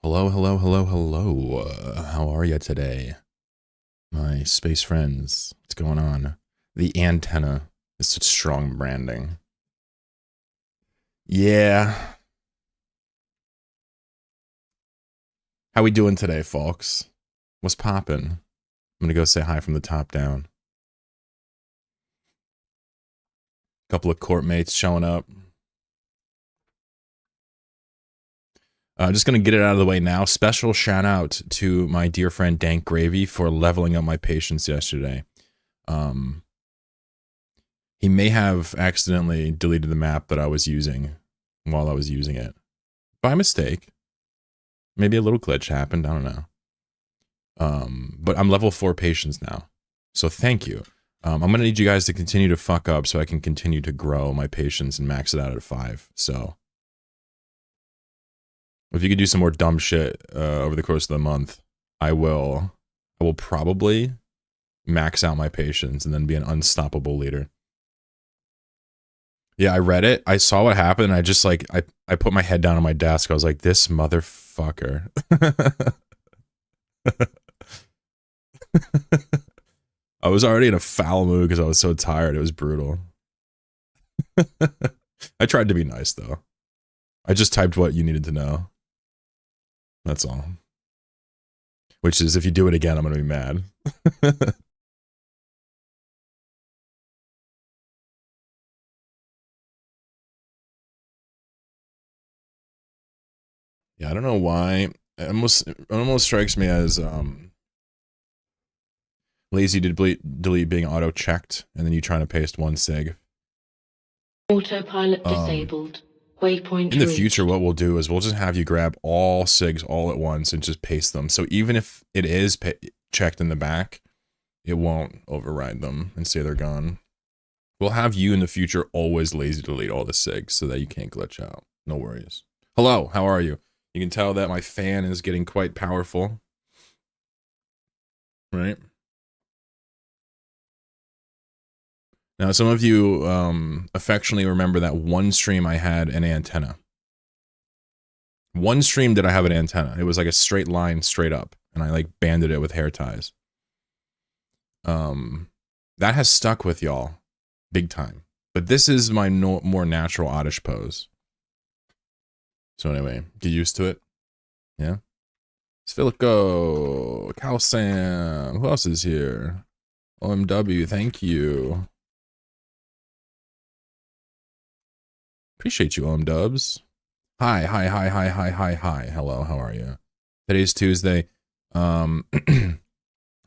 Hello, hello, hello, hello. How are you today? My space friends, what's going on? The antenna is such strong branding. Yeah. How we doing today, folks? What's poppin'? I'm gonna go say hi from the top down. Couple of court mates showing up. Just gonna get it out of the way now. Special shout out to my dear friend Dank Gravy for leveling up my patience yesterday. He may have accidentally deleted the map that I was using while I was using it. By mistake. Maybe a little glitch happened, I don't know. But I'm level 4 patience now. So thank you. I'm gonna need you guys to continue to fuck up so I can continue to grow my patience and max it out at 5. So if you could do some more dumb shit over the course of the month, I will probably max out my patience and then be an unstoppable leader. Yeah, I read it. I saw what happened. I just like I put my head down on my desk. I was like, this motherfucker. I was already in a foul mood because I was so tired. It was brutal. I tried to be nice though. I just typed what you needed to know. That's all. Which is, if you do it again, I'm gonna be mad. Yeah, I don't know why. It almost strikes me as lazy to delete being auto checked, and then you trying to paste one sig. Autopilot disabled. Waypoint In the reached. future, what we'll do is we'll just have you grab all SIGs all at once and just paste them. So even if it is checked in the back, it won't override them and say they're gone. We'll have you in the future always lazy delete all the SIGs so that you can't glitch out. No worries. Hello, how are you? You can tell that my fan is getting quite powerful. Right? Now, some of you affectionately remember that one stream I had an antenna. One stream did I have an antenna. It was like a straight line straight up, and I like banded it with hair ties. That has stuck with y'all big time. But this is my more natural oddish pose. So anyway, get used to it. Yeah. Svilico, Calsam, who else is here? OMW, thank you. Appreciate you, OMDubs. Hi. Hello, how are you? Today's Tuesday. I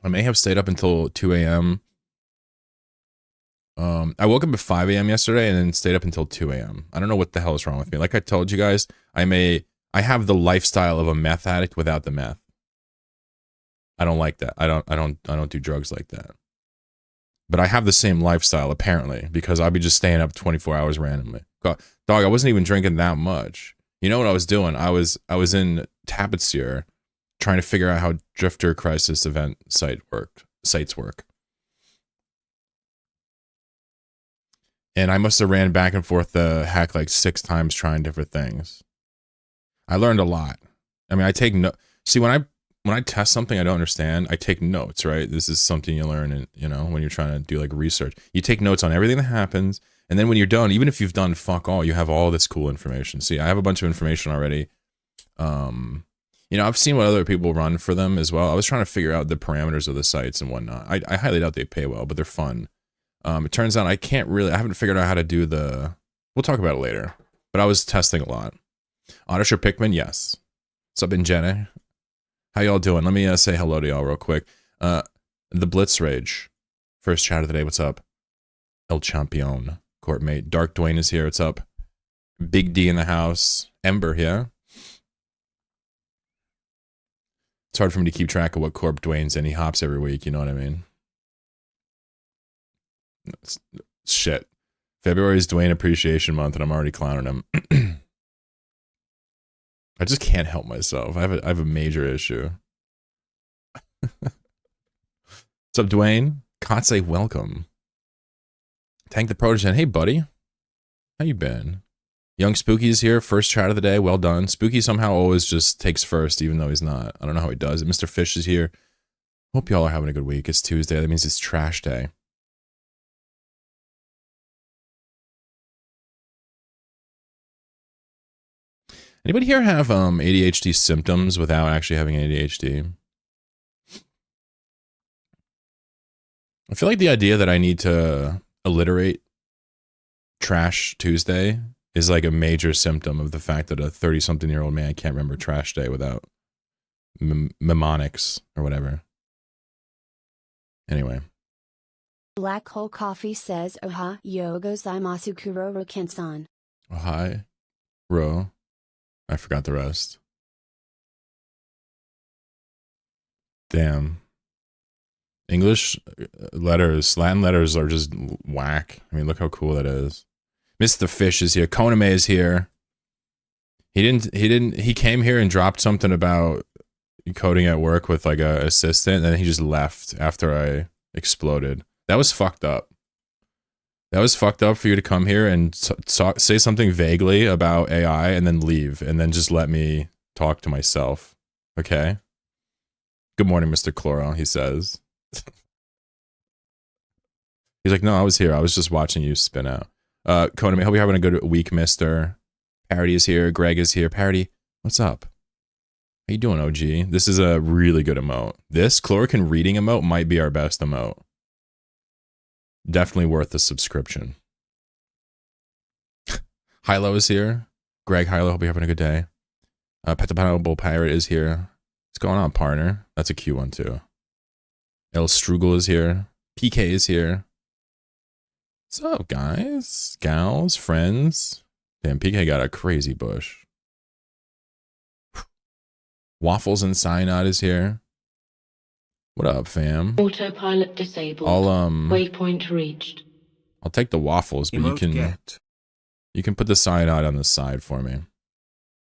may have stayed up until 2 a.m. I woke up at 5 a.m. yesterday and then stayed up until 2 a.m. I don't know what the hell is wrong with me. Like I told you guys, I have the lifestyle of a meth addict without the meth. I don't like that. I don't do drugs like that. But I have the same lifestyle apparently because I'll be just staying up 24 hours randomly. Dog, I wasn't even drinking that much. You know what I was doing? I was in Tapetsier trying to figure out how Drifter Crisis event sites work. And I must have ran back and forth the hack like 6 times trying different things. I learned a lot. I mean, I take see when I test something I don't understand, I take notes, right? This is something you learn and when you're trying to do like research. You take notes on everything that happens, and then when you're done, even if you've done fuck all, you have all this cool information. See, I have a bunch of information already. I've seen what other people run for them as well. I was trying to figure out the parameters of the sites and whatnot. I highly doubt they pay well, but they're fun. It turns out I haven't figured out how to do we'll talk about it later, but I was testing a lot. Otisher Pickman, yes. What's up, Jenny? How y'all doing? Let me say hello to y'all real quick. The Blitz Rage, first chat of the day, what's up? El Champion, courtmate. Dark Dwayne is here, what's up? Big D in the house. Ember, yeah? It's hard for me to keep track of what corp Dwayne's in. He hops every week, you know what I mean? Shit. February is Dwayne Appreciation Month, and I'm already clowning him. I just can't help myself. I have a major issue. What's up, Dwayne? Katse, welcome. Tank the Protogen. Hey, buddy. How you been? Young Spooky's here, first chat of the day. Well done. Spooky somehow always just takes first, even though he's not. I don't know how he does it. Mr. Fish is here. Hope y'all are having a good week. It's Tuesday. That means it's trash day. Anybody here have ADHD symptoms without actually having ADHD? I feel like the idea that I need to alliterate Trash Tuesday is like a major symptom of the fact that a 30-something-year-old man can't remember Trash Day without mnemonics or whatever. Anyway. Black Hole Coffee says Oha yo gozaimasu kuroro kensan. Oh, hi. Ro. I forgot the rest. Damn. English letters, Latin letters are just whack. I mean, look how cool that is. Mr. Fish is here. Koname is here. He came here and dropped something about coding at work with like a assistant, and then he just left after I exploded. That was fucked up. That was fucked up for you to come here and say something vaguely about AI and then leave and then just let me talk to myself. Okay? Good morning, Mr. Chloro, he says. He's like, no, I was here. I was just watching you spin out. Conan, I hope you're having a good week, mister. Parody is here. Greg is here. Parody, what's up? How you doing, OG? This is a really good emote. This Chlorokin reading emote might be our best emote. Definitely worth the subscription. Hilo is here. Greg, Hilo, hope you're having a good day. Petapanoble Pirate is here. What's going on, partner? That's a cute one, too. El Strugel is here. PK is here. What's up, guys? Gals? Friends? Damn, PK got a crazy bush. Waffles and Cyanide is here. What up, fam? Autopilot disabled. Waypoint reached. I'll take the waffles, but you can put the cyanide on the side for me. Let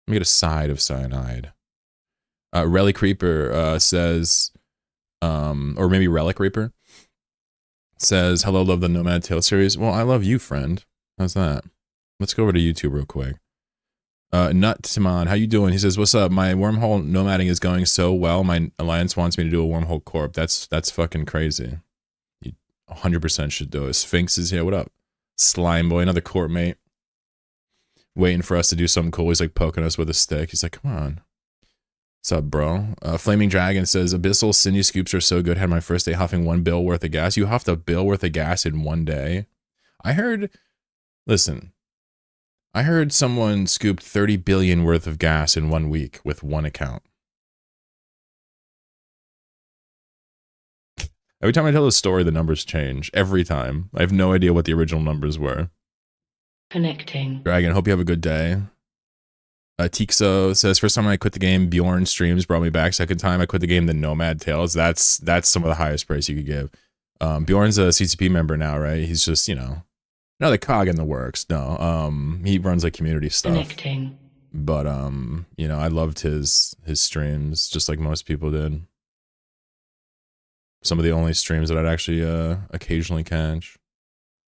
me get a side of cyanide. Relic Reaper says, or maybe Relic Reaper says, hello, love the Nomad Tale series. Well, I love you, friend. How's that? Let's go over to YouTube real quick. Nut Timon, how you doing? He says, what's up? My wormhole nomading is going so well. My alliance wants me to do a wormhole corp. That's fucking crazy. You 100% should do it. Sphinx is here. What up? Slime Boy, another corp mate. Waiting for us to do something cool. He's like poking us with a stick. He's like, come on. What's up, bro? Flaming Dragon says, Abyssal sinew scoops are so good. Had my first day huffing 1 bill worth of gas. You huffed a bill worth of gas in 1 day? I heard, listen, I heard someone scooped 30 billion worth of gas in 1 week with 1 account. Every time I tell a story, the numbers change. Every time. I have no idea what the original numbers were. Connecting. Dragon, hope you have a good day. Tixo says, first time I quit the game, Bjorn streams brought me back. Second time I quit the game, the Nomad Tales. That's some of the highest praise you could give. Bjorn's a CCP member now, right? He's just, you know, another cog in the works. No, he runs like community stuff. Connecting. But you know, I loved his streams just like most people did. Some of the only streams that I'd actually occasionally catch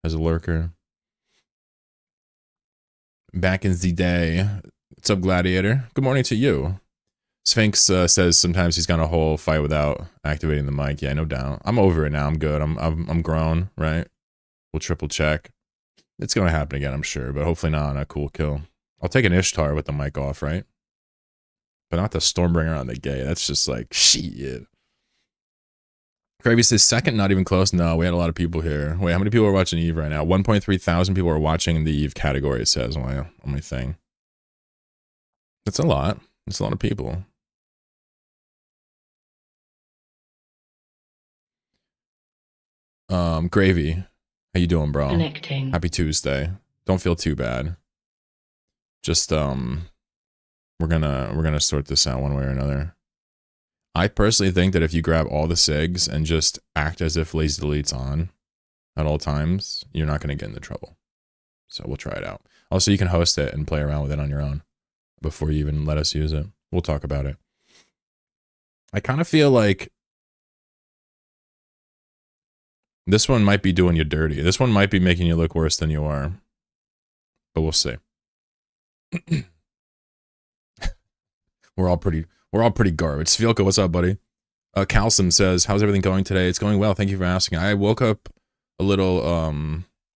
as a lurker. Back in the day. What's up, Gladiator? Good morning to you. Sphinx says sometimes he's gone a whole fight without activating the mic. Yeah, no doubt. I'm over it now. I'm good. I'm grown, right? We'll triple check. It's gonna happen again, I'm sure, but hopefully not on a cool kill. I'll take an Ishtar with the mic off, right? But not the Stormbringer on the gay. That's just like shit. Kraby says second, not even close. No, we had a lot of people here. Wait, how many people are watching Eve right now? 1.3 thousand people are watching in the Eve category, it says on my thing. That's a lot. That's a lot of people. Gravy, how you doing, bro? Connecting. Happy Tuesday. Don't feel too bad. Just we're gonna sort this out one way or another. I personally think that if you grab all the SIGs and just act as if lazy delete's on at all times, you're not gonna get into trouble. So we'll try it out. Also, you can host it and play around with it on your own before you even let us use it. We'll talk about it. I kind of feel like this one might be doing you dirty. This one might be making you look worse than you are. But we'll see. We're all pretty garbage. Svilka, what's up, buddy? Calcim says, how's everything going today? It's going well. Thank you for asking. I woke up a little,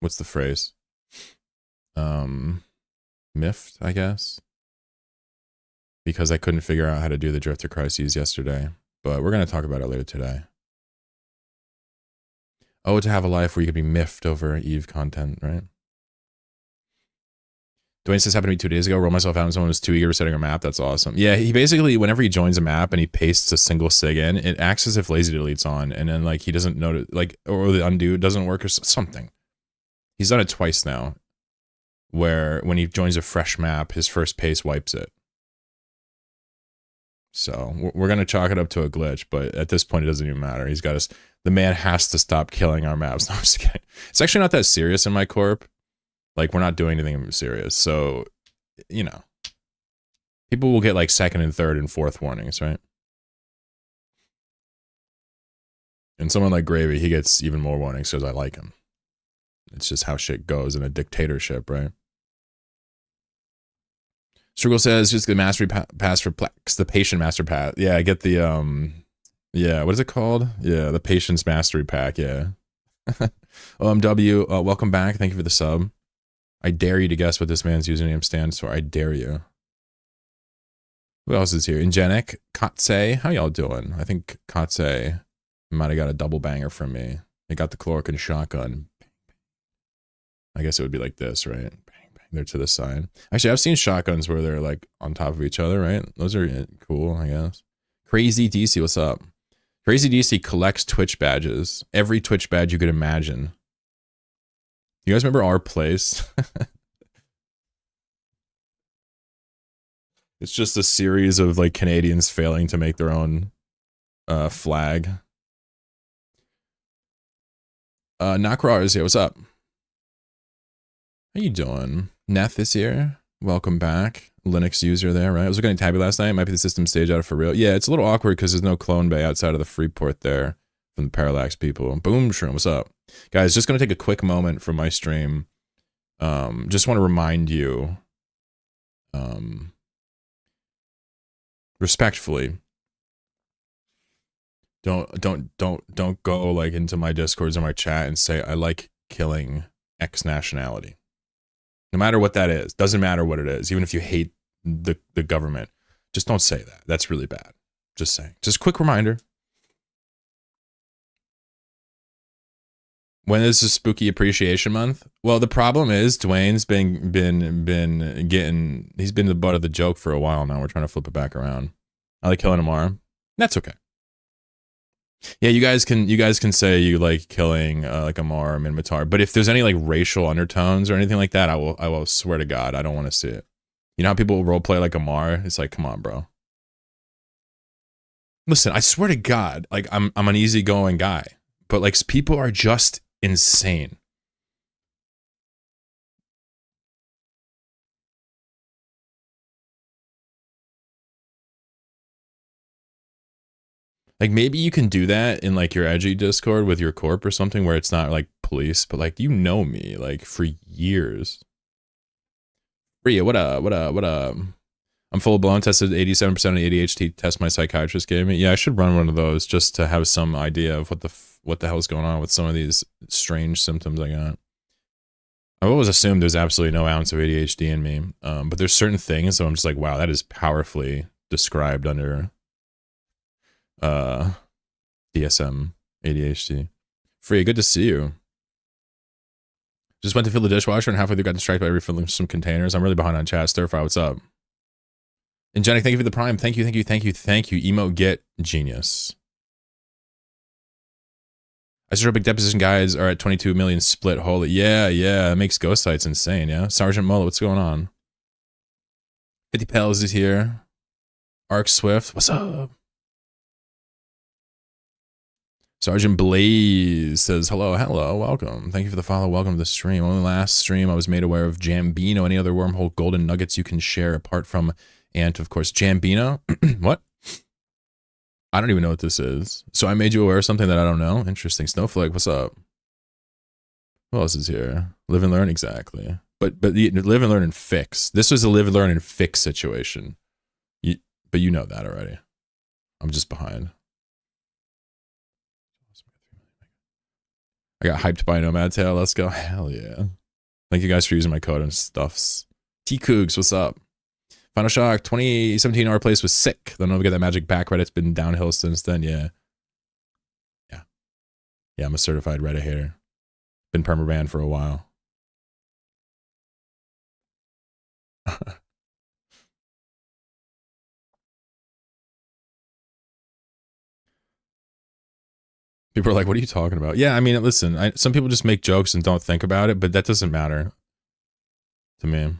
what's the phrase? Miffed, I guess. Because I couldn't figure out how to do the Drifter Crises yesterday. But we're going to talk about it later today. Oh, to have a life where you could be miffed over Eve content, right? Dwayne says, happened to me 2 days ago. Rolled myself out and someone was too eager for setting a map. That's awesome. Yeah, he basically, whenever he joins a map and he pastes a single sig in, it acts as if lazy delete's on. And then, like, he doesn't notice, like, or the undo doesn't work or something. He's done it twice now. Where when he joins a fresh map, his first paste wipes it. So we're going to chalk it up to a glitch, but at this point, it doesn't even matter. He's got us. The man has to stop killing our maps. No, I'm just kidding. It's actually not that serious in my corp. Like, we're not doing anything serious. So, you know, people will get like second and third and fourth warnings, right? And someone like Gravy, he gets even more warnings because I like him. It's just how shit goes in a dictatorship, right? Struggle says, just the mastery pass for Plex, the patient master pass. Yeah, I get the, yeah, what is it called? Yeah, the patience mastery pack, yeah. OMW, welcome back. Thank you for the sub. I dare you to guess what this man's username stands for. I dare you. Who else is here? Ingenic, Katse, how y'all doing? I think Katse might have got a double banger from me. They got the chloroquine shotgun. I guess it would be like this, right? They're to the side. Actually, I've seen shotguns where they're like on top of each other, right? Those are cool, I guess. Crazy DC, what's up? Crazy DC collects Twitch badges. Every Twitch badge you could imagine. You guys remember our place? It's just a series of like Canadians failing to make their own flag. Nakra is here, what's up? How you doing? Neth is here. Welcome back. Linux user there, right? I was looking at Tabby last night. Might be the system stage out of for real. Yeah, it's a little awkward because there's no clone bay outside of the Freeport there from the Parallax people. Boom Shroom, what's up? Guys, just going to take a quick moment from my stream. Just want to remind you, respectfully, don't go like into my Discords or my chat and say, I like killing X nationality. No matter what that is, doesn't matter what it is, even if you hate the government, just don't say that. That's really bad. Just saying. Just a quick reminder. When is the Spooky Appreciation Month? Well, the problem is Dwayne's been getting, he's been the butt of the joke for a while now. We're trying to flip it back around. I like killing Amara. That's okay. Yeah, you guys can say you like killing like Amar or Minmatar, but if there's any like racial undertones or anything like that, I will swear to God, I don't want to see it. You know how people roleplay like Amar? It's like, come on, bro. Listen, I swear to God, like I'm an easygoing guy, but like people are just insane. Like, maybe you can do that in, like, your edgy Discord with your corp or something where it's not, like, police, but, like, you know me, like, for years. Rhea, what up, what up, what up? I'm full blown, tested 87% of ADHD test my psychiatrist gave me. Yeah, I should run one of those just to have some idea of what the hell is going on with some of these strange symptoms I got. I've always assumed there's absolutely no ounce of ADHD in me, but there's certain things, so I'm just like, wow, that is powerfully described under... DSM ADHD. Free, good to see you. Just went to fill the dishwasher and halfway through got distracted by refilling some containers. I'm really behind on chat. Stirfry, what's up? And Jenny, thank you for the prime. Thank you. Emo get genius. I saw big deposition guys are at 22 million split. Holy, yeah, it makes ghost sites insane, yeah? Sergeant Mullet, what's going on? 50 Pels is here. Arc Swift, what's up? Sergeant Blaze says, hello, welcome. Thank you for the follow, welcome to the stream. Only last stream I was made aware of Jambino. Any other wormhole golden nuggets you can share apart from Ant, of course. Jambino? What? I don't even know what this is. So I made you aware of something that I don't know? Interesting. Snowflake, what's up? Who else is here? Live and learn, exactly. But the live and learn and fix. This was a live and learn and fix situation. But you know that already. I'm just behind. I got hyped by Nomad Tail. Let's go. Hell yeah. Thank you guys for using my code and stuffs. T-Cougs, what's up? Final Shock, 2017 our place was sick. Then we get that magic back. Reddit's been downhill since then. Yeah. Yeah, I'm a certified Reddit hater. Been permabanned for a while. People are like, what are you talking about? Yeah, I mean, listen, some people just make jokes and don't think about it, but that doesn't matter to me.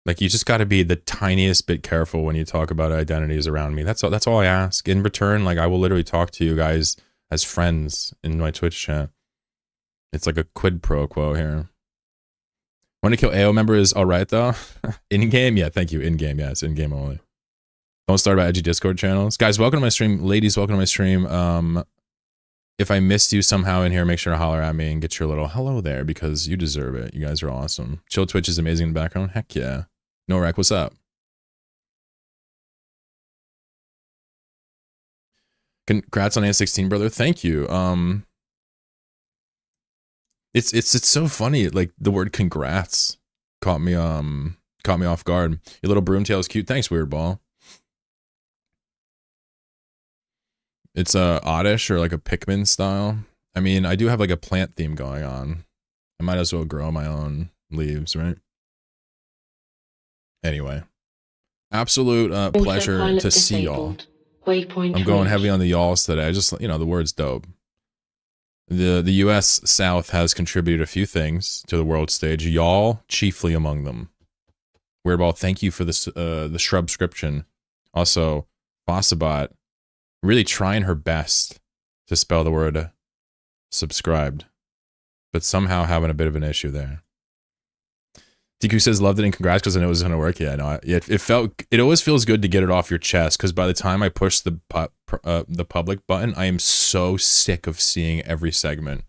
Like, you just got to be the tiniest bit careful when you talk about identities around me. That's all I ask. In return, like, I will literally talk to you guys as friends in my Twitch chat. It's like a quid pro quo here. Want to kill AO member is all right, though? In-game? Yeah, thank you. In-game, yes. In-game only. Don't start about edgy Discord channels. Guys, welcome to my stream. Ladies, welcome to my stream. If I missed you somehow in here, make sure to holler at me and get your little hello there because you deserve it. You guys are awesome. Chill Twitch is amazing in the background. Heck yeah. Norek, what's up? Congrats on A16, brother. Thank you. It's so funny. Like the word congrats caught me off guard. Your little broomtail is cute. Thanks, Weird Ball. It's a oddish or like a Pikmin style. I mean, I do have like a plant theme going on. I might as well grow my own leaves, right? Anyway, absolute pleasure to see y'all. I'm going heavy on the y'alls today. I just, you know, the word's dope. The U.S. South has contributed a few things to the world stage. Y'all chiefly among them. Weirdball, thank you for this the shrubscription. Also, Fossabot really trying her best to spell the word subscribed, but somehow having a bit of an issue there. DQ says loved it and congrats because I know it was going to work. Yeah, no, it always feels good to get it off your chest because by the time I push the public button, I am so sick of seeing every segment.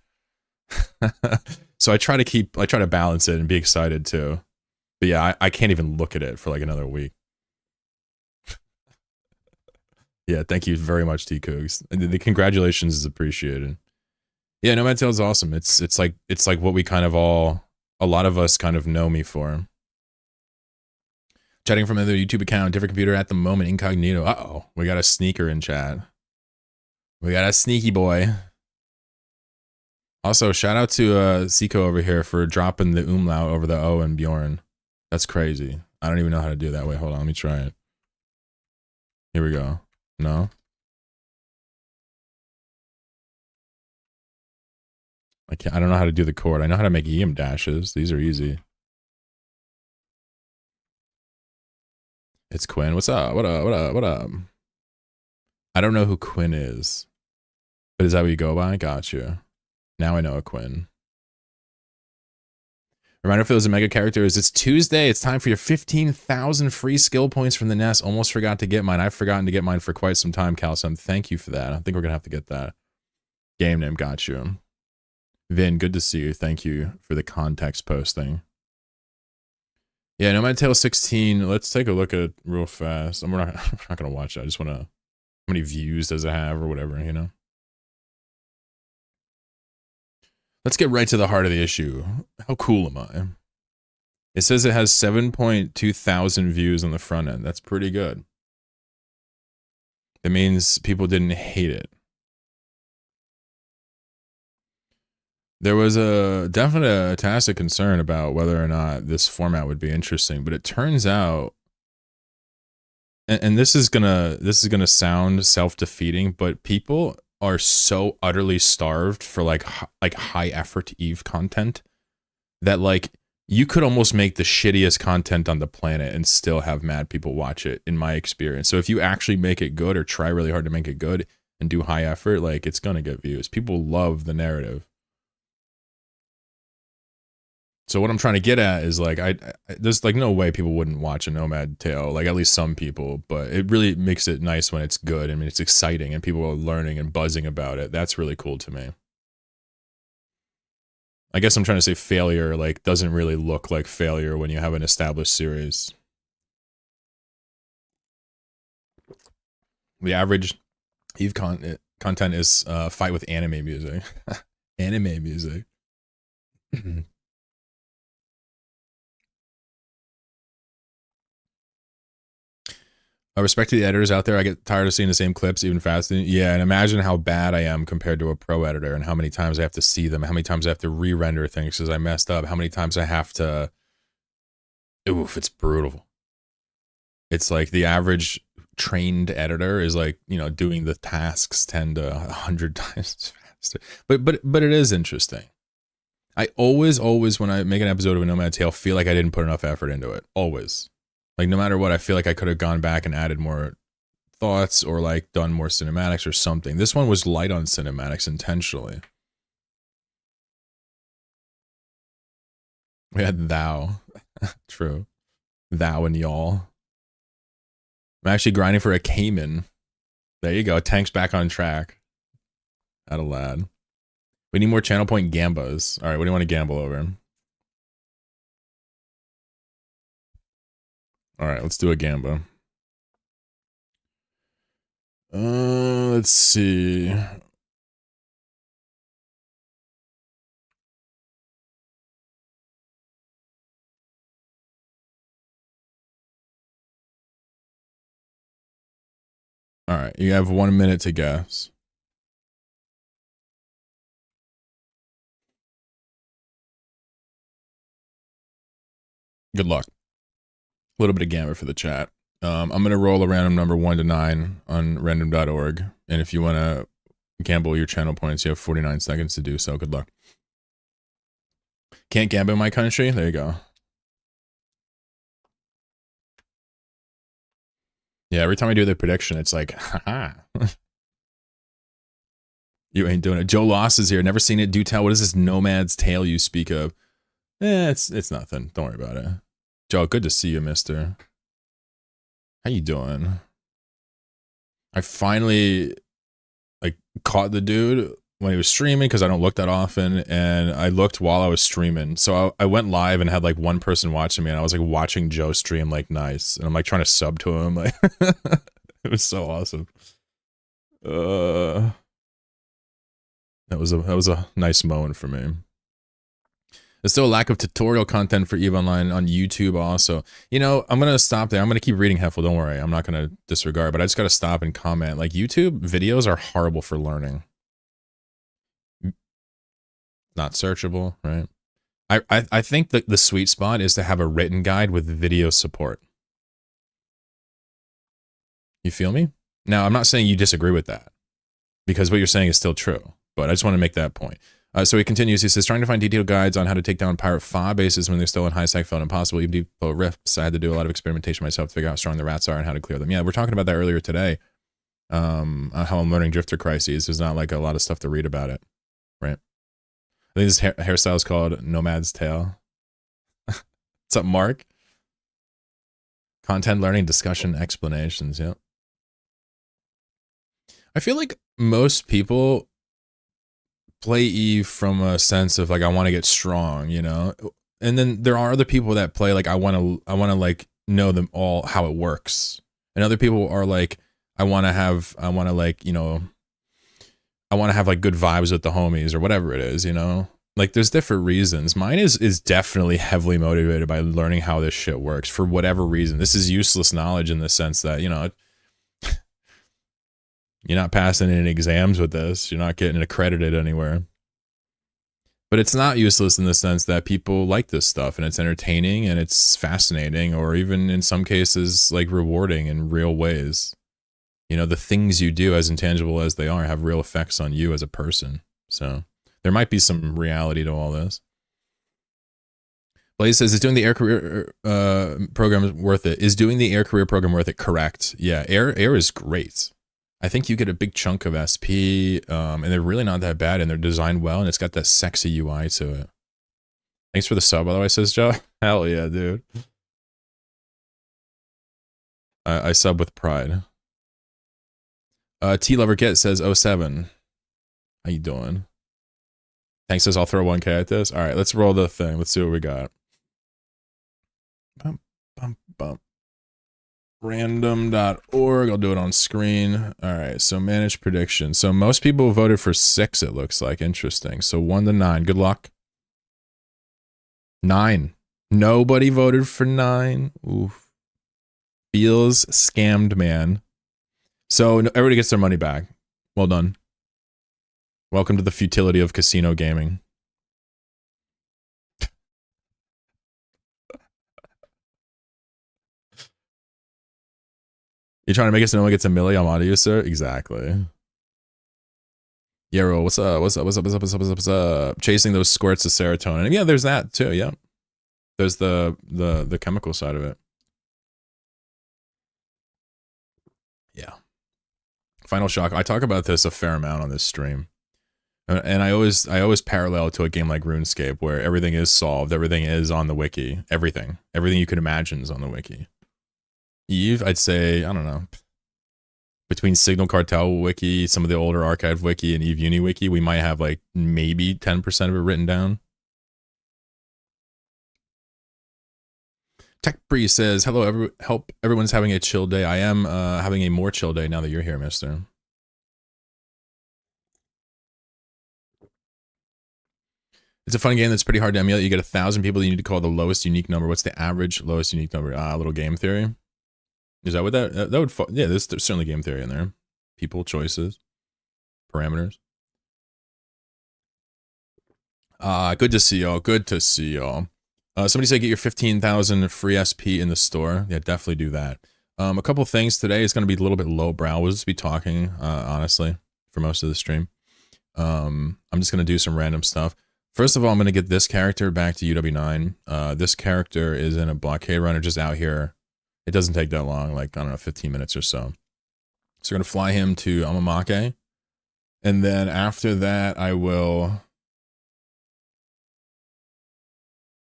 So I try to balance it and be excited too. But yeah, I can't even look at it for like another week. Yeah, thank you very much, T-Cougs. The congratulations is appreciated. Yeah, Nomad Tail is awesome. It's like what we kind of a lot of us kind of know me for. Chatting from another YouTube account, different computer at the moment, incognito. Uh-oh, we got a sneaker in chat. We got a sneaky boy. Also, shout out to Seiko over here for dropping the umlaut over the O in Bjorn. That's crazy. I don't even know how to do that. Wait, hold on, let me try it. Here we go. No? I don't know how to do the chord. I know how to make EM dashes. These are easy. It's Quinn. What's up? What up? What up? What up? I don't know who Quinn is. But is that what you go by? Gotcha. Now I know a Quinn. Reminder for those mega characters, it's Tuesday. It's time for your 15,000 free skill points from the nest. Almost forgot to get mine. I've forgotten to get mine for quite some time, Calsum. Thank you for that. I think we're going to have to get that. Game name, got you. Vin, good to see you. Thank you for the context posting. Yeah, Nomad Tail 16. Let's take a look at it real fast. I'm not going to watch it. I just want to... How many views does it have or whatever, you know? Let's get right to the heart of the issue. How cool am I? It says it has 7.2 thousand views on the front end. That's pretty good. It means people didn't hate it. There was definitely a tacit concern about whether or not this format would be interesting, but it turns out, and this is gonna sound self-defeating, but people are so utterly starved for like high effort Eve content that like you could almost make the shittiest content on the planet and still have mad people watch it, in my experience. So if you actually make it good or try really hard to make it good and do high effort, like it's gonna get views. People love the narrative. So what I'm trying to get at is like, there's like no way people wouldn't watch a Nomad Tale, like at least some people, but it really makes it nice when it's good. I mean, it's exciting and people are learning and buzzing about it. That's really cool to me. I guess I'm trying to say failure, like, doesn't really look like failure when you have an established series. The average EVE content is fight with anime music. Anime music. I respect to the editors out there. I get tired of seeing the same clips even faster. Yeah, and imagine how bad I am compared to a pro editor and how many times I have to see them, how many times I have to re-render things because I messed up, how many times I have to... Oof, it's brutal. It's like the average trained editor is like, you know, doing the tasks 10 to 100 times faster. But it is interesting. I always, when I make an episode of a Nomad Tale, feel like I didn't put enough effort into it. Always. Like, no matter what, I feel like I could have gone back and added more thoughts or, like, done more cinematics or something. This one was light on cinematics intentionally. We had thou. True. Thou and y'all. I'm actually grinding for a Cayman. There you go. Tank's back on track. Atta lad. We need more channel point gambas. All right, what do you want to gamble over? All right, let's do a gamba. Let's see. All right, you have 1 minute to guess. Good luck. A little bit of gambit for the chat. I'm going to roll a random number 1 to 9 on random.org. And if you want to gamble your channel points, you have 49 seconds to do so. Good luck. Can't gamble in my country? There you go. Yeah, every time I do the prediction, it's like, haha. You ain't doing it. Joe Loss is here. Never seen it. Do tell. What is this Nomad's Tale you speak of? It's nothing. Don't worry about it. Joe, good to see you, mister. How you doing? I finally, like, caught the dude when he was streaming because I don't look that often, and I looked while I was streaming. So I went live and had, like, one person watching me, and I was, like, watching Joe stream, like, nice. And I'm, like, trying to sub to him. Like, it was so awesome. That was a nice moment for me. There's still a lack of tutorial content for EVE Online on YouTube also. You know, I'm going to stop there. I'm going to keep reading Heffel. Don't worry. I'm not going to disregard, but I just got to stop and comment. Like, YouTube videos are horrible for learning. Not searchable, right? I think that the sweet spot is to have a written guide with video support. You feel me? Now, I'm not saying you disagree with that, because what you're saying is still true, but I just want to make that point. So he continues, he says, trying to find detailed guides on how to take down pirate FA bases when they're still in high sec felt impossible. Even default rifts, I had to do a lot of experimentation myself to figure out how strong the rats are and how to clear them. Yeah, we're talking about that earlier today. How I'm learning Drifter Crises. There's not like a lot of stuff to read about it, right? I think this hairstyle is called Nomad's Tale. What's up, Mark? Content learning, discussion, explanations, yeah. I feel like most people play EVE from a sense of like, I want to get strong, you know? And then there are other people that play like, I want to like know them all, how it works. And other people are like, I want to like, you know, I want to have like good vibes with the homies or whatever it is, you know? Like there's different reasons. Mine is definitely heavily motivated by learning how this shit works for whatever reason. This is useless knowledge in the sense that, you know, you're not passing any exams with this. You're not getting accredited anywhere. But it's not useless in the sense that people like this stuff and it's entertaining and it's fascinating, or even in some cases like rewarding in real ways. You know, the things you do, as intangible as they are, have real effects on you as a person. So there might be some reality to all this. Blaze says, is doing the air career program worth it? Is doing the air career program worth it? Correct. Yeah, air is great. I think you get a big chunk of SP, and they're really not that bad, and they're designed well, and it's got that sexy UI to it. Thanks for the sub, by the way, says Joe. Hell yeah, dude. I sub with pride. T Lover Get says 07. How you doing? Tank says I'll throw 1K at this. All right, let's roll the thing. Let's see what we got. Bump, bump, bump. Random.org. I'll do it on screen. All right, so manage prediction. So most people voted for 6, it looks like. Interesting. So 1 to 9. Good luck. 9. Nobody voted for 9. Oof. Feels scammed, man. So everybody gets their money back. Well done. Welcome to the futility of casino gaming. You trying to make it so no one gets a milli? I'm on to you, sir. Exactly. Yero, what's up? What's up? What's up? What's up? What's up? What's up? Chasing those squirts of serotonin. And yeah, there's that too. Yeah, there's the chemical side of it. Yeah. Final Shock. I talk about this a fair amount on this stream, and I always parallel to a game like RuneScape where everything is solved, everything is on the wiki, everything you could imagine is on the wiki. Eve, I'd say, I don't know, between Signal Cartel wiki, some of the older Archive wiki, and Eve Uni wiki, we might have like maybe 10% of it written down. Tech Bree says, hello, hope everyone's having a chill day. I am having a more chill day now that you're here, mister. It's a fun game that's pretty hard to emulate. You get 1,000 people you need to call the lowest unique number. What's the average lowest unique number? A little game theory. Is that what that would fall? Yeah, there's certainly game theory in there. People, choices, parameters. Good to see y'all. Good to see y'all. Somebody said get your 15,000 free SP in the store. Yeah, definitely do that. A couple things today is going to be a little bit lowbrow. We'll just be talking, honestly, for most of the stream. I'm just going to do some random stuff. First of all, I'm going to get this character back to UW9. This character is in a blockade runner just out here. It doesn't take that long, like, I don't know, 15 minutes or so. So we're going to fly him to Amamake. And then after that, I will...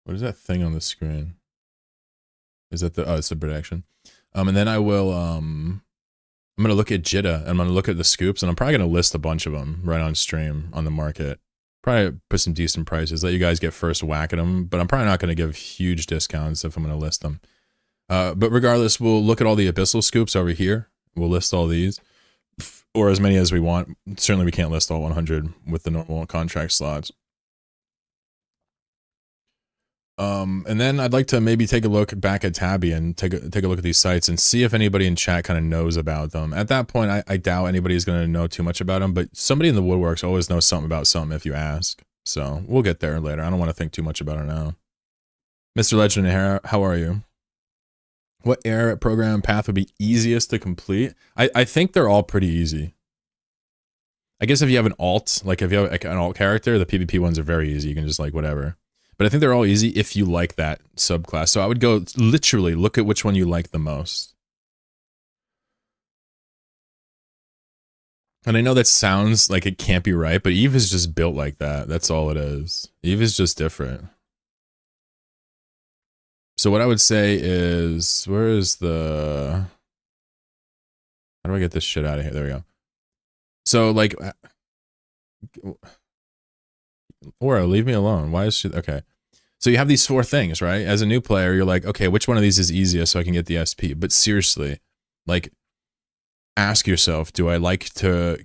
What is that thing on the screen? Is that the... Oh, it's the prediction. And then I will... I'm going to look at Jitta, and I'm going to look at the scoops, and I'm probably going to list a bunch of them right on stream on the market. Probably put some decent prices, let you guys get first whack at them, but I'm probably not going to give huge discounts if I'm going to list them. But regardless, we'll look at all the Abyssal scoops over here. We'll list all these, or as many as we want. Certainly we can't list all 100 with the normal contract slots. And then I'd like to maybe take a look back at Tabby and take a look at these sites and see if anybody in chat kind of knows about them. At that point, I doubt anybody's going to know too much about them, but somebody in the woodworks always knows something about something if you ask. So we'll get there later. I don't want to think too much about it now. Mr. Legend, how are you? What air program path would be easiest to complete? I think they're all pretty easy. I guess if you have an alt, like if you have an alt character, the PvP ones are very easy. You can just like whatever. But I think they're all easy if you like that subclass. So I would go literally look at which one you like the most. And I know that sounds like it can't be right, but Eve is just built like that. That's all it is. Eve is just different. So what I would say is, where is the... How do I get this shit out of here? There we go. So, like... Aura, leave me alone. Why is she... Okay. So you have these 4 things, right? As a new player, you're like, okay, which one of these is easiest so I can get the SP? But seriously, like, ask yourself, do I like to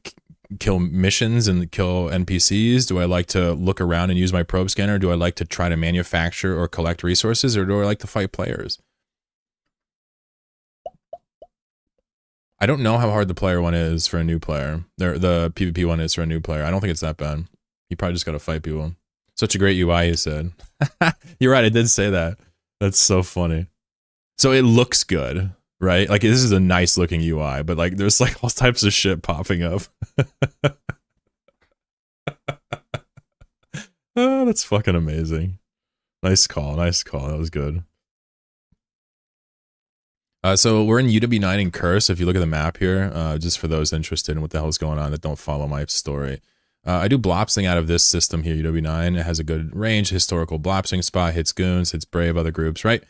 kill missions and kill NPCs? Do I like to look around and use my probe scanner? Do I like to try to manufacture or collect resources? Or do I like to fight players? I don't know how hard the player one is for a new player. The PvP one is for a new player. I don't think it's that bad. You probably just got to fight people. Such a great UI, you said. You're right, I did say that. That's so funny. So it looks good, right? Like, this is a nice looking UI, but like, there's like all types of shit popping up. Oh, that's fucking amazing. Nice call, nice call. That was good. So we're in UW9 in Curse. If you look at the map here, just for those interested in what the hell's going on that don't follow my story. I do blopsing out of this system here, UW9. It has a good range, historical blopsing spot, hits goons, hits brave, other groups, right?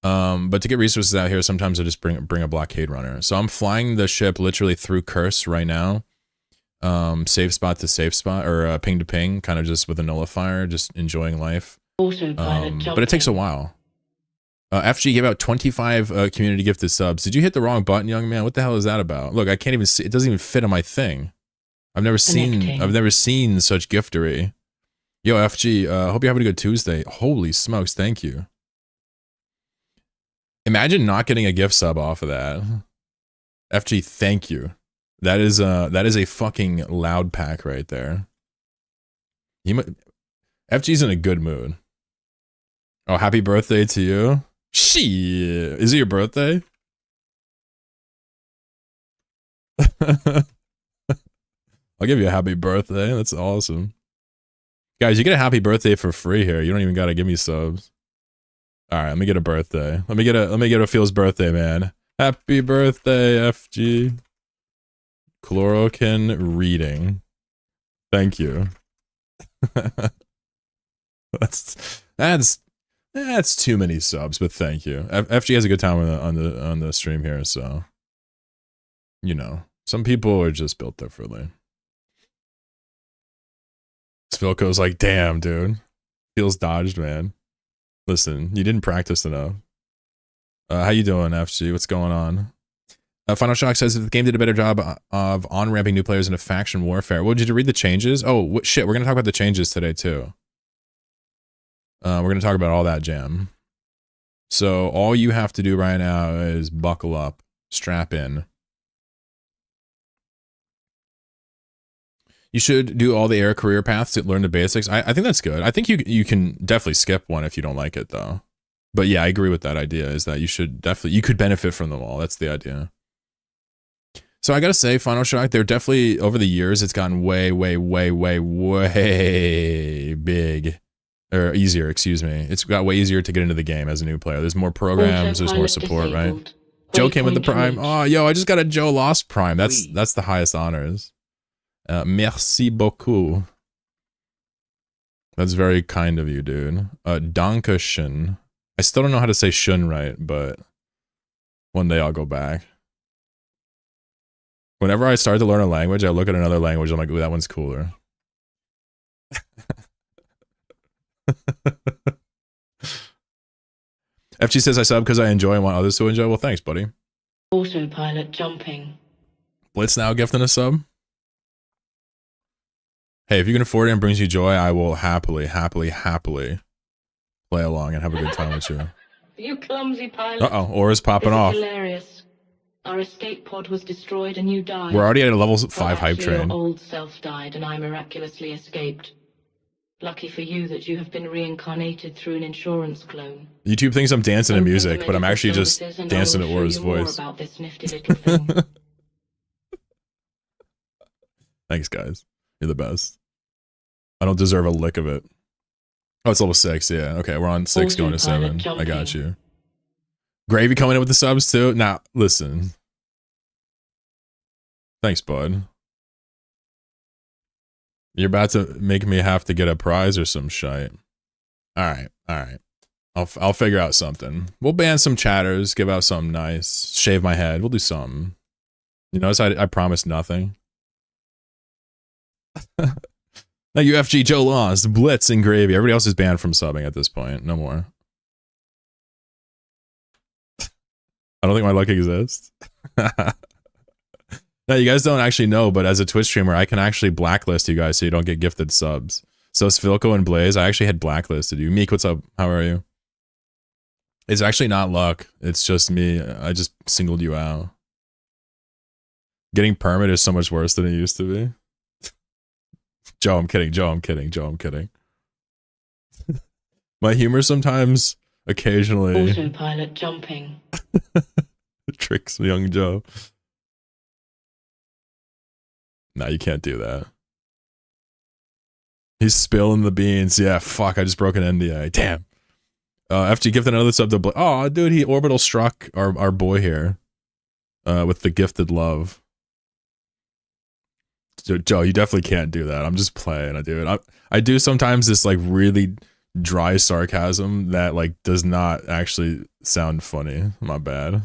But to get resources out here, sometimes I just bring a blockade runner. So I'm flying the ship literally through Curse right now. Safe spot to safe spot, or ping to ping, kind of just with a nullifier, just enjoying life. But it takes a while. FG gave out 25 community gifted subs. Did you hit the wrong button, young man? What the hell is that about? Look, I can't even see. It doesn't even fit on my thing. I've never seen such giftery. Yo, FG, hope you're having a good Tuesday. Holy smokes, thank you. Imagine not getting a gift sub off of that. FG, thank you. That is a fucking loud pack right there. FG's in a good mood. Oh, happy birthday to you. Shit. Is it your birthday? I'll give you a happy birthday. That's awesome. Guys, you get a happy birthday for free here. You don't even gotta give me subs. Alright, let me get a birthday. Let me get a Feels birthday, man. Happy birthday, FG. Chlorokin reading. Thank you. That's too many subs, but thank you. FG has a good time on the stream here, so you know, some people are just built differently. Svilko's like, damn, dude. Feels dodged, man. Listen, you didn't practice enough. How you doing, FG? What's going on? Final Shock says if the game did a better job of on-ramping new players into faction warfare. Well, did you read the changes? Oh, shit, we're going to talk about the changes today, too. We're going to talk about all that jam. So all you have to do right now is buckle up, strap in. You should do all the air career paths to learn the basics. I think that's good. I think you can definitely skip one if you don't like it, though. But yeah, I agree with that idea, is that you could benefit from them all. That's the idea. So I gotta say, Final Shock, they're definitely, over the years, it's gotten way, way, way, way, way big. Or easier, excuse me. It's got way easier to get into the game as a new player. There's more programs, there's more support, right? Joe came with the Prime. Oh, yo, I just got a Joe Lost Prime. That's the highest honors. Merci beaucoup. That's very kind of you, dude. Dankeschön. I still don't know how to say shun right, but one day I'll go back. Whenever I start to learn a language, I look at another language, I'm like, ooh, that one's cooler. FG says I sub because I enjoy and want others to enjoy. Well, thanks, buddy. Autopilot jumping. Blitz now gifting a sub. Hey, if you can afford it and brings you joy, I will happily play along and have a good time with you. You clumsy pilot. Uh-oh, Aura's popping off. Hilarious. Our escape pod was destroyed and you died. We're already at a level 5 hype train. Your old self died and I miraculously escaped. Lucky for you that you have been reincarnated through an insurance clone. YouTube thinks I'm dancing to music, but I'm actually just dancing to Aura's voice. About this nifty little thing. Thanks, guys. You're the best. I don't deserve a lick of it. Oh, it's level 6, yeah. Okay, we're on 6 going to 7. I got you. Gravy coming in with the subs too? Nah, listen. Thanks, bud. You're about to make me have to get a prize or some shite. Alright. I'll figure out something. We'll ban some chatters, give out something nice, shave my head. We'll do something. You notice I promised nothing. Now UFG, Joe Lost, Blitz, and Gravy. Everybody else is banned from subbing at this point. No more. I don't think my luck exists. No, you guys don't actually know, but as a Twitch streamer, I can actually blacklist you guys so you don't get gifted subs. So Svilko and Blaze, I actually had blacklisted you. Meek, what's up? How are you? It's actually not luck. It's just me. I just singled you out. Getting permit is so much worse than it used to be. Joe, I'm kidding. Joe, I'm kidding. My humor sometimes, occasionally... Autopilot jumping. tricks young Joe. Nah, you can't do that. He's spilling the beans. Yeah, fuck, I just broke an NDA. Damn. FG gifted another sub to... Oh, dude, he orbital struck our boy here. With the gifted love. Joe, you definitely can't do that. I'm just playing, dude. I do sometimes this like really dry sarcasm that like does not actually sound funny. My bad.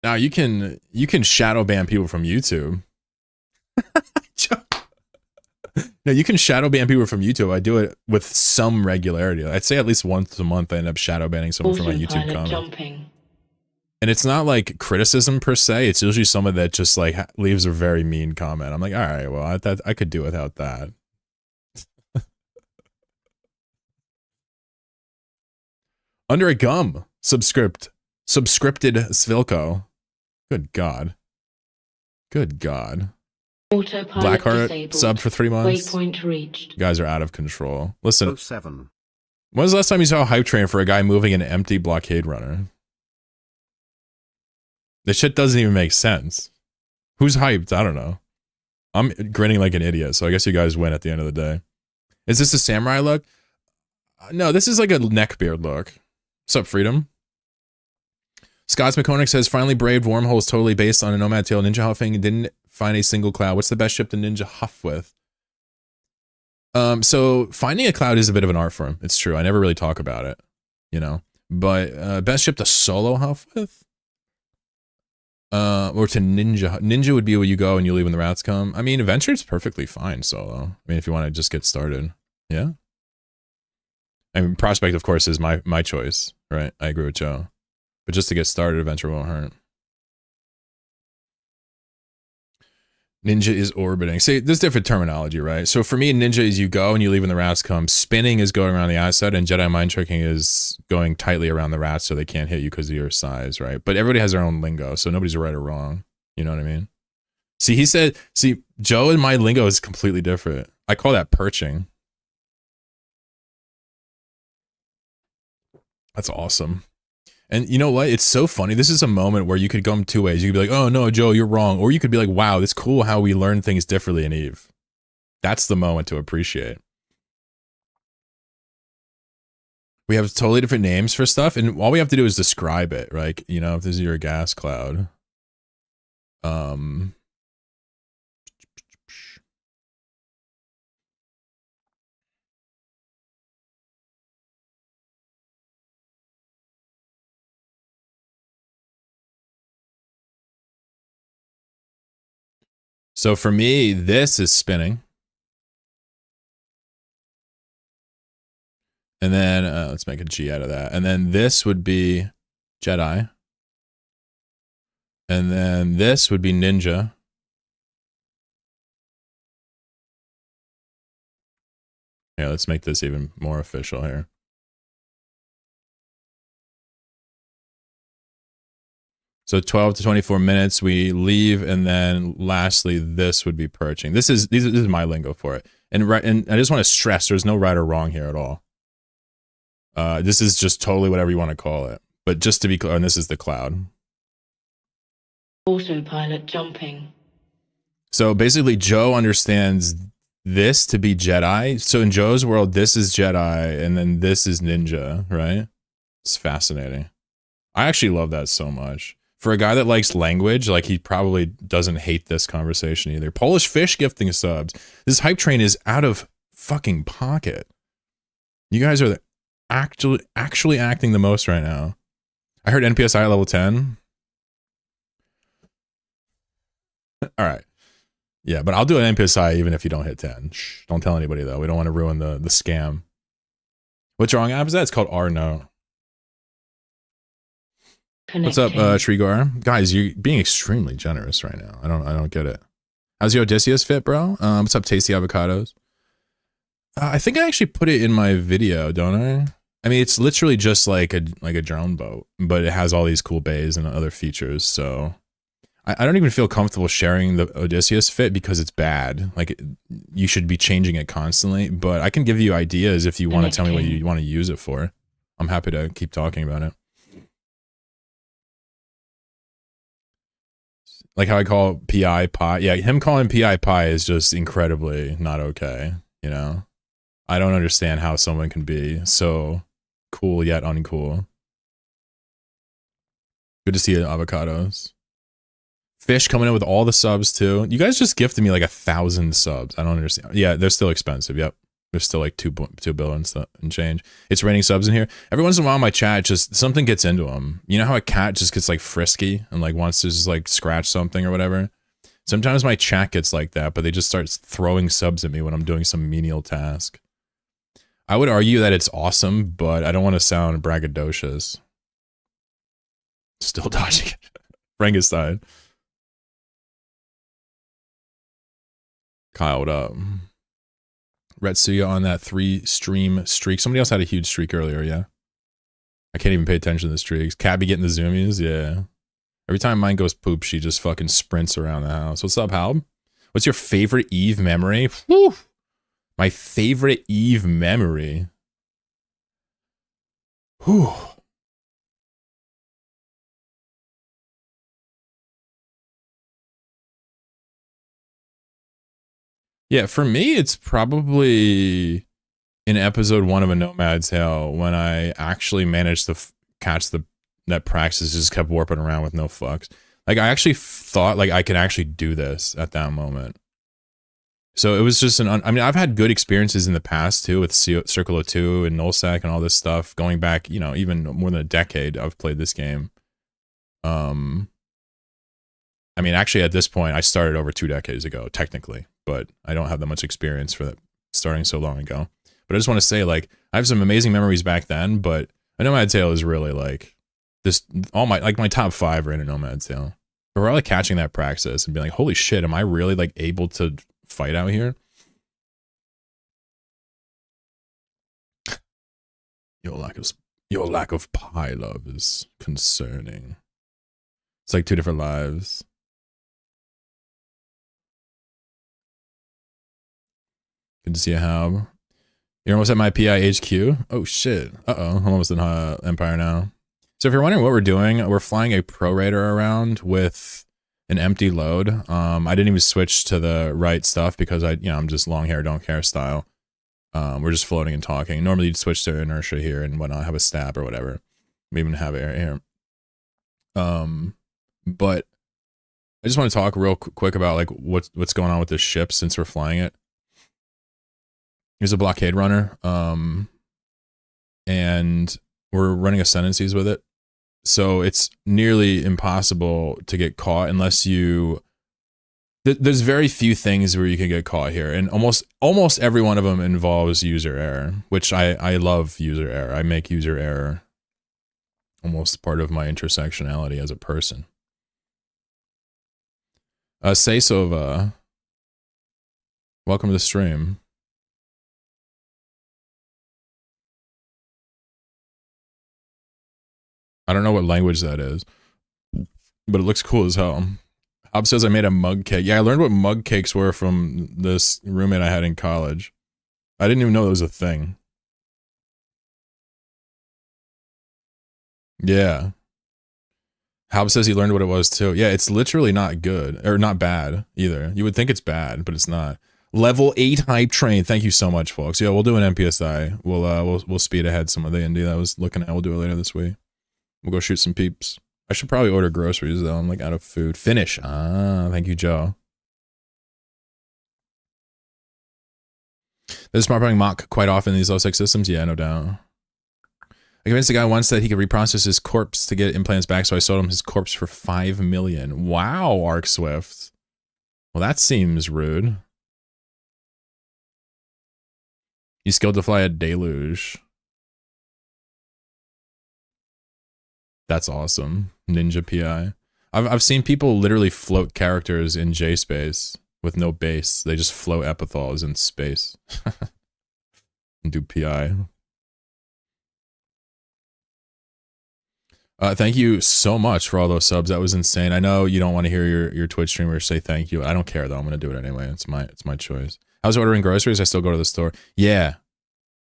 Now you can shadow ban people from YouTube. No, you can shadow ban people from YouTube. I do it with some regularity. I'd say at least once a month I end up shadow banning someone from my YouTube comment. And it's not like criticism per se. It's usually someone that just like leaves a very mean comment. I'm like, all right, well, I could do without that. Under a gum. Subscripted Svilko. Good God. Good God. Blackheart sub for 3 months. Waypoint reached. You guys are out of control. Listen. 07. When was the last time you saw a hype train for a guy moving an empty blockade runner? This shit doesn't even make sense. Who's hyped? I don't know. I'm grinning like an idiot, so I guess you guys win at the end of the day. Is this a samurai look? No, this is like a neckbeard look. What's up, Freedom? Scott's McCormick says, finally braved wormholes totally based on a Nomad Tail ninja huffing and didn't find a single cloud. What's the best ship to ninja huff with? So finding a cloud is a bit of an art form. It's true. I never really talk about it, you know. But best ship to solo huff with? Or to ninja. Ninja would be where you go and you leave when the rats come. I mean, Adventure's perfectly fine solo. I mean, if you want to just get started. Yeah. I mean, Prospect, of course, is my choice, right? I agree with Joe. But just to get started, Adventure won't hurt. Ninja is orbiting. See, there's different terminology, right? So for me, ninja is you go and you leave when the rats come. Spinning is going around the outside, and Jedi mind tricking is going tightly around the rats so they can't hit you because of your size, right? But everybody has their own lingo, so nobody's right or wrong. You know what I mean? See, he said, see, Joe and my lingo is completely different. I call that perching. That's awesome. And you know what? It's so funny. This is a moment where you could go 2 ways. You could be like, oh, no, Joe, you're wrong. Or you could be like, wow, it's cool how we learn things differently in Eve. That's the moment to appreciate. We have totally different names for stuff. And all we have to do is describe it. Like, you know, if this is your gas cloud. So for me, this is spinning. And then let's make a G out of that. And then this would be Jedi. And then this would be ninja. Yeah, let's make this even more official here. So 12 to 24 minutes, we leave, and then lastly, this would be perching. This is my lingo for it. And I just want to stress, there's no right or wrong here at all. This is just totally whatever you want to call it. But just to be clear, and this is the cloud. Autopilot jumping. So basically, Joe understands this to be Jedi. So in Joe's world, this is Jedi, and then this is ninja, right? It's fascinating. I actually love that so much. For a guy that likes language, like he probably doesn't hate this conversation either. Polish Fish gifting subs. This hype train is out of fucking pocket. You guys are actually acting the most right now. I heard NPSI at level 10. All right. Yeah, but I'll do an NPSI even if you don't hit 10. Shh, don't tell anybody though. We don't want to ruin the scam. What drawing app is that? It's called R-Note. What's up, Trigar? Guys, you're being extremely generous right now. I don't get it. How's your Odysseus fit, bro? What's up, Tasty Avocados? I think I actually put it in my video, don't I? I mean, it's literally just like a drone boat, but it has all these cool bays and other features. So I don't even feel comfortable sharing the Odysseus fit because it's bad. Like you should be changing it constantly. But I can give you ideas if you want to tell me what you want to use it for. I'm happy to keep talking about it. Like how I call PI pie. Yeah, him calling PI pie is just incredibly not okay, you know? I don't understand how someone can be so cool yet uncool. Good to see you, Avocados. Fish coming in with all the subs too. You guys just gifted me like 1,000 subs. I don't understand. Yeah, they're still expensive. Yep. There's still like 2 billion stuff and change. It's raining subs in here. Every once in a while, my chat just something gets into them. You know how a cat just gets like frisky and like wants to just like scratch something or whatever. Sometimes my chat gets like that, but they just start throwing subs at me when I'm doing some menial task. I would argue that it's awesome, but I don't want to sound braggadocious. Still dodging it. Frankenstein. Kyle, what up? Retsuya on that 3-stream streak. Somebody else had a huge streak earlier, yeah? I can't even pay attention to the streaks. Cat be getting the zoomies, yeah. Every time mine goes poop, she just fucking sprints around the house. What's up, Halb? What's your favorite Eve memory? Whew. My favorite Eve memory. Whew. Yeah, for me, it's probably in episode 1 of A Nomad's Tale when I actually managed to catch that Praxis just kept warping around with no fucks. Like, I actually thought, like, I could actually do this at that moment. So it was just I mean, I've had good experiences in the past, too, with Circle of Two and Nullsec and all this stuff. Going back, you know, even more than a decade, I've played this game. I mean, actually, at this point, I started over 2 decades ago, technically. But I don't have that much experience for that starting so long ago. But I just want to say, like, I have some amazing memories back then, but A Nomad's Tale is really, like, this, all my, like, my top 5 are in A Nomad's Tale. But we're all, like, catching that Praxis and being like, holy shit, am I really, like, able to fight out here? Your lack of pie love is concerning. It's like 2 different lives. Good to see you, Hab. You're almost at my PI HQ. Oh shit. Uh-oh. I'm almost in Empire now. So if you're wondering what we're doing, we're flying a Pro Raider around with an empty load. I didn't even switch to the right stuff because I'm just long hair, don't care style. We're just floating and talking. Normally you'd switch to inertia here and whatnot, have a stab or whatever. We even have air here. But I just want to talk real quick about like what's going on with this ship since we're flying it. Here's a blockade runner, and we're running ascendancies with it. So it's nearly impossible to get caught unless you... There's very few things where you can get caught here, and almost every one of them involves user error, which I love user error. I make user error almost part of my intersectionality as a person. Seisova, welcome to the stream. I don't know what language that is, but it looks cool as hell. Hob says I made a mug cake. Yeah, I learned what mug cakes were from this roommate I had in college. I didn't even know it was a thing. Yeah. Hob says he learned what it was too. Yeah, it's literally not good, or not bad either. You would think it's bad, but it's not. Level 8 hype train. Thank you so much, folks. Yeah, we'll do an MPSI. We'll speed ahead some of the indie that I was looking at. We'll do it later this week. We'll go shoot some peeps. I should probably order groceries though. I'm like out of food. Finish. Thank you, Joe. There's smart playing mock quite often in these low-sec systems. Yeah, no doubt. I convinced the guy once that he could reprocess his corpse to get implants back, so I sold him his corpse for $5 million. Wow, Arc Swift. Well, that seems rude. He's skilled to fly a deluge. That's awesome. Ninja PI. I've seen people literally float characters in J-space with no base. They just float epithals in space. And do PI. Thank you so much for all those subs. That was insane. I know you don't want to hear your Twitch streamer say thank you. I don't care though. I'm gonna do it anyway. It's my choice. I was ordering groceries. I still go to the store. Yeah.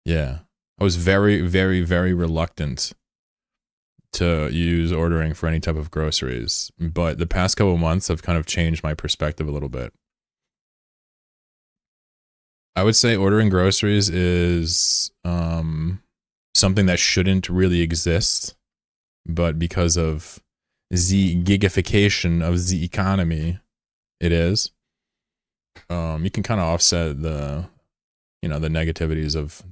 I was very, very, very reluctant to use ordering for any type of groceries, but the past couple of months have kind of changed my perspective a little bit. I would say ordering groceries is something that shouldn't really exist, but because of the gigification of the economy, it is. You can kind of offset the you know, the negativities of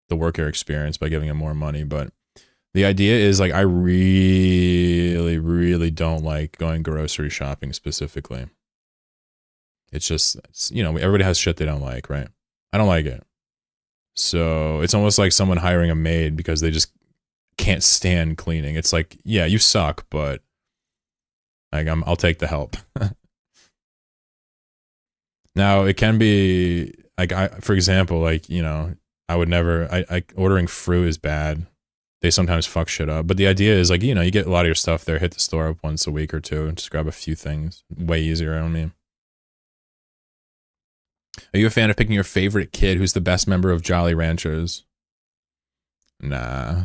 the worker experience by giving them more money. But the idea is like, I really, really don't like going grocery shopping specifically. It's just, you know, everybody has shit they don't like, right? I don't like it. So it's almost like someone hiring a maid because they just can't stand cleaning. It's like, yeah, you suck, but like I'll take the help. Now it can be like, for example, like, you know, I would never, I ordering fruit is bad. They sometimes fuck shit up. But the idea is like, you know, you get a lot of your stuff there, hit the store up once a week or two, and just grab a few things. Way easier on me. Are you a fan of picking your favorite kid who's the best member of Jolly Ranchers? Nah.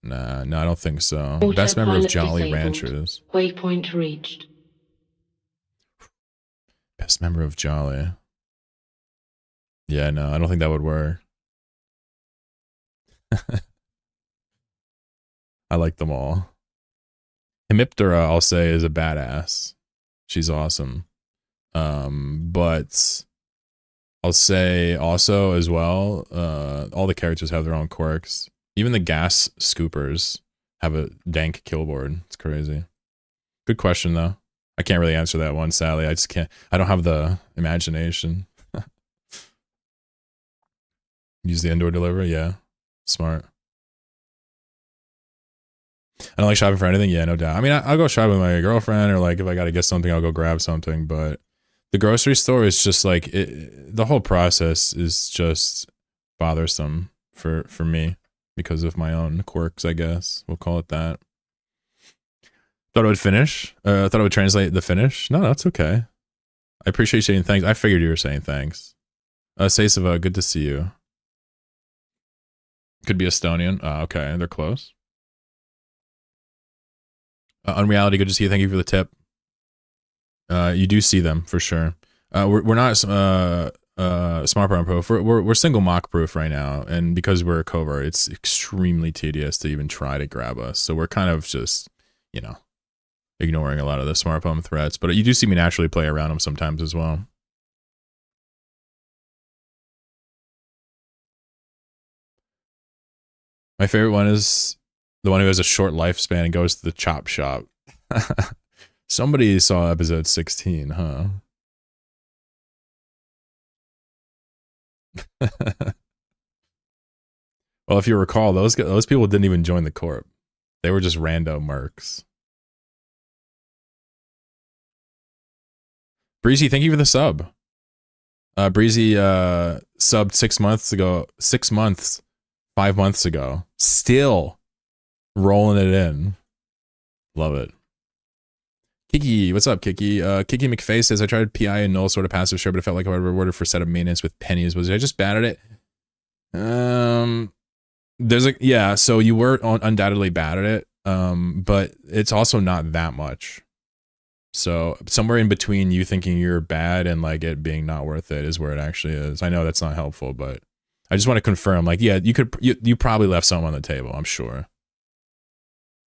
No, I don't think so. Best member of Jolly Ranchers. Waypoint reached. Best member of Jolly. Yeah, no, I don't think that would work. I like them all. Hemiptera, I'll say, is a badass. She's awesome. But I'll say also as well, all the characters have their own quirks. Even the gas scoopers have a dank killboard. It's crazy. Good question though. I can't really answer that one, sadly. I just can't. I don't have the imagination. Use the indoor delivery, yeah. Smart. I don't like shopping for anything, yeah, no doubt. I mean, I'll go shopping with my girlfriend, or like if I gotta get something, I'll go grab something. But the grocery store is just like the whole process is just bothersome for me because of my own quirks, I guess we'll call it that. Thought it would finish. Thought it would translate the finish. No, that's okay. I appreciate you saying thanks. I figured you were saying thanks. Saseva, good to see you. Could be Estonian. Okay, they're close. Unreality, good to see you. Thank you for the tip. You do see them for sure. We're not smart program proof. We're single mock proof right now, and because we're a covert, it's extremely tedious to even try to grab us. So we're kind of just, you know, ignoring a lot of the smart poem threats. But you do see me naturally play around them sometimes as well. My favorite one is the one who has a short lifespan and goes to the chop shop. Somebody saw episode 16, huh? Well, if you recall, those people didn't even join the corp. They were just rando mercs. Breezy, thank you for the sub. Breezy subbed 6 months ago. 6 months, 5 months ago. Still rolling it in. Love it. Kiki, what's up, Kiki? Kiki McFay says, I tried PI and null sort of passive share, but it felt like I was rewarded for setup maintenance with pennies. Was I just bad at it? There's a, yeah, so you were undoubtedly bad at it, but it's also not that much. So somewhere in between you thinking you're bad and like it being not worth it is where it actually is. I know that's not helpful, but I just want to confirm, like, yeah, you probably left some on the table, I'm sure.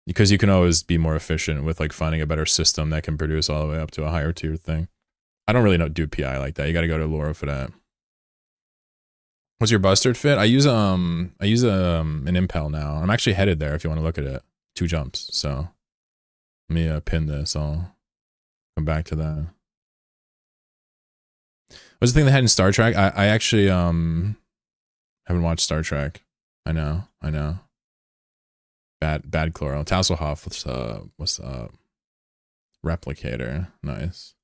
Because you can always be more efficient with like finding a better system that can produce all the way up to a higher tier thing. I don't really do PI like that. You got to go to Laura for that. What's your bustard fit? I use an impel now. I'm actually headed there if you want to look at it. 2 jumps. So let me pin this. I'll come back to that. What's the thing they had in Star Trek? I actually haven't watched Star Trek. I know. Bad Chloro. Tasselhoff, what's up? Replicator. Nice.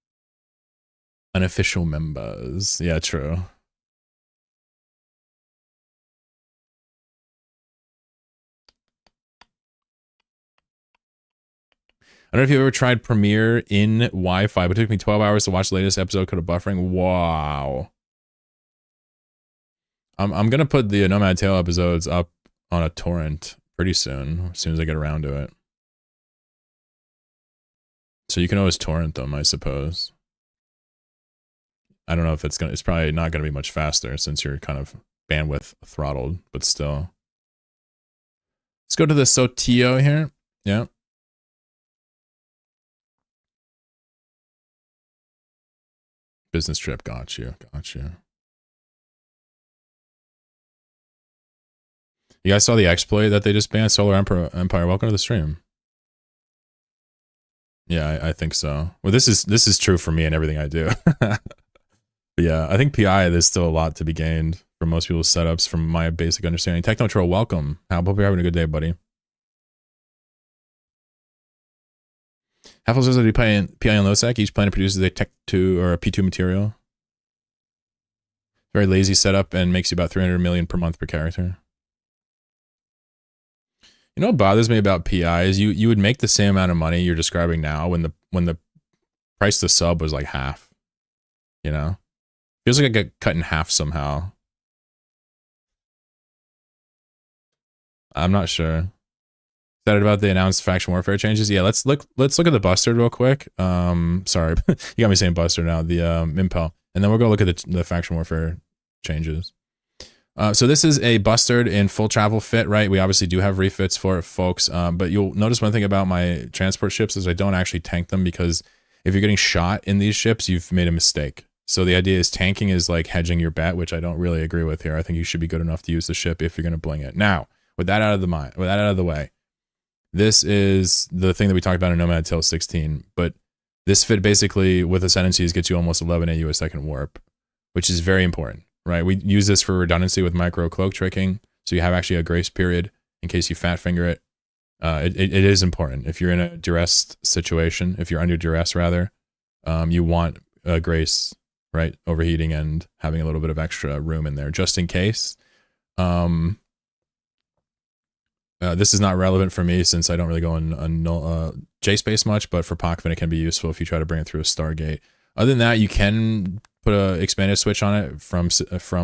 Unofficial members. Yeah, true. I don't know if you've ever tried Premiere in Wi-Fi, but it took me 12 hours to watch the latest episode because of buffering. Wow. I'm gonna put the Nomad Tale episodes up on a torrent pretty soon, as soon as I get around to it. So you can always torrent them, I suppose. I don't know if it's probably not gonna be much faster since you're kind of bandwidth throttled, but still. Let's go to the Sotillo here. Yeah. Business trip, got you. You guys saw the exploit that they just banned? Solar Empire, welcome to the stream. Yeah, I think so. Well, this is true for me and everything I do. But yeah, I think PI, there's still a lot to be gained from most people's setups from my basic understanding. Technotroll, welcome. I hope you're having a good day, buddy. Half says that you PI on LoSec. Each planet produces a Tech 2 or a P2 material. Very lazy setup and makes you about 300 million per month per character. You know what bothers me about PI is you would make the same amount of money you're describing now when the price to sub was like half. You know? Feels like I get cut in half somehow. I'm not sure. Excited about the announced faction warfare changes? Yeah, let's look at the Bustard real quick. Sorry, you got me saying Bustard now. The Impel, and then we're gonna look at the faction warfare changes. So this is a Bustard in full travel fit, right? We obviously do have refits for it, folks. But you'll notice one thing about my transport ships is I don't actually tank them, because if you're getting shot in these ships, you've made a mistake. So the idea is tanking is like hedging your bet, which I don't really agree with here. I think you should be good enough to use the ship if you're going to bling it. Now, with that out of the way, this is the thing that we talked about in Nomad Till 16. But this fit basically with Ascendancies gets you almost 11 AU a second warp, which is very important. Right, we use this for redundancy with micro cloak tricking, so you have actually a grace period in case you fat finger it. It is important if you're in a duress situation, if you're under duress rather, you want a grace, right? Overheating and having a little bit of extra room in there just in case. This is not relevant for me since I don't really go on J space much, but for Pockfin it can be useful if you try to bring it through a Stargate. Other than that, you can put a expanded switch on it from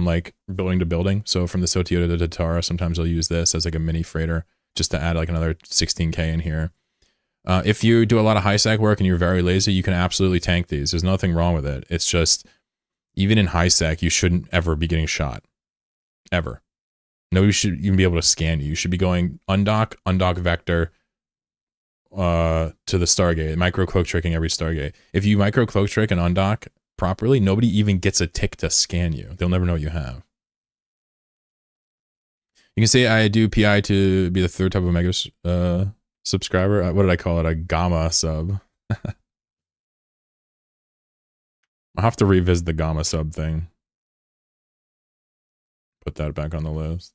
like building to building. So from the Sotio to the Tatara, sometimes I'll use this as like a mini freighter just to add like another 16k in here. If you do a lot of high sec work and you're very lazy, you can absolutely tank these. There's nothing wrong with it. It's just, even in high sec, you shouldn't ever be getting shot. Ever. Nobody should even be able to scan you. You should be going undock vector, to the Stargate, micro cloak tricking every Stargate. If you micro cloak trick and undock properly, nobody even gets a tick to scan you. They'll never know what you have. You can say I do PI to be the third type of mega subscriber. What did I call it? A gamma sub. I'll have to revisit the gamma sub thing. Put that back on the list.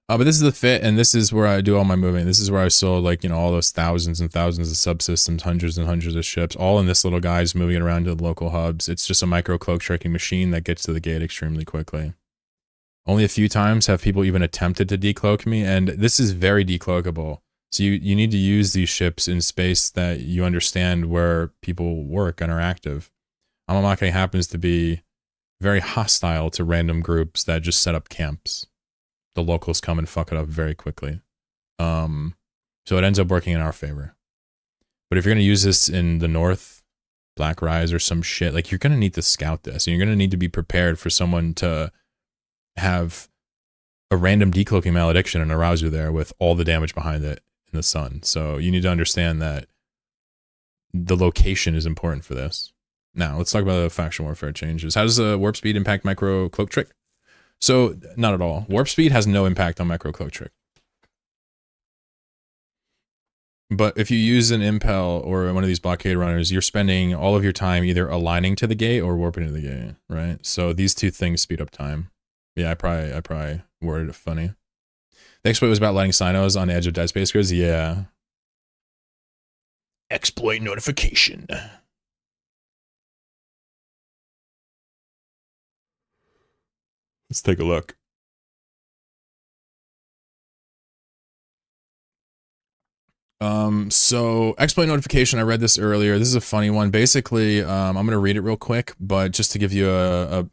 But this is the fit, and this is where I do all my moving. This is where I sold, like, you know, all those thousands and thousands of subsystems, hundreds and hundreds of ships, all in this little guy's moving it around to the local hubs. It's just a micro cloak tricking machine that gets to the gate extremely quickly. Only a few times have people even attempted to decloak me, and this is very decloakable. So you need to use these ships in space that you understand where people work and are active. Amamake happens to be very hostile to random groups that just set up camps. The locals come and fuck it up very quickly. So it ends up working in our favor. But if you're going to use this in the north, Black Rise or some shit, like, you're going to need to scout this. And you're going to need to be prepared for someone to have a random decloaking malediction and arouse you there with all the damage behind it in the sun. So you need to understand that the location is important for this. Now, let's talk about the faction warfare changes. How does warp speed impact micro cloak trick? So, not at all. Warp speed has no impact on micro cloak trick. But if you use an Impel or one of these blockade runners, you're spending all of your time either aligning to the gate or warping to the gate, right? So these two things speed up time. Yeah, I probably worded it funny. The exploit was about lighting Sinos on the edge of Dead Space grids. Yeah. Exploit notification. Let's take a look. So exploit notification, I read this earlier. This is a funny one. Basically, I'm going to read it real quick, but just to give you a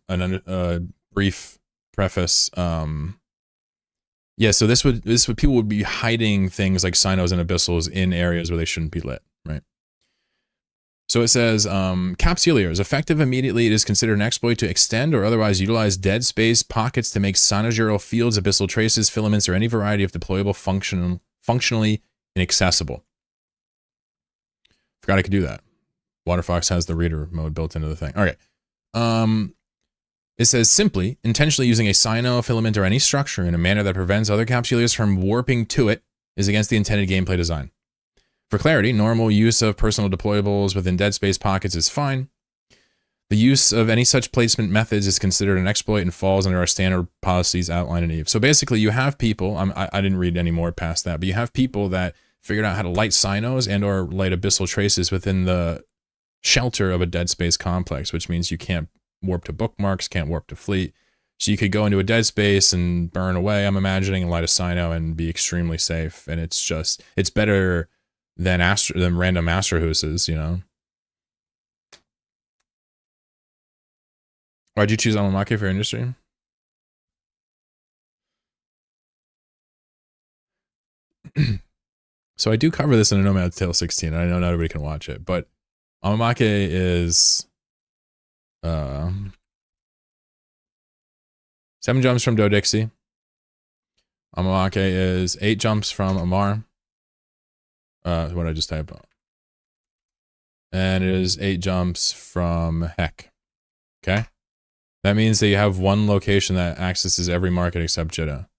brief preface. Yeah, so this would people would be hiding things like Sinos and Abyssals in areas where they shouldn't be lit, right? So it says, Capsulier is effective immediately. It is considered an exploit to extend or otherwise utilize dead space pockets to make sinogeral fields, abyssal traces, filaments, or any variety of deployable functionally inaccessible. Forgot I could do that. Waterfox has the reader mode built into the thing. All right. It says simply, intentionally using a cyno, filament, or any structure in a manner that prevents other capsulators from warping to it is against the intended gameplay design. For clarity, normal use of personal deployables within dead space pockets is fine. The use of any such placement methods is considered an exploit and falls under our standard policies outlined in EVE. So basically, you have people, I didn't read any more past that, but you have people that figured out how to light cynos and or light abyssal traces within the shelter of a dead space complex, which means you can't warp to bookmarks, can't warp to fleet. So you could go into a dead space and burn away, I'm imagining, and light a cyno and be extremely safe. And it's just, it's better than random Astrohuses, you know? Why'd you choose Amamake for industry? So I do cover this in a Nomad's Tale 16, and I know not everybody can watch it, but Amamake is 7 jumps from Dodixie. Amamake is 8 jumps from Amar. What did I just type? And it is 8 jumps from Heck. Okay? That means that you have one location that accesses every market except Jeddah.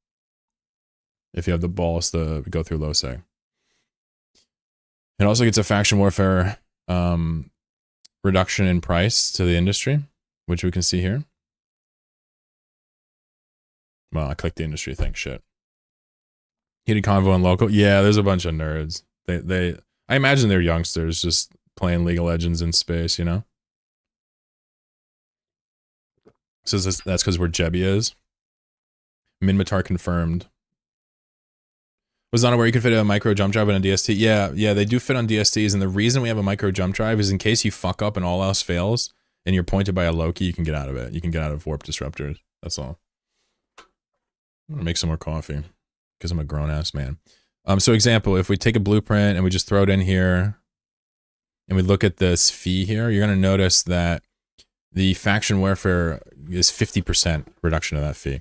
If you have the balls to go through Losec. It also gets a faction warfare reduction in price to the industry, which we can see here. Well, I clicked the industry thing, shit. Heated convo and local. Yeah, there's a bunch of nerds. I imagine they're youngsters just playing League of Legends in space, you know? So that's because where Jebi is. Minmatar confirmed. Was not aware you could fit a micro jump drive on a DST. Yeah, they do fit on DSTs, and the reason we have a micro jump drive is in case you fuck up and all else fails, and you're pointed by a Loki, you can get out of it. You can get out of warp disruptors. That's all. I'm gonna make some more coffee because I'm a grown-ass man. So example, if we take a blueprint and we just throw it in here, and we look at this fee here, you're gonna notice that the faction warfare is 50% reduction of that fee.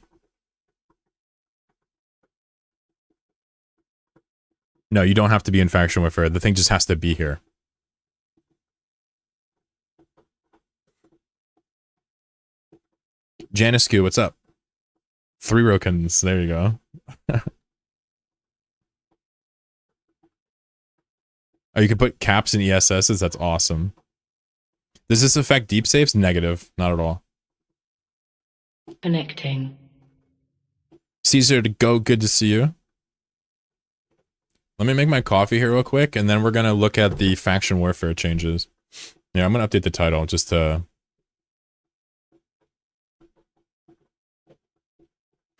No, you don't have to be in faction warfare. The thing just has to be here. Janiscu, what's up? 3 Rokans. There you go. Oh, you can put caps in ESSs. That's awesome. Does this affect deep safes? Negative. Not at all. Connecting. Caesar to go. Good to see you. Let me make my coffee here real quick, and then we're going to look at the faction warfare changes. Yeah, I'm going to update the title just to,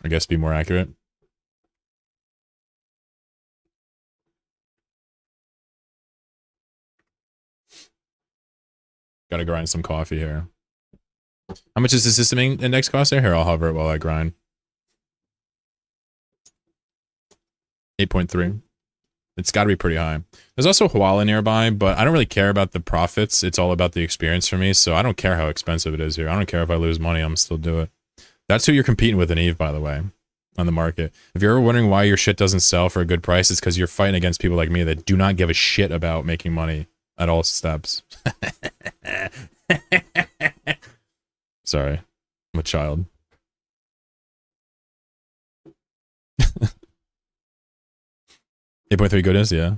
I guess, be more accurate. Gotta grind some coffee here. How much is the system index cost there? Here, I'll hover it while I grind. 8.3. It's got to be pretty high. There's also Huala nearby, but I don't really care about the profits. It's all about the experience for me, so I don't care how expensive it is here. I don't care if I lose money, I'm still do it. That's who you're competing with in EVE, by the way, on the market. If you're ever wondering why your shit doesn't sell for a good price, it's because you're fighting against people like me that do not give a shit about making money at all steps. Sorry, I'm a child. 8.3 goodness, yeah.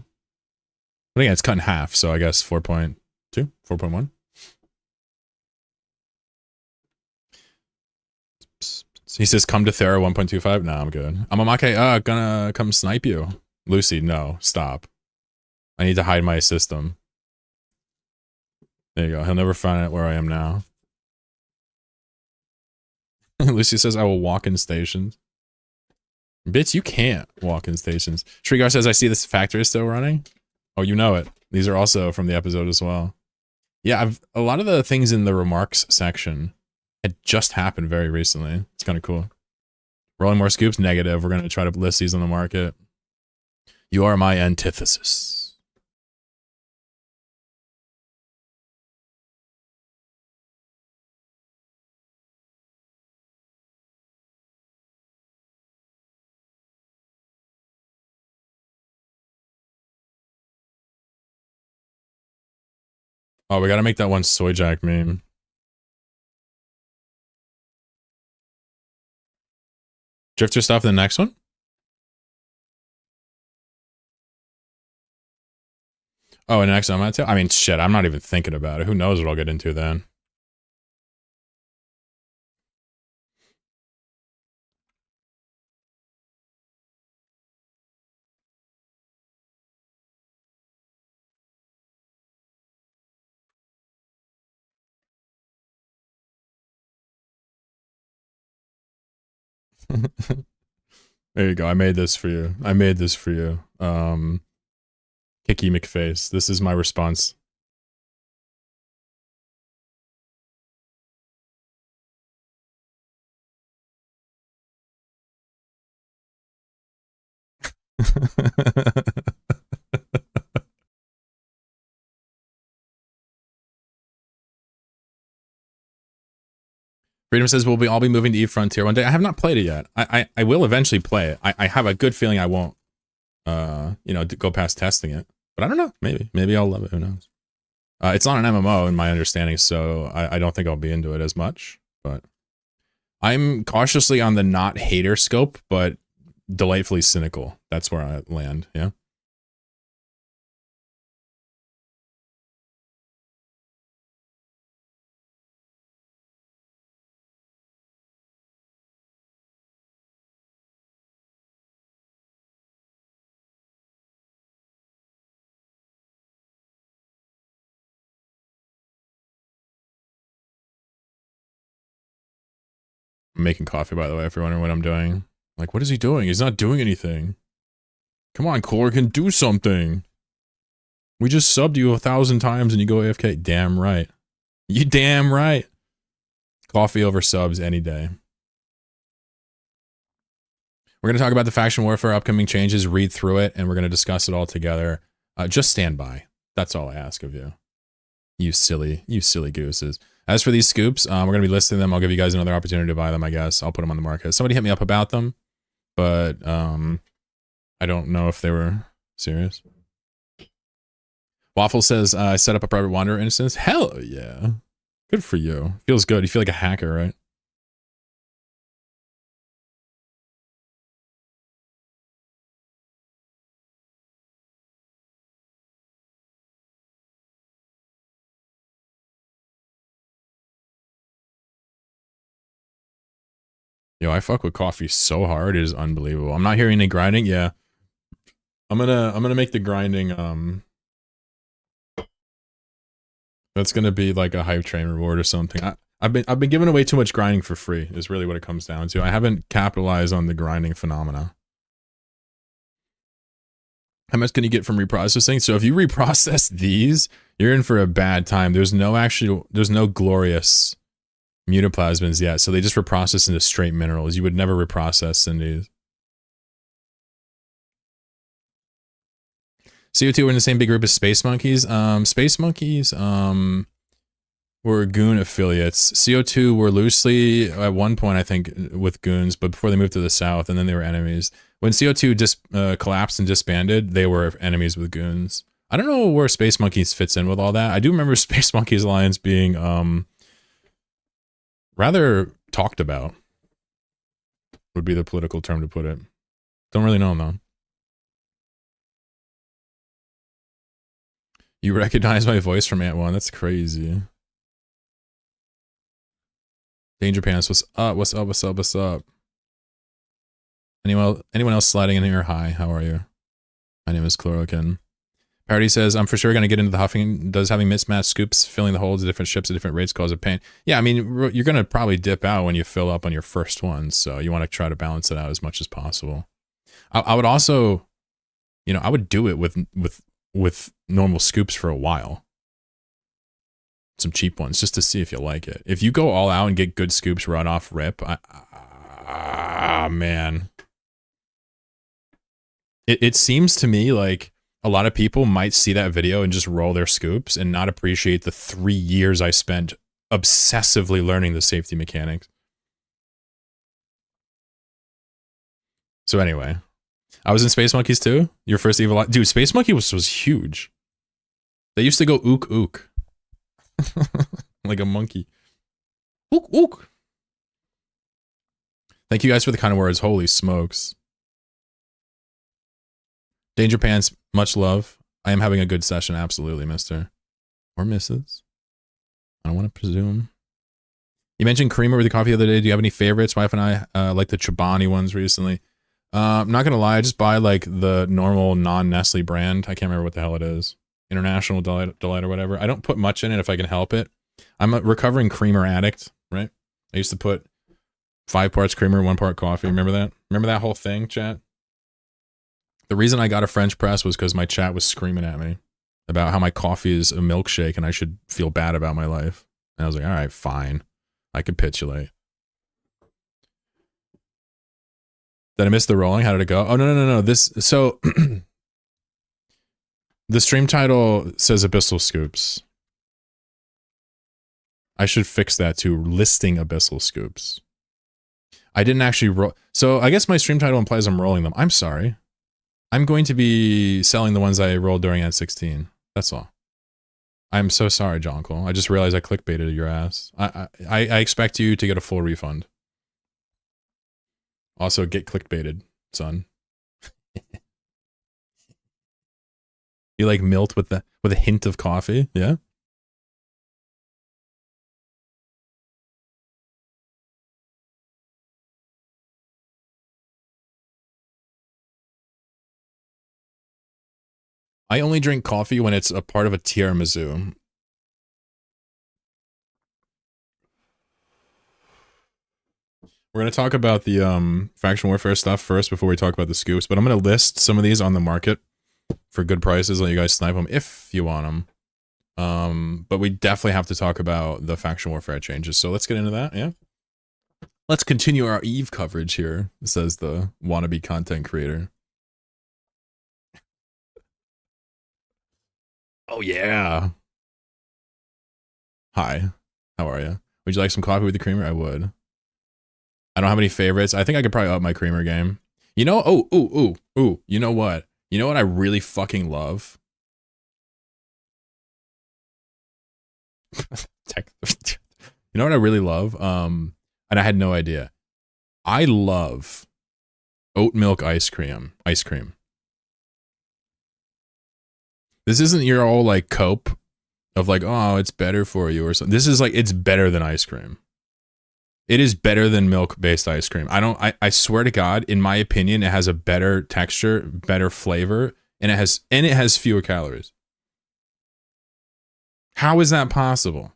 But again, it's cut in half, so I guess 4.2, 4.1. He says, come to Thera 1.25. Nah, I'm good. Amamake, gonna come snipe you. Lucy, no, stop. I need to hide my system. There you go. He'll never find out where I am now. Lucy says, I will walk in stations. Bitch, you can't walk in stations. Shrigar says, I see this factory is still running. Oh, you know it. These are also from the episode as well. Yeah, a lot of the things in the remarks section had just happened very recently. It's kind of cool. Rolling more scoops? Negative. We're going to try to list these on the market. You are my antithesis. Oh, we gotta make that one soy jack meme. Drifter stuff in the next one? Oh, and next one, I mean, shit, I'm not even thinking about it. Who knows what I'll get into then? There you go. I made this for you. I made this for you. Kicky McFace. This is my response. Freedom says we'll all be moving to Eve Frontier one day. I have not played it yet. I will eventually play it. I have a good feeling I won't go past testing it. But I don't know. Maybe I'll love it. Who knows? It's not an MMO in my understanding, so I don't think I'll be into it as much. But I'm cautiously on the not hater scope, but delightfully cynical. That's where I land. Yeah. I'm making coffee, by the way, if you're wondering what I'm doing. Like, what is he doing? He's not doing anything. Come on, Corrigan, do something. We just subbed you 1,000 times and you go AFK. Damn right. You damn right. Coffee over subs any day. We're going to talk about the faction warfare upcoming changes, read through it, and we're going to discuss it all together. Just stand by. That's all I ask of you. You silly gooses. As for these scoops, we're going to be listing them. I'll give you guys another opportunity to buy them, I guess. I'll put them on the market. Somebody hit me up about them, but I don't know if they were serious. Waffle says, I set up a private wanderer instance. Hell yeah. Good for you. Feels good. You feel like a hacker, right? Yo, I fuck with coffee so hard, it is unbelievable. I'm not hearing any grinding. Yeah. I'm gonna make the grinding that's gonna be like a hype train reward or something. I've been giving away too much grinding for free, is really what it comes down to. I haven't capitalized on the grinding phenomena. How much can you get from reprocessing? So if you reprocess these, you're in for a bad time. There's no glorious mutaplasmas yet, so they just reprocess into straight minerals. You would never reprocess in these. CO2 were in the same big group as Space Monkeys. Space Monkeys were Goon affiliates. CO2 were loosely, at one point, I think, with Goons, but before they moved to the south, and then they were enemies. When CO2 collapsed and disbanded, they were enemies with Goons. I don't know where Space Monkeys fits in with all that. I do remember Space Monkeys Alliance being rather talked about, would be the political term to put it. Don't really know, though. You recognize my voice from Ant 1? That's crazy. Danger Pants, what's up? What's up? What's up? What's up? Anyone else sliding in here? Hi, how are you? My name is Chlorokin. Parody says, I'm for sure going to get into the huffing. Does having mismatched scoops filling the holes of different ships at different rates cause a pain? Yeah, I mean, you're going to probably dip out when you fill up on your first one, so you want to try to balance it out as much as possible. I would also, I would do it with normal scoops for a while. Some cheap ones, just to see if you like it. If you go all out and get good scoops right off rip, man. It seems to me like a lot of people might see that video and just roll their scoops and not appreciate the 3 years I spent obsessively learning the safety mechanics. So anyway, I was in Space Monkeys too. Your first evil, dude. Space Monkey was huge. They used to go ook ook, like a monkey. Ook ook. Thank you guys for the kind of words. Holy smokes. Danger Pants, much love. I am having a good session. Absolutely, mister. Or Mrs. I don't want to presume. You mentioned creamer with the coffee the other day. Do you have any favorites? Wife and I like the Chobani ones recently. I'm not going to lie. I just buy like the normal non-Nestle brand. I can't remember what the hell it is. International Delight or whatever. I don't put much in it if I can help it. I'm a recovering creamer addict, right? I used to put 5 parts creamer, 1 part coffee. Remember that? Remember that whole thing, chat? The reason I got a French press was because my chat was screaming at me about how my coffee is a milkshake and I should feel bad about my life. And I was like, all right, fine. I capitulate. Did I miss the rolling? How did it go? Oh, no. So the stream title says Abyssal Scoops. I should fix that to listing Abyssal Scoops. I didn't actually roll. So I guess my stream title implies I'm rolling them. I'm sorry. I'm going to be selling the ones I rolled during N16. That's all. I'm so sorry, Jonkel. I just realized I clickbaited your ass. I expect you to get a full refund. Also, get clickbaited, son. You like milk with a hint of coffee? Yeah. I only drink coffee when it's a part of a tiramisu. We're going to talk about the faction warfare stuff first before we talk about the scoops, but I'm going to list some of these on the market for good prices. Let you guys snipe them if you want them. But we definitely have to talk about the faction warfare changes. So let's get into that, yeah? Let's continue our Eve coverage here, says the wannabe content creator. Oh, yeah. Hi. How are you? Would you like some coffee with the creamer? I would. I don't have any favorites. I think I could probably up my creamer game. You know, ooh. You know what? You know what I really fucking love? You know what I really love? And I had no idea. I love oat milk ice cream. This isn't your all like cope of like, oh, it's better for you or something. This is like, it's better than ice cream. It is better than milk-based ice cream. I swear to God, in my opinion, it has a better texture, better flavor, and it has fewer calories. How is that possible?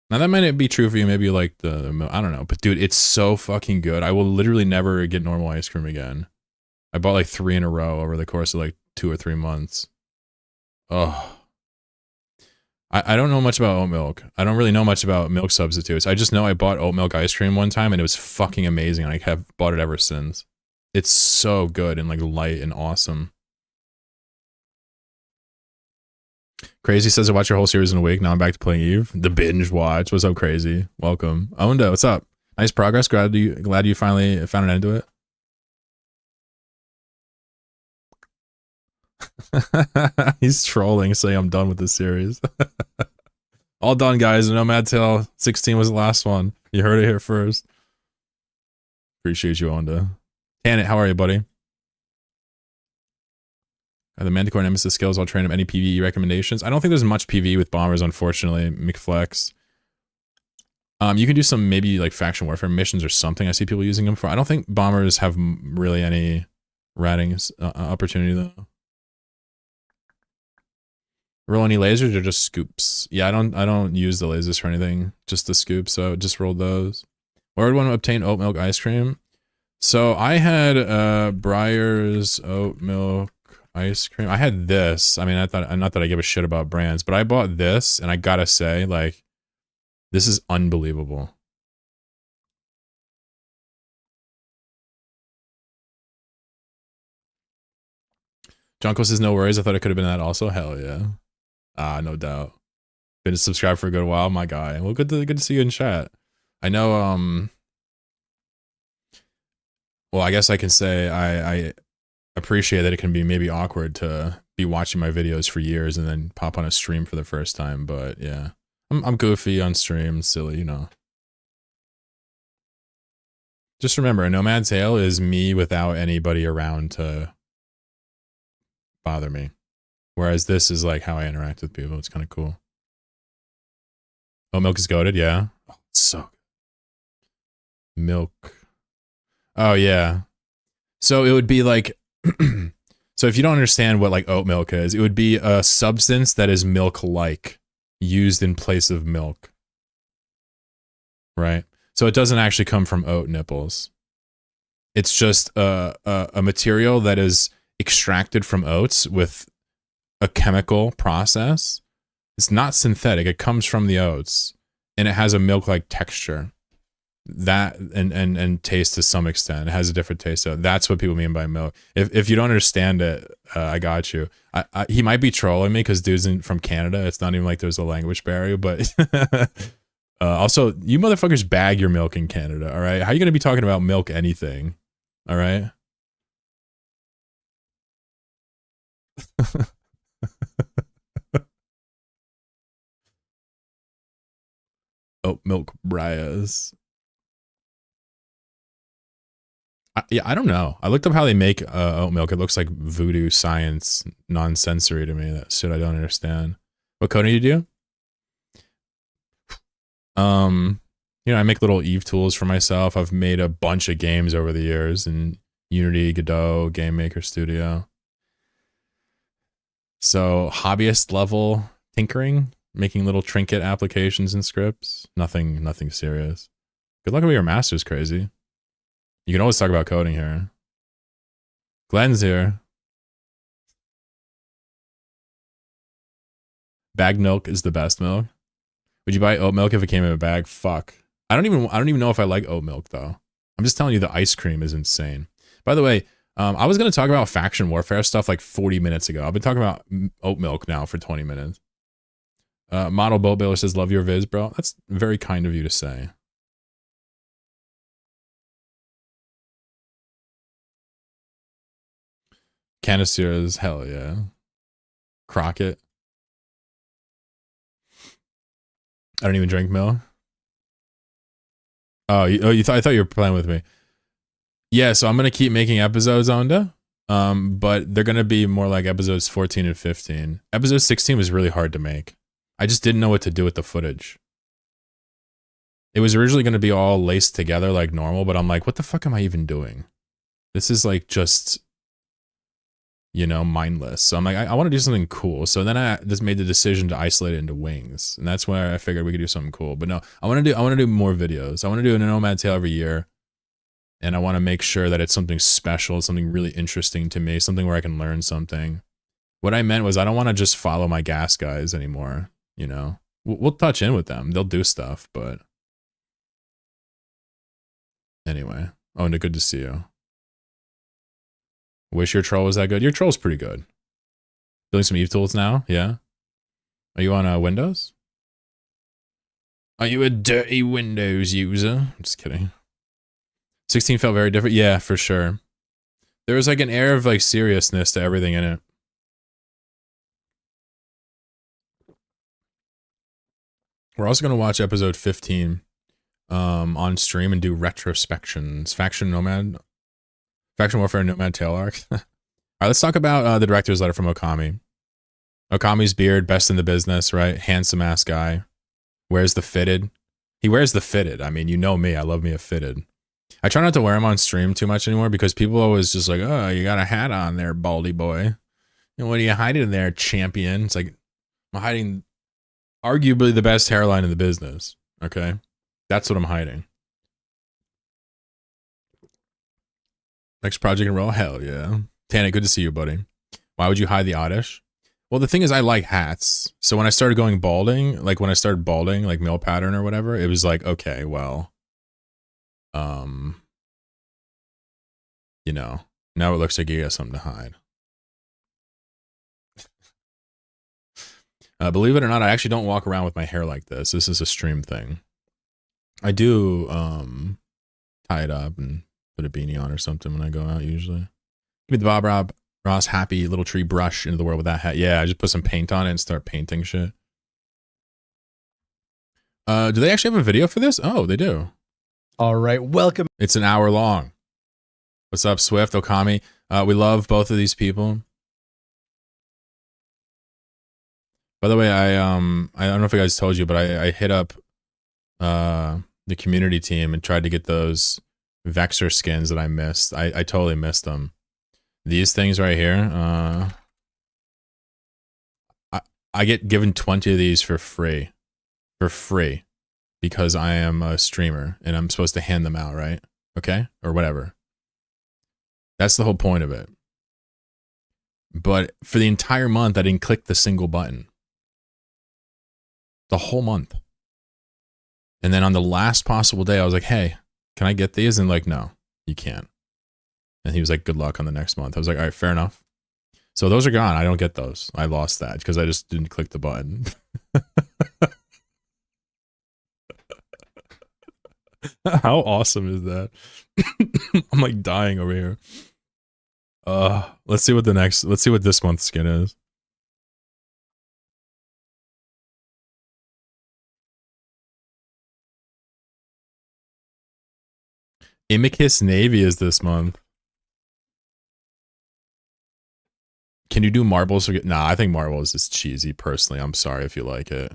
Now that might not be true for you. Maybe you like the milk. I don't know. But dude, it's so fucking good. I will literally never get normal ice cream again. I bought like 3 in a row over the course of like 2 or 3 months. Oh. I don't know much about oat milk. I don't really know much about milk substitutes. I just know I bought oat milk ice cream one time and it was fucking amazing. And I have bought it ever since. It's so good and like light and awesome. Crazy says I watched your whole series in a week. Now I'm back to playing Eve. The binge watch. What's up, Crazy? Welcome. Onda, what's up? Nice progress. Glad you finally found an end to it. He's trolling, saying I'm done with this series. All done, guys. No Mad Tail 16 was the last one. You heard it here first. Appreciate you, Onda. Tanit, how are you, buddy? Are the Manticore Nemesis skills? I'll train him. Any PvE recommendations? I don't think there's much PvE with bombers, unfortunately. McFlex. You can do some maybe like faction warfare missions or something. I see people using them for. I don't think bombers have really any ratting opportunity though. Roll any lasers or just scoops? Yeah, I don't use the lasers for anything. Just the scoops, so just rolled those. Where would one obtain oat milk ice cream? So I had Breyer's oat milk ice cream. I had this. I mean, not that I give a shit about brands, but I bought this and I gotta say, like, this is unbelievable. Junko says no worries. I thought it could have been that also. Hell yeah. No doubt. Been subscribed for a good while, my guy. Well, good to see you in chat. I know, well, I guess I can say I appreciate that it can be maybe awkward to be watching my videos for years and then pop on a stream for the first time, but yeah. I'm goofy on stream, silly, you know. Just remember, a Nomad Tale is me without anybody around to bother me. Whereas this is like how I interact with people. It's kind of cool. Oh, milk is goated, yeah. Oh, it's so good. Milk. Oh yeah. So it would be like so if you don't understand what like oat milk is, it would be a substance that is milk-like used in place of milk. Right? So it doesn't actually come from oat nipples. It's just a material that is extracted from oats with a chemical process. It's not synthetic. It comes from the oats, and it has a milk-like texture. That and taste to some extent. It has a different taste. So that's what people mean by milk. If you don't understand it, I got you. He might be trolling me because dude's from Canada. It's not even like there's a language barrier, but also, you motherfuckers bag your milk in Canada, all right? How are you going to be talking about milk anything, all right? Oat milk briars. Yeah, I don't know. I looked up how they make oat milk. It looks like voodoo science nonsensory to me. That shit I don't understand. What coding do you do? You know, I make little Eve tools for myself. I've made a bunch of games over the years in Unity, Godot, Game Maker Studio. So hobbyist level tinkering, making little trinket applications and scripts. Nothing serious. Good luck with your master's, crazy. You can always talk about coding here. Glenn's here. Bagged milk is the best milk. Would you buy oat milk if it came in a bag? Fuck. I don't even know if I like oat milk though. I'm just telling you the ice cream is insane. By the way, I was gonna talk about faction warfare stuff like 40 minutes ago. I've been talking about oat milk now for 20 minutes. Model Boat Builder says, love your viz, bro. That's very kind of you to say. Canisters, hell yeah. Crockett. I don't even drink milk. Oh, I thought you were playing with me. Yeah, so I'm gonna keep making episodes on the, but they're gonna be more like episodes 14 and 15. Episode 16 was really hard to make. I just didn't know what to do with the footage. It was originally gonna be all laced together like normal, but I'm like, what the fuck am I even doing? This is like just, you know, mindless. So I'm like, I want to do something cool. So then I just made the decision to isolate it into wings, and that's where I figured we could do something cool. But no, I want to do more videos. I want to do a Nomad Tale every year, and I want to make sure that it's something special, something really interesting to me, something where I can learn something. What I meant was I don't want to just follow my gas guys anymore. You know, we'll touch in with them. They'll do stuff, but anyway. Oh, and good to see you. Wish your troll was that good. Your troll's pretty good. Building some Eve tools now? Yeah. Are you on Windows? Are you a dirty Windows user? I'm just kidding. 16 felt very different. Yeah, for sure. There was like an air of like seriousness to everything in it. We're also going to watch episode 15 on stream and do retrospections. Faction Warfare Nomad Tale arc. All right, let's talk about the director's letter from Okami. Okami's beard, best in the business, right? Handsome ass guy. Wears the fitted. He wears the fitted. I mean, you know me. I love me a fitted. I try not to wear them on stream too much anymore because people always just like, oh, you got a hat on there, baldy boy. And what are you hiding there, champion? It's like, I'm hiding arguably the best hairline in the business. Okay? That's what I'm hiding. Next project in row? Hell yeah. Tana, good to see you, buddy. Why would you hide the oddish? Well, the thing is, I like hats. So when I started going balding, like male pattern or whatever, it was like, okay, well, you know, now it looks like you got something to hide. Believe it or not, I actually don't walk around with my hair like this. This is a stream thing. I do tie it up and put a beanie on or something when I go out usually. Give me the Bob Ross happy little tree brush into the world with that hat. Yeah, I just put some paint on it and start painting shit. Do they actually have a video for this? Oh, they do. All right, welcome. It's an hour long. What's up, Swift, Okami? We love both of these people. By the way, I don't know if I guys told you, but I hit up the community team and tried to get those Vexor skins that I missed. I totally missed them. These things right here, I get given 20 of these for free. Because I am a streamer and I'm supposed to hand them out, right? Okay? Or whatever. That's the whole point of it. But for the entire month, I didn't click the single button. The whole month. And then on the last possible day, I was like, hey, can I get these? And like, no, you can't. And he was like, good luck on the next month. I was like, all right, fair enough. So those are gone. I don't get those. I lost that because I just didn't click the button. How awesome is that? I'm like dying over here. Let's see what this month's skin is. Imicus Navy is this month. Can you do marbles? Nah, I think marbles is cheesy personally. I'm sorry if you like it.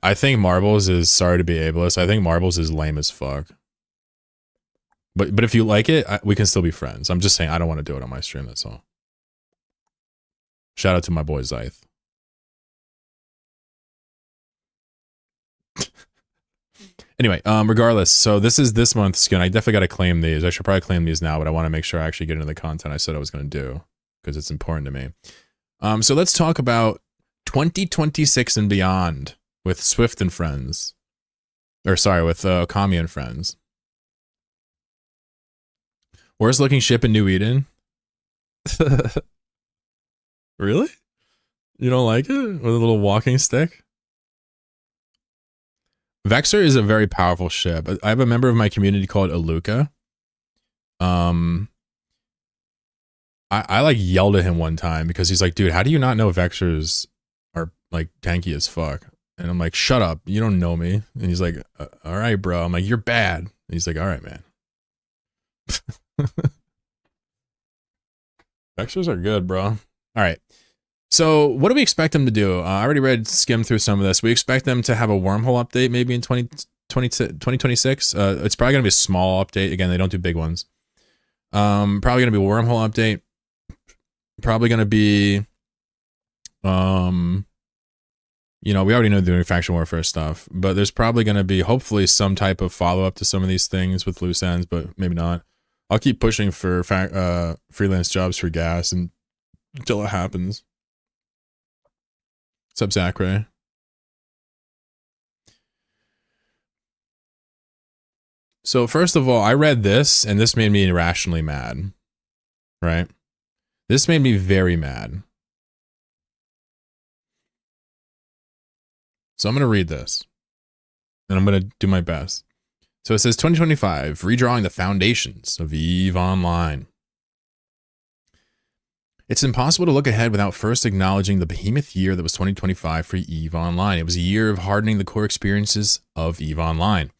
I think marbles is, sorry to be ableist, I think marbles is lame as fuck. But if you like it, we can still be friends. I'm just saying I don't want to do it on my stream, that's all. Shout out to my boy Zyth. Anyway, regardless, so this is this month's skin. I definitely got to claim these. I should probably claim these now, but I want to make sure I actually get into the content I said I was going to do because it's important to me. So let's talk about 2026 and beyond with Swift and friends. Or sorry, with Okami and friends. Worst looking ship in New Eden? Really? You don't like it? With a little walking stick? Vexor is a very powerful ship. I have a member of my community called Aluka. I like yelled at him one time because he's like, dude, how do you not know Vexors are like tanky as fuck? And I'm like, shut up, you don't know me. And he's like, all right, bro. I'm like, you're bad. And he's like, all right, man. Vexors are good, bro. All right. So what do we expect them to do? I already skimmed through some of this. We expect them to have a wormhole update maybe in 2026. It's probably going to be a small update. Again, they don't do big ones. Probably going to be a wormhole update. Probably going to be, you know, we already know they're doing faction warfare stuff, but there's probably going to be hopefully some type of follow-up to some of these things with loose ends, but maybe not. I'll keep pushing for freelance jobs for gas until it happens. What's up, Zachary? So first of all, I read this, and this made me irrationally mad, right? This made me very mad. So I'm going to read this, and I'm going to do my best. So it says 2025, redrawing the foundations of EVE Online. It's impossible to look ahead without first acknowledging the behemoth year that was 2025 for EVE Online. It was a year of hardening the core experiences of EVE Online.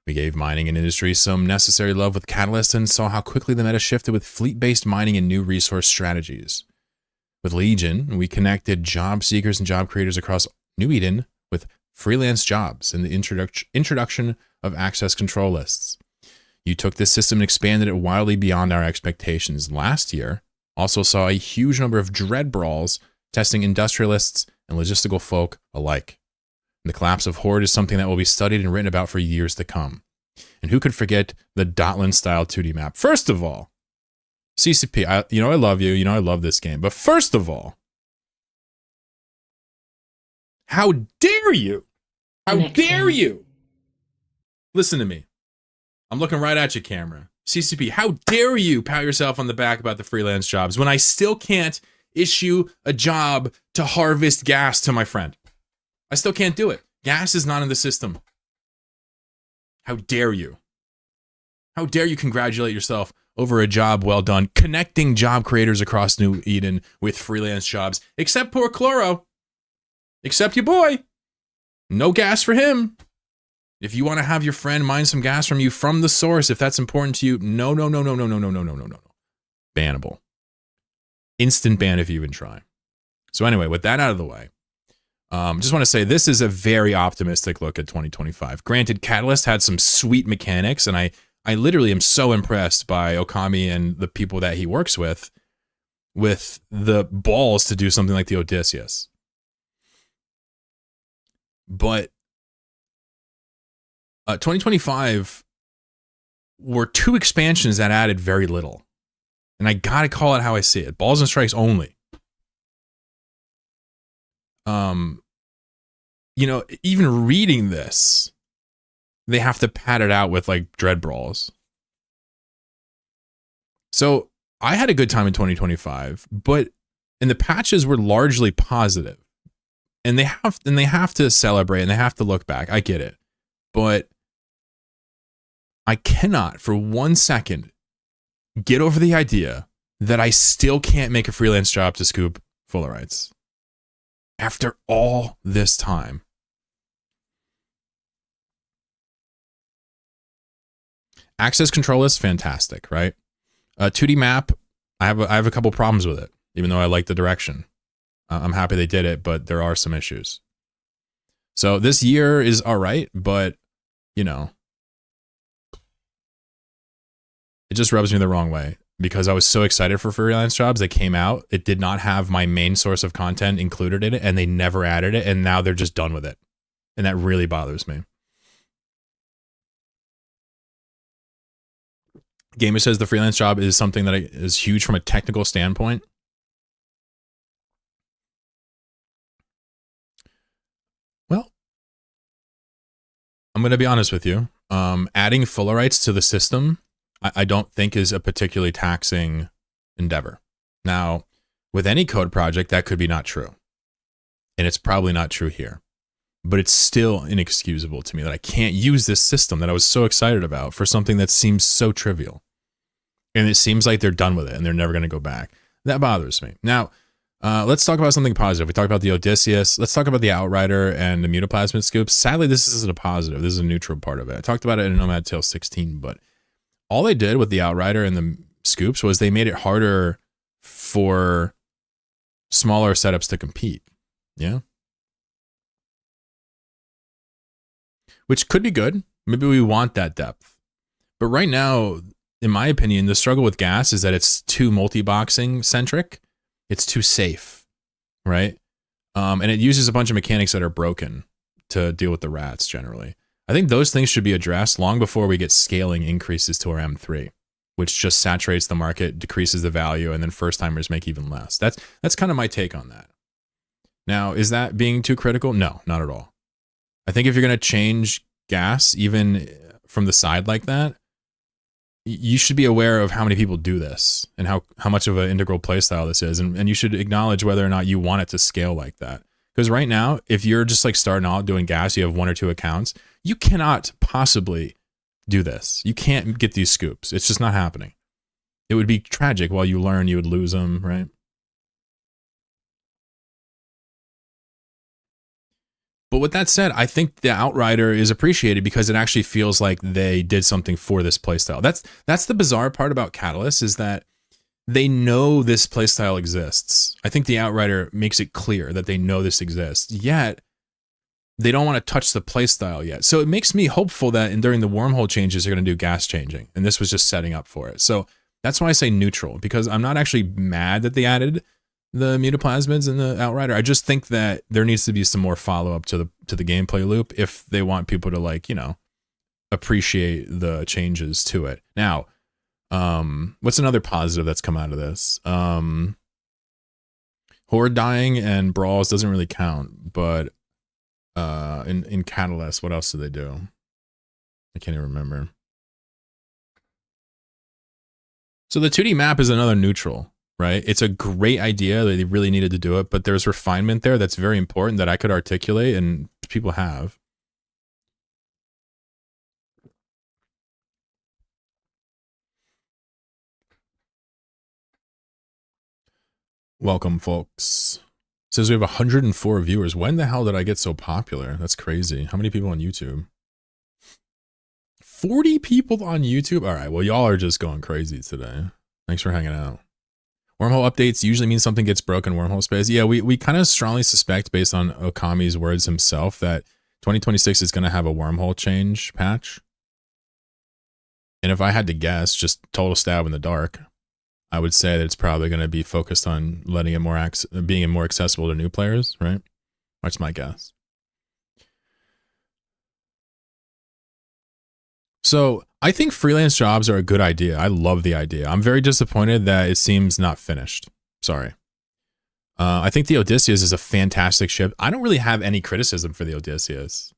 We gave mining and industry some necessary love with Catalyst and saw how quickly the meta shifted with fleet-based mining and new resource strategies. With Legion, we connected job seekers and job creators across New Eden with freelance jobs and the introduction of access control lists. You took this system and expanded it wildly beyond our expectations. Last year also saw a huge number of dread brawls testing industrialists and logistical folk alike. And the collapse of Horde is something that will be studied and written about for years to come. And who could forget the Dotland-style 2D map? First of all, CCP, I love you. You know I love this game. But first of all, how dare you? How dare you? Listen to me. I'm looking right at you, camera. CCP, how dare you pat yourself on the back about the freelance jobs when I still can't issue a job to harvest gas to my friend? I still can't do it. Gas is not in the system. How dare you? How dare you congratulate yourself over a job well done, connecting job creators across New Eden with freelance jobs, except poor Chloro. Except your boy. No gas for him. If you want to have your friend mine some gas from you from the source, if that's important to you, no. Bannable. Instant ban if you even try. So anyway, with that out of the way, just want to say this is a very optimistic look at 2025. Granted, Catalyst had some sweet mechanics, and I literally am so impressed by Okami and the people that he works with the balls to do something like the Odysseus. But 2025 were 2 expansions that added very little. And I gotta call it how I see it. Balls and strikes only. You know, even reading this, they have to pad it out with like Dread Brawls. So I had a good time in 2025, and the patches were largely positive. And they have to celebrate and they have to look back. I get it. But I cannot for 1 second get over the idea that I still can't make a freelance job to scoop Fullerites. After all this time. Access control is fantastic, right? 2D map, I have a couple problems with it, even though I like the direction. I'm happy they did it, but there are some issues. So this year is all right, but, you know, it just rubs me the wrong way because I was so excited for freelance jobs that came out. It did not have my main source of content included in it, and they never added it, and now they're just done with it. And that really bothers me. Gamer says the freelance job is something that is huge from a technical standpoint. Well, I'm going to be honest with you. Adding Fullerites to the system, I don't think is a particularly taxing endeavor. Now, with any code project, that could be not true. And it's probably not true here. But it's still inexcusable to me that I can't use this system that I was so excited about for something that seems so trivial. And it seems like they're done with it and they're never going to go back. That bothers me. Now, let's talk about something positive. We talked about the Odysseus. Let's talk about the Outrider and the Mutaplasmid scoops. Sadly, this isn't a positive. This is a neutral part of it. I talked about it in Nomad Tale 16, but all they did with the Outrider and the scoops was they made it harder for smaller setups to compete. Yeah. Which could be good. Maybe we want that depth. But right now, in my opinion, the struggle with gas is that it's too multi-boxing centric. It's too safe, right? And it uses a bunch of mechanics that are broken to deal with the rats generally. I think those things should be addressed long before we get scaling increases to our M3, which just saturates the market, decreases the value, and then first timers make even less. That's kind of my take on that. Now, is that being too critical? No, not at all. I think if you're going to change gas, even from the side like that, you should be aware of how many people do this and how much of an integral playstyle this is. And you should acknowledge whether or not you want it to scale like that. Because right now, if you're just like starting out doing gas, you have 1 or 2 accounts, you cannot possibly do this. You can't get these scoops. It's just not happening. It would be tragic. While you learn, you would lose them, right? But with that said, I think the Outrider is appreciated because it actually feels like they did something for this playstyle. That's the bizarre part about Catalyst, is that they know this playstyle exists. I think the Outrider makes it clear that they know this exists, yet they don't want to touch the playstyle yet. So it makes me hopeful that during the wormhole changes, they're going to do gas changing, and this was just setting up for it. So that's why I say neutral, because I'm not actually mad that they added the Mutaplasmids and the Outrider. I just think that there needs to be some more follow-up to the gameplay loop if they want people to, like, you know, appreciate the changes to it. Now, what's another positive that's come out of this? Horde dying and brawls doesn't really count, but in Catalyst, what else did they do? I can't even remember. So the 2D map is another neutral, right? It's a great idea. They really needed to do it, but there's refinement there that's very important that I could articulate, and people have. Welcome, folks. It says we have 104 viewers. When the hell did I get so popular? That's crazy. How many people on YouTube? 40 people on YouTube? All right, well, y'all are just going crazy today. Thanks for hanging out. Wormhole updates usually mean something gets broken in wormhole space. Yeah, we kind of strongly suspect, based on Okami's words himself, that 2026 is going to have a wormhole change patch. And if I had to guess, just total stab in the dark, I would say that it's probably going to be focused on letting it more being more accessible to new players, right? That's my guess. So I think freelance jobs are a good idea. I love the idea. I'm very disappointed that it seems not finished. Sorry. I think the Odysseus is a fantastic ship. I don't really have any criticism for the Odysseus.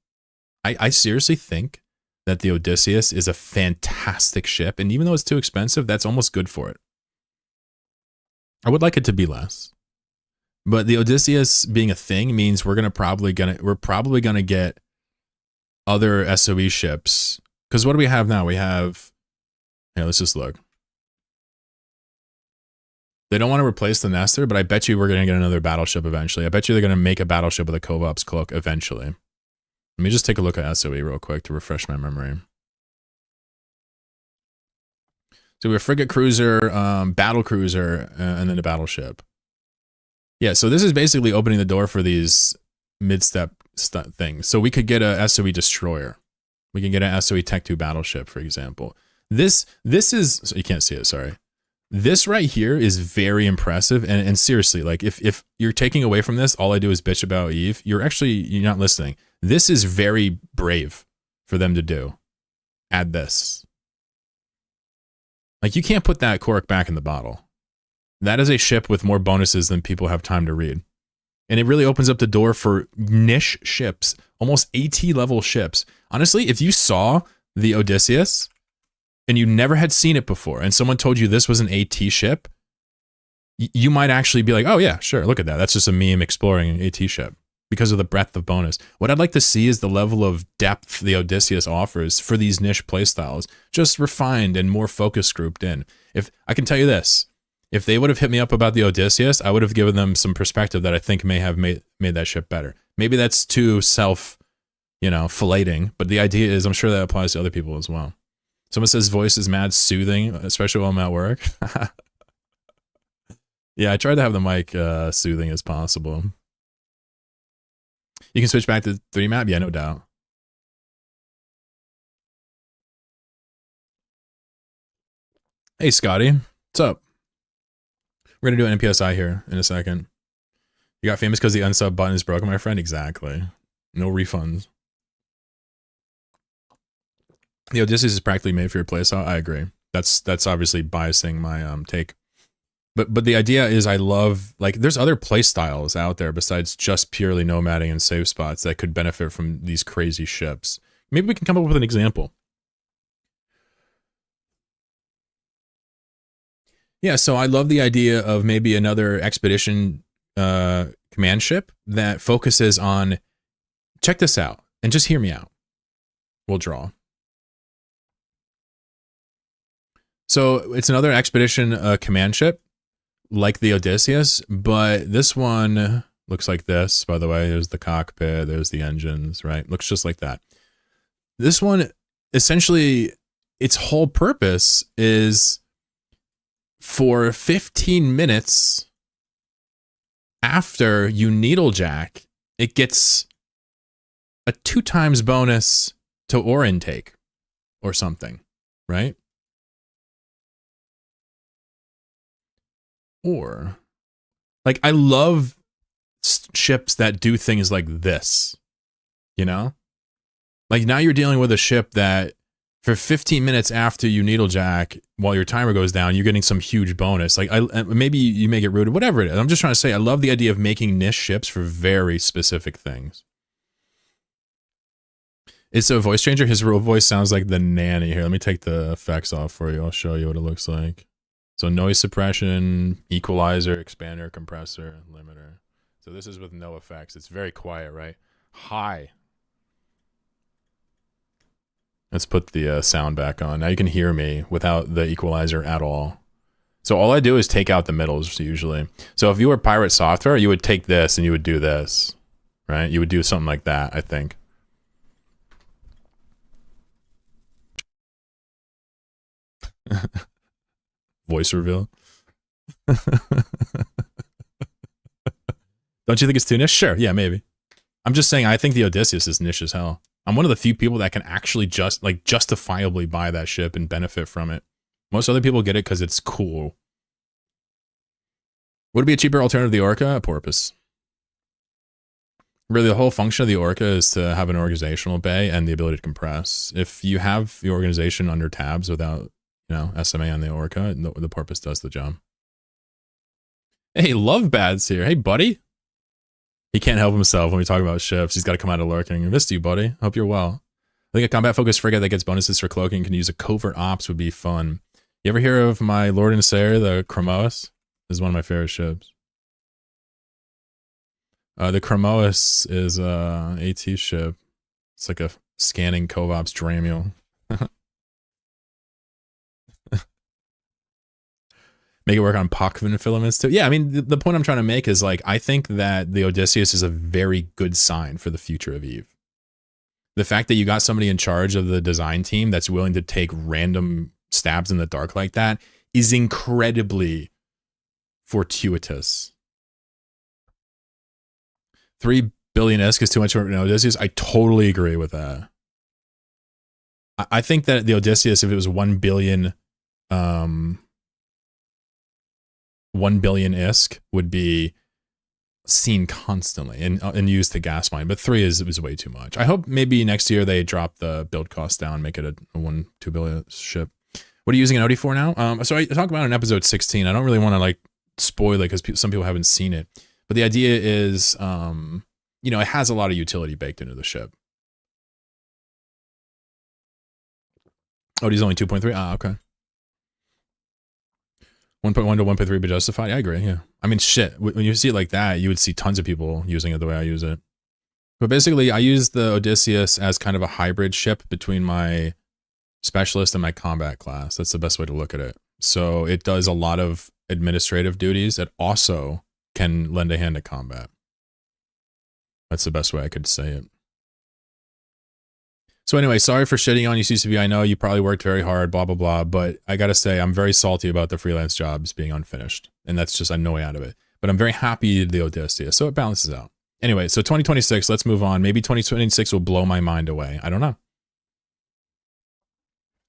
I seriously think that the Odysseus is a fantastic ship. And even though it's too expensive, that's almost good for it. I would like it to be less. But the Odysseus being a thing means we're probably gonna get other SOE ships. Because what do we have now? We have, let's just look. They don't want to replace the Nestor, but I bet you we're going to get another battleship eventually. I bet you they're going to make a battleship with a Kovop's cloak eventually. Let me just take a look at SOE real quick to refresh my memory. So we have frigate cruiser, battle cruiser, and then a battleship. Yeah, so this is basically opening the door for these mid-step things. So we could get a SOE destroyer. We can get an SOE Tech 2 battleship, for example. This is, so you can't see it, sorry. This right here is very impressive. And seriously, like if you're taking away from this, all I do is bitch about Eve, you're not listening. This is very brave for them to do. Add this. Like you can't put that cork back in the bottle. That is a ship with more bonuses than people have time to read. And it really opens up the door for niche ships, almost AT level ships. Honestly, if you saw the Odysseus and you never had seen it before and someone told you this was an AT ship, you might actually be like, oh yeah, sure, look at that. That's just a meme exploring an AT ship because of the breadth of bonus. What I'd like to see is the level of depth the Odysseus offers for these niche playstyles, just refined and more focus grouped in. If I can tell you this, if they would have hit me up about the Odysseus, I would have given them some perspective that I think may have made that ship better. Maybe that's too filleting, but the idea is I'm sure that applies to other people as well. Someone says voice is mad soothing, especially while I'm at work. Yeah, I tried to have the mic soothing as possible. You can switch back to 3D map? Yeah, no doubt. Hey, Scotty. What's up? We're going to do an NPSI here in a second. You got famous because the unsub button is broken, my friend? Exactly. No refunds. The Odysseus is practically made for your playstyle. I agree. That's obviously biasing my take. But the idea is I love, like, there's other playstyles out there besides just purely nomading and save spots that could benefit from these crazy ships. Maybe we can come up with an example. Yeah, so I love the idea of maybe another expedition command ship that focuses on, check this out, and just hear me out. We'll draw. So it's another expedition command ship, like the Odysseus, but this one looks like this, by the way. There's the cockpit, there's the engines, right? Looks just like that. This one, essentially, its whole purpose is for 15 minutes after you needlejack, it gets a 2 times bonus to ore intake or something, right? Or, like, I love ships that do things like this, you know? Like, now you're dealing with a ship that for 15 minutes after you needlejack, while your timer goes down, you're getting some huge bonus. Like, maybe you make it rooted, whatever it is. I'm just trying to say, I love the idea of making niche ships for very specific things. It's a voice changer. His real voice sounds like the nanny. Here, let me take the effects off for you. I'll show you what it looks like. So noise suppression, equalizer, expander, compressor, limiter. So this is with no effects. It's very quiet, right? High. Let's put the sound back on. Now you can hear me without the equalizer at all. So all I do is take out the middles usually. So if you were Pirate Software, you would take this and you would do this, right? You would do something like that, I think. Voice reveal. Don't you think it's too niche? Sure, yeah, maybe. I'm just saying I think the Odysseus is niche as hell. I'm one of the few people that can actually justifiably buy that ship and benefit from it. Most other people get it because it's cool. Would it be a cheaper alternative to the Orca? A porpoise. Really, the whole function of the Orca is to have an organizational bay and the ability to compress. If you have the organization under tabs without, SMA on the Orca, the porpoise does the job. Hey, Love Bad's here. Hey, buddy. He can't help himself when we talk about ships. He's got to come out of lurking. Missed you, buddy. Hope you're well. I think a combat-focused frigate that gets bonuses for cloaking can use a covert ops would be fun. You ever hear of my Lord and Sayer, the Chromois? This is one of my favorite ships. The Chromois is a AT ship. It's like a scanning Covops Dramiel. Make it work on Pochvan filaments too. Yeah, I mean, the point I'm trying to make is like, I think that the Odysseus is a very good sign for the future of Eve. The fact that you got somebody in charge of the design team that's willing to take random stabs in the dark like that is incredibly fortuitous. 3 billion ISK is too much for an Odysseus. I totally agree with that. I think that the Odysseus, if it was 1 billion, 1 billion ISK would be seen constantly and used to gas mine, but 3 is way too much. I hope maybe next year they drop the build cost down, make it a 2 billion ship. What are you using an Odie for now? So I talked about it in episode 16. I don't really want to like spoil it because some people haven't seen it, but the idea is, it has a lot of utility baked into the ship. Odie's only 2.3. Ah, okay. 1.1 to 1.3 be justified? I agree, yeah. I mean, shit, when you see it like that, you would see tons of people using it the way I use it. But basically, I use the Odysseus as kind of a hybrid ship between my specialist and my combat class. That's the best way to look at it. So it does a lot of administrative duties. It also can lend a hand to combat. That's the best way I could say it. So anyway, sorry for shitting on you, CCB. I know you probably worked very hard, blah, blah, blah. But I got to say, I'm very salty about the freelance jobs being unfinished. And that's just, I'm no way out of it. But I'm very happy you did the Odysseus. So it balances out. Anyway, so 2026, let's move on. Maybe 2026 will blow my mind away. I don't know.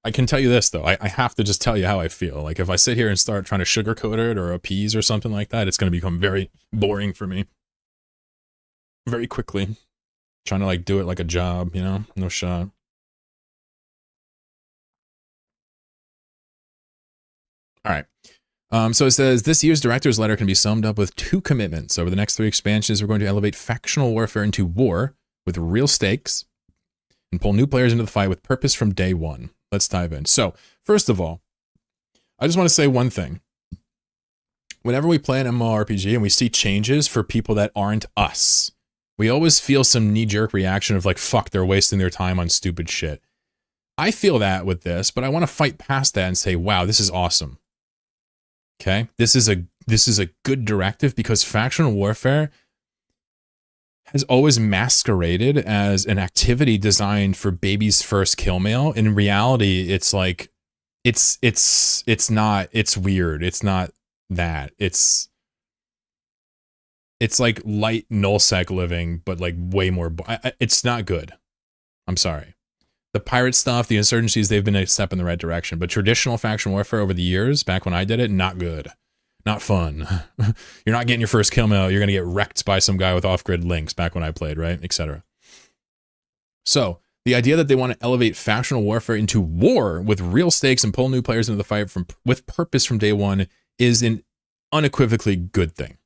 I can tell you this, though. I have to just tell you how I feel. Like, if I sit here and start trying to sugarcoat it or appease or something like that, it's going to become very boring for me. Very quickly. Trying to, like, do it like a job, No shot. All right. So it says, this year's director's letter can be summed up with 2 commitments. Over the next 3 expansions, we're going to elevate factional warfare into war with real stakes and pull new players into the fight with purpose from day one. Let's dive in. So, first of all, I just want to say one thing. Whenever we play an MMORPG and we see changes for people that aren't us, we always feel some knee-jerk reaction of like, fuck, they're wasting their time on stupid shit. I feel that with this, but I want to fight past that and say, wow, this is awesome. Okay? This is a good directive because factional warfare has always masqueraded as an activity designed for baby's first kill mail. In reality, it's like, it's not, it's weird. It's not that. It's like light nullsec living, but like way more, it's not good. I'm sorry. The pirate stuff, the insurgencies, they've been a step in the right direction, but traditional faction warfare over the years, back when I did it, not good. Not fun. You're not getting your first kill mail. You're going to get wrecked by some guy with off-grid links back when I played, right? Etc. So the idea that they want to elevate factional warfare into war with real stakes and pull new players into the fight with purpose from day one is an unequivocally good thing.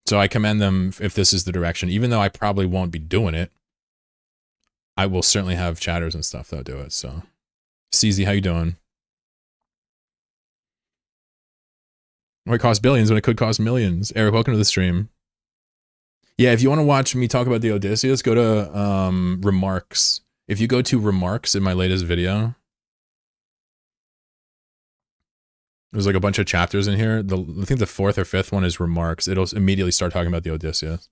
So I commend them if this is the direction, even though I probably won't be doing it. I will certainly have chatters and stuff that'll do it. So CZ, how you doing? Why it costs billions when it could cost millions? Eric, welcome to the stream. Yeah, if you want to watch me talk about the Odysseus, go to remarks. If you go to remarks in my latest video, there's like a bunch of chapters in here. I think the 4th or 5th one is remarks. It'll immediately start talking about the Odysseus.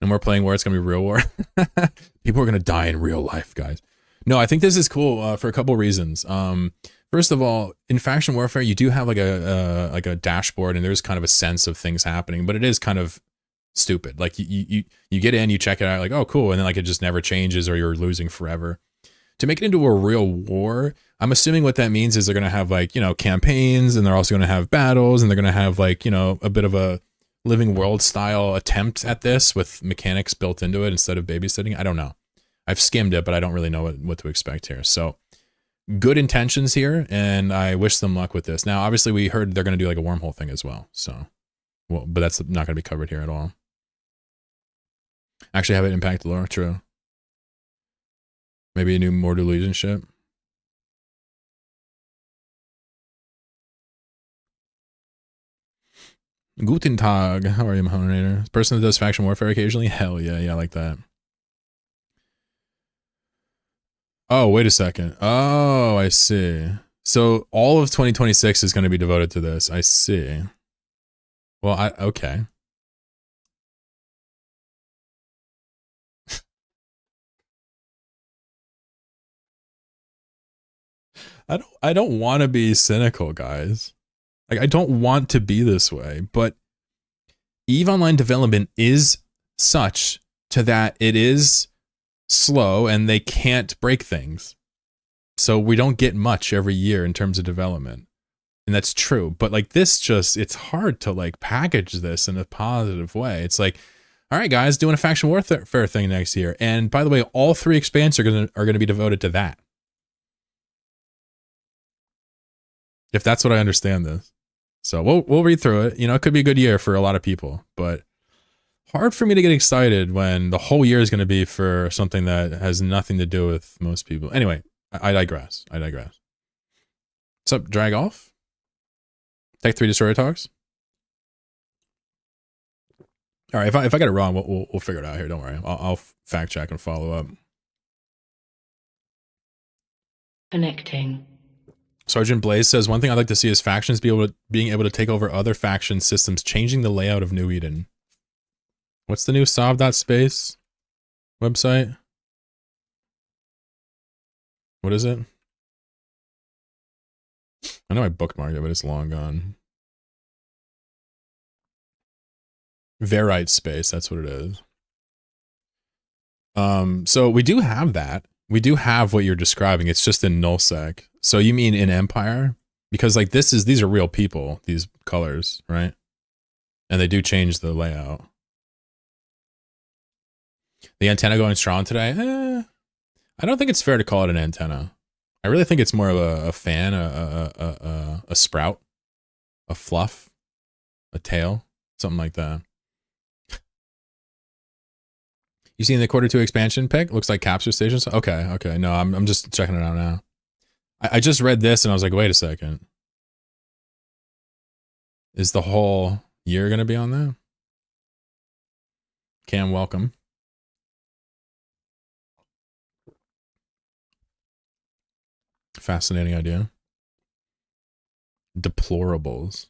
No more playing war. It's going to be real war. People are going to die in real life, guys. No, I think this is cool for a couple reasons. First of all, in faction warfare, you do have like a dashboard, and there's kind of a sense of things happening, but it is kind of stupid. Like you get in, you check it out, like, oh cool, and then like it just never changes, or you're losing forever. To make it into a real war, I'm assuming what that means is they're gonna have like, you know, campaigns, and they're also gonna have battles, and they're gonna have like, you know, a bit of a living world style attempt at this with mechanics built into it instead of babysitting. I don't know. I've skimmed it, but I don't really know what to expect here. So good intentions here, and I wish them luck with this. Now, obviously, we heard they're going to do like a wormhole thing as well. So, well, but that's not going to be covered here at all. Actually, have it impact the lore. True. Maybe a new Mortal Legion ship. Guten Tag. How are you, Mahoninator? Person that does faction warfare occasionally? Hell yeah, I like that. Oh, wait a second. Oh, I see. So all of 2026 is going to be devoted to this. I see. Well, okay. I don't want to be cynical, guys. Like, I don't want to be this way, but EVE Online development is such to that it is slow and they can't break things. So we don't get much every year in terms of development. And that's true. But like this just, it's hard to like package this in a positive way. It's like, all right, guys, doing a faction warfare thing next year. And by the way, all 3 expansions are gonna be devoted to that. If that's what I understand this. So we'll read through it. You know, it could be a good year for a lot of people, but hard for me to get excited when the whole year is going to be for something that has nothing to do with most people. Anyway, I digress. What's up, Drag Off? Tech 3 Destroyer Talks? All right, if I get it wrong, we'll figure it out here. Don't worry. I'll fact check and follow up. Connecting. Sergeant Blaze says, one thing I'd like to see is factions being able to take over other faction systems, changing the layout of New Eden. What's the new sov.space website? What is it? I know I bookmarked it, but it's long gone. Verite space, that's what it is. So we do have that. We do have what you're describing. It's just in nullsec. So you mean in Empire? Because like these are real people, these colors, right? And they do change the layout. The antenna going strong today? I don't think it's fair to call it an antenna. I really think it's more of a fan, a sprout, a fluff, a tail, something like that. You seen the Q2 expansion pick? Looks like capture stations. Okay. No, I'm just checking it out now. I just read this and I was like, wait a second. Is the whole year going to be on there? Cam, welcome. Fascinating idea. Deplorables.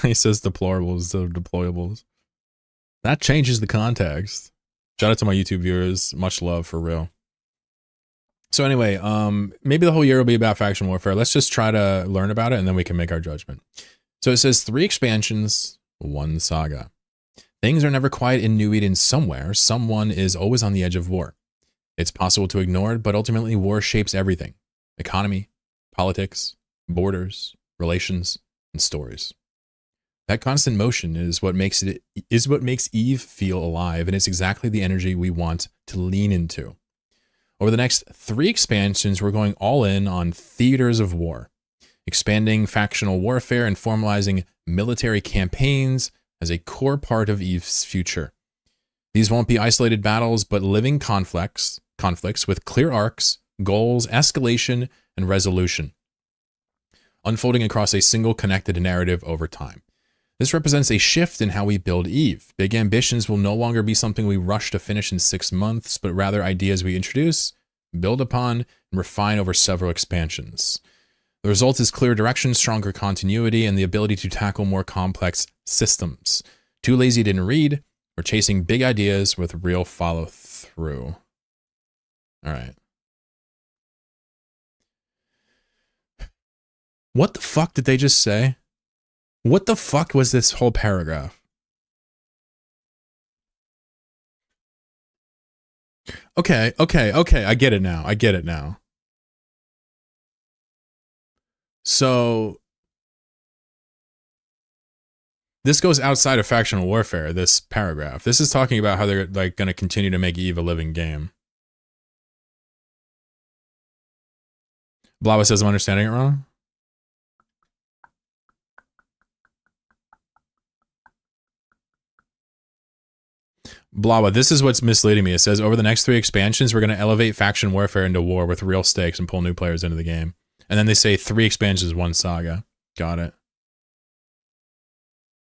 He says deplorables instead of deployables. That changes the context. Shout out to my YouTube viewers. Much love, for real. So anyway, maybe the whole year will be about faction warfare. Let's just try to learn about it, and then we can make our judgment. So it says 3 expansions, 1 saga. Things are never quiet in New Eden somewhere. Someone is always on the edge of war. It's possible to ignore it, but ultimately war shapes everything. Economy, politics, borders, relations, and stories. That constant motion is what makes EVE feel alive, and it's exactly the energy we want to lean into. Over the next 3 expansions, we're going all in on theaters of war, expanding factional warfare and formalizing military campaigns as a core part of EVE's future. These won't be isolated battles, but living conflicts with clear arcs, goals, escalation, and resolution, unfolding across a single connected narrative over time. This represents a shift in how we build EVE. Big ambitions will no longer be something we rush to finish in 6 months, but rather ideas we introduce, build upon, and refine over several expansions. The result is clear direction, stronger continuity, and the ability to tackle more complex systems. Too lazy didn't read. We're chasing big ideas with real follow-through. All right. What the fuck did they just say? What the fuck was this whole paragraph? Okay, I get it now. So this goes outside of factional warfare, this paragraph. This is talking about how they're like going to continue to make EVE a living game. Blava says I'm understanding it wrong. Blava, this is what's misleading me. It says, over the next 3 expansions, we're going to elevate faction warfare into war with real stakes and pull new players into the game. And then they say 3 expansions, 1 saga. Got it.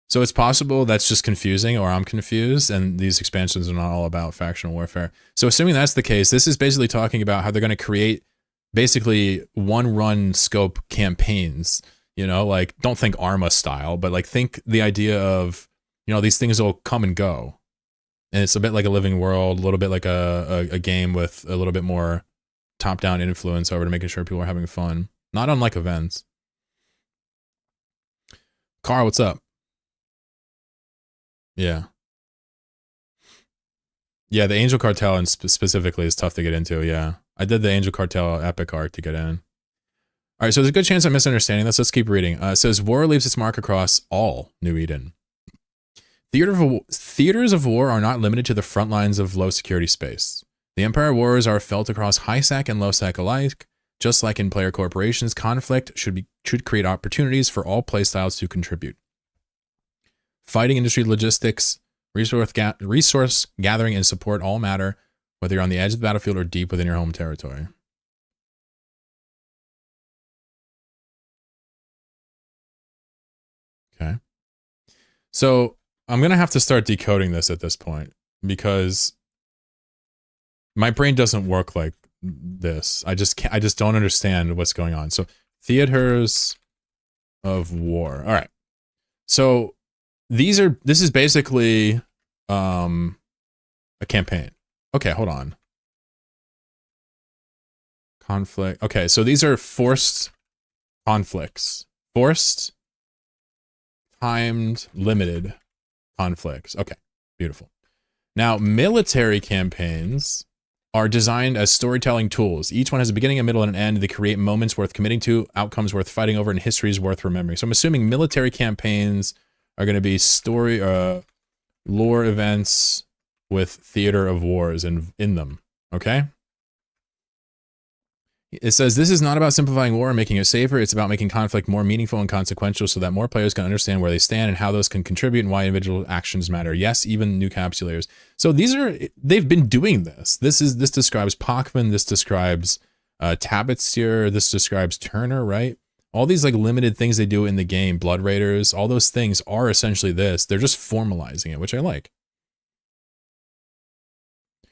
So it's possible that's just confusing, or I'm confused, and these expansions are not all about factional warfare. So assuming that's the case, this is basically talking about how they're going to create basically one-run scope campaigns. You know, like, don't think Arma style, but like think the idea of, you know, these things will come and go. And it's a bit like a living world, a little bit like a game with a little bit more top-down influence over to making sure people are having fun. Not unlike events. Carl, what's up? Yeah. Yeah, the Angel Cartel and specifically is tough to get into, yeah. I did the Angel Cartel epic arc to get in. All right, so there's a good chance I'm misunderstanding this. Let's keep reading. It says, war leaves its mark across all New Eden. Theaters of war are not limited to the front lines of low security space. The Empire wars are felt across high sec and low sec alike. Just like in player corporations, conflict should create opportunities for all playstyles to contribute. Fighting industry logistics, resource gathering, and support all matter, whether you're on the edge of the battlefield or deep within your home territory. Okay. So I'm going to have to start decoding this at this point because my brain doesn't work like this. I just don't understand what's going on. So theaters of war. All right. So this is basically a campaign. Okay, hold on. Conflict. Okay, so these are forced conflicts. Forced, timed, limited conflicts. Okay, beautiful. Now, military campaigns are designed as storytelling tools. Each one has a beginning, a middle, and an end. They create moments worth committing to, outcomes worth fighting over, and histories worth remembering. So I'm assuming military campaigns are going to be story, lore events with theater of wars in them. Okay? It says, this is not about simplifying war and making it safer. It's about making conflict more meaningful and consequential so that more players can understand where they stand and how those can contribute and why individual actions matter. Yes, even new capsulators. So they've been doing this. This describes Pochman. This describes Tabitstier. This describes Turner, right? All these like limited things they do in the game, Blood Raiders, all those things are essentially this. They're just formalizing it, which I like.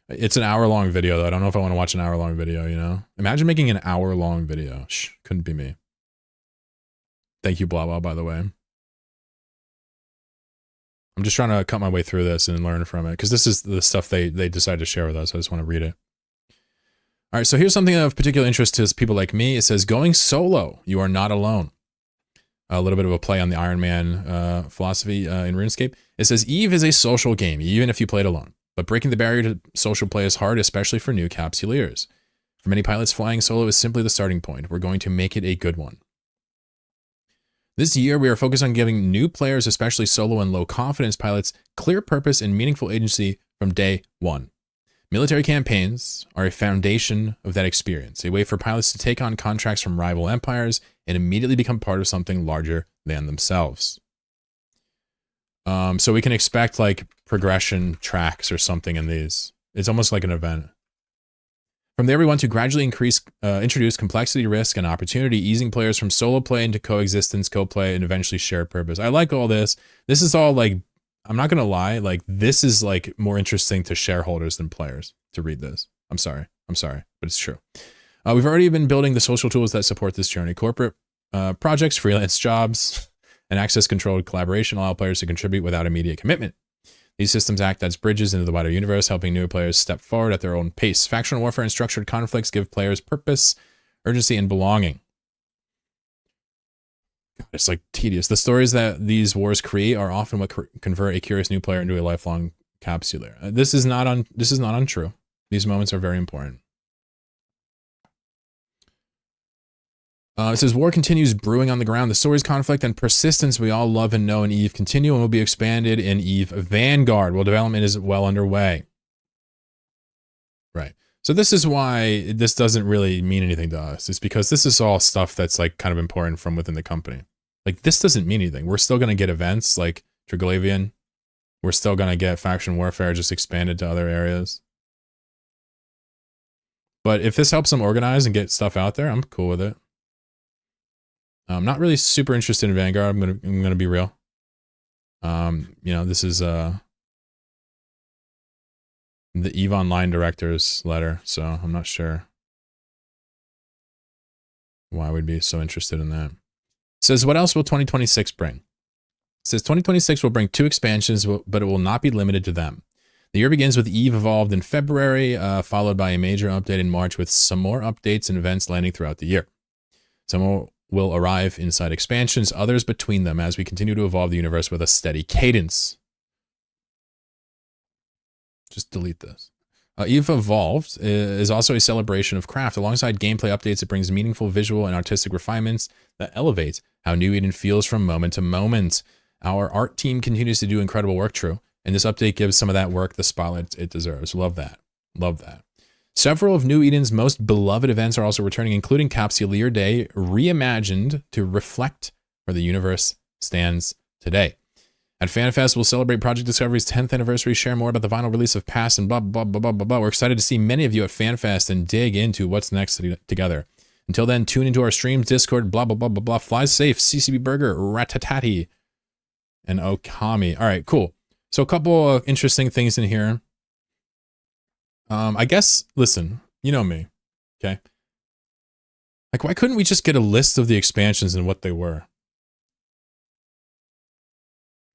It's an hour-long video, though. I don't know if I want to watch an hour-long video, you know? Imagine making an hour-long video. Shh, couldn't be me. Thank you, blah, blah, by the way. I'm just trying to cut my way through this and learn from it, because this is the stuff they decided to share with us. I just want to read it. All right, so here's something of particular interest to people like me. It says, going solo, you are not alone. A little bit of a play on the Iron Man philosophy in RuneScape. It says, EVE is a social game, even if you played alone. But breaking the barrier to social play is hard, especially for new capsuleers. For many pilots, flying solo is simply the starting point. We're going to make it a good one. This year, we are focused on giving new players, especially solo and low-confidence pilots, clear purpose and meaningful agency from day one. Military campaigns are a foundation of that experience, a way for pilots to take on contracts from rival empires and immediately become part of something larger than themselves. So we can expect like progression tracks or something in these. It's almost like an event. From there, we want to gradually introduce complexity, risk, and opportunity, easing players from solo play into coexistence, co-play, and eventually shared purpose. I like all this. This is all like, I'm not going to lie, like this is like more interesting to shareholders than players to read this. I'm sorry, but it's true. We've already been building the social tools that support this journey. Corporate projects, freelance jobs, and access-controlled collaboration allow players to contribute without immediate commitment. These systems act as bridges into the wider universe, helping new players step forward at their own pace. Factional warfare and structured conflicts give players purpose, urgency, and belonging. It's like tedious. The stories that these wars create are often what convert a curious new player into a lifelong capsular. This is not untrue. These moments are very important. It says, war continues brewing on the ground. The stories, conflict, and persistence we all love and know in EVE continue and will be expanded in EVE Vanguard, while development is well underway. Right. So this is why this doesn't really mean anything to us. It's because this is all stuff that's like kind of important from within the company. Like, this doesn't mean anything. We're still going to get events like Triglavian. We're still going to get faction warfare just expanded to other areas. But if this helps them organize and get stuff out there, I'm cool with it. I'm not really super interested in Vanguard. I'm gonna be real. You know, this is the EVE Online director's letter, so I'm not sure why we'd be so interested in that. It says, what else will 2026 bring? It says 2026 will bring 2 expansions, but it will not be limited to them. The year begins with EVE Evolved in February, followed by a major update in March with some more updates and events landing throughout the year. Some more will arrive inside expansions, others between them as we continue to evolve the universe with a steady cadence. Just delete this. EVE Evolved is also a celebration of craft. Alongside gameplay updates, it brings meaningful visual and artistic refinements that elevate how New Eden feels from moment to moment. Our art team continues to do incredible work, true, and this update gives some of that work the spotlight it deserves. Love that. Love that. Several of New Eden's most beloved events are also returning, including Capsuleer Day, reimagined to reflect where the universe stands today. At FanFest, we'll celebrate Project Discovery's 10th anniversary, share more about the vinyl release of Past, and blah, blah, blah, blah, blah, blah. We're excited to see many of you at FanFest and dig into what's next together. Until then, tune into our streams, Discord, blah, blah, blah, blah, blah. Fly safe, CCB Burger, Ratatati, and Okami. All right, cool. So a couple of interesting things in here. I guess, listen, you know me, okay? Like, why couldn't we just get a list of the expansions and what they were?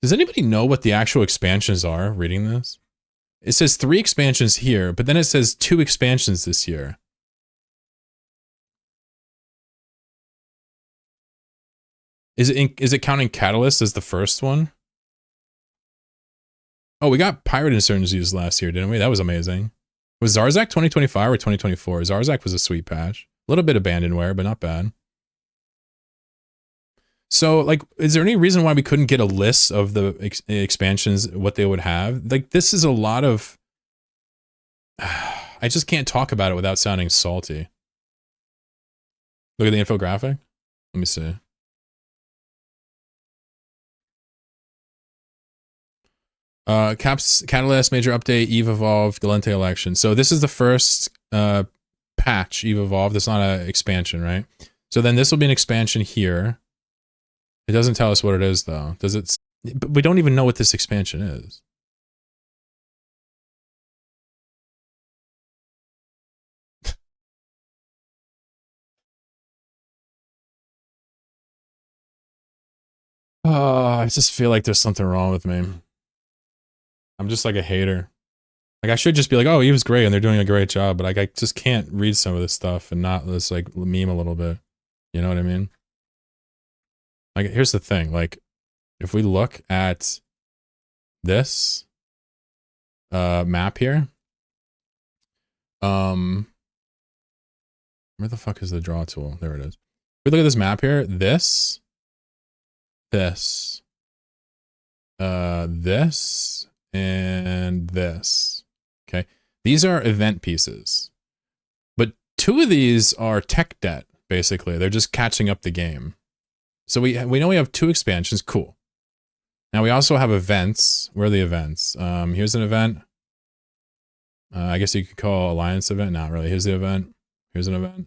Does anybody know what the actual expansions are reading this? It says 3 expansions here, but then it says 2 expansions this year. Is it counting Catalyst as the first one? Oh, we got Pirate Insurgencies last year, didn't we? That was amazing. Was Zarzak 2025 or 2024? Zarzak was a sweet patch. A little bit abandonware, but not bad. So, like, is there any reason why we couldn't get a list of the expansions, what they would have? Like, this is a lot of... I just can't talk about it without sounding salty. Look at the infographic. Let me see. Catalyst, major update, EVE Evolved, Galente election. So this is the first patch, EVE Evolved. That's not an expansion, right? So then this will be an expansion here. It doesn't tell us what it is, though. Does it? But we don't even know what this expansion is. Oh, I just feel like there's something wrong with me. I'm just like a hater. Like, I should just be like, oh, he was great and they're doing a great job, but like, I just can't read some of this stuff and not just like meme a little bit. You know what I mean? Like, here's the thing. Like, if we look at this map here, where the fuck is the draw tool? There it is. If we look at this map here, this, and this. Okay. These are event pieces. But 2 of these are tech debt, basically. They're just catching up the game. So we know we have 2 expansions. Cool. Now we also have events. Where are the events? Here's an event. I guess you could call Alliance event. Not really. Here's the event. Here's an event.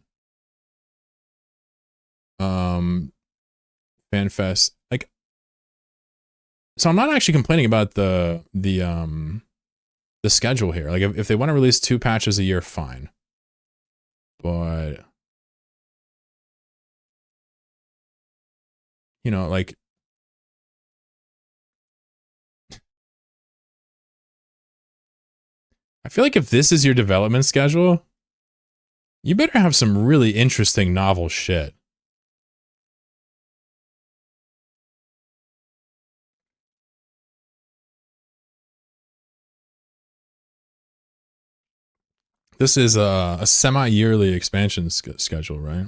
FanFest. Like, so I'm not actually complaining about the schedule here. Like, if they want to release 2 patches a year, fine. But, you know, like, I feel like if this is your development schedule, you better have some really interesting novel shit. This is a semi-yearly expansion schedule, right?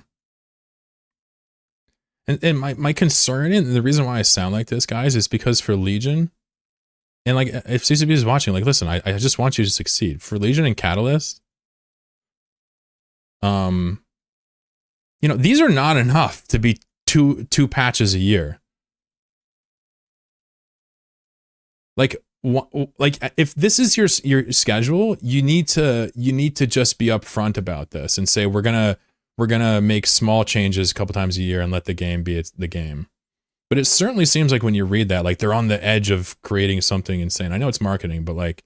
And my concern, and the reason why I sound like this, guys, is because for Legion, and like if CCB is watching, like listen, I just want you to succeed. For Legion and Catalyst, you know, these are not enough to be two patches a year. Like if this is your schedule, you need to just be upfront about this and say we're gonna make small changes a couple times a year and let the game be the game. But it certainly seems like when you read that, like they're on the edge of creating something insane. I know it's marketing, but like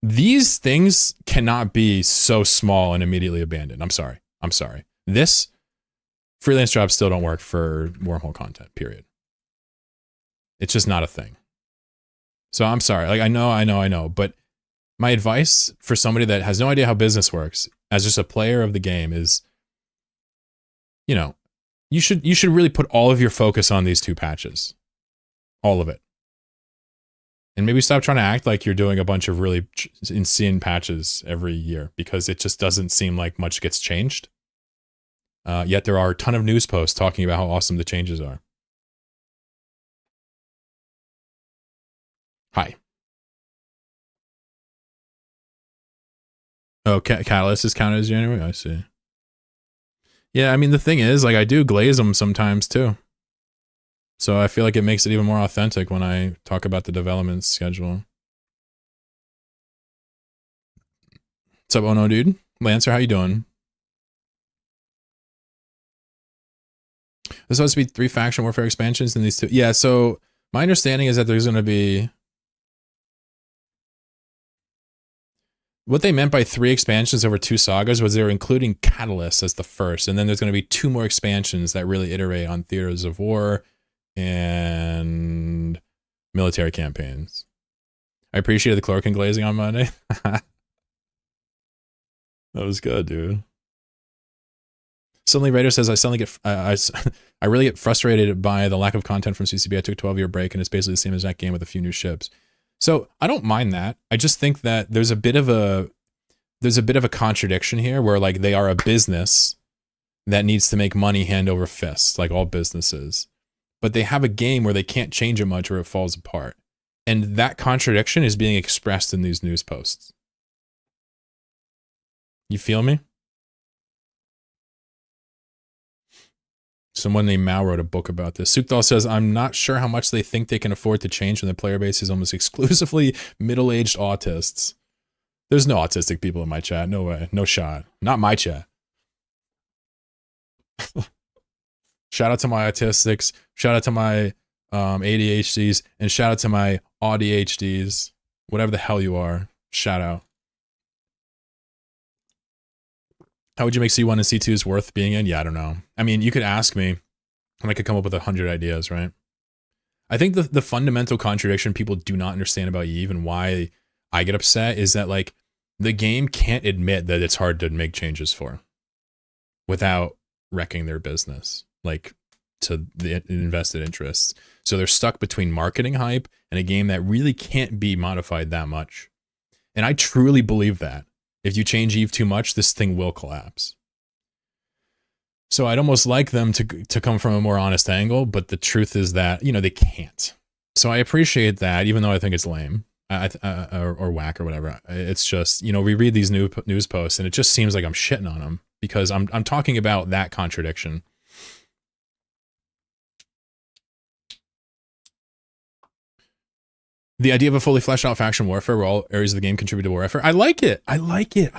these things cannot be so small and immediately abandoned. I'm sorry. This freelance jobs still don't work for wormhole content, period. It's just not a thing. So I'm sorry. Like I know. But my advice for somebody that has no idea how business works, as just a player of the game, is, you know, you should really put all of your focus on these two patches. All of it. And maybe stop trying to act like you're doing a bunch of really insane patches every year, because it just doesn't seem like much gets changed. Yet there are a ton of news posts talking about how awesome the changes are. Hi. Oh, Catalyst is counted as January? I see. Yeah, I mean, the thing is, like, I do glaze them sometimes, too. So I feel like it makes it even more authentic when I talk about the development schedule. What's up, Ono, dude? Lancer, how you doing? There's supposed to be 3 faction warfare expansions in these 2. Yeah, so my understanding is that there's going to be... What they meant by 3 expansions over 2 sagas was they were including Catalyst as the first, and then there's going to be 2 more expansions that really iterate on theaters of war and military campaigns. I appreciated the chloroquine glazing on Monday. That was good, dude. Suddenly Raider says, I suddenly get, I really get frustrated by the lack of content from CCB. I took a 12-year break, and it's basically the same as that game with a few new ships. So I don't mind that. I just think that there's a bit of a contradiction here, where like they are a business that needs to make money hand over fist, like all businesses. But they have a game where they can't change it much or it falls apart. And that contradiction is being expressed in these news posts. You feel me? Someone named Mao wrote a book about this. Sukdal says, I'm not sure how much they think they can afford to change when the player base is almost exclusively middle-aged autists. There's no autistic people in my chat. No way. No shot. Not my chat. Shout out to my autistics. Shout out to my ADHDs. And shout out to my ADHDs. Whatever the hell you are. Shout out. How would you make C1 and C2s worth being in? Yeah, I don't know. I mean, you could ask me, and I could come up with 100 ideas, right? I think the fundamental contradiction people do not understand about Eve, and why I get upset, is that like the game can't admit that it's hard to make changes for without wrecking their business, like to the invested interests. So they're stuck between marketing hype and a game that really can't be modified that much. And I truly believe that. If you change Eve too much, this thing will collapse. So I'd almost like them to come from a more honest angle, but the truth is that, you know, they can't. So I appreciate that, even though I think it's lame or whack or whatever. It's just, you know, we read these news posts and it just seems like I'm shitting on them, because I'm talking about that contradiction. The idea of a fully fleshed out faction warfare where all areas of the game contribute to war effort. I like it. I like it.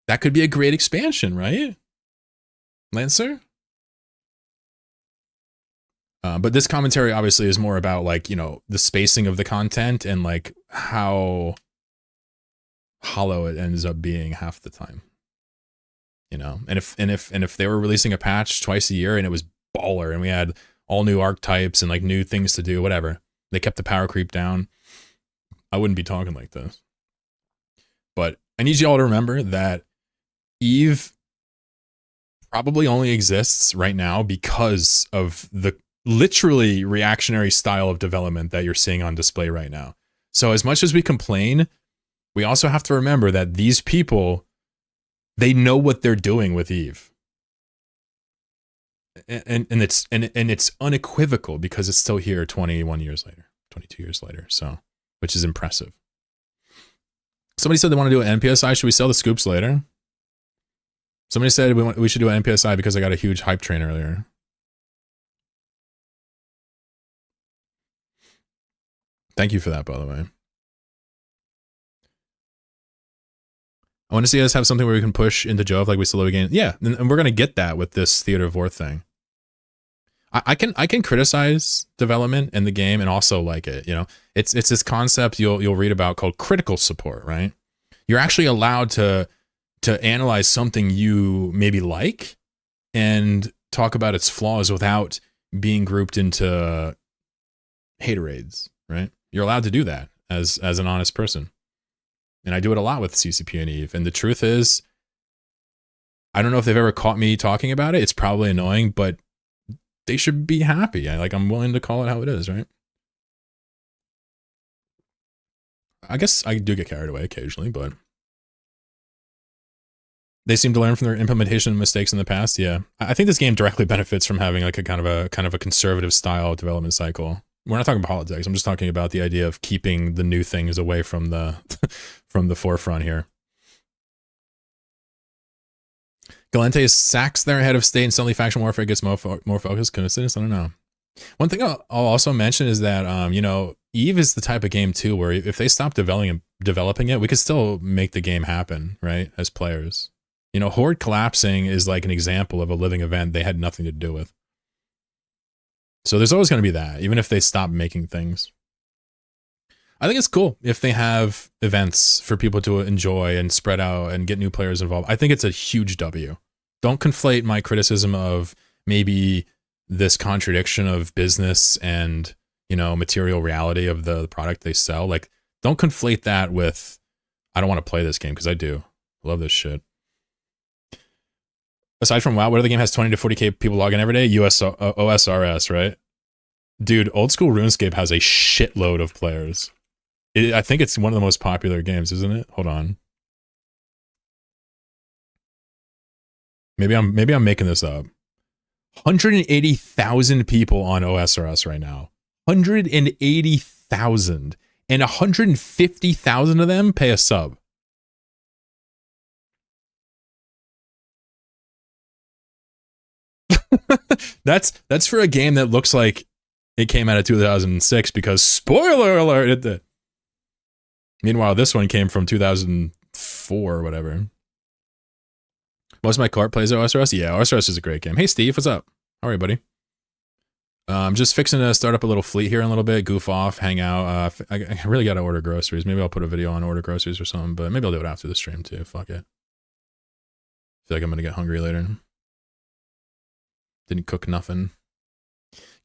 That could be a great expansion, right? Lancer? But this commentary obviously is more about, like, you know, the spacing of the content and like how hollow it ends up being half the time. You know, and if they were releasing a patch twice a year and it was baller and we had all new archetypes and like new things to do, whatever, they kept the power creep down, I wouldn't be talking like this. But I need you all to remember that Eve probably only exists right now because of the literally reactionary style of development that you're seeing on display right now. So as much as we complain we also have to remember that these people, they know what they're doing with Eve. And it's unequivocal because it's still here 21 years later, 22 years later. So, which is impressive. Somebody said they want to do an NPSI. Should we sell the scoops later? Somebody said we should do an NPSI because I got a huge hype train earlier. Thank you for that, by the way. I want to see us have something where we can push into Jove like we still live again. Yeah, and we're gonna get that with this Theater of War thing. I can criticize development in the game and also like it. You know, it's this concept you'll read about called critical support, right? You're actually allowed to analyze something you maybe like and talk about its flaws without being grouped into haterades, right? You're allowed to do that as an honest person. And I do it a lot with CCP and Eve. And the truth is, I don't know if they've ever caught me talking about it. It's probably annoying, but they should be happy. I'm willing to call it how it is, right? I guess I do get carried away occasionally, but they seem to learn from their implementation mistakes in the past. Yeah, I think this game directly benefits from having like a kind of a conservative style development cycle. We're not talking politics. I'm just talking about the idea of keeping the new things away from the from the forefront here. Galente sacks their head of state and suddenly faction warfare gets more focused. Coincidence? I don't know. One thing I'll also mention is that you know, Eve is the type of game too where if they stop developing it, we could still make the game happen, right? As players, you know, Horde collapsing is like an example of a living event they had nothing to do with. So there's always going to be that, even if they stop making things. I think it's cool if they have events for people to enjoy and spread out and get new players involved. I think it's a huge W. Don't conflate my criticism of maybe this contradiction of business and, you know, material reality of the product they sell. Like, don't conflate that with, I don't want to play this game, because I do. I love this shit. Aside from WoW, what other game has 20 to 40k people log in every day? OSRS, right? Dude, old school RuneScape has a shitload of players. I think it's one of the most popular games, isn't it? Hold on. Maybe I'm making this up. 180,000 people on OSRS right now. 180,000. And 150,000 of them pay a sub. That's for a game that looks like it came out of 2006 because spoiler alert it did. Meanwhile, this one came from 2004 or whatever. Most of my court plays OSRS. Yeah, OSRS is a great game. Hey Steve, what's up? How are you, buddy? I'm just fixing to start up a little fleet here in a little bit, goof off, hang out. I really got to order groceries. Maybe I'll put a video on order groceries or something, but maybe I'll do it after the stream too. Fuck it. I feel like I'm going to get hungry later. Didn't cook nothing.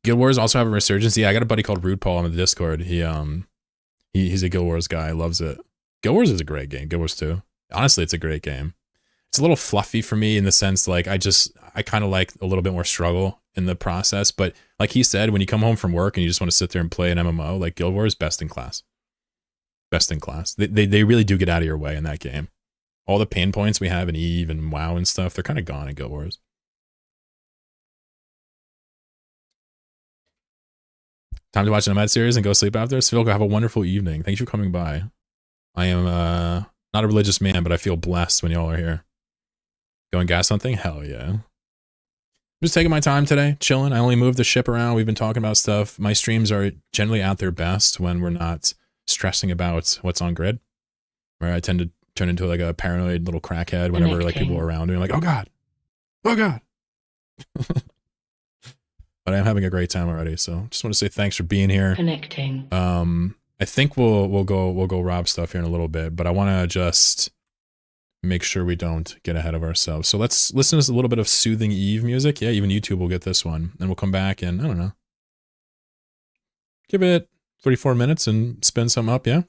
Guild Wars also have a resurgence. Yeah, I got a buddy called Rude Paul on the Discord. He's a Guild Wars guy. Loves it. Guild Wars is a great game. Guild Wars 2. Honestly, it's a great game. It's a little fluffy for me in the sense like I kind of like a little bit more struggle in the process. But like he said, when you come home from work and you just want to sit there and play an MMO, like Guild Wars, best in class. Best in class. They really do get out of your way in that game. All the pain points we have in Eve and WoW and stuff, they're kind of gone in Guild Wars. Time to watch an Nomad series and go sleep after. Svilka, have a wonderful evening. Thanks for coming by. I am not a religious man, but I feel blessed when y'all are here. Going gas hunting? Hell yeah. I'm just taking my time today, chilling. I only moved the ship around. We've been talking about stuff. My streams are generally at their best when we're not stressing about what's on grid, where I tend to turn into like a paranoid little crackhead whenever like people are around me. I'm like, oh God. Oh God. But I'm having a great time already, so just want to say thanks for being here. Connecting. I think we'll go rob stuff here in a little bit, but I want to just make sure we don't get ahead of ourselves. So let's listen to a little bit of soothing Eve music. Yeah, even YouTube will get this one, and we'll come back and I don't know, give it 34 minutes and spin some up. Yeah.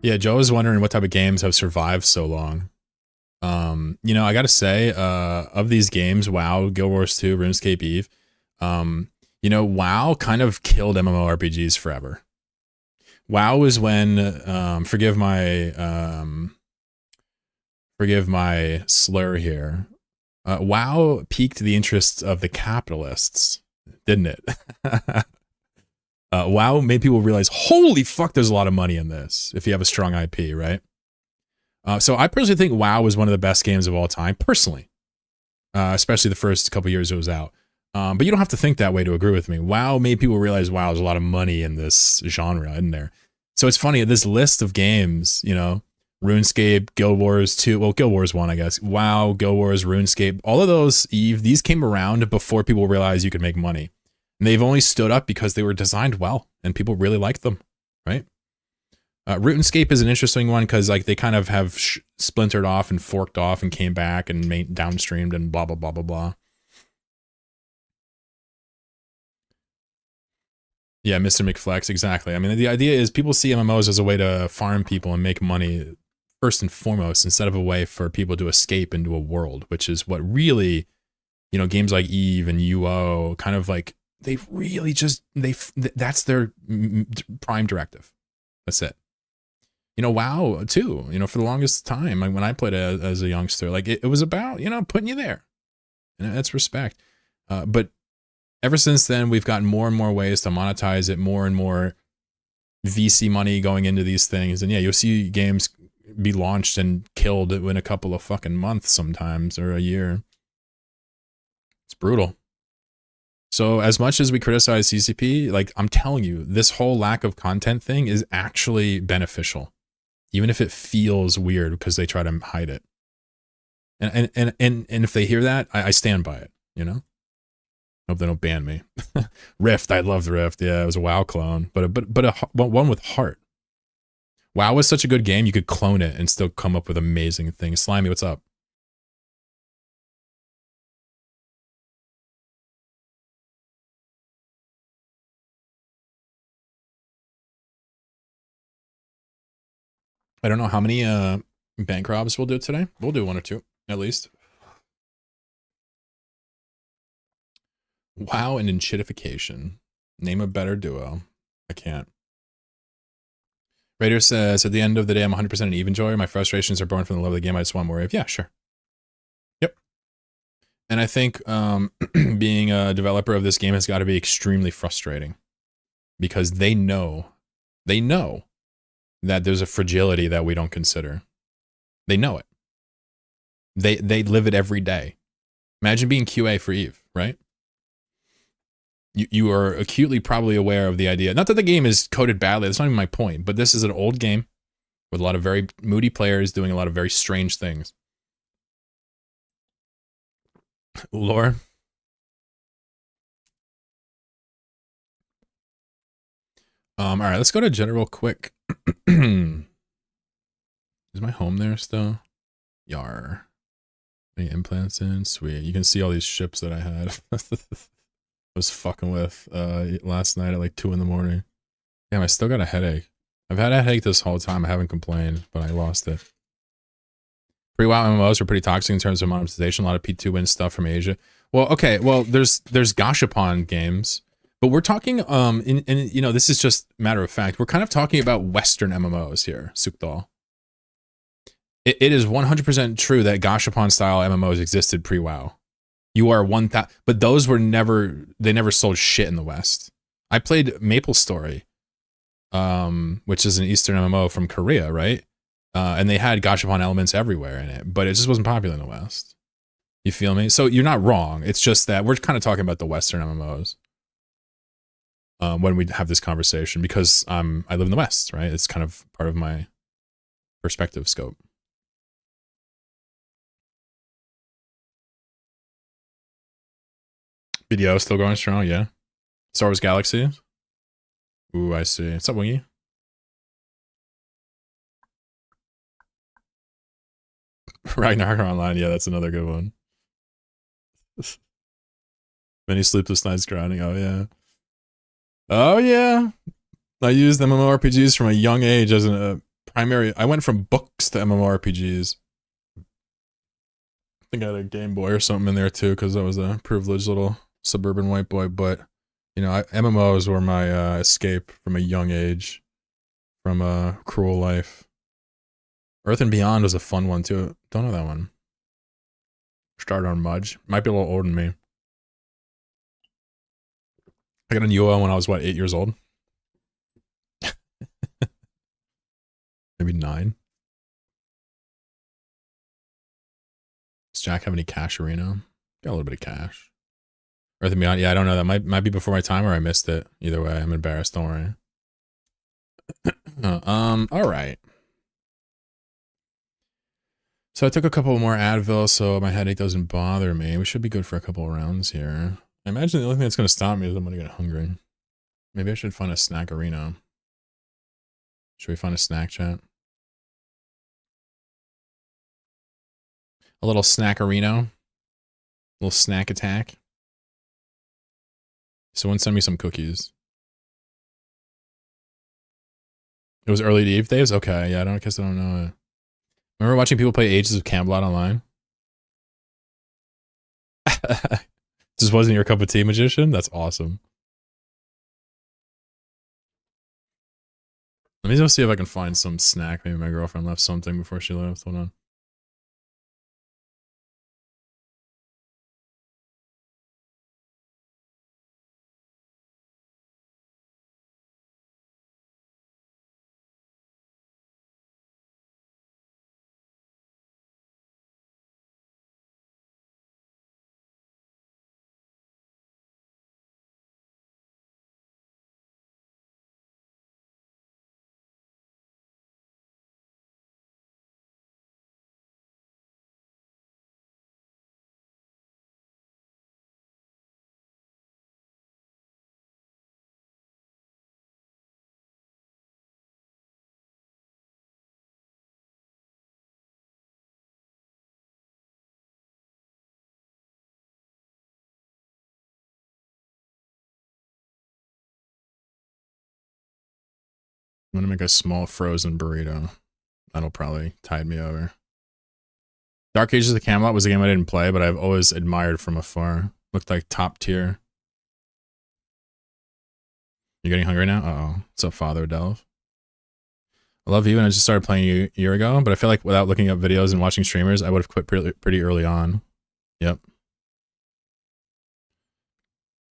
Yeah, Joe was wondering what type of games have survived so long. You know, I gotta say, of these games, WoW, Guild Wars 2, RuneScape, Eve, you know, WoW kind of killed MMORPGs forever. WoW was when, forgive my slur here. WoW piqued the interests of the capitalists, didn't it? WoW made people realize, holy fuck, there's a lot of money in this if you have a strong IP, right? So I personally think WoW was one of the best games of all time, personally, especially the first couple years it was out. But you don't have to think that way to agree with me. WoW made people realize, wow, there's a lot of money in this genre, isn't there? So it's funny, this list of games, you know, RuneScape, Guild Wars 2, well, Guild Wars 1, I guess, WoW, Guild Wars, RuneScape, all of those, Eve, these came around before people realized you could make money. And they've only stood up because they were designed well and people really liked them, right? RuneScape is an interesting one because like they kind of have splintered off and forked off and came back and made downstreamed and blah, blah, blah, blah, blah. Yeah, Mr. McFlex, exactly. I mean, the idea is people see MMOs as a way to farm people and make money first and foremost, instead of a way for people to escape into a world, which is what really, you know, games like Eve and UO kind of like, they really just, that's their prime directive. That's it. You know, WoW too, you know, for the longest time, like when I played as a youngster, like it was about, you know, putting you there. And that's respect. But ever since then, we've gotten more and more ways to monetize it, more and more VC money going into these things. And yeah, you'll see games be launched and killed in a couple of fucking months sometimes, or a year. It's brutal. So as much as we criticize CCP, like I'm telling you, this whole lack of content thing is actually beneficial, even if it feels weird because they try to hide it. And if they hear that, I stand by it, you know? Hope they don't ban me. Rift, I loved Rift. Yeah, it was a WoW clone, but one with heart. WoW was such a good game, you could clone it and still come up with amazing things. Slimy, what's up? I don't know how many bank robs we'll do today. We'll do one or two, at least. WoW and enchitification. Name a better duo. I can't. Raider says, at the end of the day, I'm 100% an Eve enjoyer. My frustrations are born from the love of the game. I just want more Eve. Yeah, sure. Yep. And I think being a developer of this game has got to be extremely frustrating. because they know that there's a fragility that we don't consider. They know it. They live it every day. Imagine being QA for Eve, right? You are acutely probably aware of the idea. Not that the game is coded badly. That's not even my point. But this is an old game with a lot of very moody players doing a lot of very strange things. Lore. All right, let's go to general quick. Is my home there still? Yar. Any implants in? Sweet. You can see all these ships that I had. Was fucking with last night at like 2 in the morning. Damn, I still got a headache. I've had a headache this whole time. I haven't complained, but I lost it. Pre-WoW MMOs were pretty toxic in terms of monetization. A lot of P2 win stuff from Asia. Well, okay. Well, there's Gashapon games, but we're talking in you know, this is just matter of fact. We're kind of talking about Western MMOs here, Sukdal. It is 100% true that Gashapon style MMOs existed pre-WoW. You are 1,000, but those were they never sold shit in the West. I played Maple Story, which is an Eastern MMO from Korea, right? And they had Gashapon elements everywhere in it, but it just wasn't popular in the West. You feel me? So you're not wrong. It's just that we're kind of talking about the Western MMOs when we have this conversation, because I live in the West, right? It's kind of part of my perspective scope. BDO still going strong, yeah. Star Wars Galaxy. Ooh, I see. What's up, Wingy? Ragnarok Online, yeah, that's another good one. Many sleepless nights grinding, oh yeah. Oh yeah. I used MMORPGs from a young age as a primary. I went from books to MMORPGs. I think I had a Game Boy or something in there too, because I was a privileged little suburban white boy, but you know, MMOs were my escape from a young age, from a cruel life. Earth and Beyond was a fun one too. Don't know that one. Started on Mudge. Might be a little older than me. I got on UO when I was, what, 8 years old? Maybe 9. Does Jack have any cash, Arena? Got a little bit of cash. Earth and Beyond, yeah, I don't know. That might be before my time, or I missed it. Either way, I'm embarrassed. Don't worry. All right. So I took a couple more Advil, so my headache doesn't bother me. We should be good for a couple of rounds here. I imagine the only thing that's going to stop me is I'm going to get hungry. Maybe I should find a snack arena. Should we find a snack, chat? A little snack arena. A little snack attack. Someone send me some cookies. It was early Eve days? Okay, yeah, I guess I don't know. Remember watching people play Ages of Camelot online? Just wasn't your cup of tea, Magician? That's awesome. Let me go see if I can find some snack. Maybe my girlfriend left something before she left. Hold on. I'm gonna make a small frozen burrito. That'll probably tide me over. Dark Ages of Camelot was a game I didn't play, but I've always admired from afar. Looked like top tier. You getting hungry now? Uh-oh. What's up, Father Delve? I love you, and I just started playing you a year ago, but I feel like without looking up videos and watching streamers, I would have quit pretty early on. Yep.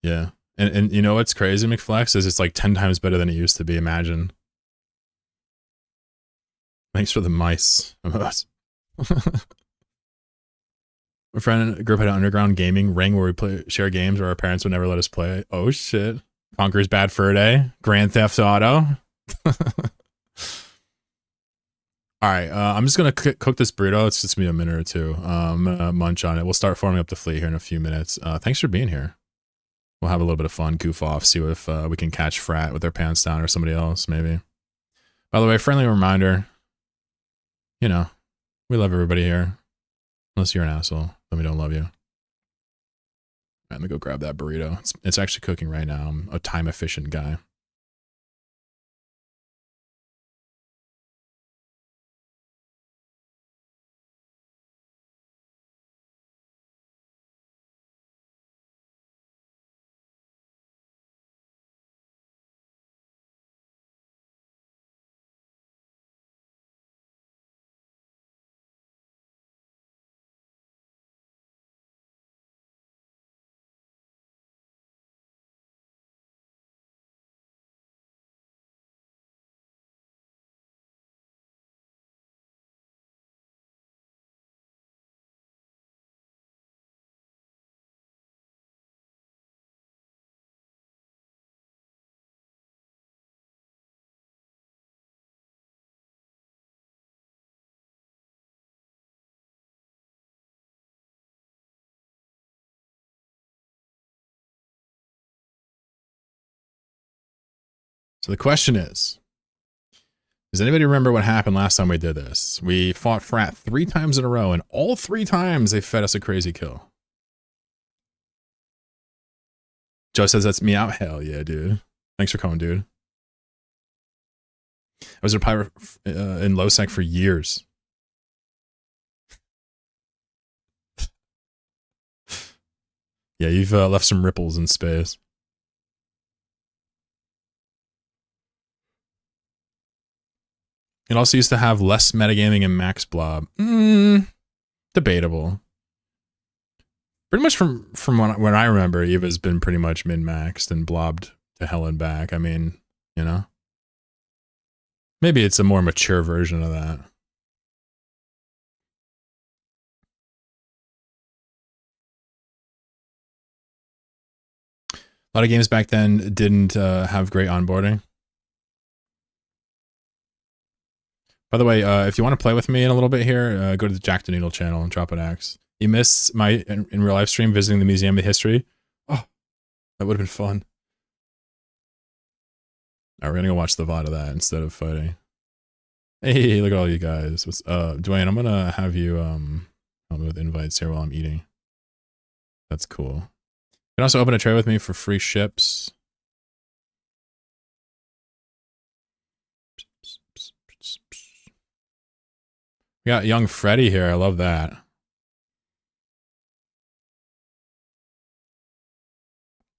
Yeah. And you know what's crazy, McFlex, is it's like 10 times better than it used to be. Imagine. Thanks for the mice. My friend grew up at an underground gaming ring where we share games where our parents would never let us play. Oh shit. Conker's Bad Fur Day. Grand Theft Auto. Alright, I'm just gonna cook this burrito. It's just gonna be a minute or two. I'm gonna munch on it. We'll start forming up the fleet here in a few minutes. Thanks for being here. We'll have a little bit of fun, goof off, see if we can catch Frat with their pants down or somebody else, maybe. By the way, friendly reminder, you know, we love everybody here. Unless you're an asshole, then we don't love you. All right, let me go grab that burrito. It's actually cooking right now. I'm a time-efficient guy. So the question is, does anybody remember what happened last time we did this? We fought Frat 3 times in a row, and all 3 times they fed us a crazy kill. Joe says that's me out. Hell yeah, dude. Thanks for coming, dude. I was a pirate in low sec for years. Yeah, you've left some ripples in space. It also used to have less metagaming and max blob. Debatable. Pretty much from what I remember, Eva's been pretty much min-maxed and blobbed to hell and back. I mean, you know. Maybe it's a more mature version of that. A lot of games back then didn't have great onboarding. By the way, if you want to play with me in a little bit here, go to the Jack the Needle channel and drop an axe. You missed my in real life stream visiting the Museum of History. Oh, that would have been fun. All right, we're gonna go watch the VOD of that instead of fighting. Hey, look at all you guys. What's Dwayne? I'm gonna have you help me with invites here while I'm eating. That's cool. You can also open a tray with me for free ships. We got young Freddy here. I love that.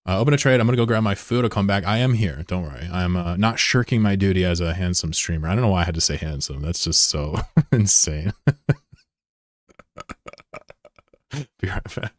Open a trade. I'm going to go grab my food. I'll come back. I am here. Don't worry. I'm not shirking my duty as a handsome streamer. I don't know why I had to say handsome. That's just so insane. Be right back.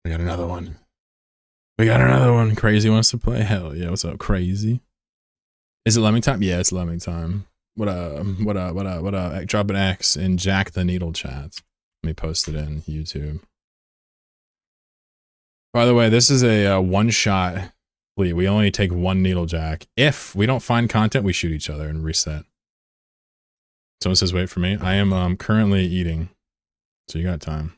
We got another one. We got another one. Crazy wants to play. Hell yeah. What's up, Crazy? Is it lemming time? Yeah, it's lemming time. What up? Drop an X in Jack the Needle chat. Let me post it in YouTube. By the way, this is a one-shot fleet. We only take 1 needle jack. If we don't find content, we shoot each other and reset. Someone says, wait for me. I am currently eating. So you got time.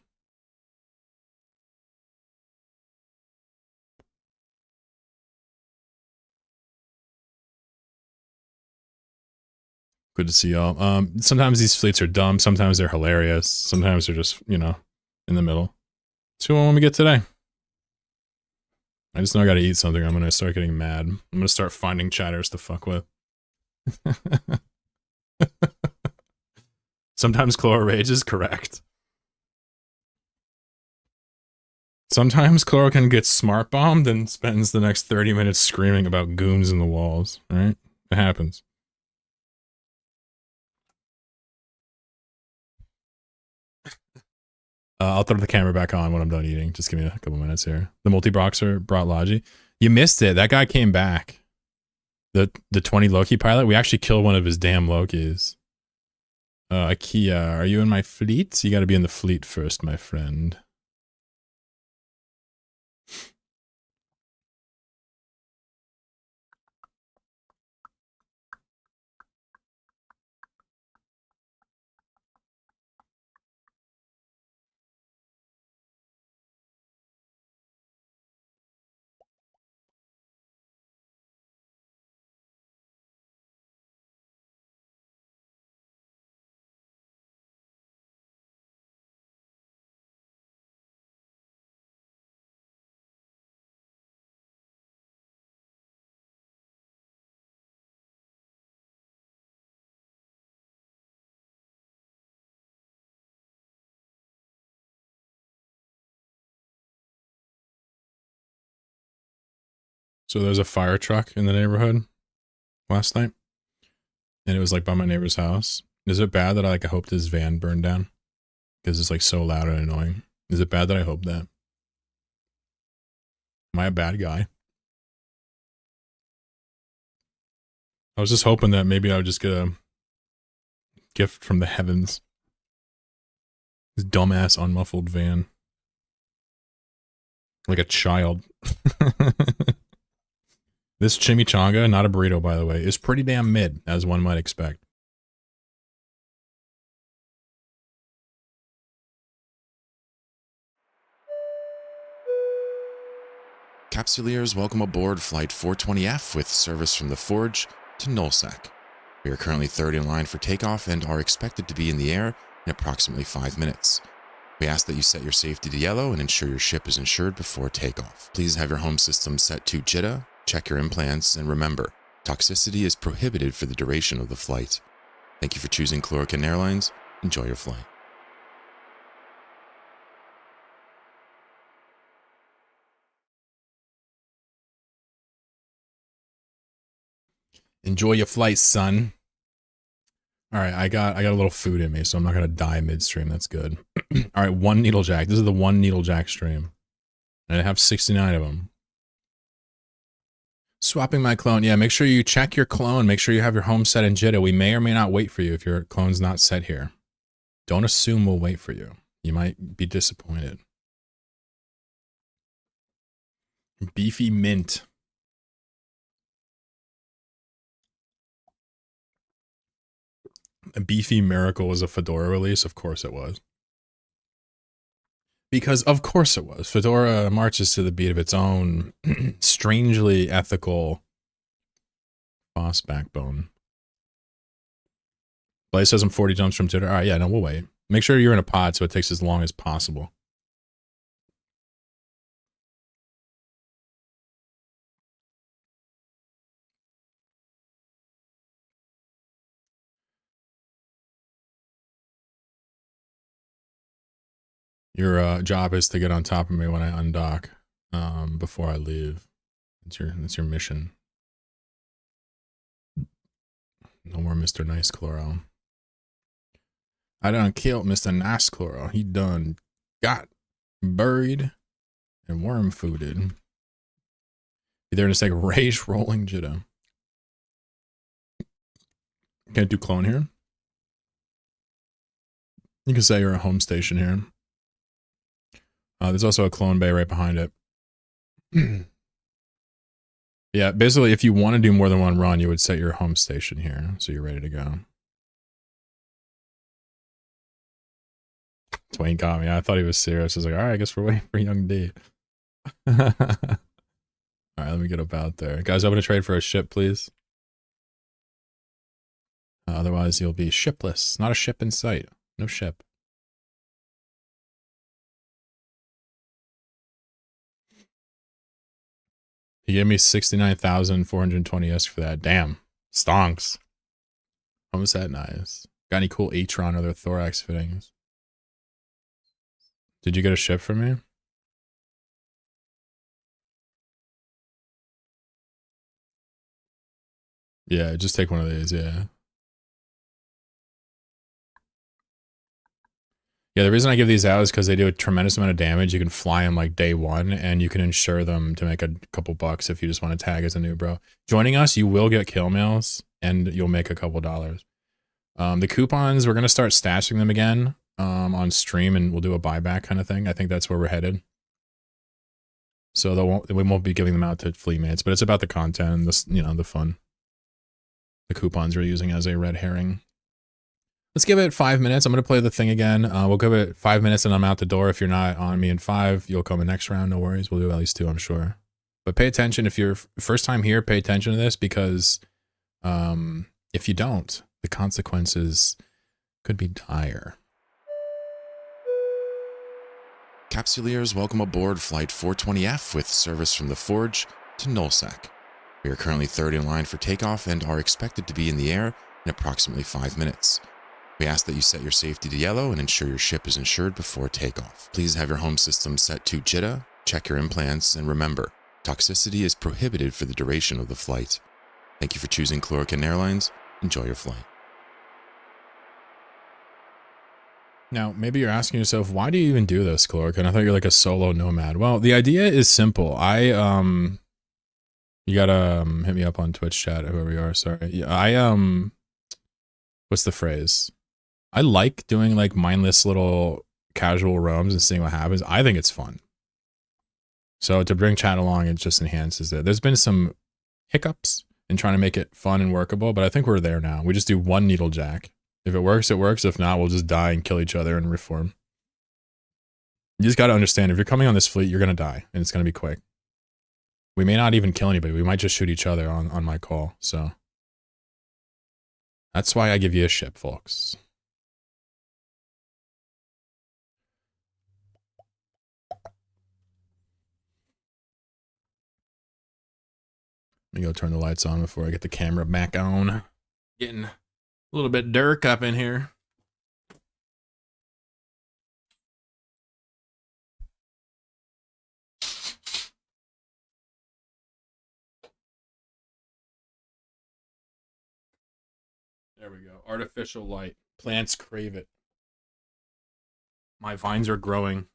Good to see y'all. Sometimes these fleets are dumb. Sometimes they're hilarious. Sometimes they're just, you know, in the middle. So what we get today? I just know I gotta eat something. I'm gonna start getting mad. I'm gonna start finding chatters to fuck with. Sometimes Chloro Rage is correct. Sometimes Chloro can get smart bombed and spends the next 30 minutes screaming about goons in the walls, right? It happens. I'll throw the camera back on when I'm done eating. Just give me a couple minutes here. The multi-boxer brought Logi. You missed it. That guy came back. The 20 Loki pilot. We actually killed one of his damn Lokis. Akia, are you in my fleet? You gotta be in the fleet first, my friend. So there's a fire truck in the neighborhood last night, and it was like by my neighbor's house. Is it bad that I hoped his van burned down? Because it's like so loud and annoying. Is it bad that I hope that? Am I a bad guy? I was just hoping that maybe I would just get a gift from the heavens. This dumbass unmuffled van. Like a child. This chimichanga, not a burrito by the way, is pretty damn mid, as one might expect. Capsuleers, welcome aboard Flight 420F with service from the Forge to Nullsec. We are currently third in line for takeoff and are expected to be in the air in approximately 5 minutes. We ask that you set your safety to yellow and ensure your ship is insured before takeoff. Please have your home system set to JITA, check your implants, and remember, toxicity is prohibited for the duration of the flight. Thank you for choosing Chlorokin Airlines. Enjoy your flight. Enjoy your flight, son. All right, I got a little food in me, so I'm not gonna die midstream. That's good. All right, one needle jack. This is the one needle jack stream, and I have 69 of them. Swapping my clone. Yeah, make sure you check your clone. Make sure you have your home set in JITA. We may or may not wait for you if your clone's not set here. Don't assume we'll wait for you. You might be disappointed. Beefy mint. A Beefy Miracle was a Fedora release? Of course it was. Because of course it was. Fedora marches to the beat of its own strangely ethical boss backbone. Blaze says I'm 40 jumps from Twitter. All right, yeah, no, we'll wait. Make sure you're in a pod so it takes as long as possible. Your job is to get on top of me when I undock before I leave. That's your mission. No more Mr. Nice Chloro. I done killed Mr. Nice Chloro. He done got buried and worm fooded. Be there in a sec. Rage rolling JITA. Can't do clone here. You can say you're a home station here. There's also a clone bay right behind it. Yeah, basically, if you want to do more than one run, you would set your home station here, so you're ready to go. Twain got me. I thought he was serious. I was like, all right, I guess we're waiting for Young D. All right, let me get up out there. Guys, open a trade for a ship, please. Otherwise, you'll be shipless. Not a ship in sight. No ship. He gave me 69,420 ESK for that. Damn. Stonks. How was that nice? Got any cool Atron or other thorax fittings? Did you get a ship from me? Yeah, just take one of these, yeah. Yeah, the reason I give these out is because they do a tremendous amount of damage. You can fly them like day one, and you can insure them to make a couple bucks if you just want to tag as a new bro. Joining us, you will get kill mails, and you'll make a couple dollars. The coupons, we're going to start stashing them again on stream, and we'll do a buyback kind of thing. I think that's where we're headed. So we won't be giving them out to fleet mates, but it's about the content and this, you know, the fun. The coupons we're using as a red herring. Let's give it 5 minutes. I'm going to play the thing again. We'll give it 5 minutes and I'm out the door. If you're not on me in 5, you'll come in next round. No worries. We'll do at least 2, I'm sure. But pay attention. If you're first time here, pay attention to this because if you don't, the consequences could be dire. Capsuleers, welcome aboard Flight 420F with service from the Forge to Nullsec. We are currently third in line for takeoff and are expected to be in the air in approximately 5 minutes. We ask that you set your safety to yellow and ensure your ship is insured before takeoff. Please have your home system set to JITA, check your implants, and remember, toxicity is prohibited for the duration of the flight. Thank you for choosing Chlorokin Airlines. Enjoy your flight. Now, maybe you're asking yourself, why do you even do this, Chlorokin? I thought you're like a solo nomad. Well, the idea is simple. You gotta hit me up on Twitch chat, whoever you are, sorry. Yeah, what's the phrase? I like doing like mindless little casual roams and seeing what happens. I think it's fun. So to bring chat along, it just enhances it. There's been some hiccups in trying to make it fun and workable, but I think we're there now. We just do one needle jack. If it works, it works. If not, we'll just die and kill each other and reform. You just got to understand, if you're coming on this fleet, you're going to die, and it's going to be quick. We may not even kill anybody. We might just shoot each other on my call, so. That's why I give you a ship, folks. Let me go turn the lights on before I get the camera back on. Getting a little bit dark up in here. There we go. Artificial light. Plants crave it. My vines are growing.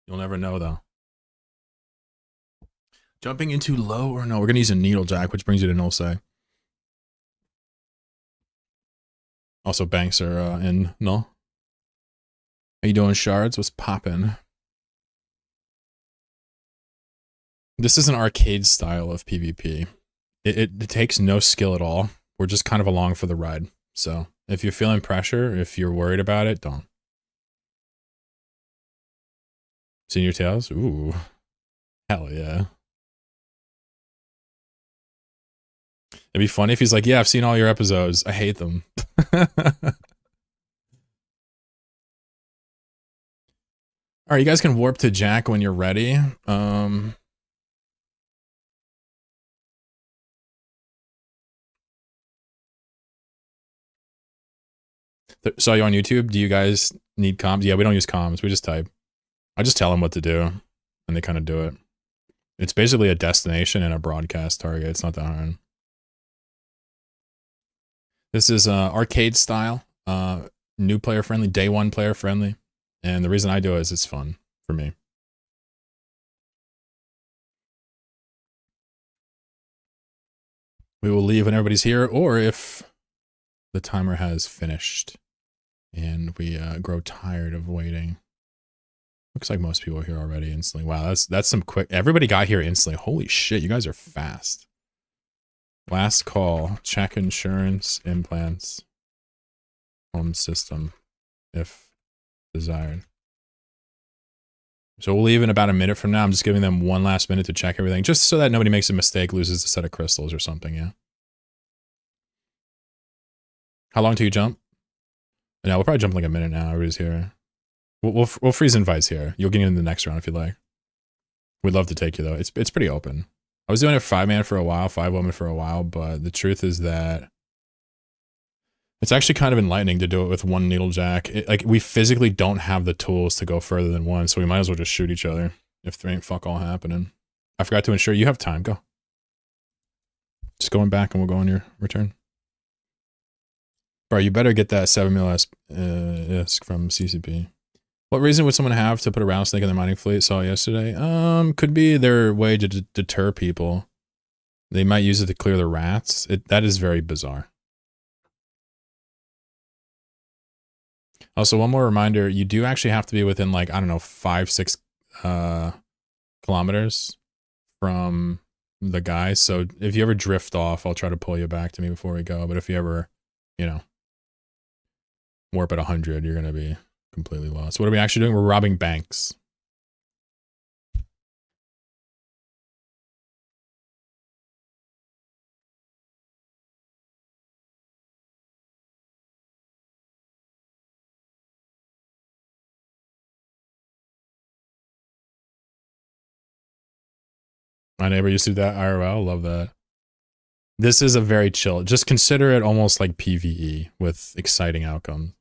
You'll never know, though. Jumping into low or no? We're going to use a needle jack, which brings you to null-sec. Also, banks are in null. How you doing, shards? What's poppin'? This is an arcade style of PvP. It takes no skill at all. We're just kind of along for the ride. So, if you're feeling pressure, if you're worried about it, don't. Seen your tails? Ooh. Hell yeah. It'd be funny if he's like, yeah, I've seen all your episodes. I hate them. All right, you guys can warp to Jack when you're ready. Saw you on YouTube. Do you guys need comms? Yeah, we don't use comms. We just type. I just tell them what to do, and they kind of do it. It's basically a destination and a broadcast target. It's not that hard. This is arcade style, new player friendly, day one player friendly. And the reason I do it is it's fun for me. We will leave when everybody's here, or if the timer has finished and we grow tired of waiting. Looks like most people are here already instantly. Wow, that's some quick. Everybody got here instantly. Holy shit, you guys are fast. Last call. Check insurance, implants, home system, if desired. So we'll leave in about a minute from now. I'm just giving them one last minute to check everything, just so that nobody makes a mistake, loses a set of crystals or something, yeah? How long till you jump? Yeah, we'll probably jump like a minute now. Everybody's here. We'll freeze invites here. You'll get in the next round if you like. We'd love to take you, though. It's pretty open. I was doing it 5-man for a while, 5-woman for a while, but the truth is that it's actually kind of enlightening to do it with one needle jack. Like, we physically don't have the tools to go further than one, so we might as well just shoot each other if there ain't fuck all happening. I forgot to ensure you have time. Go. Just going back and we'll go on your return. Bro, you better get that 7 mil ISK from CCP. What reason would someone have to put a rattlesnake in their mining fleet? Saw it yesterday. Could be their way to deter people. They might use it to clear the rats. That is very bizarre. Also, one more reminder, you do actually have to be within, like, I don't know, 5-6 kilometers from the guy. So if you ever drift off, I'll try to pull you back to me before we go. But if you ever, you know, warp at 100, you're going to be completely lost. What are we actually doing? We're robbing banks. My neighbor used to do that IRL. Love that. This is a very chill. Just consider it almost like PvE with exciting outcomes.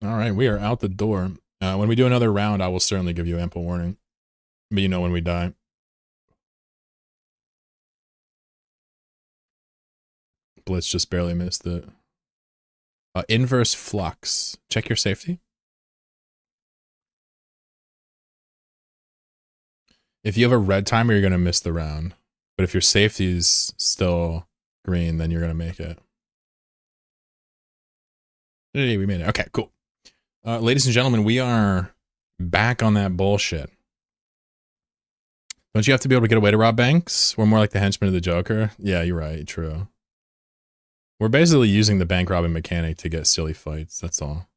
All right, we are out the door. When we do another round, I will certainly give you ample warning. But you know when we die. Blitz just barely missed it. Inverse flux. Check your safety. If you have a red timer, you're going to miss the round. But if your safety is still green, then you're going to make it. Hey, we made it. Okay, cool. Ladies and gentlemen, we are back on that bullshit. Don't you have to be able to get away to rob banks? We're more like the henchmen of the Joker. Yeah, you're right. True. We're basically using the bank robbing mechanic to get silly fights. That's all.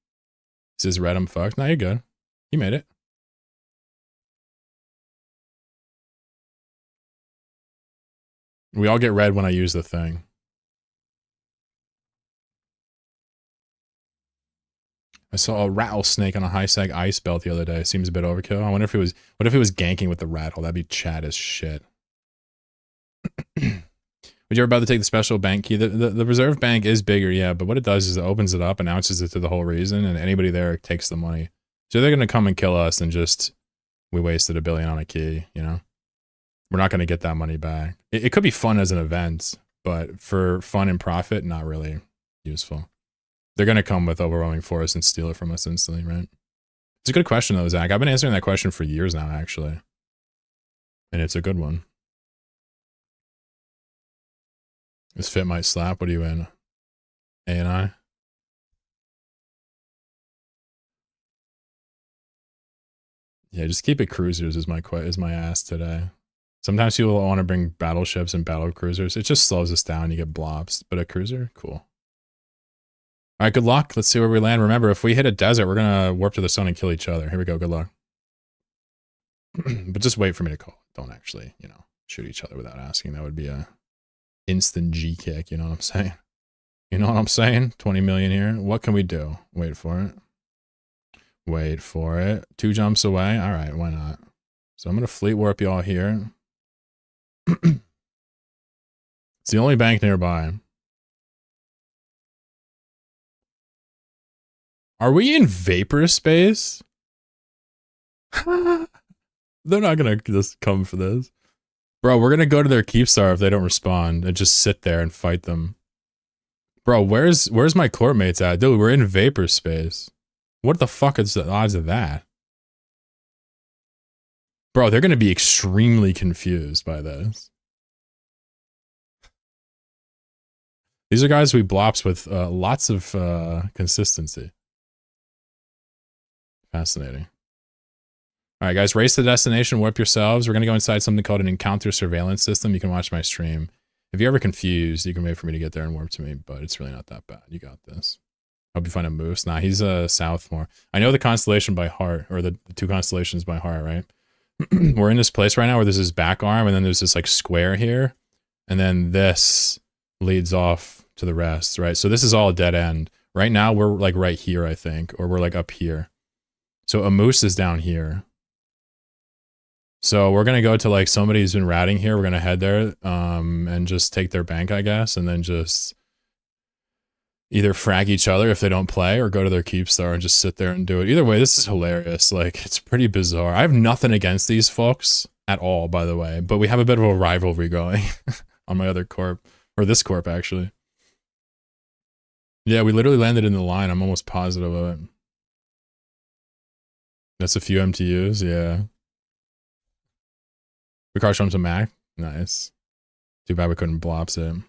He says, red, I'm fucked. No, you're good. You made it. We all get red when I use the thing. I saw a rattlesnake on a high sag ice belt the other day. Seems a bit overkill. I wonder if it was, what if it was ganking with the rattle? That'd be Chad as shit. Would you ever bother to take the special bank key? The reserve bank is bigger, yeah, but what it does is it opens it up, announces it to the whole reason, and anybody there takes the money. So they're going to come and kill us and just, we wasted $1 billion on a key, you know? We're not going to get that money back. It could be fun as an event, but for fun and profit, not really useful. They're going to come with overwhelming force and steal it from us instantly, right? It's a good question, though, Zach. I've been answering that question for years now, actually. And it's a good one. This fit might slap. What are you in? A and I? Yeah, just keep it cruisers is my ask today. Sometimes people want to bring battleships and battle cruisers. It just slows us down. You get blobs. But a cruiser? Cool. All right, good luck. Let's see where we land. Remember, if we hit a desert, we're going to warp to the sun and kill each other. Here we go. Good luck. But just wait for me to call. Don't actually, you know, shoot each other without asking. That would be a instant G kick. You know what I'm saying? You know what I'm saying? 20 million here. What can we do? Wait for it. Wait for it. 2 jumps away. All right, why not? So I'm going to fleet warp y'all here. It's the only bank nearby. Are we in vapor space? They're not going to just come for this. Bro, we're going to go to their Keepstar if they don't respond and just sit there and fight them. Bro, where's my court mates at? Dude, we're in vapor space. What the fuck is the odds of that? Bro, they're going to be extremely confused by this. These are guys we blops with lots of consistency. Fascinating. All right, guys, race to the destination, warp yourselves. We're going to go inside something called an encounter surveillance system. You can watch my stream. If you're ever confused, you can wait for me to get there and warp to me, but it's really not that bad. You got this. Hope you find a moose. Nah, he's south more. I know the constellation by heart, or the 2 constellations by heart, right? We're in this place right now where there's this back arm, and then there's this like square here, and then this leads off to the rest, right? So this is all a dead end. Right now, we're like right here, I think, or we're like up here. So a moose is down here. So we're going to go to like somebody who's been ratting here. We're going to head there and just take their bank, I guess, and then just either frag each other if they don't play or go to their keep star and just sit there and do it. Either way, this is hilarious. Like, it's pretty bizarre. I have nothing against these folks at all, by the way, but we have a bit of a rivalry going on my other corp, or this corp, actually. Yeah, we literally landed in the line. I'm almost positive of it. That's a few MTUs, yeah. We car shown some Mac. Nice. Too bad we couldn't blops it.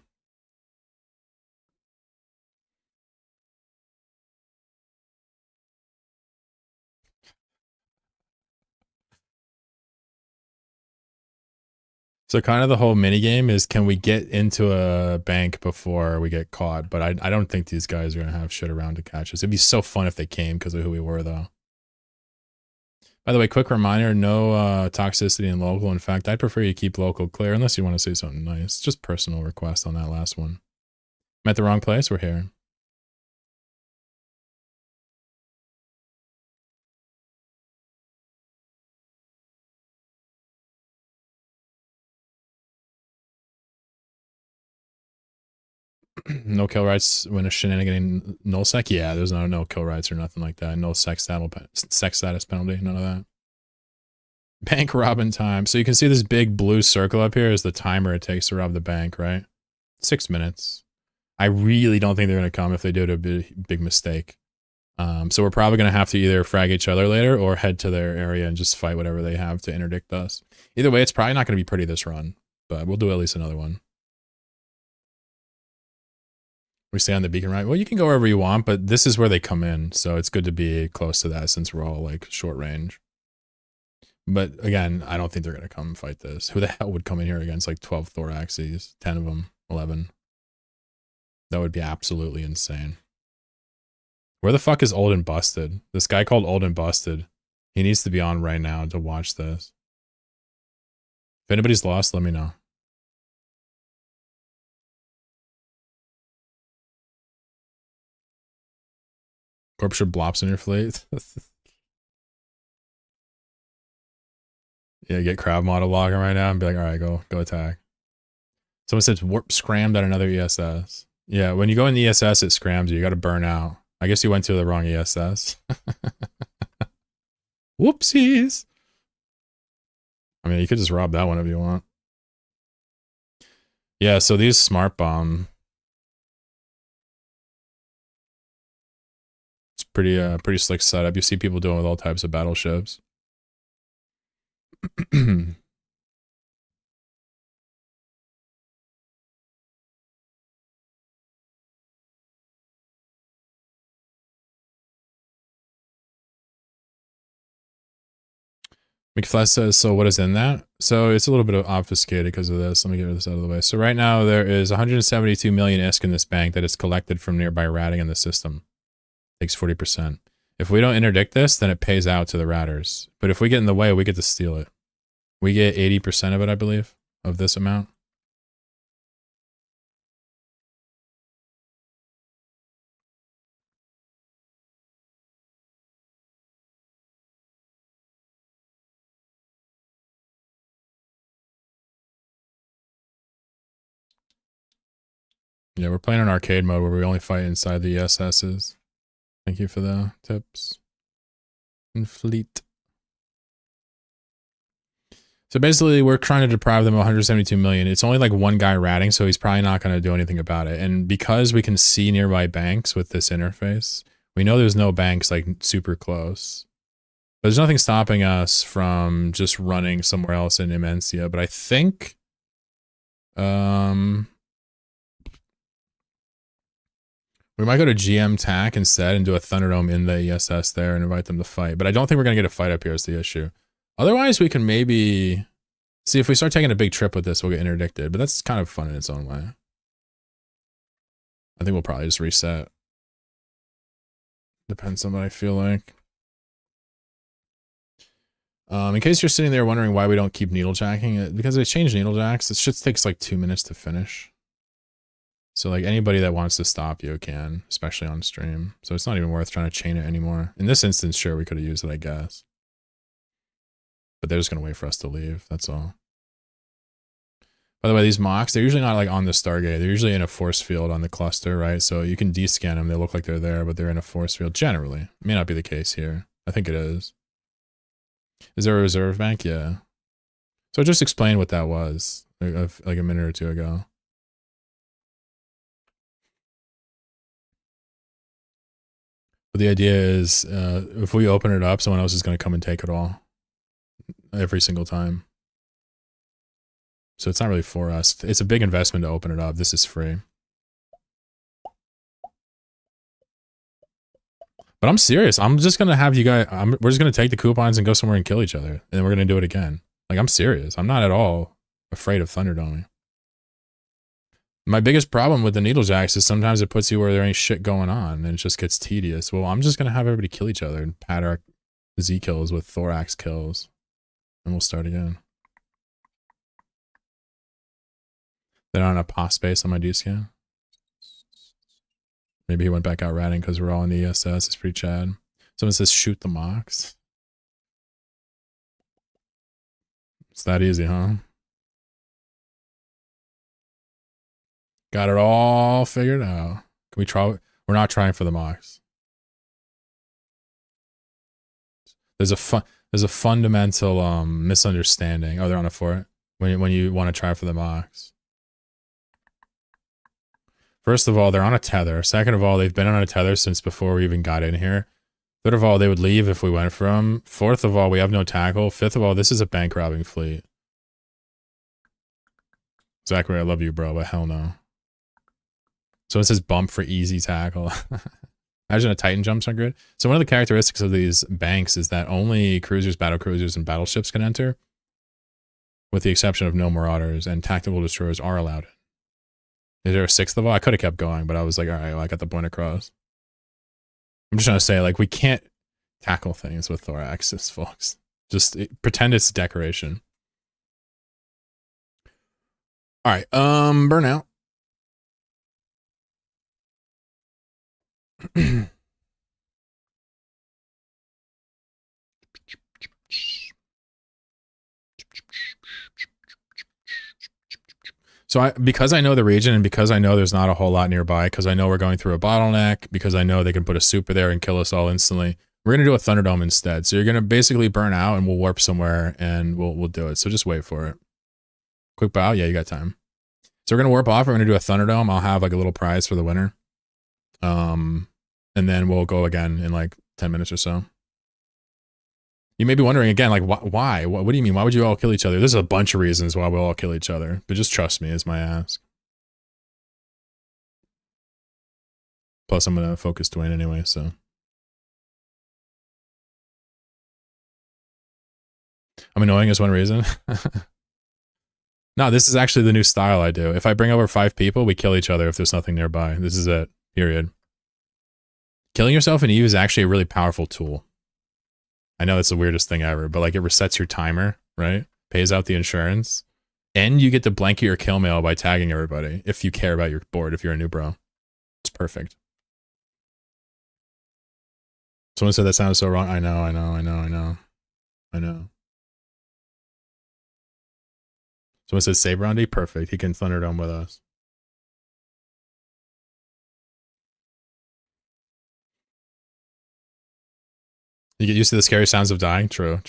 So kind of the whole mini game is, can we get into a bank before we get caught? But I don't think these guys are going to have shit around to catch us. It'd be so fun if they came because of who we were, though. By the way, quick reminder, no toxicity in local. In fact, I'd prefer you keep local clear unless you want to say something nice. Just personal request on that last one. I'm at the wrong place. We're here. No kill rights when a shenanigan in null sec? Yeah, there's no kill rights or nothing like that. No sex status penalty, none of that. Bank robbing time. So you can see this big blue circle up here is the timer it takes to rob the bank, right? 6 minutes. I really don't think they're going to come if they do it a big mistake. So we're probably going to have to either frag each other later or head to their area and just fight whatever they have to interdict us. Either way, it's probably not going to be pretty this run, but we'll do at least another one. We stay on the beacon, right? Well, you can go wherever you want, but this is where they come in. So it's good to be close to that since we're all like short range. But again, I don't think they're going to come fight this. Who the hell would come in here against like 12 thoraxes, 10 of them, 11? That would be absolutely insane. Where the fuck is Old and Busted? This guy called Old and Busted. He needs to be on right now to watch this. If anybody's lost, let me know. Corp should blops in your fleet. Yeah, get crowd model logging right now and be like, all right, go attack. Someone said warp scrammed at another ESS. Yeah, when you go in the ESS, it scrams you. You got to burn out. I guess you went to the wrong ESS. Whoopsies. I mean, you could just rob that one if you want. Yeah, so these smart bomb. It's pretty slick setup. You see people doing with all types of battleships. McFlesh says, so what is in that? So it's a little bit of obfuscated because of this. Let me get this out of the way. So right now there is 172 million ISK in this bank that is collected from nearby ratting in the system. Takes 40%. If we don't interdict this, then it pays out to the ratters. But if we get in the way, we get to steal it. We get 80% of it, I believe, of this amount. Yeah, we're playing in arcade mode where we only fight inside the ESSs. Thank you for the tips. And fleet. So basically, we're trying to deprive them of 172 million. It's only like one guy ratting, so he's probably not going to do anything about it. And because we can see nearby banks with this interface, we know there's no banks like super close. But there's nothing stopping us from just running somewhere else in Immensia. But I think... we might go to GM TAC instead and do a Thunderdome in the ESS there and invite them to fight. But I don't think we're going to get a fight up here is the issue. Otherwise, we can maybe... see, if we start taking a big trip with this, we'll get interdicted. But that's kind of fun in its own way. I think we'll probably just reset. Depends on what I feel like. In case you're sitting there wondering why we don't keep needle jacking, because they changed needle jacks. This shit takes like 2 minutes to finish. So like anybody that wants to stop you can, especially on stream. So it's not even worth trying to chain it anymore. In this instance, sure, we could have used it, I guess. But they're just going to wait for us to leave. That's all. By the way, these mocks, they're usually not like on the Stargate. They're usually in a force field on the cluster, right? So you can descan them. They look like they're there, but they're in a force field generally. It may not be the case here. I think it is. Is there a reserve bank? Yeah. So just explain what that was like a minute or two ago. But the idea is if we open it up, someone else is going to come and take it all every single time. So it's not really for us. It's a big investment to open it up. This is free. But I'm serious. I'm just going to have you guys, we're just going to take the coupons and go somewhere and kill each other. And then we're going to do it again. Like, I'm serious. I'm not at all afraid of Thunderdoming. My biggest problem with the Needlejacks is sometimes it puts you where there ain't shit going on and it just gets tedious. Well, I'm just going to have everybody kill each other and pad our Z kills with Thorax kills. And we'll start again. They're not in a POS space on my D-scan. Maybe he went back out ratting because we're all in the ESS. It's pretty Chad. Someone says shoot the mocks. It's that easy, huh? Got it all figured out. Can we try? We're not trying for the mocks. There's a fundamental misunderstanding. Oh, they're on a fort when you want to try for the mocks. First of all, they're on a tether. Second of all, they've been on a tether since before we even got in here. Third of all, they would leave if we went for them. Fourth of all, we have no tackle. Fifth of all, this is a bank robbing fleet. Zachary, I love you, bro, but hell no. So it says bump for easy tackle. Imagine a Titan jumps are good. So one of the characteristics of these banks is that only cruisers, battle cruisers, and battleships can enter, with the exception of no marauders, and tactical destroyers are allowed. Is there a sixth of all? I could have kept going, but I was like, all right, well, I got the point across. I'm just trying to say, like, we can't tackle things with Thoraxes, folks. Just pretend it's decoration. All right, burnout. So because I know the region and because I know there's not a whole lot nearby, because I know we're going through a bottleneck, because I know they can put a super there and kill us all instantly, we're going to do a Thunderdome instead. So you're going to basically burn out and we'll warp somewhere and we'll do it. So just wait for it. Quick bow? Yeah, you got time. So we're going to warp off. We're going to do a Thunderdome. I'll have like a little prize for the winner. And then we'll go again in like 10 minutes or so. You may be wondering again, like, why? What do you mean? Why would you all kill each other? There's a bunch of reasons why we'll all kill each other. But just trust me is my ask. Plus, I'm going to focus Dwayne anyway, so. I'm annoying is one reason. No, this is actually the new style I do. If I bring over 5 people, we kill each other if there's nothing nearby. This is it. Period. Killing yourself in Eve is actually a really powerful tool. I know it's the weirdest thing ever, but like it resets your timer, right? Pays out the insurance. And you get to blanket your kill mail by tagging everybody if you care about your board, if you're a new bro. It's perfect. Someone said that sounded so wrong. I know. Someone says save Roundy. Perfect. He can Thunderdome with us. You get used to the scary sounds of dying? True.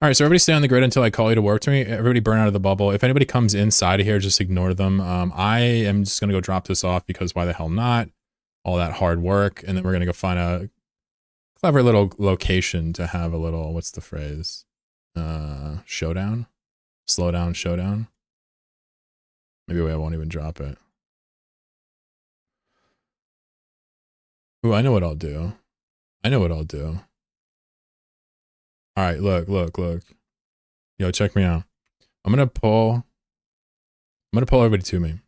All right, so everybody stay on the grid until I call you to warp to me. Everybody burn out of the bubble. If anybody comes inside of here, just ignore them. I am just going to go drop this off because why the hell not? All that hard work. And then we're going to go find a clever little location to have a little, what's the phrase? Showdown? Slow down, showdown? Maybe I won't even drop it. Ooh, I know what I'll do. All right, look. Yo, check me out. I'm gonna pull everybody to me.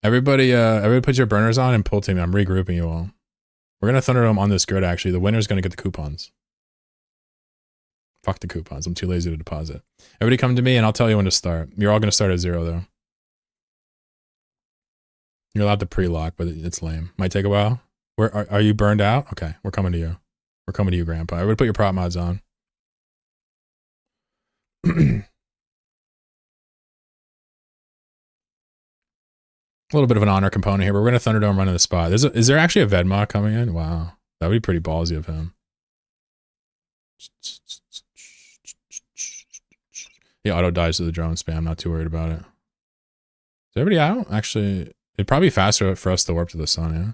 Everybody put your burners on and pull to me. I'm regrouping you all. We're going to Thunderdome on this grid, actually. The winner's going to get the coupons. Fuck the coupons. I'm too lazy to deposit. Everybody come to me and I'll tell you when to start. You're all going to start at 0, though. You're allowed to pre-lock, but it's lame. Might take a while. Where are you burned out? Okay, we're coming to you. We're coming to you, Grandpa. Everybody put your prop mods on. A little bit of an honor component here, but we're going to Thunderdome run in the spot. Is there actually a Vedma coming in? Wow. That would be pretty ballsy of him. He auto dies to the drone spam. Not too worried about it. Is everybody out? Actually, it'd probably be faster for us to warp to the sun, yeah?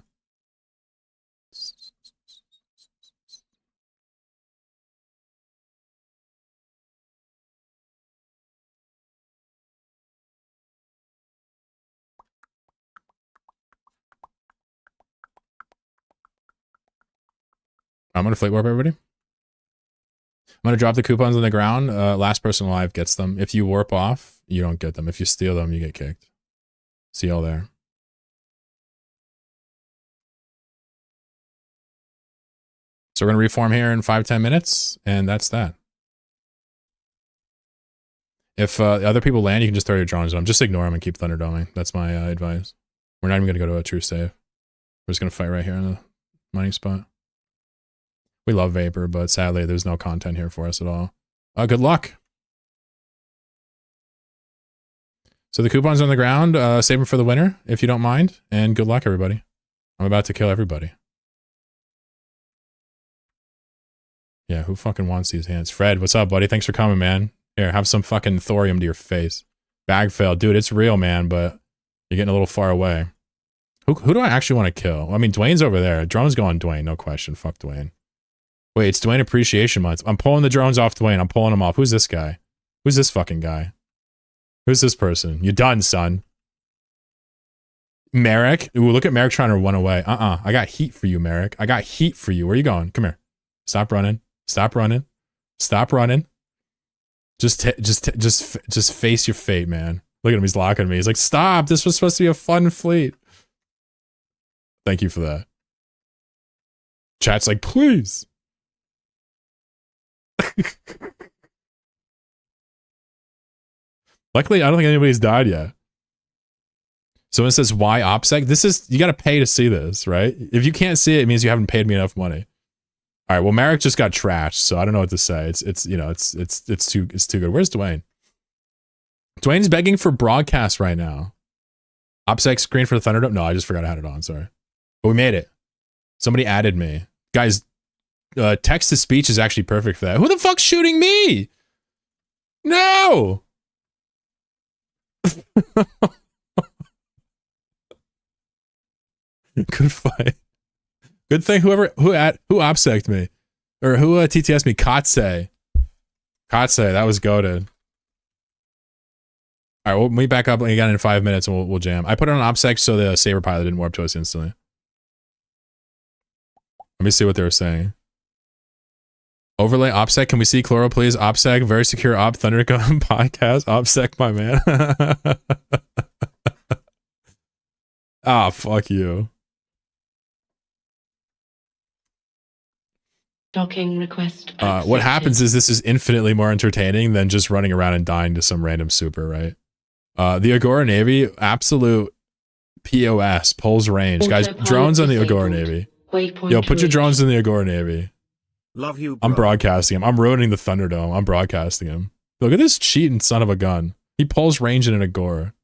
I'm going to fleet warp everybody. I'm going to drop the coupons on the ground. Last person alive gets them. If you warp off, you don't get them. If you steal them, you get kicked. See y'all there. So we're going to reform here in 5-10 minutes, and that's that. If other people land, you can just throw your drones on them. Just ignore them and keep Thunderdoming. That's my advice. We're not even going to go to a true save. We're just going to fight right here in the mining spot. We love Vapor, but sadly, there's no content here for us at all. Good luck. So the coupons on the ground, save them for the winner, if you don't mind. And good luck, everybody. I'm about to kill everybody. Yeah, who fucking wants these hands? Fred, what's up, buddy? Thanks for coming, man. Here, have some fucking thorium to your face. Bag fail. Dude, it's real, man, but you're getting a little far away. Who do I actually want to kill? I mean, Dwayne's over there. Drone's going Dwayne, no question. Fuck Dwayne. Wait, it's Dwayne Appreciation Month. I'm pulling the drones off Dwayne. I'm pulling them off. Who's this guy? Who's this fucking guy? Who's this person? You done, son. Merrick. Ooh, look at Merrick trying to run away. I got heat for you, Merrick. I got heat for you. Where you going? Come here. Stop running. Stop running. Stop running. Just face your fate, man. Look at him. He's locking me. He's like, stop. This was supposed to be a fun fleet. Thank you for that. Chat's like, please. Luckily, I don't think anybody's died yet. So it says, why OPSEC? This is, you got to pay to see this, right? If you can't see it, it means you haven't paid me enough money. All right, well, Merrick just got trashed, so I don't know what to say. It's you know, it's too good. Where's Dwayne? Dwayne's begging for broadcast right now. OPSEC screen for the Thunderdome? No, I just forgot I had it on, sorry. But we made it. Somebody added me. Guys, text-to-speech is actually perfect for that. Who the fuck's shooting me? No! Good fight. Good thing who OPSEC'd me. Or who TTS'd me. Katse, that was goated. Alright, we'll meet back up again in 5 minutes and we'll jam. I put it on OPSEC so the Saber pilot didn't warp to us instantly. Let me see what they were saying. Overlay OPSEC. Can we see Chloro, please? OPSEC. Very secure op. Thundercom podcast. OPSEC, my man. Ah, fuck you. Docking request. What happens is this is infinitely more entertaining than just running around and dying to some random super, right? The Agora Navy, absolute POS, pulls range. Guys, drones on the Agora Navy. Yo, put your drones in the Agora Navy. Love you, bro. I'm broadcasting him. I'm ruining the Thunderdome. I'm broadcasting him. Look at this cheating son of a gun. He pulls range in an Agora.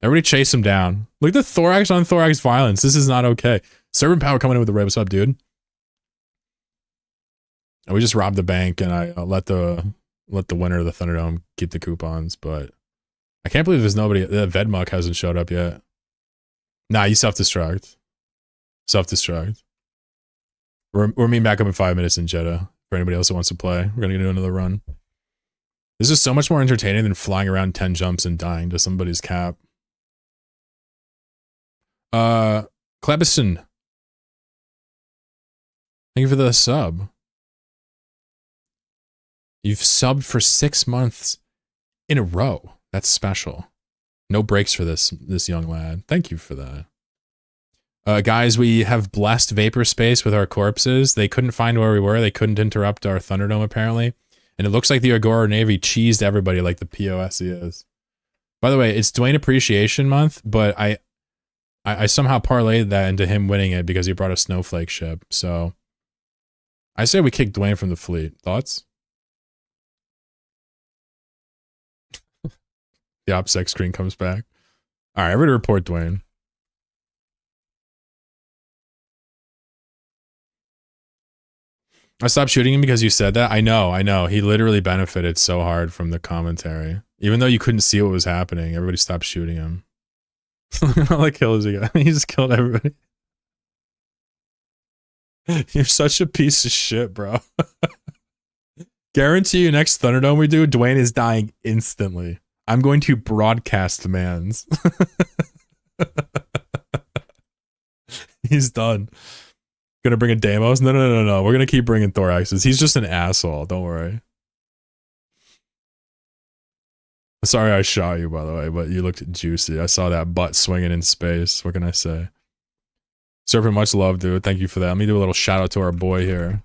Everybody chase him down. Look at the thorax on thorax violence. This is not okay. Servant Power coming in with the raid. What's up, dude? We just robbed the bank and I let the winner of the Thunderdome keep the coupons, but I can't believe there's nobody. Vedmuck hasn't showed up yet. Nah, you self-destruct. Self-destruct. We're meeting back up in 5 minutes in Jeddah for anybody else that wants to play. We're gonna do another run. This is so much more entertaining than flying around 10 jumps and dying to somebody's cap. Klebison. Thank you for the sub. You've subbed for 6 months in a row. That's special. No breaks for this young lad. Thank you for that. Guys, we have blessed vapor space with our corpses. They couldn't find where we were. They couldn't interrupt our Thunderdome, apparently. And it looks like the Agora Navy cheesed everybody like the POS he is. By the way, it's Dwayne Appreciation Month, but I somehow parlayed that into him winning it because he brought a snowflake ship. So I say we kick Dwayne from the fleet. Thoughts? The OPSEC screen comes back. All right, I'm going to report Dwayne. I stopped shooting him because you said that. I know. He literally benefited so hard from the commentary. Even though you couldn't see what was happening, everybody stopped shooting him. How like kills he got? He just killed everybody. You're such a piece of shit, bro. Guarantee you next Thunderdome we do, Dwayne is dying instantly. I'm going to broadcast demands. He's done. Gonna bring a Deimos? No. We're gonna keep bringing Thoraxes. He's just an asshole. Don't worry. Sorry I shot you, by the way, but you looked juicy. I saw that butt swinging in space. What can I say? Serpent, much love, dude. Thank you for that. Let me do a little shout out to our boy here.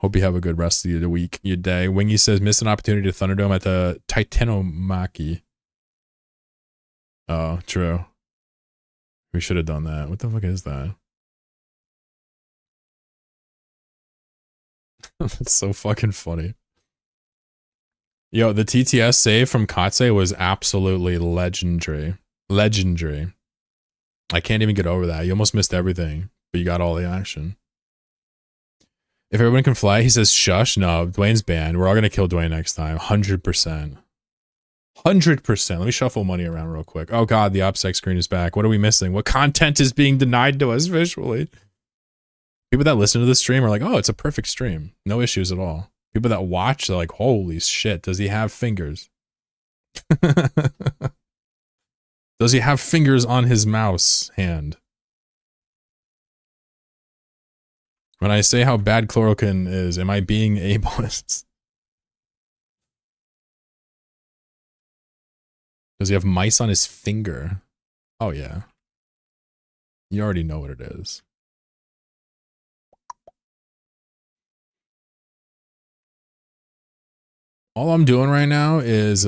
Hope you have a good rest of the week, your day. Wingy says, missed an opportunity to Thunderdome at the Titanomachy. Oh, true. We should have done that. What the fuck is that? That's so fucking funny. Yo, the TTS save from Katse was absolutely legendary. Legendary. I can't even get over that. You almost missed everything, but you got all the action. If everyone can fly, he says, shush. No, Dwayne's banned. We're all going to kill Dwayne next time. 100%. 100%. Let me shuffle money around real quick. Oh god, the OPSEC screen is back. What are we missing? What content is being denied to us visually? People that listen to the stream are like, oh, it's a perfect stream. No issues at all. People that watch, they're like, holy shit, does he have fingers? Does he have fingers on his mouse hand? When I say how bad chloroquine is, am I being ableist? Does he have mice on his finger? Oh, yeah. You already know what it is. All I'm doing right now is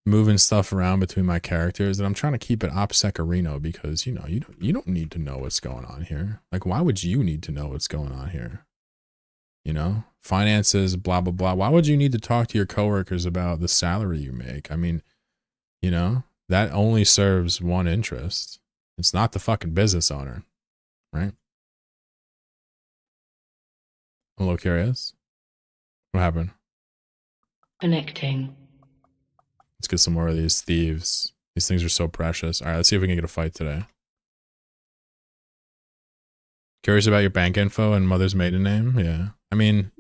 moving stuff around between my characters, and I'm trying to keep it OPSEC Arena because, you know, you don't need to know what's going on here. Like, why would you need to know what's going on here? You know? Finances, blah, blah, blah. Why would you need to talk to your coworkers about the salary you make? I mean, you know, that only serves one interest. It's not the fucking business owner, right? I'm a little curious. What happened? Connecting. Let's get some more of these thieves. These things are so precious. All right, let's see if we can get a fight today. Curious about your bank info and mother's maiden name? Yeah. I mean,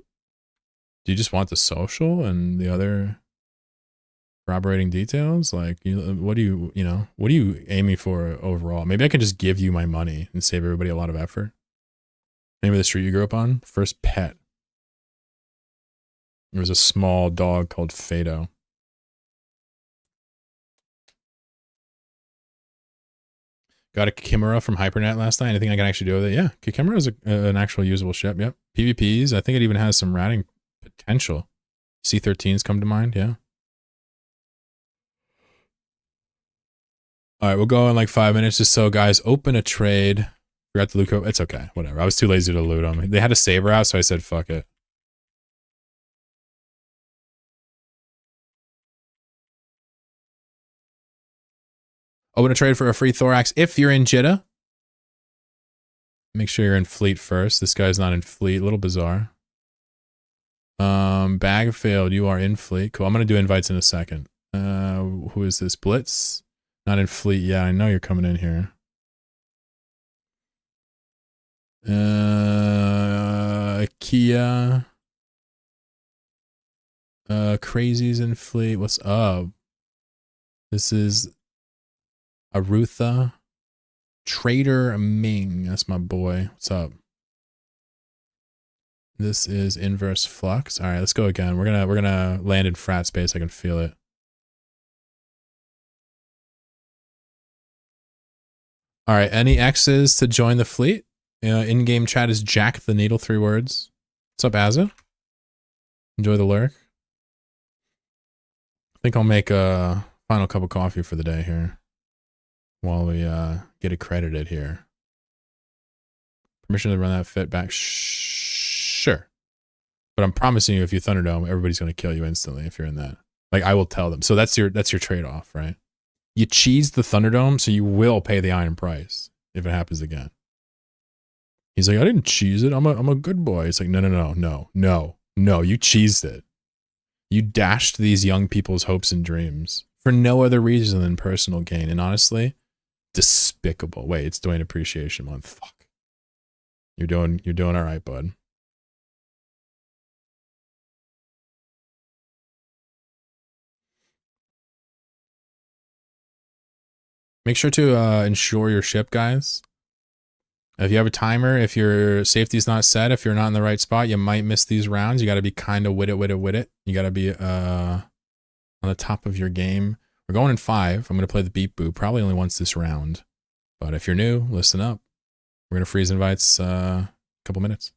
do you just want the social and the other corroborating details? Like, what do you aiming for overall? Maybe I can just give you my money and save everybody a lot of effort. Name of the street you grew up on? First pet. There was a small dog called Fado. Got a Chimera from Hypernet last night. Anything I can actually do with it? Yeah, Chimera is an actual usable ship. Yep. PvPs. I think it even has some ratting potential. C13s come to mind. Yeah. All right, we'll go in like 5 minutes or so, guys. Open a trade. Forgot to loot. It's okay. Whatever. I was too lazy to loot them. They had a saber out, so I said, fuck it. Open a trade for a free thorax if you're in Jitta. Make sure you're in fleet first. This guy's not in fleet. A little bizarre. Bag failed. You are in fleet. Cool. I'm going to do invites in a second. Who is this? Blitz? Not in fleet. Yeah, I know you're coming in here. Kia. Crazies in fleet. What's up? This is Arutha. Trader Ming. That's my boy. What's up? This is Inverse Flux. All right, let's go again. We're gonna land in frat space. I can feel it. All right, any X's to join the fleet? In-game chat is Jack the Needle, 3 words. What's up, Azza? Enjoy the lurk. I think I'll make a final cup of coffee for the day here while we get accredited here. Permission to run that fit back? Sure. But I'm promising you, if you Thunderdome, everybody's going to kill you instantly if you're in that. Like, I will tell them. So that's your trade-off, right? You cheese the Thunderdome, so you will pay the iron price if it happens again. He's like, I didn't cheese it. I'm a good boy. It's like, no, you cheesed it. You dashed these young people's hopes and dreams for no other reason than personal gain. And honestly, despicable. Wait, it's Dwayne Appreciation Month. Fuck. You're doing all right, bud. Make sure to insure your ship, guys. If you have a timer, if your safety's not set, if you're not in the right spot, you might miss these rounds. You got to be kind of with it. You got to be on the top of your game. We're going in 5. I'm going to play the beep boop, probably only once this round. But if you're new, listen up. We're going to freeze invites a couple minutes.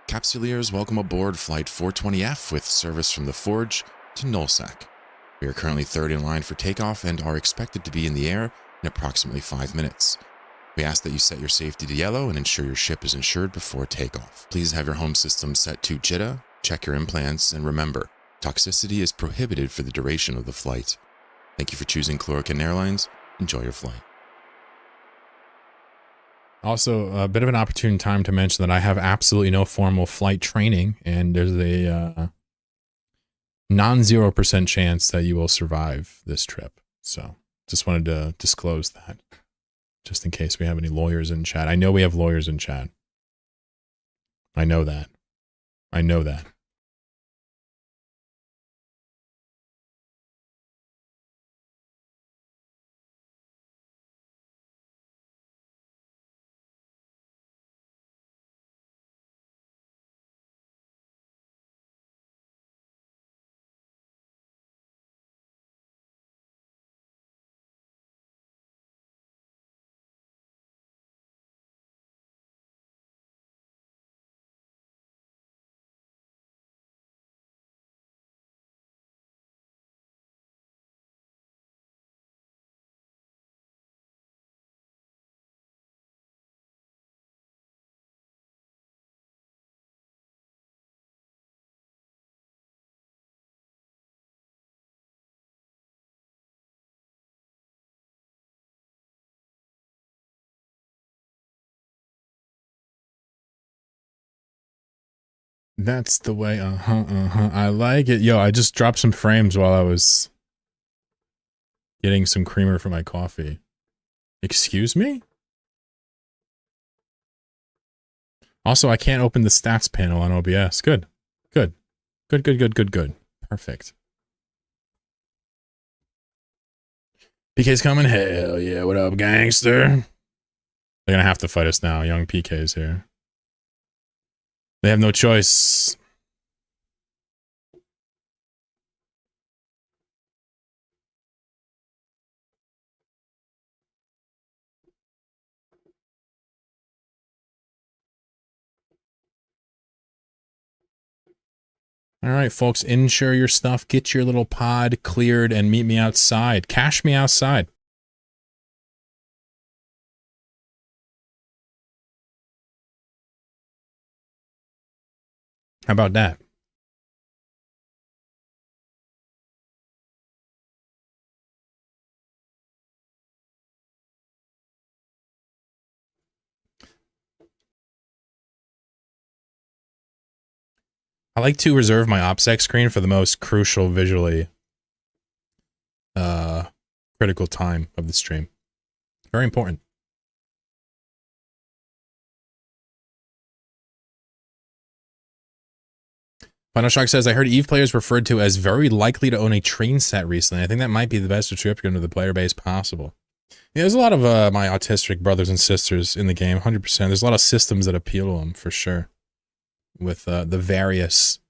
Capsuleers, welcome aboard Flight 420F with service from the Forge to Nullsec. We are currently 3rd in line for takeoff and are expected to be in the air in approximately 5 minutes. We ask that you set your safety to yellow and ensure your ship is insured before takeoff. Please have your home system set to JITA, check your implants, and remember, toxicity is prohibited for the duration of the flight. Thank you for choosing Chlorokin Airlines. Enjoy your flight. Also, a bit of an opportune time to mention that I have absolutely no formal flight training, and there's a non-0% chance that you will survive this trip. So just wanted to disclose that, just in case we have any lawyers in chat. I know we have lawyers in chat. I know that. That's the way. I like it. Yo, I just dropped some frames while I was getting some creamer for my coffee. Excuse me? Also, I can't open the stats panel on OBS. Good. Perfect. PK's coming. Hell yeah. What up, gangster? They're gonna have to fight us now. Young PK's here. They have no choice. All right, folks, insure your stuff, get your little pod cleared, and meet me outside. Cash me outside. How about that? I like to reserve my OPSEC screen for the most crucial visually critical time of the stream. Very important. Final Shock says, I heard EVE players referred to as very likely to own a train set recently. I think that might be the best description of the player base possible. Yeah, there's a lot of my autistic brothers and sisters in the game, 100%. There's a lot of systems that appeal to them, for sure. With the various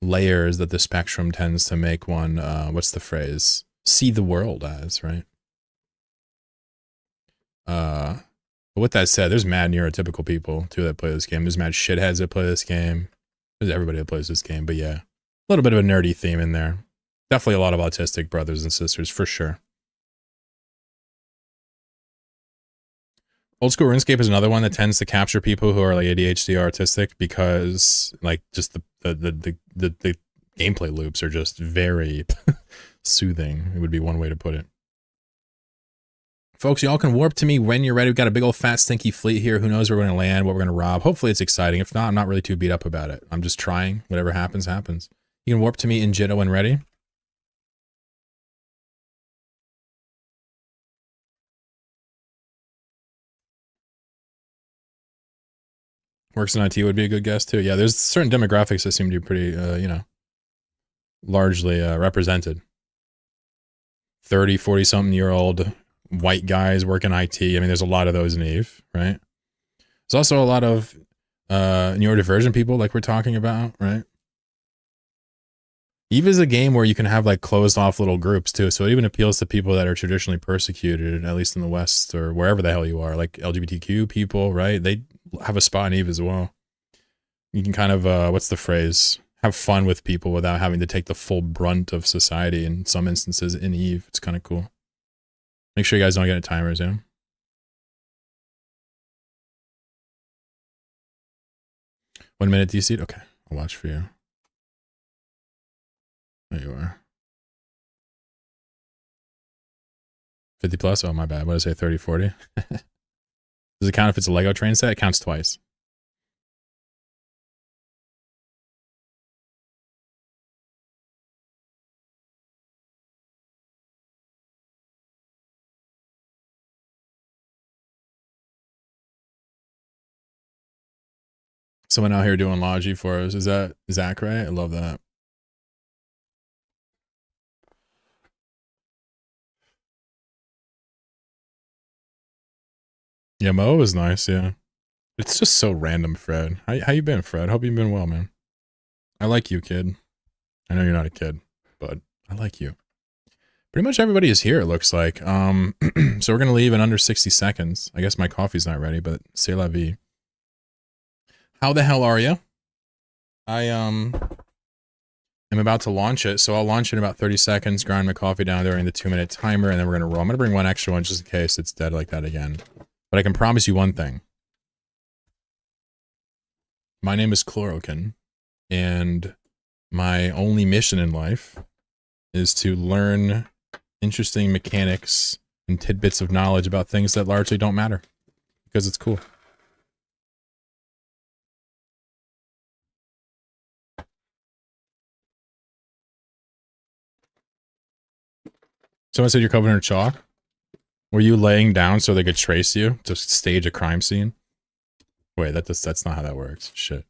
layers that the spectrum tends to make one, what's the phrase? See the world as, right? But with that said, there's mad neurotypical people too that play this game. There's mad shitheads that play this game. There's everybody that plays this game. But yeah, a little bit of a nerdy theme in there. Definitely a lot of autistic brothers and sisters for sure. Old school RuneScape is another one that tends to capture people who are like ADHD or autistic because like just the gameplay loops are just very soothing. It would be one way to put it. Folks, y'all can warp to me when you're ready. We've got a big old fat stinky fleet here. Who knows where we're going to land, what we're going to rob. Hopefully it's exciting. If not, I'm not really too beat up about it. I'm just trying. Whatever happens, happens. You can warp to me in Jitto when ready. Works in IT would be a good guess too. Yeah, there's certain demographics that seem to be pretty, you know, largely represented. 30, 40 something year old white guys working IT. I mean, there's a lot of those in Eve, right? There's also a lot of neurodivergent people like we're talking about, right? Eve is a game where you can have like closed off little groups too. So it even appeals to people that are traditionally persecuted, at least in the West or wherever the hell you are, like LGBTQ people, right? They have a spot in Eve as well. You can kind of, what's the phrase? Have fun with people without having to take the full brunt of society in some instances in Eve. It's kind of cool. Make sure you guys don't get any timers in. Yeah? 1 minute DC. Okay, I'll watch for you. There you are. 50 plus? Oh, my bad. What did I say? 30, 40? Does it count if it's a Lego train set? It counts twice. Someone out here doing Logi for us. Is that Zach, right? I love that. Yeah, Mo was nice, yeah. It's just so random, Fred. How you been, Fred? Hope you've been well, man. I like you, kid. I know you're not a kid, but I like you. Pretty much everybody is here, it looks like. So we're going to leave in under 60 seconds. I guess my coffee's not ready, but c'est la vie. How the hell are you? I am about to launch it, so I'll launch it in about 30 seconds, grind my coffee down during the 2-minute timer, and then we're going to roll. I'm going to bring one extra one just in case it's dead like that again. But I can promise you one thing. My name is Chlorokin, and my only mission in life is to learn interesting mechanics and tidbits of knowledge about things that largely don't matter, because it's cool. Someone said you're covered in chalk. Were you laying down so they could trace you to stage a crime scene? Wait, that's not how that works. Shit.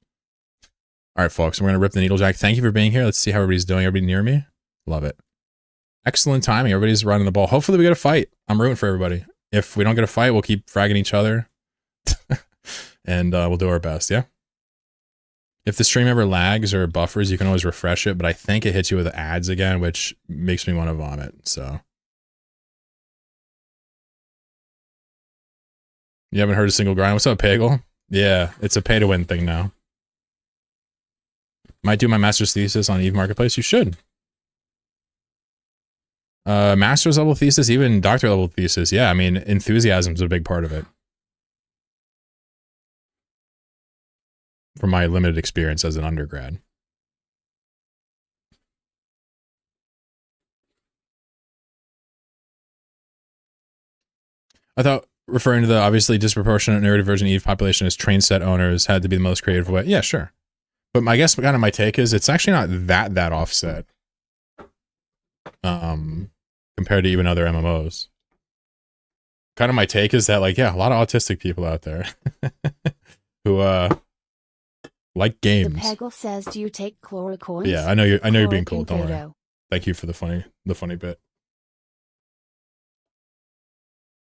All right, folks, we're going to rip the needle jack. Thank you for being here. Let's see how everybody's doing. Everybody near me? Love it. Excellent timing. Everybody's running the ball. Hopefully we get a fight. I'm rooting for everybody. If we don't get a fight, we'll keep fragging each other. And we'll do our best, yeah? If the stream ever lags or buffers, you can always refresh it, but I think it hits you with ads again, which makes me want to vomit, so... You haven't heard a single grind? What's up, Pagel? Yeah, it's a pay-to-win thing now. Might do my master's thesis on Eve Marketplace? You should. Master's level thesis, even doctor level thesis. Yeah, I mean, enthusiasm's a big part of it. From my limited experience as an undergrad. I thought referring to the obviously disproportionate neurodivergent Eve population as train set owners had to be the most creative way. Yeah, sure. But I guess kind of my take is it's actually not that offset. Compared to even other MMOs. Kind of my take is that, like, yeah, a lot of autistic people out there who like games. The Peggle says, "Do you take chlorocoins?" Yeah, I know you're being cool. Don't worry. Thank you for the funny bit.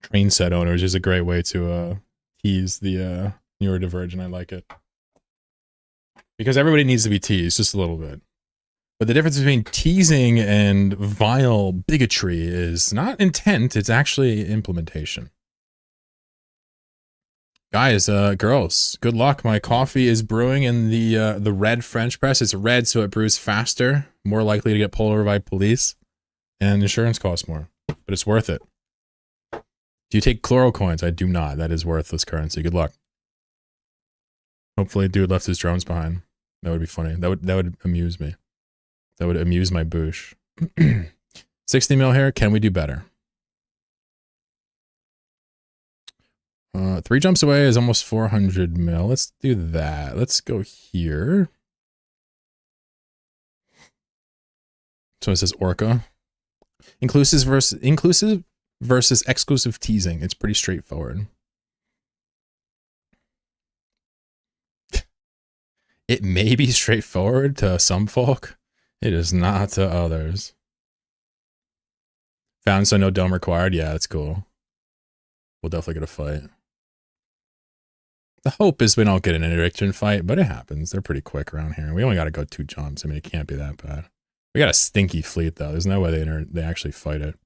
Train set owners is a great way to tease the neurodivergent. I like it. Because everybody needs to be teased just a little bit. But the difference between teasing and vile bigotry is not intent, it's actually implementation. Guys, girls, good luck. My coffee is brewing in the red French press. It's red, so it brews faster, more likely to get pulled over by police, and insurance costs more, but it's worth it. Do you take chloro coins? I do not. That is worthless currency. Good luck. Hopefully, dude left his drones behind. That would be funny. That would amuse me. That would amuse my boosh. 60 mil here. Can we do better? 3 jumps away is almost 400 mil. Let's do that. Let's go here. So it says Orca. Inclusive versus exclusive teasing. It's pretty straightforward. It may be straightforward to some folk. It is not to others. Found so no dome required. Yeah, that's cool. We'll definitely get a fight. The hope is we don't get an interdiction fight, but it happens. They're pretty quick around here. We only got to go 2 jumps. I mean, it can't be that bad. We got a stinky fleet, though. There's no way they actually fight it.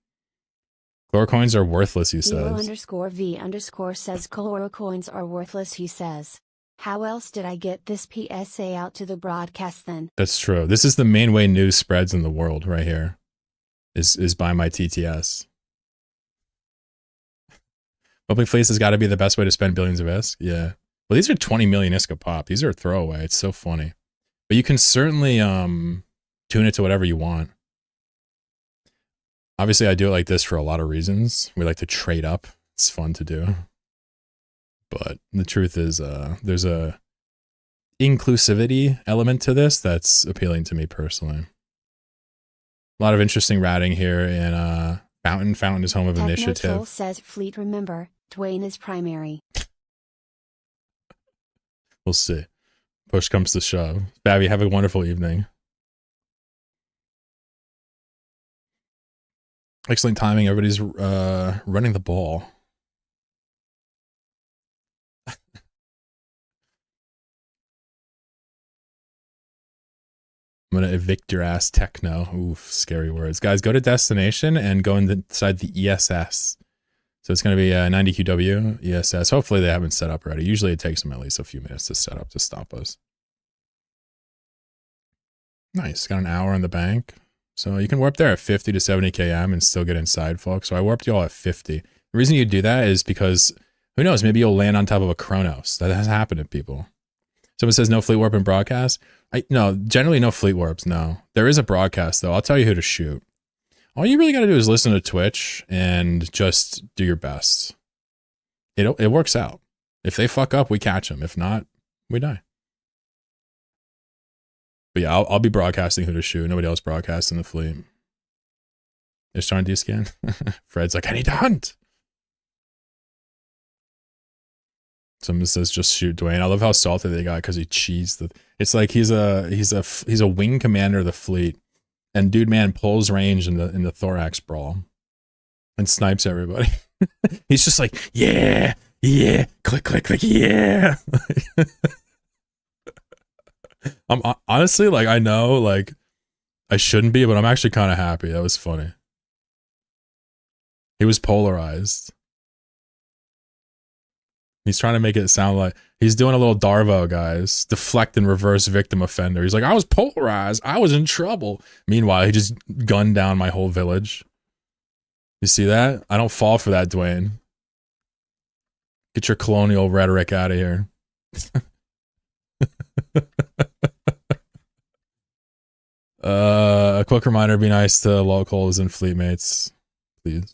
Chlorocoins are worthless, he says. _V_ says chlorocoins are worthless, he says. How else did I get this PSA out to the broadcast then? That's true. This is the main way news spreads in the world right here. Is by my TTS. Public fleets has got to be the best way to spend billions of ISK. Yeah. Well, these are 20 million ISK a pop. These are a throwaway. It's so funny. But you can certainly tune it to whatever you want. Obviously, I do it like this for a lot of reasons. We like to trade up. It's fun to do. But the truth is, there's a inclusivity element to this that's appealing to me personally. A lot of interesting ratting here in Fountain. Fountain is home of initiative. Says fleet, remember, Dwayne is primary. We'll see. Push comes to shove. Babby, have a wonderful evening. Excellent timing. Everybody's running the ball. I'm going to evict your ass, techno. Oof, scary words. Guys, go to destination and go inside the ESS. So it's going to be 90 QW, ESS. Hopefully they haven't set up already. Usually it takes them at least a few minutes to set up to stop us. Nice. Got an hour in the bank. So you can warp there at 50 to 70 km and still get inside, folks. So I warped y'all at 50. The reason you do that is because, who knows, maybe you'll land on top of a Kronos. That has happened to people. Someone says no fleet warp in broadcast. No, generally no fleet warps, no. There is a broadcast, though. I'll tell you who to shoot. All you really got to do is listen to Twitch and just do your best. It works out. If they fuck up, we catch them. If not, we die. But yeah, I'll be broadcasting who to shoot. Nobody else broadcasts in the fleet. Is trying to scan. Fred's like, I need to hunt. Someone says just shoot Dwayne. I love how salty they got because he cheesed. It's like he's a wing commander of the fleet, and dude man pulls range in the thorax brawl, and snipes everybody. He's just like yeah, click, yeah. I'm honestly like I know like I shouldn't be, but I'm actually kind of happy. That was funny. He was polarized. He's trying to make it sound like he's doing a little Darvo, guys. Deflect and reverse victim offender. He's like, I was polarized. I was in trouble. Meanwhile, he just gunned down my whole village. You see that? I don't fall for that, Dwayne. Get your colonial rhetoric out of here. A quick reminder, be nice to locals and fleet mates, please.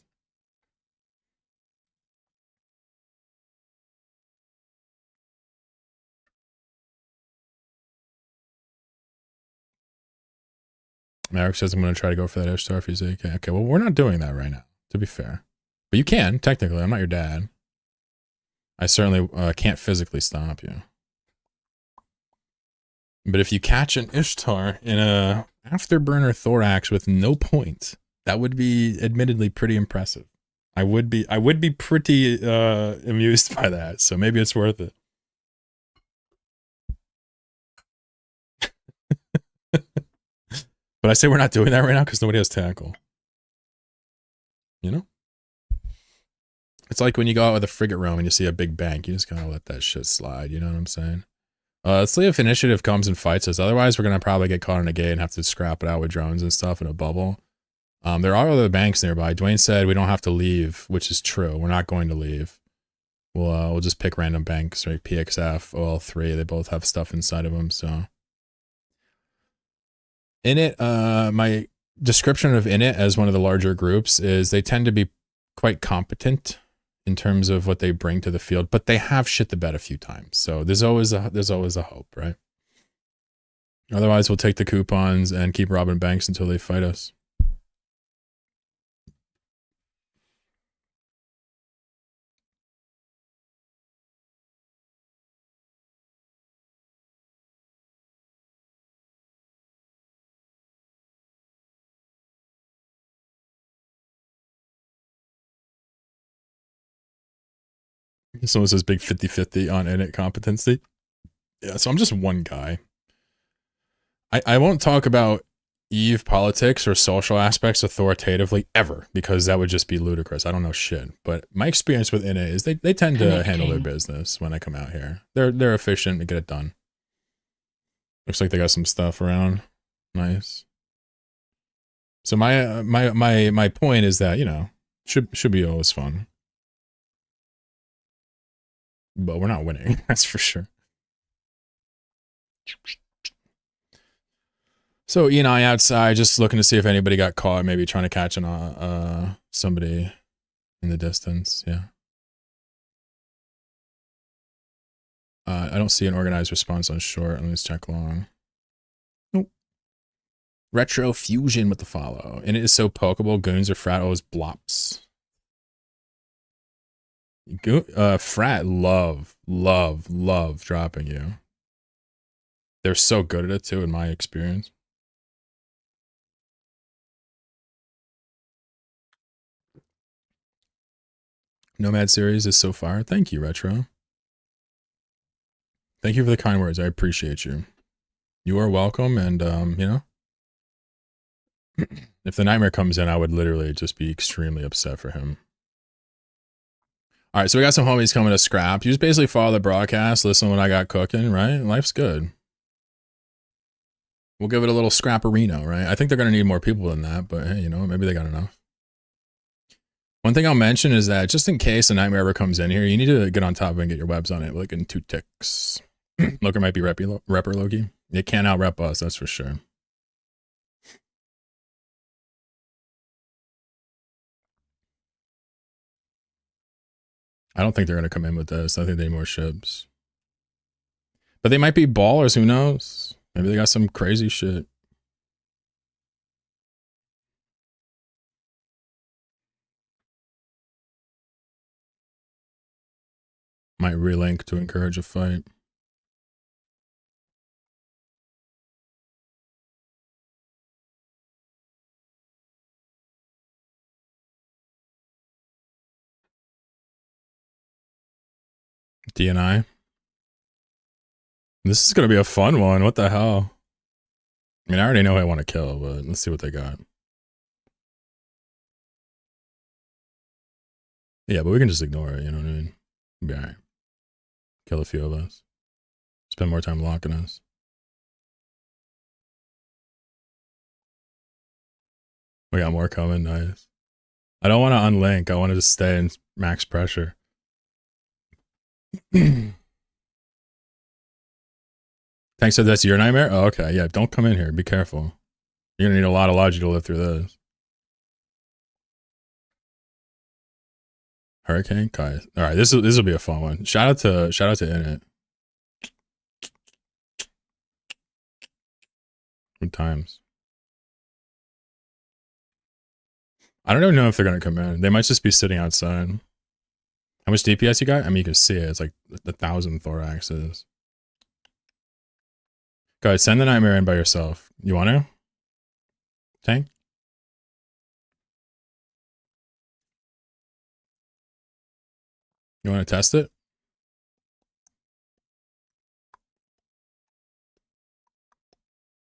Merrick says I'm going to try to go for that Ishtar if he's AK. Okay, well, we're not doing that right now, to be fair. But you can, technically. I'm not your dad. I certainly can't physically stop you. But if you catch an Ishtar in a afterburner thorax with no point, that would be admittedly pretty impressive. I would be pretty amused by that, so maybe it's worth it. But I say we're not doing that right now because nobody has tackle. You know? It's like when you go out with a frigate room and you see a big bank, you just gotta let that shit slide, you know what I'm saying? Let's see if initiative comes and fights us. Otherwise, we're gonna probably get caught in a gate and have to scrap it out with drones and stuff in a bubble. There are other banks nearby. Dwayne said we don't have to leave, which is true. We're not going to leave. We'll just pick random banks, right? PXF, OL3, they both have stuff inside of them, so. Init, my description of Init as one of the larger groups is they tend to be quite competent in terms of what they bring to the field, but they have shit the bed a few times. So there's always a hope, right? Otherwise, we'll take the coupons and keep robbing banks until they fight us. Someone says big 50-50 on Init competency. Yeah, so I'm just one guy. I won't talk about Eve politics or social aspects authoritatively ever, because that would just be ludicrous. I don't know shit. But my experience with Init is they tend to handle their business when I come out here. They're efficient to get it done. Looks like they got some stuff around. Nice. So my point is that, you know, should be always fun. But we're not winning, that's for sure. So Ian I outside, just looking to see if anybody got caught, maybe trying to catch somebody in the distance. Yeah. I don't see an organized response on short. Let me just check long. Nope. Retro Fusion with the follow. And it is so pokeable. Goons or frat always blops. Frat love dropping you. They're so good at it too, in my experience. Nomad series is so far. Thank you, Retro. Thank you for the kind words. I appreciate you. You are welcome, and you know, if the nightmare comes in, I would literally just be extremely upset for him. All right, so we got some homies coming to scrap. You just basically follow the broadcast, listen to what I got cooking, right? Life's good. We'll give it a little scrapperino, right? I think they're going to need more people than that, but hey, you know, maybe they got enough. One thing I'll mention is that just in case a nightmare ever comes in here, you need to get on top of it and get your webs on it, like in 2 ticks. Looker might be repper Loki. It can't out-rep us, that's for sure. I don't think they're going to come in with this. I think they need more ships. But they might be ballers, who knows? Maybe they got some crazy shit. Might relink to encourage a fight. DNI. This is going to be a fun one. What the hell? I mean, I already know who I want to kill, but let's see what they got. Yeah, but we can just ignore it, you know what I mean? Be all right. Kill a few of us. Spend more time locking us. We got more coming, nice. I don't want to unlink. I want to just stay in max pressure. Thanks, so that's your nightmare? Oh, okay, yeah, don't come in here. Be careful. You're going to need a lot of logic to live through this. Hurricane Kai. All right, this will be a fun one. Shout out to Init. Good times. I don't even know if they're gonna come in. They might just be sitting outside. How much DPS you got? I mean, you can see it. It's like 1,000 thoraxes. Guys, send the nightmare in by yourself. You want to? Tank? You want to test it?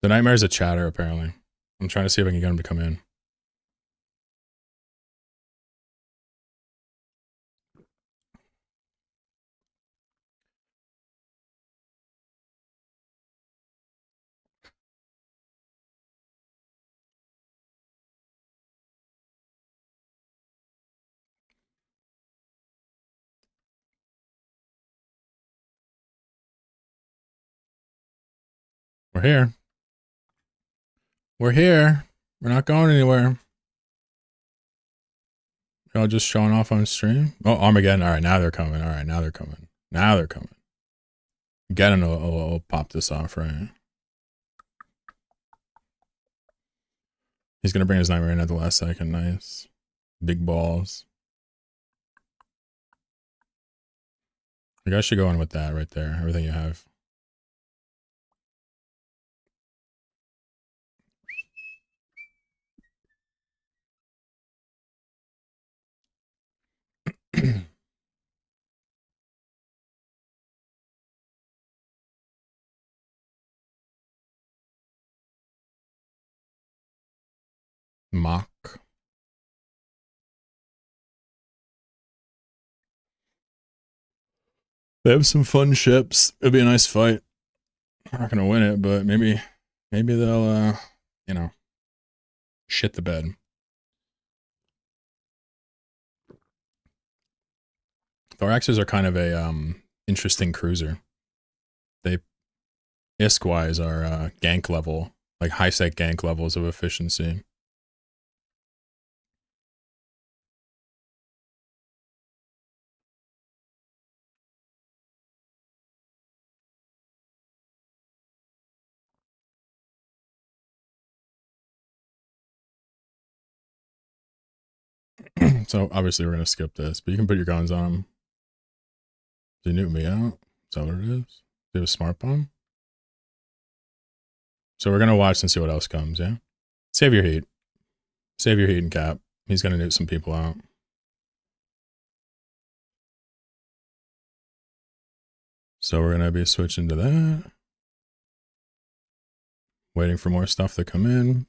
The nightmare is a chatter, apparently. I'm trying to see if I can get him to come in. We're here. We're here. We're not going anywhere. Y'all just showing off on stream? Oh, Armageddon. All right, now they're coming. All right, now they're coming. Now they're coming. Geddon will pop this off, right? He's going to bring his nightmare in at the last second. Nice. Big balls. You guys should go in with that right there. Everything you have. Mock. They have some fun ships. It'll be a nice fight. We're not gonna win it, but maybe they'll you know, shit the bed. Thoraxes are kind of a interesting cruiser. They ISK-wise are gank level, like high sec gank levels of efficiency. So obviously we're gonna skip this, but you can put your guns on him. Did he nuke me out? Is that what it is? Do you have a smart bomb? So we're gonna watch and see what else comes, yeah? Save your heat. Save your heat and cap. He's gonna nuke some people out. So we're gonna be switching to that. Waiting for more stuff to come in.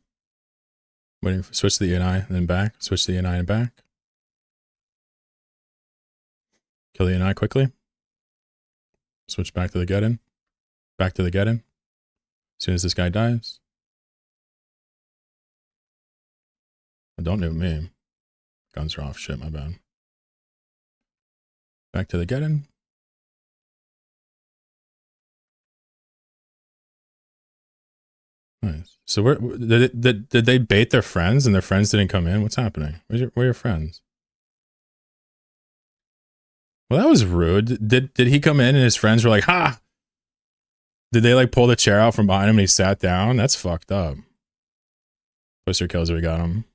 Waiting for switch to the ENI, then back. Switch to the ENI and back. Kill the ENI quickly. Switch back to the get-in. Back to the get-in. As soon as this guy dies. Don't nuke me. Guns are off. Shit, my bad. Back to the get-in. Nice. So where did they bait their friends and their friends didn't come in? What's happening? Where are your friends? Well, that was rude. Did he come in and his friends were like, ha? Did they like pull the chair out from behind him and he sat down? That's fucked up. Poster kills, we got him.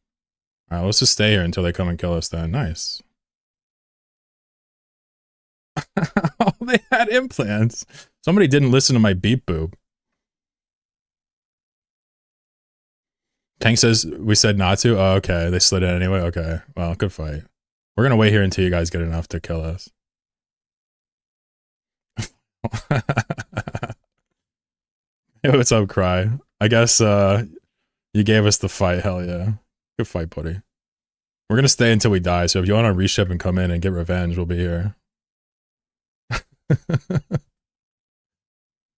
All right, let's just stay here until they come and kill us then. Nice. Oh, they had implants. Somebody didn't listen to my beep boop. Tank says we said not to. Oh, okay. They slid in anyway. Okay. Well, good fight. We're gonna wait here until you guys get enough to kill us. Hey, what's up, Cry? I guess you gave us the fight. Hell yeah. Good fight, buddy. We're gonna stay until we die. So if you want to reship and come in and get revenge, we'll be here.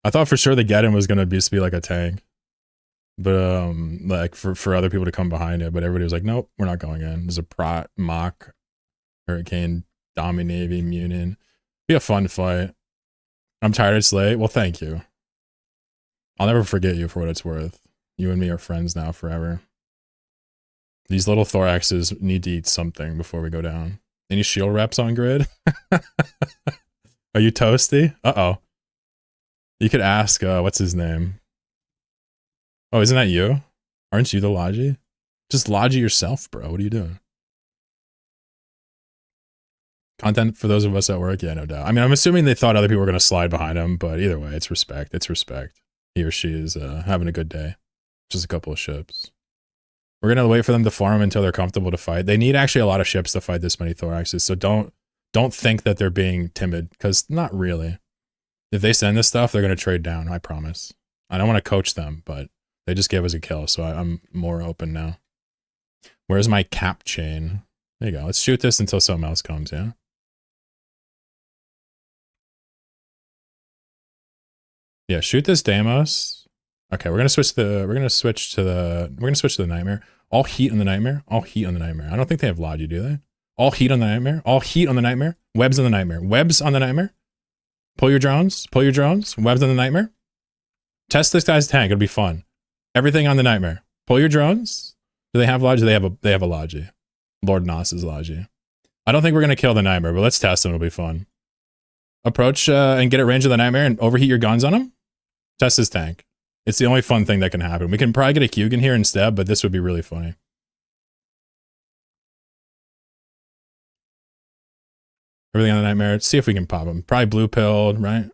I thought for sure the get-in was gonna be like a tank. But like for other people to come behind it, but everybody was like, nope, we're not going in. There's a Prot, Mock, Hurricane, Domi Navy, Munin. Be a fun fight. I'm tired it's late. Well, thank you. I'll never forget you for what it's worth. You and me are friends now forever. These little thoraxes need to eat something before we go down. Any shield reps on grid? Are you toasty? Uh-oh. You could ask, what's his name? Oh, isn't that you? Aren't you the Logi? Just Logi yourself, bro. What are you doing? Content for those of us at work? Yeah, no doubt. I mean, I'm assuming they thought other people were going to slide behind him, but either way, it's respect. It's respect. He or she is having a good day. Just a couple of ships. We're going to wait for them to farm until they're comfortable to fight. They need actually a lot of ships to fight this many thoraxes, so don't think that they're being timid, because not really. If they send this stuff, they're going to trade down, I promise. I don't want to coach them, but they just gave us a kill, so I'm more open now. Where's my cap chain? There you go. Let's shoot this until something else comes, yeah? Yeah, shoot this Deimos. Okay, we're gonna switch to the nightmare. All heat on the nightmare. All heat on the nightmare. I don't think they have Logi, do they? All heat on the nightmare. All heat on the nightmare. Webs on the nightmare. Webs on the nightmare. Pull your drones. Pull your drones. Webs on the nightmare. Test this guy's tank. It'll be fun. Everything on the Nightmare. Pull your drones. Do they have Logi? They have a Logi. Lord Noss's Logi. I don't think we're gonna kill the Nightmare, but let's test him. It'll be fun. Approach and get at range of the Nightmare and overheat your guns on him. Test his tank. It's the only fun thing that can happen. We can probably get a Hugin here instead, but this would be really funny. Everything on the Nightmare. Let's see if we can pop him. Probably blue pilled, right?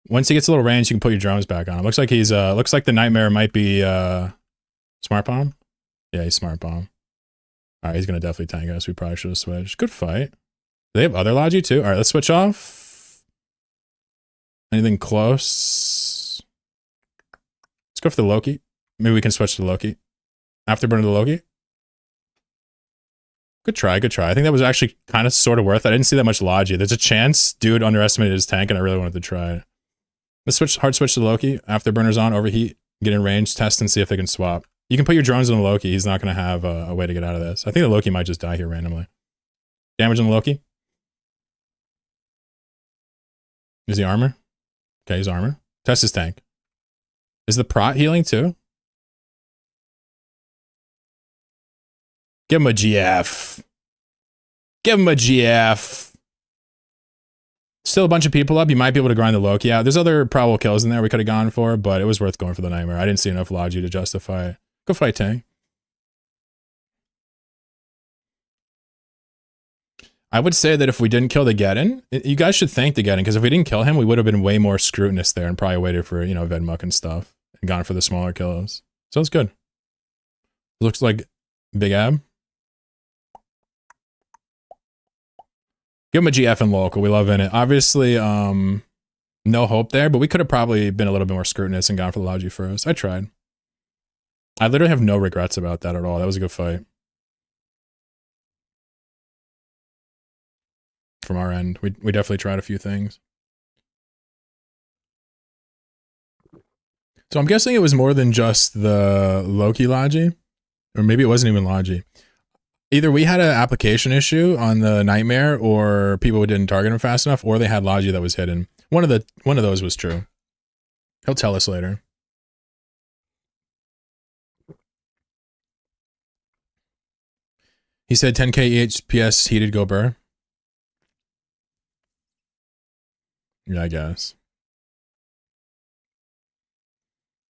Once he gets a little range, you can put your drones back on him. Looks like he's looks like the Nightmare might be smart bomb. Yeah, he's smart bomb. All right, he's gonna definitely tank us. We probably should have switched. Good fight. Do they have other Logi too? All right, let's switch off. Anything close? Let's go for the Loki. Maybe we can switch to Loki. Afterburner to Loki. Good try, good try. I think that was actually kind of sort of worth it. I didn't see that much Logi. There's a chance dude underestimated his tank, and I really wanted to try it. Let's switch, hard switch to Loki. Afterburner's on, overheat, get in range, test and see if they can swap. You can put your drones on the Loki. He's not going to have a way to get out of this. I think the Loki might just die here randomly. Damage on the Loki. Is he armor? Okay, he's armor. Test his tank. Is the prot healing too? Give him a GF. Give him a GF. Still a bunch of people up. You might be able to grind the Loki out. There's other probable kills in there we could have gone for, but it was worth going for the Nightmare. I didn't see enough Logi to justify it. Go fight tank. I would say that if we didn't kill the Geddon, you guys should thank the Geddon, because if we didn't kill him, we would have been way more scrutinous there and probably waited for, you know, Vedmuck and stuff and gone for the smaller kills. So it's good. Looks like Big Ab. Give him a GF and local. We love in it. Obviously, no hope there, but we could have probably been a little bit more scrutinous and gone for the Logi first. I tried. I literally have no regrets about that at all. That was a good fight. From our end, we definitely tried a few things. So I'm guessing it was more than just the Loki Logi, or maybe it wasn't even Logi. Either we had an application issue on the Nightmare, or people didn't target him fast enough, or they had Logi that was hidden. One of those was true. He'll tell us later. He said 10k EHPS heated go burr. Yeah, I guess.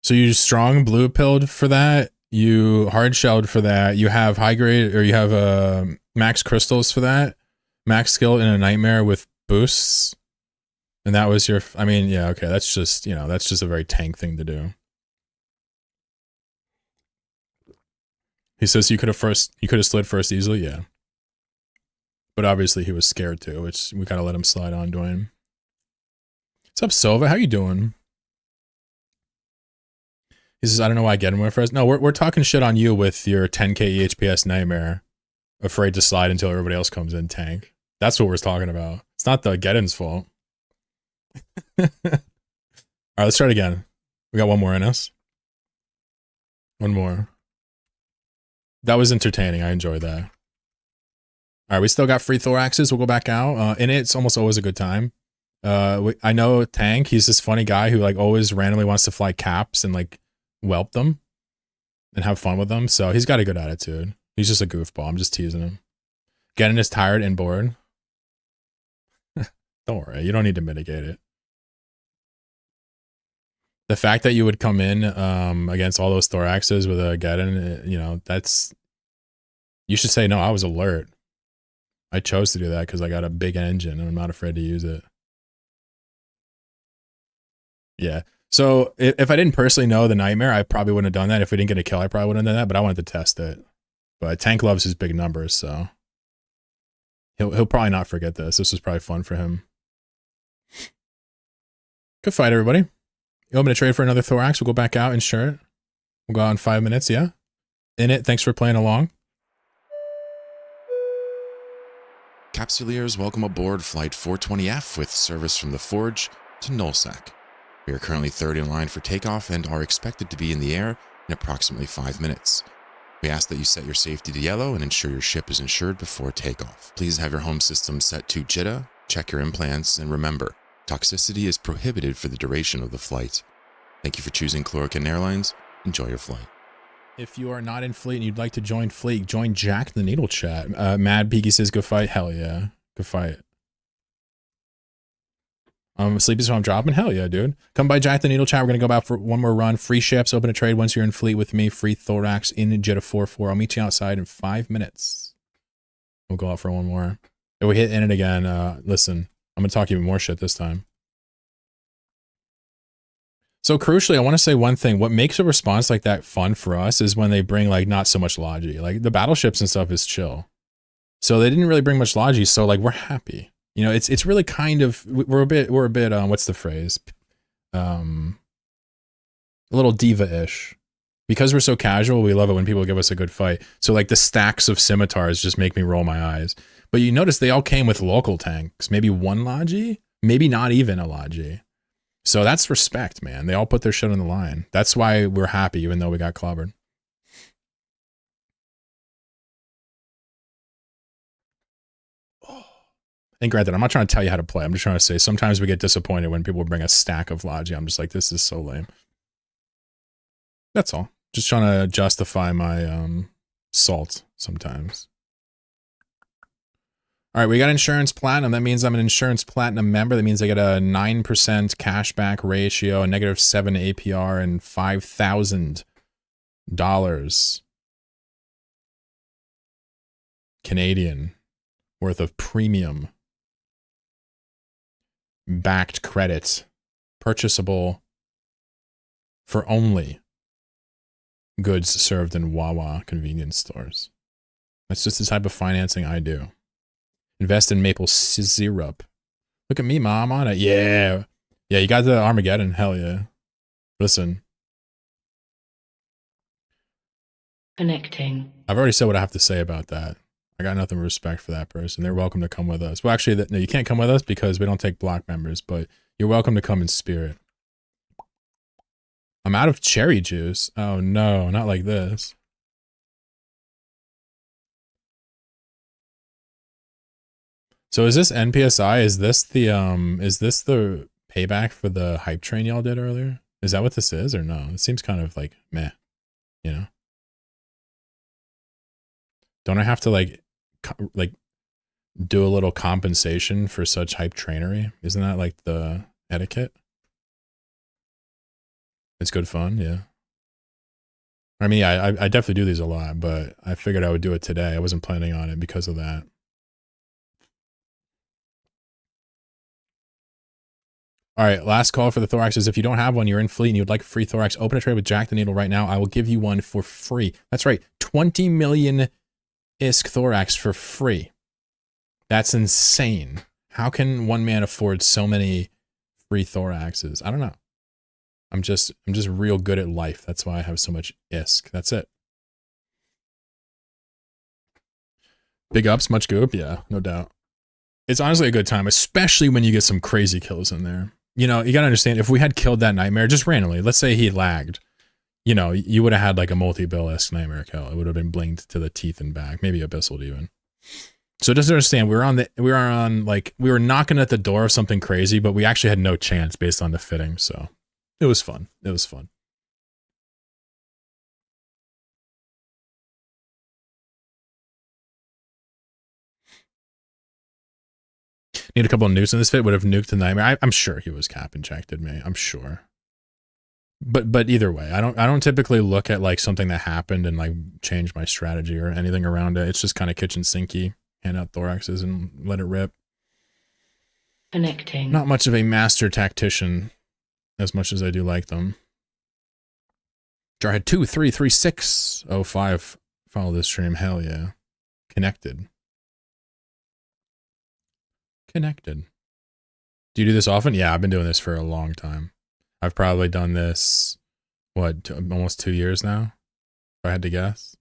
So you strong blue pilled for that. You hard shelled for that. You have high grade, or you have max crystals for that. Max skill in a Nightmare with boosts. And that was your, I mean, yeah, okay. That's just, you know, that's just a very tank thing to do. He says you could have slid first easily. Yeah. But obviously he was scared too, which we gotta let him slide on, Dwayne. What's up, Sova? How you doing? He says, I don't know why I get him with first. No, we're talking shit on you with your 10k EHPS Nightmare. Afraid to slide until everybody else comes in tank. That's what we're talking about. It's not the Geddon's fault. All right, let's try it again. We got one more in us. One more. That was entertaining. I enjoyed that. All right, we still got free thoraxes. We'll go back out. In it, it's almost always a good time. I know Tank. He's this funny guy who like always randomly wants to fly caps and like whelp them and have fun with them. So he's got a good attitude. He's just a goofball. I'm just teasing him. Getting is tired and bored. Don't worry. You don't need to mitigate it. The fact that you would come in against all those thoraxes with a Geddon, you know, that's... You should say, no, I was alert. I chose to do that because I got a big engine and I'm not afraid to use it. Yeah. So if I didn't personally know the Nightmare, I probably wouldn't have done that. If we didn't get a kill, I probably wouldn't have done that, but I wanted to test it. But Tank loves his big numbers, so he'll probably not forget this. This was probably fun for him. Good fight, everybody. You want me to trade for another thorax? We'll go back out and insure it. We'll go out in 5 minutes, yeah? In it, thanks for playing along. Capsuleers, welcome aboard Flight 420F with service from the Forge to Nullsec. We are currently third in line for takeoff and are expected to be in the air in approximately 5 minutes. We ask that you set your safety to yellow and ensure your ship is insured before takeoff. Please have your home system set to JITA, check your implants, and remember, Toxicity is prohibited for the duration of the flight. Thank you for choosing Chlorokin Airlines. Enjoy your flight. If you are not in Fleet and you'd like to join Fleet, join Jack the Needle chat. Mad Peaky says, go fight. Hell yeah. Go fight. Sleepy, so I'm dropping. Hell yeah, dude. Come by Jack the Needle chat. We're going to go out for one more run. Free ships. Open a trade once you're in Fleet with me. Free Thorax in Jetta 4-4. I'll meet you outside in 5 minutes. We'll go out for one more. If we hit in it again, listen, I'm going to talk even more shit this time. So crucially, I want to say one thing. What makes a response like that fun for us is when they bring like not so much logi. Like the battleships and stuff is chill. So they didn't really bring much logi. So like we're happy. You know, it's really kind of we're a bit what's the phrase? A little diva-ish. Because we're so casual, we love it when people give us a good fight. So like the stacks of scimitars just make me roll my eyes. But you notice they all came with local tanks. Maybe one logi, maybe not even a logi. So that's respect, man. They all put their shit on the line. That's why we're happy, even though we got clobbered. And granted, I'm not trying to tell you how to play. I'm just trying to say sometimes we get disappointed when people bring a stack of logi. I'm just like, this is so lame. That's all. Just trying to justify my salt sometimes. All right, we got insurance platinum. That means I'm an insurance platinum member. That means I get a 9% cashback ratio, a -7 APR, and $5,000 Canadian worth of premium backed credit, purchasable for only goods served in Wawa convenience stores. That's just the type of financing I do. Invest in maple syrup. Look at me, Mom, on it. Yeah. Yeah, you got the Armageddon. Hell yeah. Listen. Connecting. I've already said what I have to say about that. I got nothing but respect for that person. They're welcome to come with us. Well, actually, no, you can't come with us because we don't take block members, but you're welcome to come in spirit. I'm out of cherry juice. Oh no, not like this. So is this NPSI? Is this the payback for the hype train y'all did earlier? Is that what this is or no? It seems kind of like meh, you know? Don't I have to like do a little compensation for such hype trainery? Isn't that like the etiquette? It's good fun, yeah. I mean, yeah, I definitely do these a lot, but I figured I would do it today. I wasn't planning on it because of that. All right, last call for the thoraxes. If you don't have one, you're in Fleet and you'd like a free thorax, open a trade with Jack the Needle right now. I will give you one for free. That's right, 20 million ISK thorax for free. That's insane. How can one man afford so many free thoraxes? I don't know. I'm just real good at life. That's why I have so much ISK. That's it. Big ups, much goop. Yeah, no doubt. It's honestly a good time, especially when you get some crazy kills in there. You know, you gotta understand, if we had killed that nightmare just randomly, let's say he lagged, you know, you would have had like a multi-bill-esque nightmare kill. It would have been blinked to the teeth and back, maybe Abyssal even. So just understand, we were knocking at the door of something crazy, but we actually had no chance based on the fitting. So it was fun. It was fun. Need a couple of nukes in this fit. Would have nuked the nightmare. I'm sure he was cap injected me. I'm sure. But either way, I don't typically look at like something that happened and like change my strategy or anything around it. It's just kind of kitchen sinky. Hand out thoraxes and let it rip. Connecting. Not much of a master tactician, as much as I do like them. Jarhead 233605. Follow this stream. Hell yeah. Connected. Connected. Do you do this often? Yeah, I've been doing this for a long time. I've probably done this, what, almost 2 years now, if I had to guess.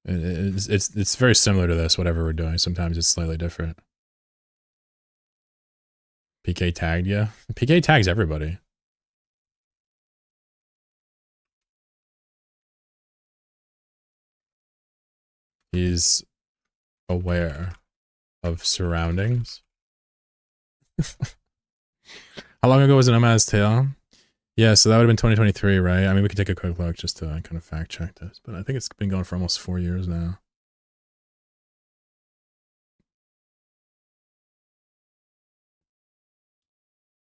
It's very similar to this, whatever we're doing. Sometimes it's slightly different. PK tagged, yeah. PK tags everybody. He's aware of surroundings. How long ago was it Nomad's Tale? Yeah, so that would have been 2023, right? I mean, we could take a quick look just to kind of fact check this, but I think it's been going for almost 4 years now.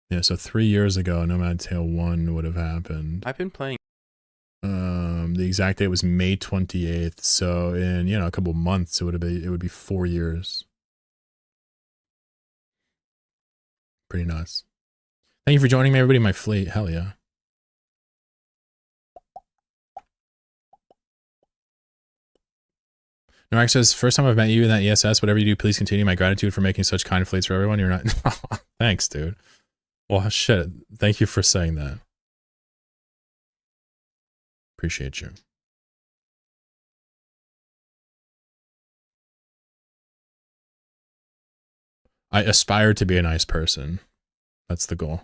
Yeah, so 3 years ago, Nomad Tale 1 would have happened. I've been playing. The exact date was May 28th, so in, you know, a couple of months, it would be 4 years. Pretty nuts. Thank you for joining me, everybody in my fleet. Hell yeah. Norak says, first time I've met you in that ESS, whatever you do, please continue. My gratitude for making such kind fleets for everyone. You're not... Thanks, dude. Well, shit. Thank you for saying that. Appreciate you. I aspire to be a nice person. That's the goal.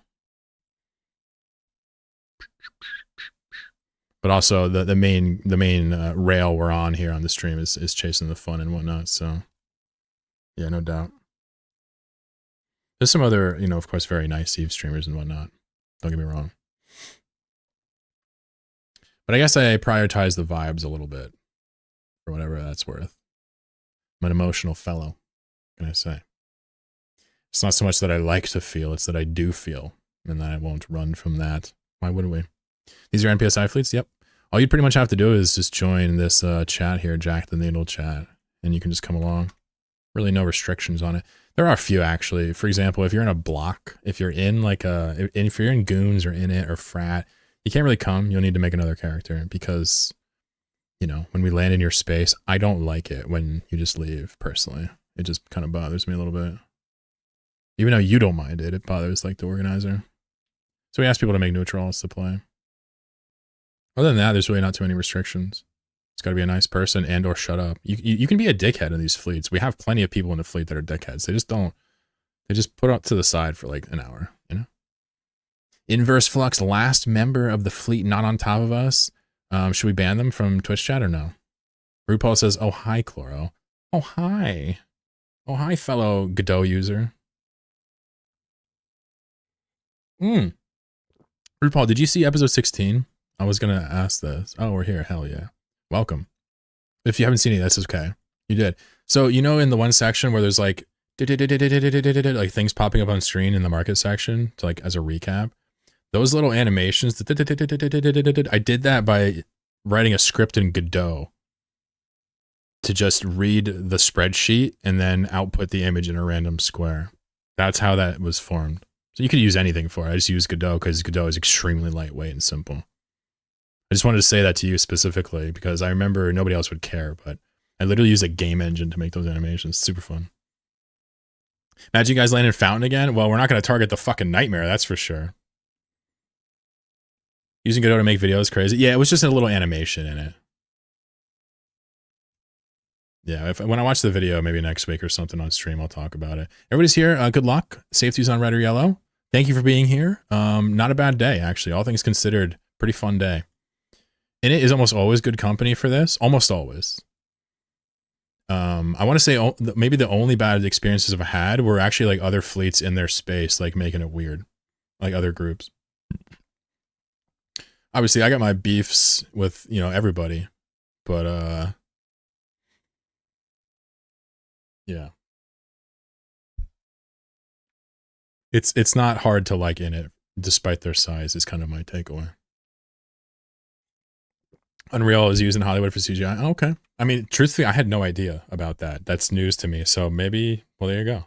But also the main rail we're on here on the stream is chasing the fun and whatnot. So yeah, no doubt. There's some other, you know, of course, very nice Eve streamers and whatnot. Don't get me wrong. But I guess I prioritize the vibes a little bit for whatever that's worth. I'm an emotional fellow. What can I say? It's not so much that I like to feel, it's that I do feel. And that I won't run from that. Why wouldn't we? These are NPSI fleets? Yep. All you pretty much have to do is just join this chat here, Jack the Needle chat, and you can just come along. Really no restrictions on it. There are a few, actually. For example, if you're in a block, if you're in like if you're in Goons or in it or Frat, you can't really come. You'll need to make another character because, you know, when we land in your space, I don't like it when you just leave, personally. It just kind of bothers me a little bit. Even though you don't mind it, it bothers like the organizer. So we ask people to make neutrals to play. Other than that, there's really not too many restrictions. It's got to be a nice person and or shut up. You can be a dickhead in these fleets. We have plenty of people in the fleet that are dickheads. They just don't. They just put up to the side for like an hour, you know? Inverse Flux, last member of the fleet not on top of us. Should we ban them from Twitch chat or no? RuPaul says, oh, hi, Chloro. Oh, hi. Oh, hi, fellow Godot user. RuPaul, did you see episode 16? I was going to ask this. Oh, we're here. Hell yeah. Welcome. If you haven't seen it, that's okay. You did. So, you know, in the one section where there's like, like things popping up on screen in the market section to like as a recap, those little animations, I did that by writing a script in Godot to just read the spreadsheet and then output the image in a random square. That's how that was formed. So you could use anything for it. I just use Godot because Godot is extremely lightweight and simple. I just wanted to say that to you specifically because I remember nobody else would care, but I literally use a game engine to make those animations. Super fun. Imagine you guys land in Fountain again? Well, we're not going to target the fucking nightmare, that's for sure. Using Godot to make videos crazy. Yeah, it was just a little animation in it. Yeah, when I watch the video, maybe next week or something on stream, I'll talk about it. Everybody's here. Good luck. Safety's on red or yellow. Thank you for being here. Not a bad day, actually. All things considered, pretty fun day. And it is almost always good company for this. Almost always. I want to say maybe the only bad experiences I've had were actually like other fleets in their space, like making it weird. Like other groups. Obviously, I got my beefs with, you know, everybody. But, yeah. It's not hard to like in it, despite their size, is kind of my takeaway. Unreal is used in Hollywood for CGI. Oh, okay. I mean, truthfully, I had no idea about that. That's news to me. So maybe, well, there you go.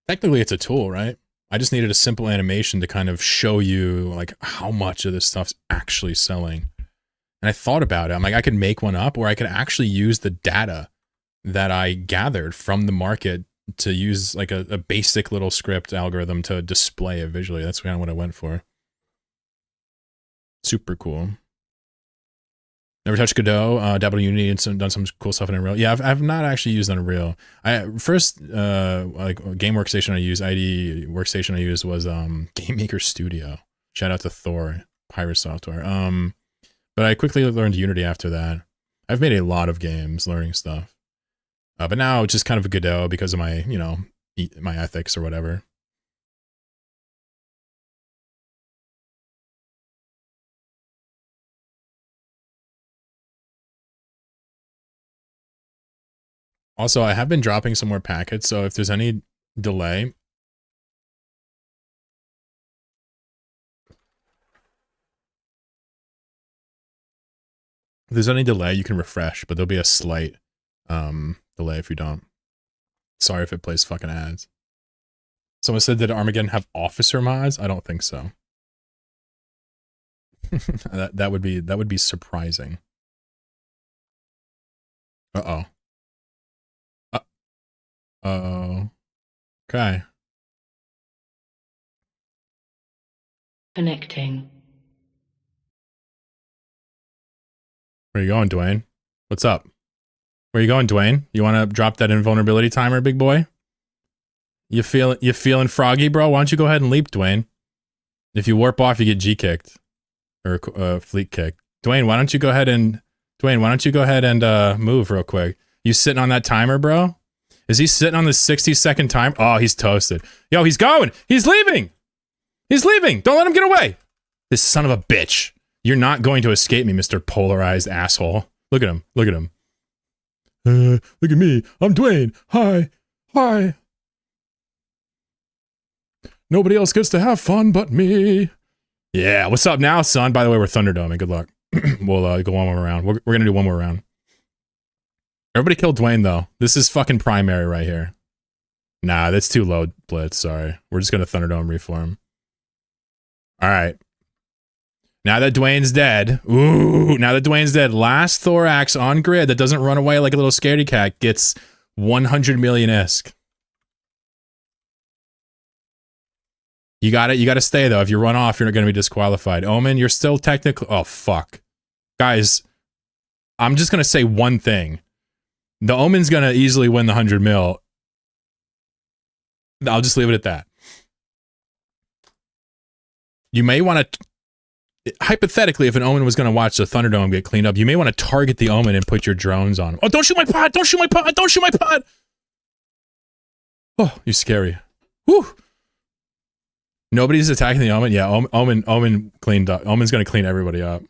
Technically, it's a tool, right? I just needed a simple animation to kind of show you like how much of this stuff's actually selling. And I thought about it. I'm like, I could make one up, or I could actually use the data that I gathered from the market to use like a basic little script algorithm to display it visually. That's kind of what I went for. Super cool. Never touched Godot, dabbled in Unity and done some cool stuff in Unreal. Yeah, I've not actually used Unreal. First like game workstation I used, ID workstation I used was Game Maker Studio. Shout out to Thor, Pirate Software. But I quickly learned Unity after that. I've made a lot of games learning stuff. But now just kind of a Godot because of my, you know, my ethics or whatever. Also, I have been dropping some more packets, so if there's any delay, you can refresh, but there'll be a slight delay if you don't. Sorry if it plays fucking ads. Someone said, did Armageddon have officer mods? I don't think so. that would be surprising. Uh-oh. Uh-oh. Okay. Connecting. Where you going, Dwayne? What's up? Where you going, Dwayne? You want to drop that invulnerability timer, big boy? You feeling froggy, bro? Why don't you go ahead and leap, Dwayne? If you warp off, you get G kicked or fleet kicked. Dwayne, why don't you go ahead and move real quick? You sitting on that timer, bro? Is he sitting on the 60-second time? Oh, he's toasted. Yo, he's going. He's leaving. He's leaving. Don't let him get away. This son of a bitch. You're not going to escape me, Mr. Polarized asshole. Look at him. Look at him. Look at me. I'm Dwayne. Hi. Hi. Nobody else gets to have fun but me. Yeah, what's up now, son? By the way, we're Thunderdoming. Good luck. We'll go one more round. We're going to do one more round. Everybody kill Dwayne, though. This is fucking primary right here. Nah, that's too low, Blitz. Sorry. We're just going to Thunderdome reform. All right. Now that Dwayne's dead. Ooh, now that Dwayne's dead. Last Thorax on grid that doesn't run away like a little scaredy cat gets 100 million ISK. You got it. You got to stay, though. If you run off, you're not going to be disqualified. Omen, you're still technically... Oh, fuck. Guys, I'm just going to say one thing. The Omen's going to easily win the 100 mil. I'll just leave it at that. You may want to... Hypothetically, if an Omen was going to watch the Thunderdome get cleaned up, you may want to target the Omen and put your drones on him. Oh, don't shoot my pod! Don't shoot my pod! Don't shoot my pod! Oh, you're scary. Whew! Nobody's attacking the Omen? Yeah, Omen cleaned up. Omen's going to clean everybody up.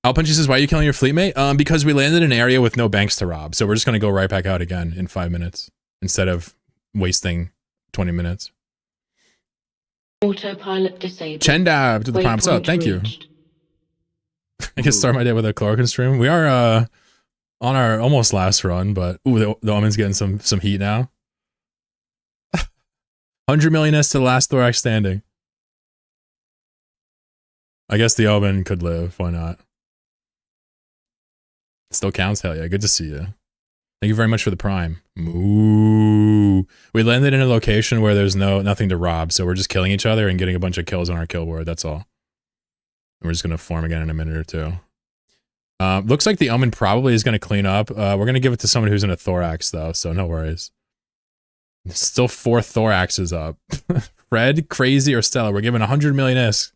Alpunchi says, why are you killing your fleet mate? Because we landed in an area with no banks to rob, so we're just going to go right back out again in 5 minutes instead of wasting 20 minutes. Autopilot disabled. Chendab to the prime sub. Thank you. I can start my day with a chloroquine stream. We are on our almost last run, but ooh, the Omen's getting some heat now. 100 million S to the last Thorax standing. I guess the Omen could live. Why not? Still counts, hell yeah. Good to see you. Thank you very much for the prime. Ooh. We landed in a location where there's nothing to rob, so we're just killing each other and getting a bunch of kills on our kill board, that's all. And we're just going to form again in a minute or two. Looks like the Omen probably is going to clean up. We're going to give it to someone who's in a Thorax, though, so no worries. Still 4 Thoraxes up. Fred, Crazy, or Stella. We're giving 100 million ISK.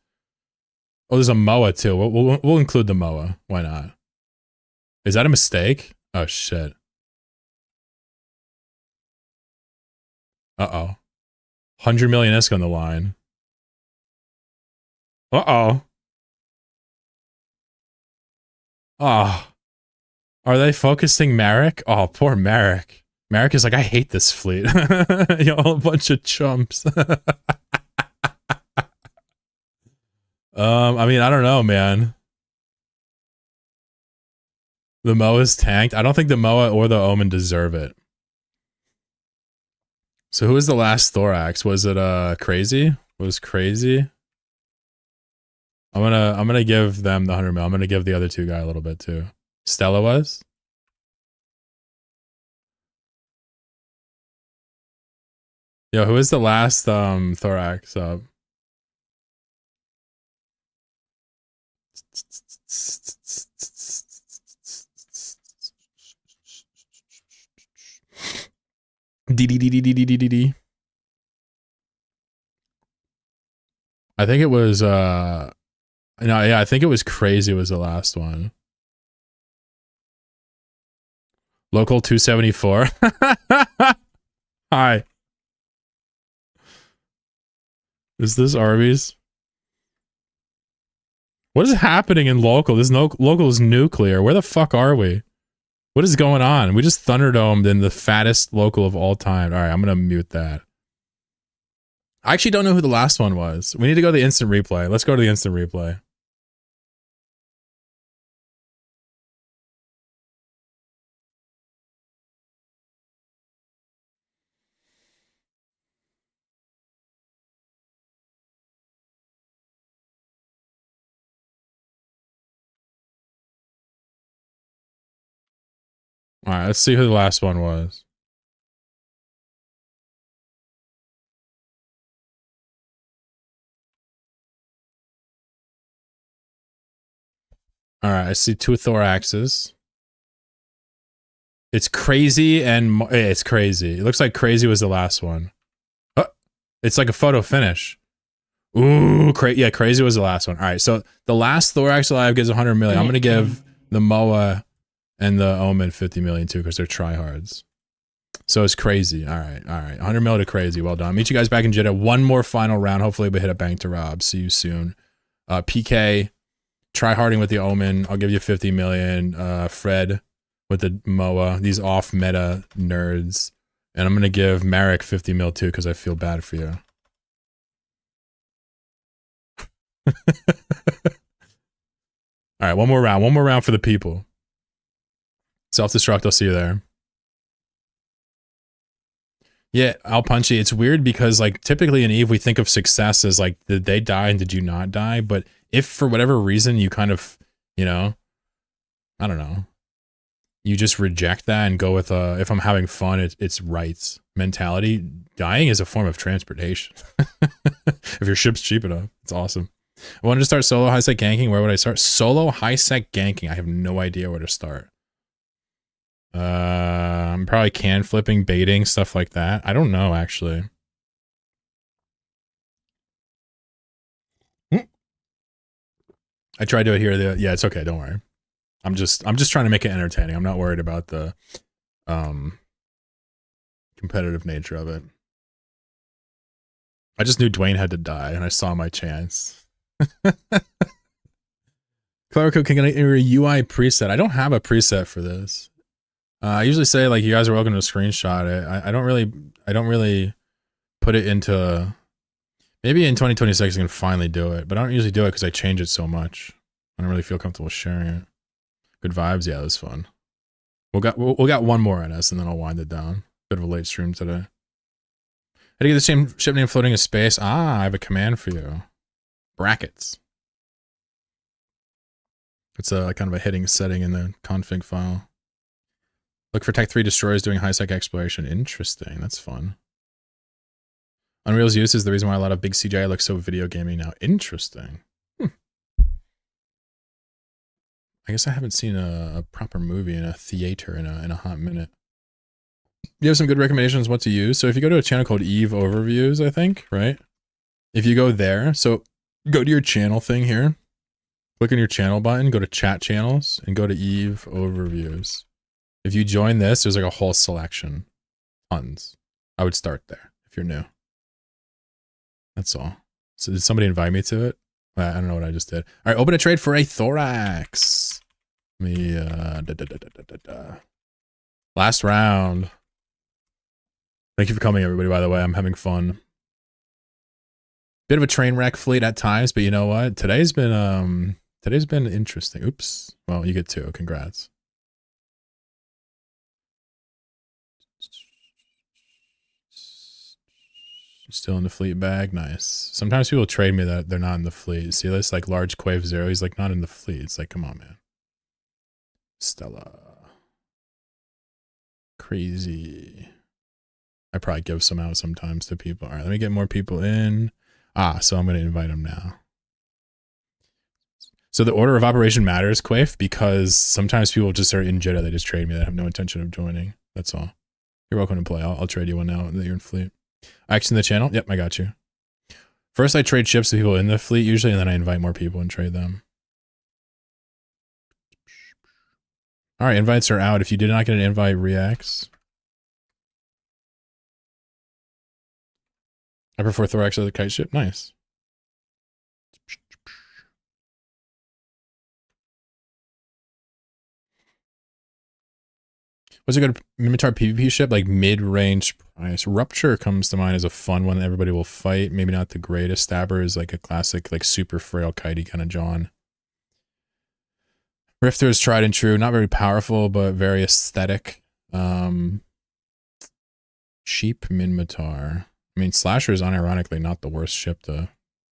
Oh, there's a MOA, too. We'll include the MOA. Why not? Is that a mistake? Oh, shit. Uh-oh. 100 million ISK on the line. Uh-oh. Oh. Are they focusing Marek? Oh, poor Marek. Marek is like, I hate this fleet. Y'all a bunch of chumps. I mean, I don't know, man. The MOA's tanked. I don't think the MOA or the Omen deserve it. So who was the last Thorax? Was it Crazy? Was Crazy? I'm gonna give them the 100 mil. I'm gonna give the other two guy a little bit too. Stella was? Yo, who is the last Thorax up? D. I think it was no, yeah, I think it was Crazy was the last one. Local 274. Hi. Is this Arby's? What is happening in local? This local is nuclear. Where the fuck are we? What is going on? We just thunderdomed in the fattest local of all time. All right, I'm gonna mute that. I actually don't know who the last one was. We need to go to the instant replay. Let's go to the instant replay. All right, let's see who the last one was. All right, I see 2 thoraxes. It's crazy and it's crazy. It looks like crazy was the last one. Oh, it's like a photo finish. Ooh, yeah, crazy was the last one. All right, so the last thorax alive gives 100 million. I'm gonna give the Moa and the Omen 50 million too because they're tryhards. So it's crazy. All right, 100 mil to crazy. Well done. I'll meet you guys back in Jeddah. One more final round. Hopefully we hit a bank to rob. See you soon. PK, try harding with the Omen. I'll give you 50 million. Fred with the Moa. These off meta nerds. And I'm gonna give Marek 50 mil too because I feel bad for you. All right, one more round for the people. Self-destruct, I'll see you there. Yeah, Al Punchy, it's weird because like typically in Eve we think of success as like did they die and did you not die? But if for whatever reason you kind of, you know, I don't know, you just reject that and go with if I'm having fun, it's rights mentality. Dying is a form of transportation. If your ship's cheap enough, it's awesome. I wanted to start solo high sec ganking. Where would I start? Solo high sec ganking. I have no idea where to start. I'm probably can flipping, baiting, stuff like that. I don't know actually. I tried to adhere to yeah, it's okay, don't worry. I'm just trying to make it entertaining. I'm not worried about the competitive nature of it. I just knew Dwayne had to die and I saw my chance. Clarico, can I enter a UI preset? I don't have a preset for this. I usually say like you guys are welcome to screenshot it. I don't really put it into. Maybe in 2026 I can finally do it, but I don't usually do it because I change it so much. I don't really feel comfortable sharing it. Good vibes, yeah, it was fun. We got one more in us, and then I'll wind it down. Bit of a late stream today. How do you get the same ship name floating in space? Ah, I have a command for you. Brackets. It's a kind of a hitting setting in the config file. Look for Tech 3 destroyers doing high-sec exploration. Interesting. That's fun. Unreal's use is the reason why a lot of big CGI looks so video gaming now. Interesting. I guess I haven't seen a proper movie in a theater in a hot minute. You have some good recommendations what to use. So if you go to a channel called Eve Overviews, I think, right? If you go there, so go to your channel thing here. Click on your channel button, go to chat channels, and go to Eve Overviews. If you join this, there's like a whole selection. Tons. I would start there if you're new. That's all. So did somebody invite me to it? I don't know what I just did. All right, open a trade for a thorax. Let me, last round. Thank you for coming, everybody, by the way. I'm having fun. Bit of a train wreck fleet at times, but you know what? Today's been interesting. Oops. Well, you get 2. Congrats. Still in the fleet bag. Nice. Sometimes people trade me that they're not in the fleet. See this? Like large Quave Zero. He's like not in the fleet. It's like, come on, man. Stella. Crazy. I probably give some out sometimes to people. All right, let me get more people in. Ah, so I'm going to invite them now. So the order of operation matters, Quaif, because sometimes people just are in Jeddah. They just trade me that have no intention of joining. That's all. You're welcome to play. I'll trade you one now that you're in fleet. Action in the channel? Yep, I got you. First, I trade ships to people in the fleet usually, and then I invite more people and trade them. All right, invites are out. If you did not get an invite, reacts. I prefer thorax of the kite ship. Nice. What's a good Minotaur PvP ship? Like mid-range price. Rupture comes to mind as a fun one that everybody will fight. Maybe not the greatest. Stabber is like a classic, like super frail kitey kind of John. Rifter is tried and true. Not very powerful, but very aesthetic. Cheap Minotaur. I mean, Slasher is unironically not the worst ship to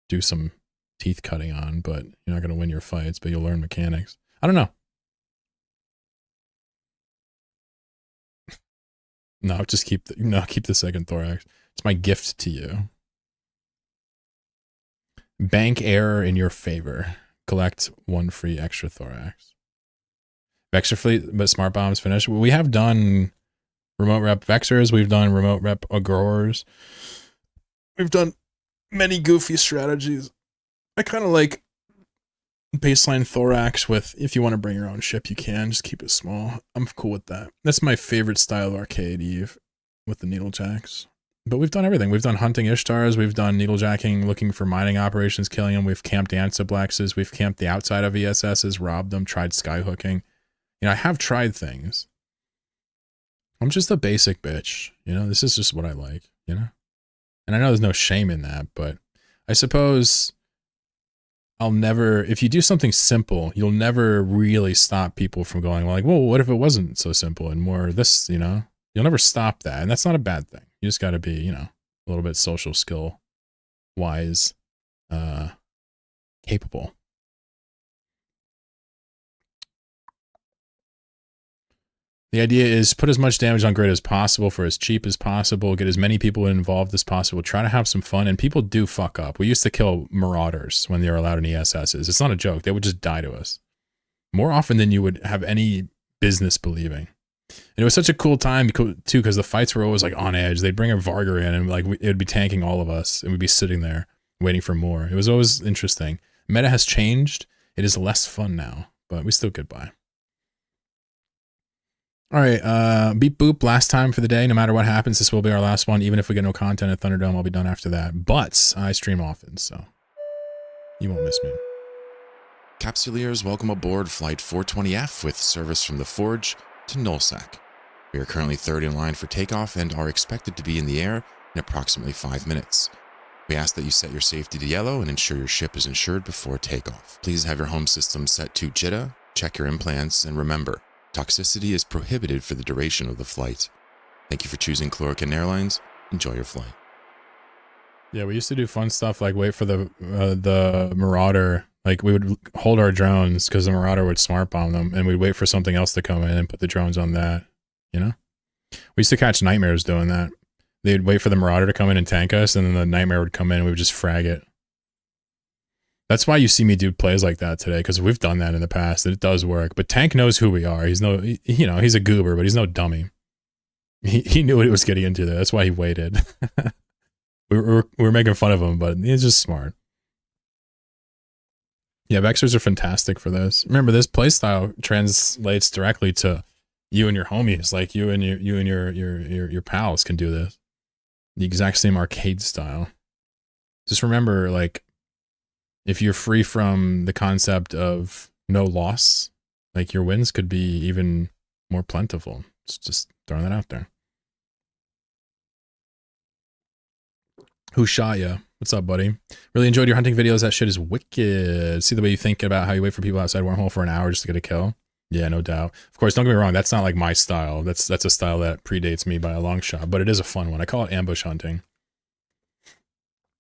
do some teeth cutting on, but you're not going to win your fights, but you'll learn mechanics. I don't know. No, just keep the second thorax. It's my gift to you. Bank error in your favor. Collect 1 free extra thorax. Vexor fleet, but smart bombs finish. We have done remote rep Vexors. We've done remote rep Agorors. We've done many goofy strategies. I kind of like baseline thorax with, if you want to bring your own ship, you can. Just keep it small. I'm cool with that. That's my favorite style of arcade, Eve, with the needlejacks. But we've done everything. We've done hunting Ishtars. We've done needlejacking, looking for mining operations, killing them. We've camped Ansiblexes. We've camped the outside of ESSs, robbed them, tried skyhooking. You know, I have tried things. I'm just a basic bitch. You know, this is just what I like, you know? And I know there's no shame in that, but I suppose I'll never, if you do something simple, you'll never really stop people from going, well, like, whoa, what if it wasn't so simple and more this, you know? You'll never stop that. And that's not a bad thing. You just got to be, you know, a little bit social skill wise, capable. The idea is put as much damage on grid as possible for as cheap as possible, get as many people involved as possible, try to have some fun, and people do fuck up. We used to kill Marauders when they were allowed in ESSs. It's not a joke. They would just die to us. More often than you would have any business believing. And it was such a cool time, too, because the fights were always like on edge. They'd bring a Vargar in and like it would be tanking all of us, and we'd be sitting there waiting for more. It was always interesting. Meta has changed. It is less fun now, but we still get by. All right, beep boop, last time for the day. No matter what happens, this will be our last one. Even if we get no content at Thunderdome, I'll be done after that. But I stream often, so you won't miss me. Capsuleers, welcome aboard Flight 420F with service from the Forge to Nullsec. We are currently third in line for takeoff and are expected to be in the air in approximately 5 minutes. We ask that you set your safety to yellow and ensure your ship is insured before takeoff. Please have your home system set to JITA, check your implants, and remember, toxicity is prohibited for the duration of the flight. Thank you for choosing Chlorokin Airlines. Enjoy your flight. Yeah, we used to do fun stuff like wait for the Marauder. Like we would hold our drones because the Marauder would smart bomb them, and we'd wait for something else to come in and put the drones on that. You know, we used to catch nightmares doing that. They'd wait for the Marauder to come in and tank us, and then the Nightmare would come in and we would just frag it. That's why you see me do plays like that today, because we've done that in the past. It does work. But Tank knows who we are. He's you know, he's a goober, but he's no dummy. He knew what he was getting into there. That's why he waited. we were making fun of him, but he's just smart. Yeah, Vexors are fantastic for this. Remember, this playstyle translates directly to you and your homies. Like you and your pals can do this. The exact same arcade style. Just remember, like, if you're free from the concept of no loss, like your wins could be even more plentiful. Just throwing that out there. Who shot ya? What's up, buddy? Really enjoyed your hunting videos. That shit is wicked. See the way you think about how you wait for people outside Wormhole for an hour just to get a kill? Yeah, no doubt. Of course, don't get me wrong. That's not like my style. That's a style that predates me by a long shot, but it is a fun one. I call it ambush hunting.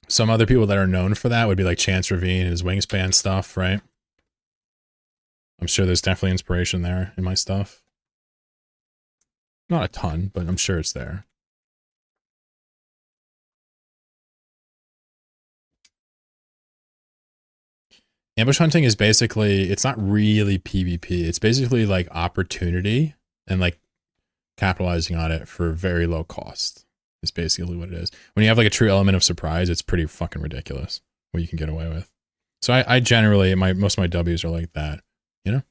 Some other people that are known for that would be like Chance Ravine and his Wingspan stuff, right? I'm sure there's definitely inspiration there in my stuff. Not a ton, but I'm sure it's there. Ambush hunting is basically, it's not really PvP. It's basically like opportunity and like capitalizing on it for very low cost. Is basically what it is. When you have like a true element of surprise, it's pretty fucking ridiculous what you can get away with. So I generally, most of my W's are like that, you know?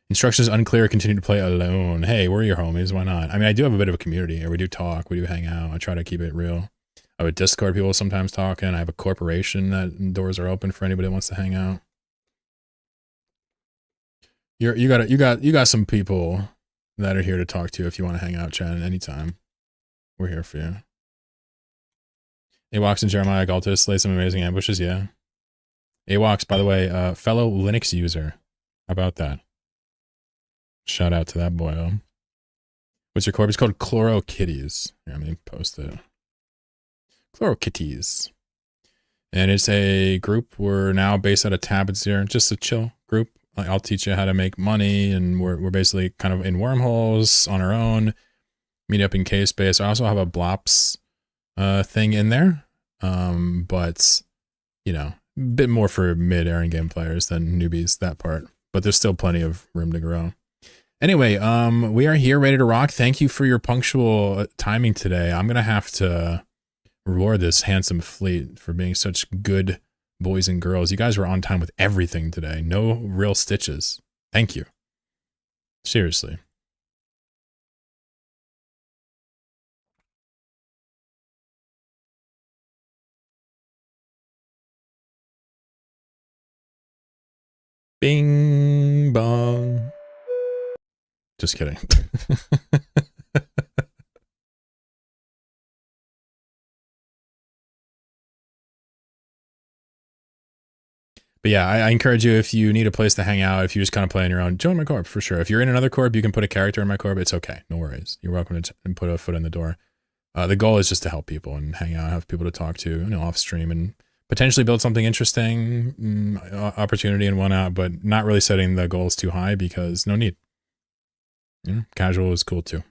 Instructions unclear, continue to play alone. Hey, we're your homies, why not? I mean, I do have a bit of a community, or we do talk, we do hang out. I try to keep it real. I have a Discord people sometimes talking. I have a corporation that doors are open for anybody that wants to hang out. You got some people that are here to talk to you if you want to hang out, Chad, anytime. We're here for you. Awox and Jeremiah Galtus lay some amazing ambushes, yeah. Awox, by the way, fellow Linux user. How about that? Shout out to that boy. What's your corp? It's called Chloro Kitties. Here, let me post it. Chloro Kitties. And it's a group. We're now based out of Tabbits here. Just a chill group. I'll teach you how to make money, and we're basically kind of in wormholes on our own. Meet up in K-Space. I also have a Blops thing in there. But, you know, a bit more for mid-airing game players than newbies, that part. But there's still plenty of room to grow. Anyway, we are here ready to rock. Thank you for your punctual timing today. I'm going to have to reward this handsome fleet for being such good boys and girls. You guys were on time with everything today. No real stitches. Thank you. Seriously. Bing bong. Just kidding. But yeah, I encourage you, if you need a place to hang out, if you just kind of play on your own, join my corp for sure. If you're in another corp, you can put a character in my corp. It's okay. No worries. You're welcome to put a foot in the door. The goal is just to help people and hang out, have people to talk to, you know, off stream, and potentially build something interesting, opportunity and whatnot, but not really setting the goals too high because no need. You know, casual is cool too.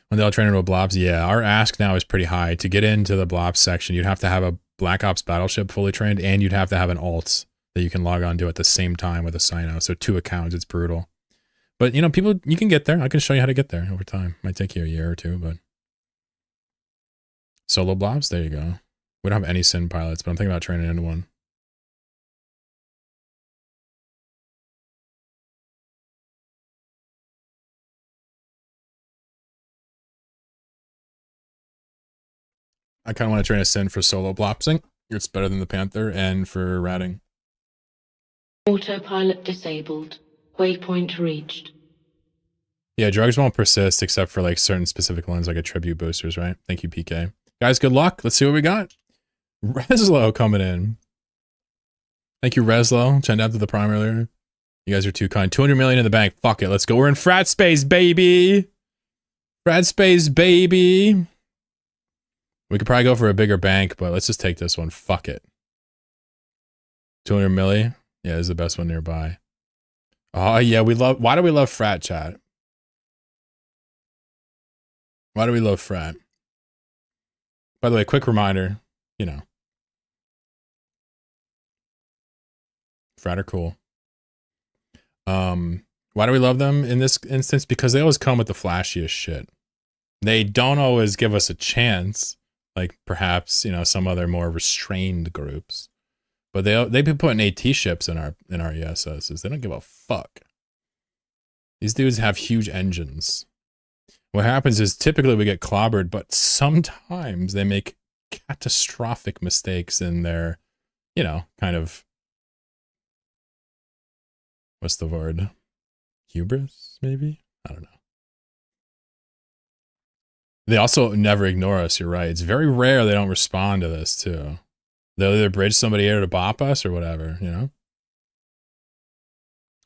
When they'll train into a Blobs, yeah, our ask now is pretty high. To get into the Blobs section, you'd have to have a Black Ops battleship fully trained, and you'd have to have an alt that you can log on to at the same time with a sign out. So 2 accounts, it's brutal. But, you know, people, you can get there. I can show you how to get there over time. Might take you a year or 2, but solo Blobs, there you go. We don't have any Sin pilots, but I'm thinking about training into one. I kind of want to train a Sin for solo blopsing. It's better than the Panther, and for ratting. Autopilot disabled. Waypoint reached. Yeah, drugs won't persist except for like certain specific ones, like attribute boosters, right? Thank you, PK. Guys, good luck. Let's see what we got. Reslo coming in. Thank you, Reslo. Send out to the prime earlier. You guys are too kind. 200 million in the bank. Fuck it. Let's go. We're in frat space, baby. Frat space, baby. We could probably go for a bigger bank, but let's just take this one. Fuck it. 200 milli. Yeah, this is the best one nearby. Oh, yeah, we love... Why do we love frat, chat? Why do we love frat? By the way, quick reminder, you know. Frat are cool. Why do we love them in this instance? Because they always come with the flashiest shit. They don't always give us a chance, like perhaps, you know, some other more restrained groups. But they've been putting AT ships in our ESSs. They don't give a fuck. These dudes have huge engines. What happens is typically we get clobbered, but sometimes they make catastrophic mistakes in their, you know, kind of, what's the word? Hubris, maybe? I don't know. They also never ignore us, you're right. It's very rare they don't respond to this, too. They'll either bridge somebody here to bop us or whatever, you know?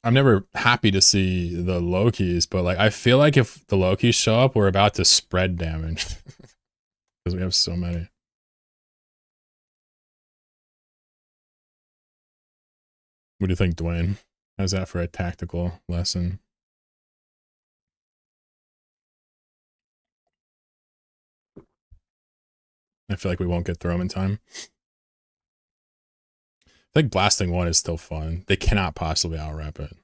I'm never happy to see the Lokis, but like I feel like if the Lokis show up, we're about to spread damage. Because we have so many. What do you think, Dwayne? How's that for a tactical lesson? I feel like we won't get through them in time. I think blasting one is still fun. They cannot possibly out-rep it.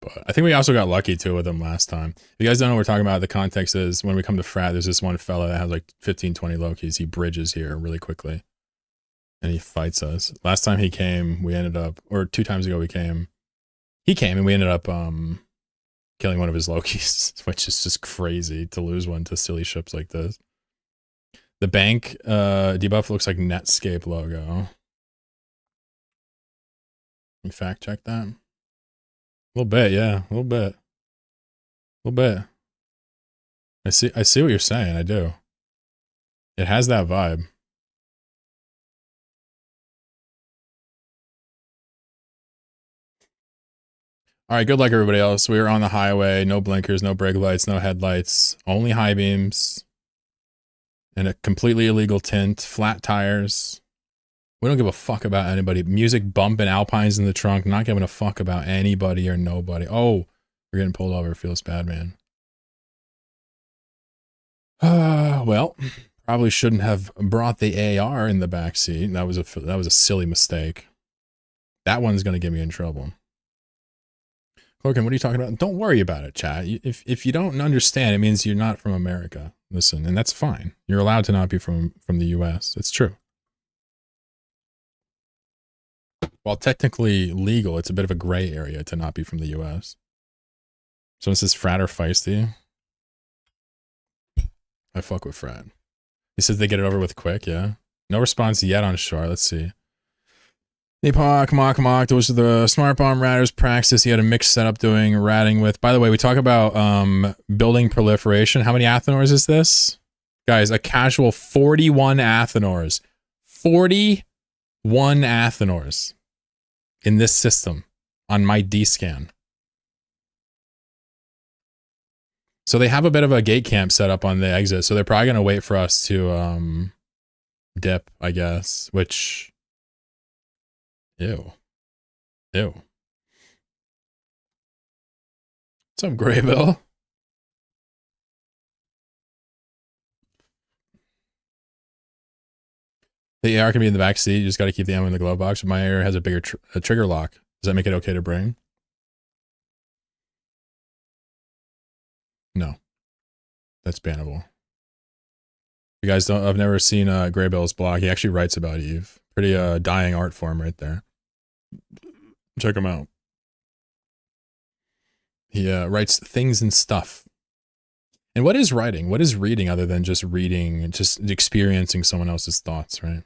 But I think we also got lucky too with them last time. If you guys don't know what we're talking about, the context is when we come to frat, there's this one fella that has like 15, 20 Lokis. He bridges here really quickly. And he fights us. Last time he came, we ended up, or 2 times ago we came, He came and we ended up killing one of his Lokis, which is just crazy to lose one to silly ships like this. The bank debuff looks like Netscape logo. Can you fact check that? A little bit, yeah, a little bit. A little bit. I see what you're saying, I do. It has that vibe. All right, good luck everybody else. We are on the highway, no blinkers, no brake lights, no headlights, only high beams, and a completely illegal tint, flat tires. We don't give a fuck about anybody. Music bumping, Alpines in the trunk, not giving a fuck about anybody or nobody. Oh, we're getting pulled over. It feels bad, man. Well, probably shouldn't have brought the AR in the backseat. That was a silly mistake. That one's gonna get me in trouble. Corkin, what are you talking about? Don't worry about it, chat. If you don't understand, it means you're not from America. Listen, and that's fine. You're allowed to not be from the US. It's true. While technically legal, it's a bit of a gray area to not be from the US. Someone says frat or feisty. I fuck with frat. He says they get it over with quick, yeah. No response yet on shore. Let's see. Napok, Mock. Those are the Smart Bomb Ratters Praxis. He had a mixed setup doing ratting with. By the way, we talk about building proliferation. How many Athenors is this? Guys, a casual 41 Athenors. 41 Athenors in this system on my D-scan. So they have a bit of a gate camp set up on the exit, so they're probably going to wait for us to dip, I guess, which... Ew. What's up, Graybill? The AR can be in the back seat. You just got to keep the ammo in the glove box. My AR has a bigger trigger lock. Does that make it okay to bring? No. That's bannable. You guys don't... I've never seen Graybill's blog. He actually writes about Eve. Pretty dying art form right there. Check him out. He writes things and stuff. And what is writing? What is reading other than just reading, just experiencing someone else's thoughts, right?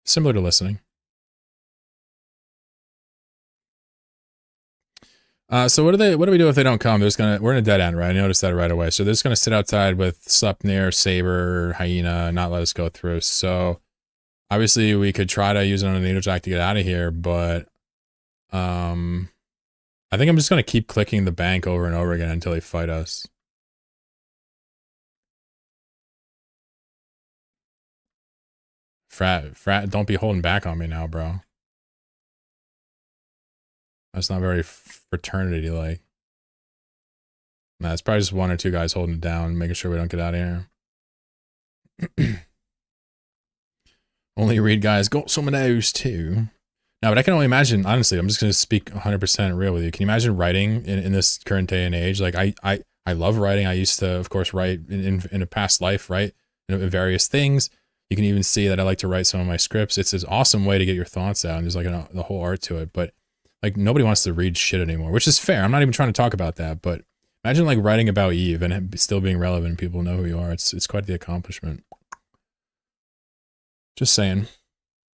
Similar to listening. So what do we do if they don't come? We're in a dead end, right? I noticed that right away. So they're just gonna sit outside with Sleipnir, Saber, Hyena, not let us go through. So obviously we could try to use it on a needle jack to get out of here, but I think I'm just gonna keep clicking the bank over and over again until they fight us. Frat, don't be holding back on me now, bro. That's not very fraternity-like. Nah, it's probably just one or two guys holding it down, making sure we don't get out of here. Only read guys got some of those too. No, but I can only imagine, honestly, I'm just going to speak 100% real with you. Can you imagine writing in this current day and age? Like, I love writing. I used to, of course, write in a past life, right? In various things. You can even see that I like to write some of my scripts. It's an awesome way to get your thoughts out, and there's like the whole art to it. But like nobody wants to read shit anymore, which is fair. I'm not even trying to talk about that, but imagine like writing about Eve and still being relevant and people know who you are. It's quite the accomplishment. Just saying.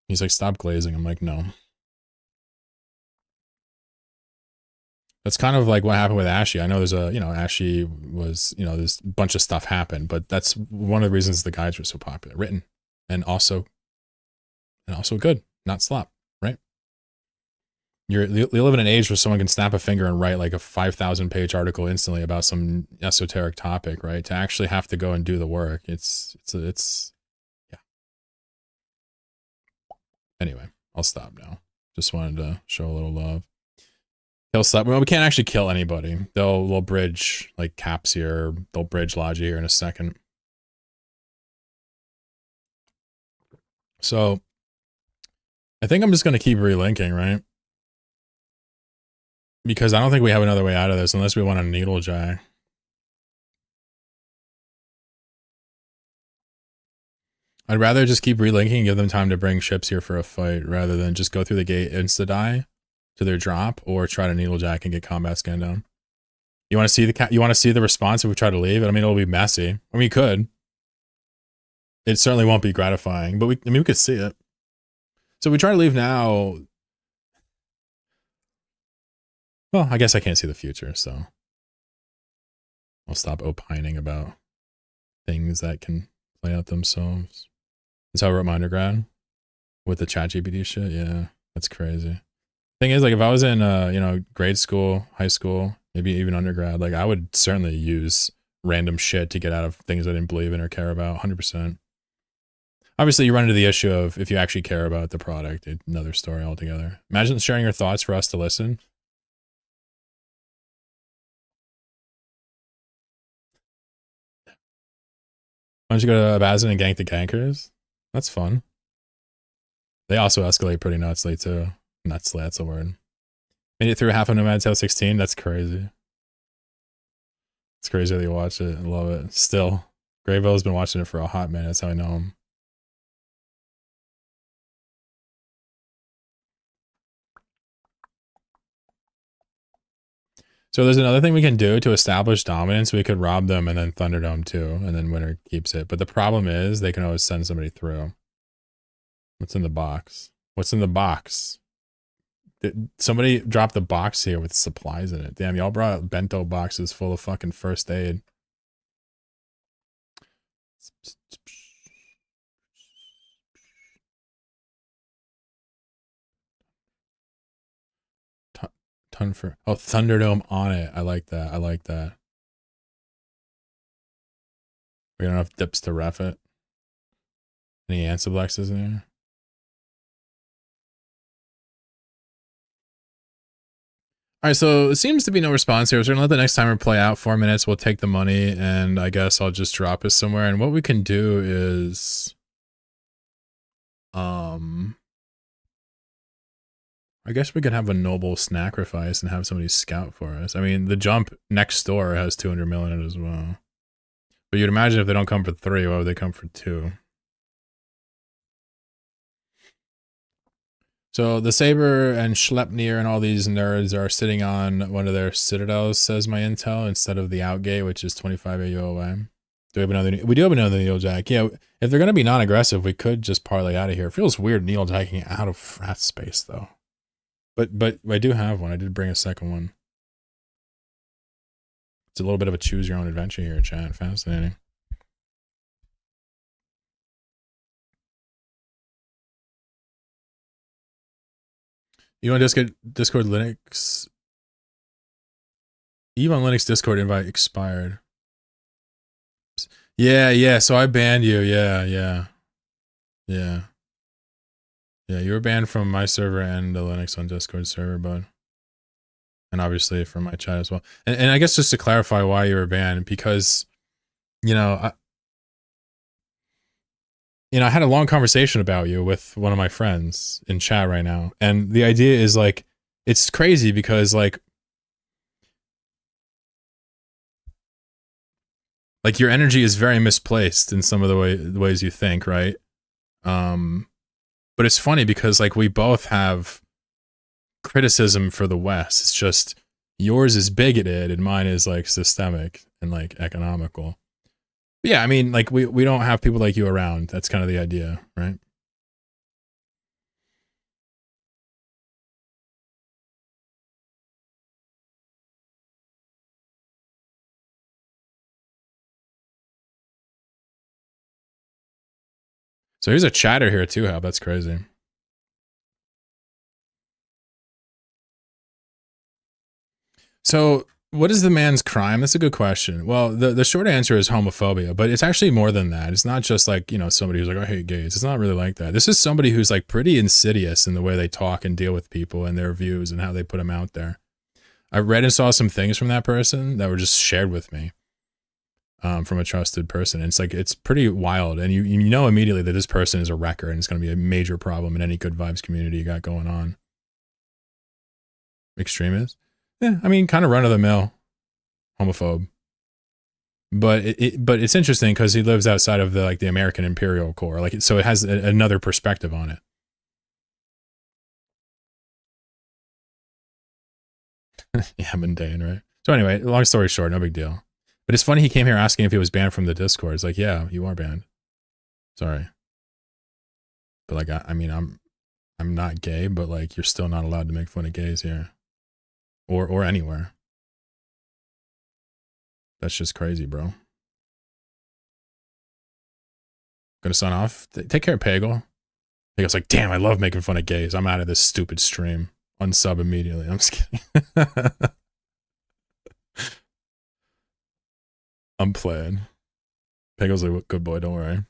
He's like, stop glazing. I'm like, no. That's kind of like what happened with Ashy. I know there's Ashy was, there's a bunch of stuff happened, but that's one of the reasons the guides were so popular. Written and also good, not slop, right? You live in an age where someone can snap a finger and write like a 5,000 page article instantly about some esoteric topic, right? To actually have to go and do the work. It's yeah. Anyway, I'll stop now. Just wanted to show a little love. Kill Slap. Well, we can't actually kill anybody. They'll bridge like Caps here. They'll bridge Logi here in a second. So I think I'm just going to keep relinking, right? Because I don't think we have another way out of this unless we want a needle jack. I'd rather just keep relinking and give them time to bring ships here for a fight rather than just go through the gate insta-die to their drop, or try to needle jack and get combat scan down. You want to see the response if we try to leave? I mean, it'll be messy. I mean, you could. It certainly won't be gratifying, but we could see it. So if we try to leave now, well, I guess I can't see the future, so I'll stop opining about things that can play out themselves. That's how I wrote my undergrad with the ChatGPT shit. Yeah, that's crazy. Thing is, like, if I was in grade school, high school, maybe even undergrad, like, I would certainly use random shit to get out of things I didn't believe in or care about. 100%. Obviously, you run into the issue of if you actually care about the product, another story altogether. Imagine sharing your thoughts for us to listen. Why don't you go to Abyssal and gank the gankers? That's fun. They also escalate pretty nutsly too. Nutsly, that's a word. Made it through half of Nomad Tale 16. That's crazy. It's crazy that you watch it. I love it. Still, Grayville's been watching it for a hot minute. That's how I know him. So there's another thing we can do to establish dominance. We could rob them and then Thunderdome too, and then winner keeps it. But the problem is they can always send somebody through. What's in the box? What's in the box? Somebody dropped the box here with supplies in it. Damn, y'all brought bento boxes full of fucking first aid. Thunderdome on it. I like that. I like that. We got enough dips to ref it. Any Ansiblexes in here? All right, so it seems to be no response here. We're gonna let the next timer play out. 4 minutes. We'll take the money, and I guess I'll just drop it somewhere. And what we can do is, I guess we could have a noble sacrifice and have somebody scout for us. I mean, the jump next door has 200 mil in it as well. But you'd imagine if they don't come for 3, why would they come for 2? So the Saber and Schleppnir and all these nerds are sitting on one of their citadels, says my intel, instead of the outgate, which is 25 AU away. Do we have another? We do have another needle jack. Yeah, if they're going to be non-aggressive, we could just parlay out of here. It feels weird needle jacking out of frat space, though. But I do have one. I did bring a second one. It's a little bit of a choose your own adventure here, chat. Fascinating. You want to Discord Linux? Eve on Linux Discord invite expired. Yeah. So I banned you. Yeah. Yeah, you were banned from my server and the Linux on Discord server, bud. And obviously from my chat as well. And I guess just to clarify why you were banned, because, I had a long conversation about you with one of my friends in chat right now. And the idea is, like, it's crazy because, like your energy is very misplaced in some of the ways you think, right? But it's funny because, like, we both have criticism for the West. It's just yours is bigoted and mine is, like, systemic and, like, economical. But yeah, I mean, like, we don't have people like you around. That's kind of the idea, right? So here's a chatter here too, Hal. That's crazy. So what is the man's crime? That's a good question. Well, the short answer is homophobia, but it's actually more than that. It's not just like, somebody who's like, I hate gays. It's not really like that. This is somebody who's, like, pretty insidious in the way they talk and deal with people and their views and how they put them out there. I read and saw some things from that person that were just shared with me. From a trusted person. And it's like, it's pretty wild. And you know immediately that this person is a wrecker and it's going to be a major problem in any good vibes community you got going on. Extremist? Yeah, I mean, kind of run of the mill homophobe. But it's interesting because he lives outside of the American imperial core. Like, so it has another perspective on it. Yeah, mundane, right? So anyway, long story short, no big deal. But it's funny he came here asking if he was banned from the Discord. It's like, yeah, you are banned. Sorry. But like, I mean, I'm not gay, but like, you're still not allowed to make fun of gays here. Or anywhere. That's just crazy, bro. Gonna sign off. Take care of Pagel. Pagel's like, damn, I love making fun of gays. I'm out of this stupid stream. Unsub immediately. I'm just kidding. I'm playing. Pagel's like, good boy, don't worry.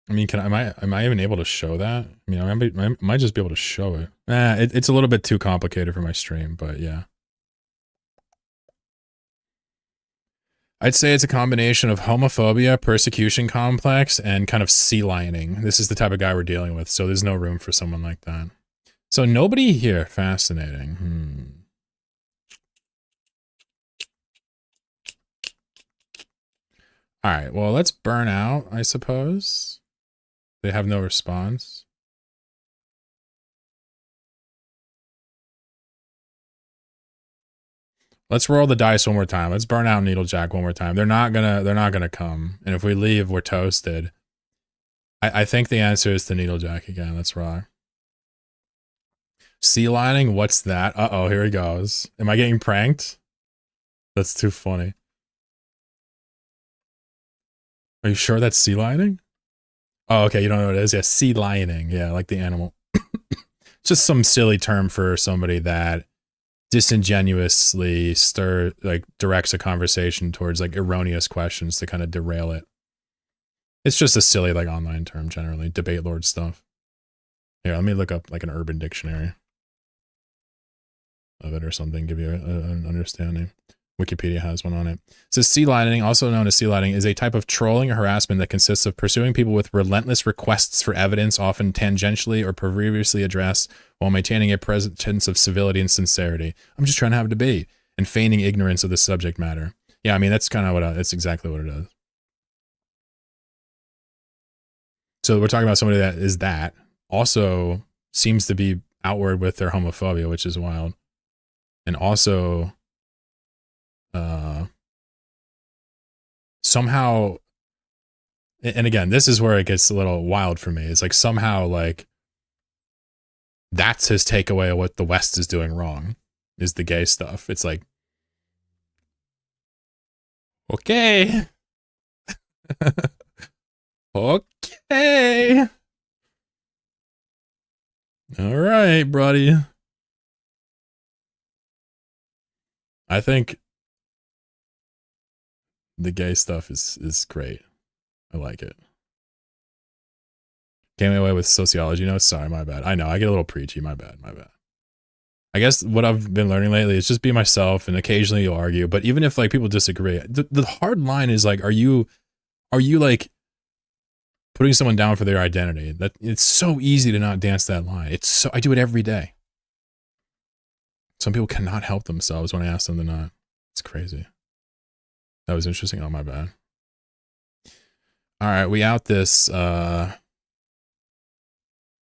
I mean, am I even able to show that? I mean, I might just be able to show it. It's a little bit too complicated for my stream, but yeah. I'd say it's a combination of homophobia, persecution complex, and kind of sea lining. This is the type of guy we're dealing with, so there's no room for someone like that. So nobody here. Fascinating. All right, well, let's burn out, I suppose. They have no response. Let's roll the dice one more time. Let's burn out Needlejack one more time. They're not gonna come. And if we leave, we're toasted. I think the answer is the Needlejack again. Let's rock. Sea lining? What's that? Uh-oh, here he goes. Am I getting pranked? That's too funny. Are you sure that's sea lining? Oh, okay, you don't know what it is? Yeah, sea lining. Yeah, like the animal. Just some silly term for somebody that disingenuously directs a conversation towards like erroneous questions to kind of derail it. It's just a silly like online term generally, debate lord stuff. Here, let me look up like an urban dictionary of it or something, give you an understanding. Wikipedia has one on it. It says sea lining, also known as sea lining, is a type of trolling or harassment that consists of pursuing people with relentless requests for evidence, often tangentially or previously addressed, while maintaining a presence of civility and sincerity. I'm just trying to have a debate, and feigning ignorance of the subject matter. Yeah, I mean, that's kind of what, that's exactly what it is. So we're talking about somebody that is that, also seems to be outward with their homophobia, which is wild. And also somehow, and again, this is where it gets a little wild for me. It's like somehow like that's his takeaway of what the West is doing wrong, is the gay stuff. It's like, okay. Okay. All right, buddy. I think the gay stuff is great. I like it. Came away with sociology notes. Sorry, my bad. I know, I get a little preachy. My bad. I guess what I've been learning lately is just be myself, and occasionally you'll argue. But even if like people disagree, the hard line is like, are you like putting someone down for their identity? That it's so easy to not dance that line. I do it every day. Some people cannot help themselves when I ask them to not. It's crazy. That was interesting. Oh, my bad. All right, we out this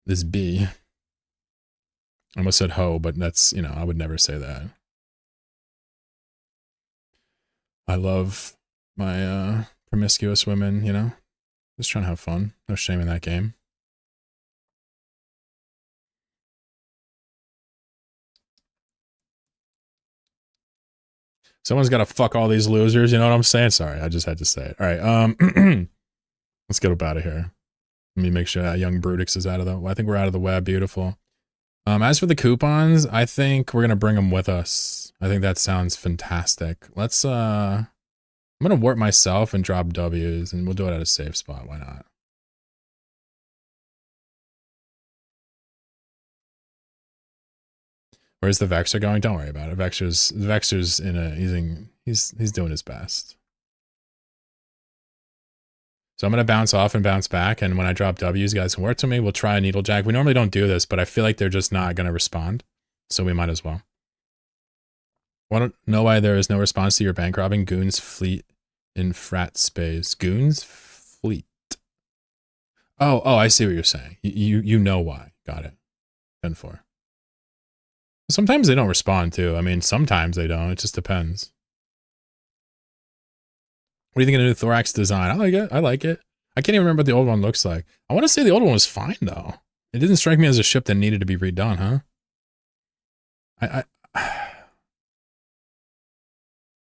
this bee. I almost said hoe, but that's, you know, I would never say that. I love my promiscuous women, you know. Just trying to have fun. No shame in that game. Someone's got to fuck all these losers, you know what I'm saying? Sorry, I just had to say it. All right, let's get up out of here. Let me make sure that young Brutix is out of the... I think we're out of the web. Beautiful. As for the coupons, I think we're going to bring them with us. I think that sounds fantastic. Let's... I'm going to warp myself and drop W's, and we'll do it at a safe spot. Why not? Where's the Vexer going? Don't worry about it. Vexer's in a... He's doing his best. So I'm going to bounce off and bounce back, and when I drop W's, you guys can work to me. We'll try a Needlejack. We normally don't do this, but I feel like they're just not going to respond, so we might as well. Want to know why there is no response to your bank robbing? Goons fleet in frat space. Goons fleet. Oh, I see what you're saying. You know why. Got it. 10-4. Sometimes they don't respond too. I mean, sometimes they don't. It just depends. What do you think of the new thorax design? I like it. I like it. I can't even remember what the old one looks like. I want to say the old one was fine though. It didn't strike me as a ship that needed to be redone, huh?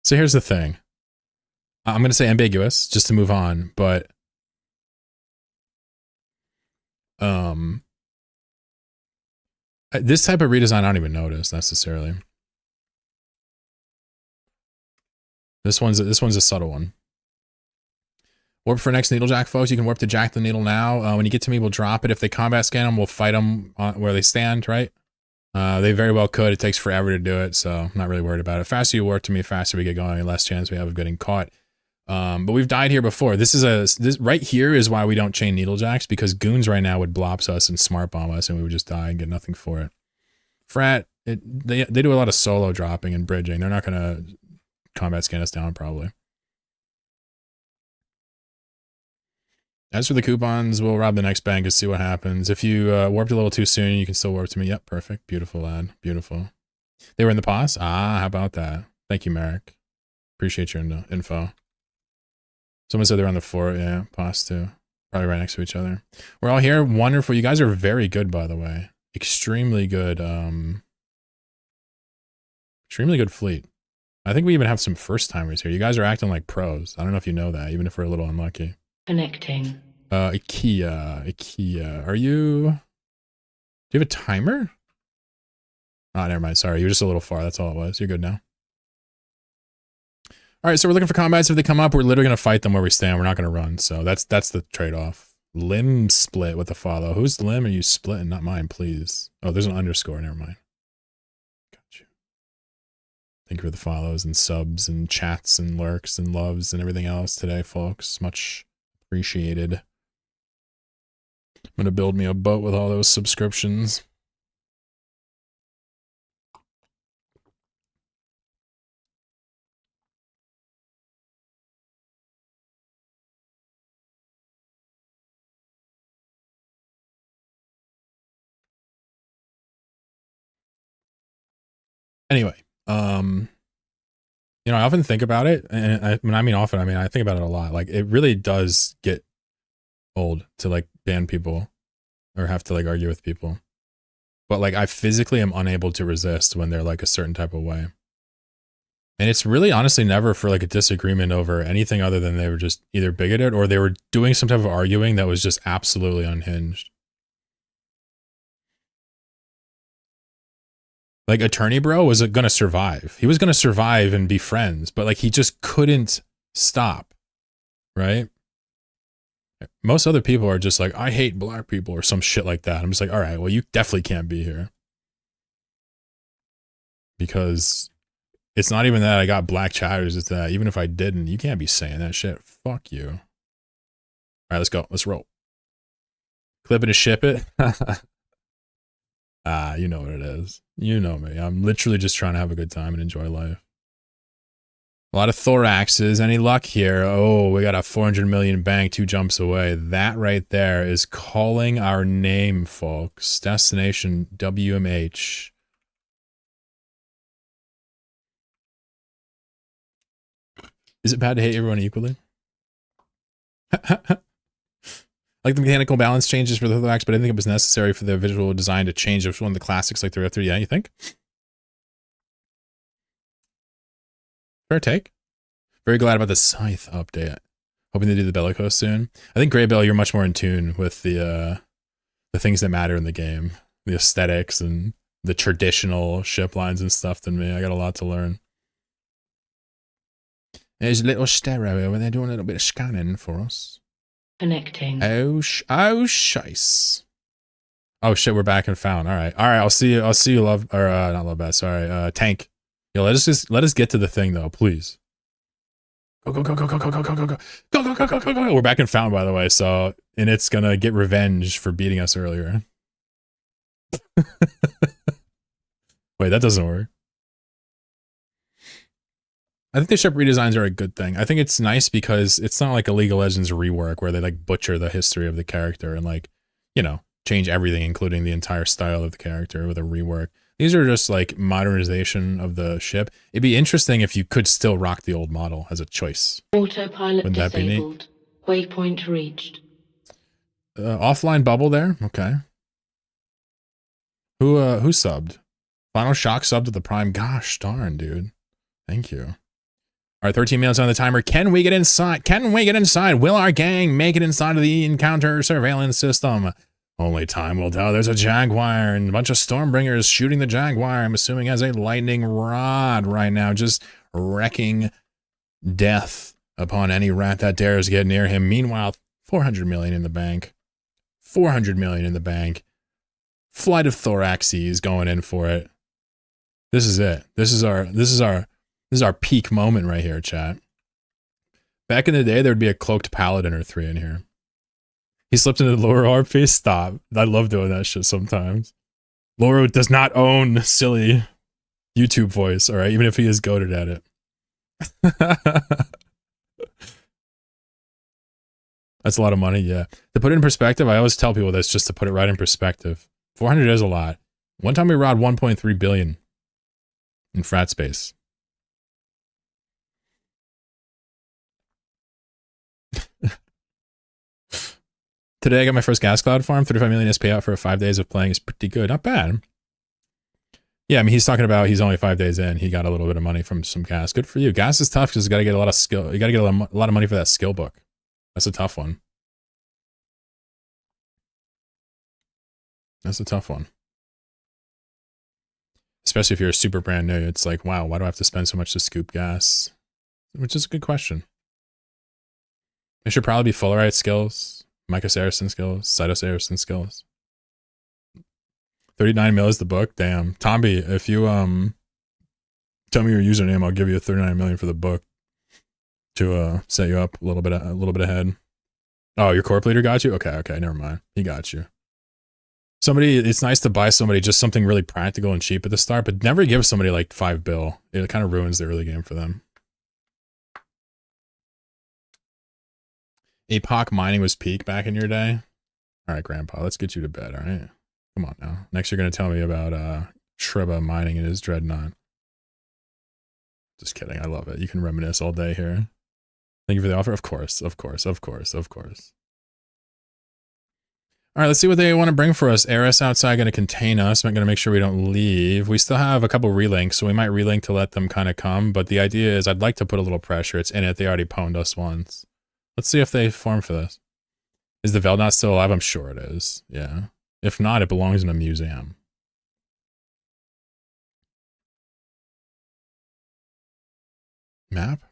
So here's the thing. I'm going to say ambiguous just to move on, but this type of redesign I don't even notice necessarily. This one's a subtle one. Warp for next needle jack, folks. You can warp to jack the needle now. When you get to me, we'll drop it. If they combat scan them, we'll fight them where they stand, right? They very well could. It takes forever to do it, so I'm not really worried about it. Faster you warp to me, faster we get going, and less chance we have of getting caught. But we've died here before. This right here is why we don't chain needle jacks, because goons right now would blops us and smart bomb us, and we would just die and get nothing for it. Frat, they do a lot of solo dropping and bridging. They're not gonna combat scan us down probably. As for the coupons, we'll rob the next bank and see what happens. If you warped a little too soon, you can still warp to me. Yep, perfect. Beautiful, lad. Beautiful. They were in the pause? Ah, how about that? Thank you, Merrick. Appreciate your info. Someone said they're on the fort. Yeah, pause too. Probably right next to each other. We're all here. Wonderful. You guys are very good, by the way. Extremely good. Extremely good fleet. I think we even have some first timers here. You guys are acting like pros. I don't know if you know that, even if we're a little unlucky. Connecting. IKEA. Are you... Do you have a timer? Oh, never mind. Sorry, you're just a little far. That's all it was. You're good now. All right, so we're looking for combats. If they come up, we're literally going to fight them where we stand. We're not going to run. So that's the trade-off. Limb split with the follow. Whose limb are you splitting? Not mine, please. Oh, there's an underscore. Never mind. Got you. Thank you for the follows and subs and chats and lurks and loves and everything else today, folks. Much appreciated. I'm going to build me a boat with all those subscriptions. Anyway, you know, I often think about it, and I think about it a lot. Like, it really does get old to like ban people or have to like argue with people. But like, I physically am unable to resist when they're like a certain type of way. And it's really honestly never for like a disagreement over anything other than they were just either bigoted or they were doing some type of arguing that was just absolutely unhinged. Like, Attorney Bro was gonna survive. He was gonna survive and be friends, but like, he just couldn't stop, right? Most other people are just like, I hate black people or some shit like that. I'm just like, all right, well, you definitely can't be here. Because it's not even that I got black chatters, it's that even if I didn't, you can't be saying that shit. Fuck you. All right, let's go. Let's roll. Clip it and ship it. Ah, you know what it is. You know me. I'm literally just trying to have a good time and enjoy life. A lot of thoraxes. Any luck here? Oh, we got a 400 million bank 2 jumps away. That right there is calling our name, folks. Destination WMH. Is it bad to hate everyone equally? Like the mechanical balance changes for the thorax, but I think it was necessary for the visual design to change. It was one of the classics like the Rift 3. Yeah, you think? Fair take. Very glad about the Scythe update. Hoping to do the Bellicose soon. I think Grey Bell, you're much more in tune with the things that matter in the game. The aesthetics and the traditional ship lines and stuff than me. I got a lot to learn. There's a little stereo over there doing a little bit of scanning for us. Connecting. Oh shice. Oh shit, we're back and found. All right. I'll see you, love, or not love bad, sorry, Tank. Yo, let us get to the thing though, please. Go. We're back and found, by the way, so, and it's gonna get revenge for beating us earlier. Wait, that doesn't work. I think the ship redesigns are a good thing. I think it's nice because it's not like a League of Legends rework where they like butcher the history of the character and like, you know, change everything, including the entire style of the character with a rework. These are just like modernization of the ship. It'd be interesting if you could still rock the old model as a choice. Autopilot Wouldn't that be neat? disabled. Waypoint reached. Offline bubble there. Okay. Who subbed? Final Shock subbed to the Prime. Gosh darn, dude. Thank you. All right, 13 minutes on the timer. Can we get inside? Can we get inside? Will our gang make it inside of the encounter surveillance system? Only time will tell. There's a Jaguar and a bunch of Stormbringers shooting the Jaguar, I'm assuming has a lightning rod right now, just wrecking death upon any rat that dares get near him. Meanwhile, 400 million in the bank. 400 million in the bank. Flight of Thoraxes going in for it. This is it. This is our peak moment right here, chat. Back in the day, there'd be a cloaked paladin or 3 in here. He slipped into the lower RP. Stop. I love doing that shit sometimes. Loro does not own silly YouTube voice, all right? Even if he is goated at it. That's a lot of money, yeah. To put it in perspective, I always tell people this just to put it right in perspective. 400 is a lot. One time we robbed 1.3 billion in frat space. Today I got my first gas cloud farm. 35 million is payout for 5 days of playing is pretty good. Not bad. Yeah, I mean, he's talking about he's only 5 days in. He got a little bit of money from some gas. Good for you. Gas is tough because you got to get a lot of skill. You got to get a lot of money for that skill book. That's a tough one. That's a tough one. Especially if you're a super brand new. It's like, wow, why do I have to spend so much to scoop gas? Which is a good question. It should probably be Fullerite skills, Micah Saracen skills, Cyto Saracen skills. 39 mil is the book. Damn. Tomby, if you tell me your username, I'll give you 39 million for the book to set you up a little bit ahead. Oh, your corp leader got you? Okay, never mind. He got you. Somebody, it's nice to buy somebody just something really practical and cheap at the start, but never give somebody like 5 bill. It kind of ruins the early game for them. APOC mining was peak back in your day. All right, Grandpa, let's get you to bed, all right? Come on now. Next, you're going to tell me about Shriba mining in his Dreadnought. Just kidding. I love it. You can reminisce all day here. Thank you for the offer. Of course. All right, let's see what they want to bring for us. Eris outside going to contain us. I'm going to make sure we don't leave. We still have a couple relinks, so we might relink to let them kind of come. But the idea is I'd like to put a little pressure. It's in it. They already pwned us once. Let's see if they form for this. Is the Veldnot still alive? I'm sure it is. Yeah. If not, it belongs in a museum. Map?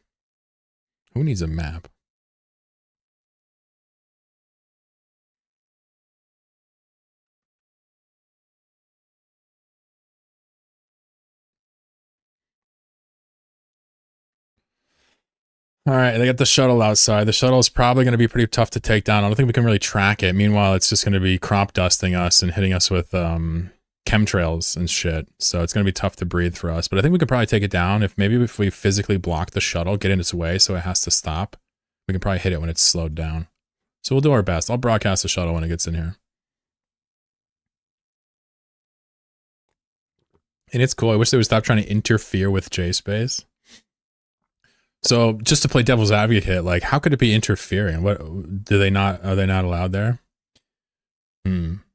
Who needs a map? All right, they got the shuttle outside. The shuttle is probably going to be pretty tough to take down. I don't think we can really track it. Meanwhile, it's just going to be crop dusting us and hitting us with chemtrails and shit. So it's going to be tough to breathe for us. But I think we could probably take it down if we physically block the shuttle, get in its way so it has to stop. We can probably hit it when it's slowed down. So we'll do our best. I'll broadcast the shuttle when it gets in here. And it's cool. I wish they would stop trying to interfere with J-Space. So just to play devil's advocate, like how could it be interfering? What are they not allowed there?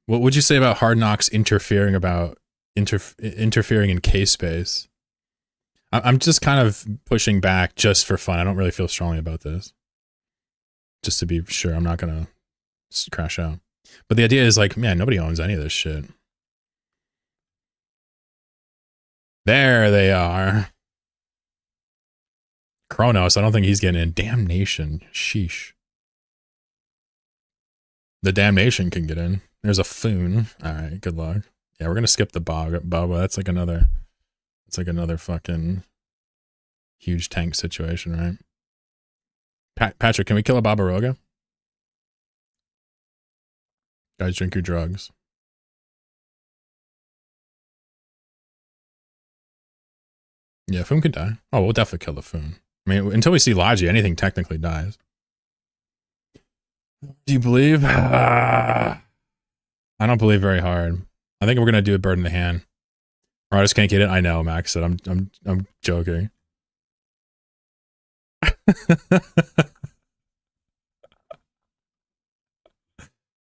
What would you say about Hard Knocks interfering in K-Space? I'm just kind of pushing back just for fun. I don't really feel strongly about this. Just to be sure I'm not going to crash out. But the idea is like, man, nobody owns any of this shit. There they are. Kronos, I don't think he's getting in. Damnation. Sheesh. The Damnation can get in. There's a Foon. Alright, good luck. Yeah, we're gonna skip the Baba. That's like another fucking huge tank situation, right? Patrick, can we kill a Babaroga? Guys, drink your drugs. Yeah, Foon could die. Oh, we'll definitely kill the Foon. I mean, until we see Logi, anything technically dies. Do you believe? I don't believe very hard. I think we're gonna do a bird in the hand. Or I just can't get it. I know, Max said. I'm joking.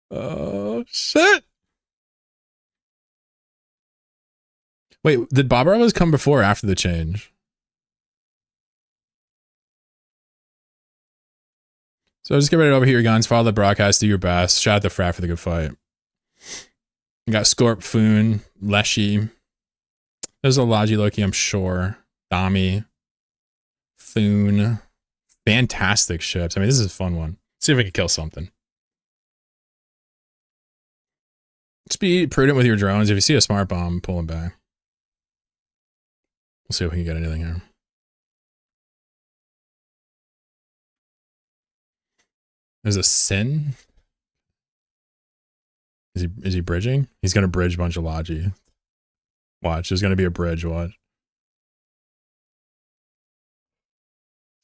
Oh shit! Wait, did Barbaras come before or after the change? So just get ready to overheat your guns, follow the broadcast, do your best. Shout out to Frat for the good fight. You got Scorp, Foon, Leshy. There's a Logi Loki, I'm sure. Dami. Foon. Fantastic ships. I mean, this is a fun one. Let's see if we can kill something. Just be prudent with your drones. If you see a smart bomb, pull them back. We'll see if we can get anything here. There's a Sin. Is he bridging? He's gonna bridge a bunch of Logi. Watch, there's gonna be a bridge, watch.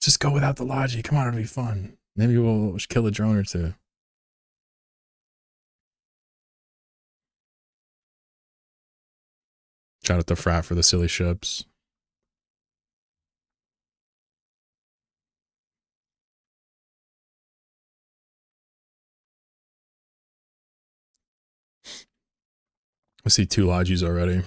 Just go without the Logi. Come on, it'll be fun. Maybe we'll kill a drone or two. Shout out to Frat for the silly ships. I see 2 Logis already.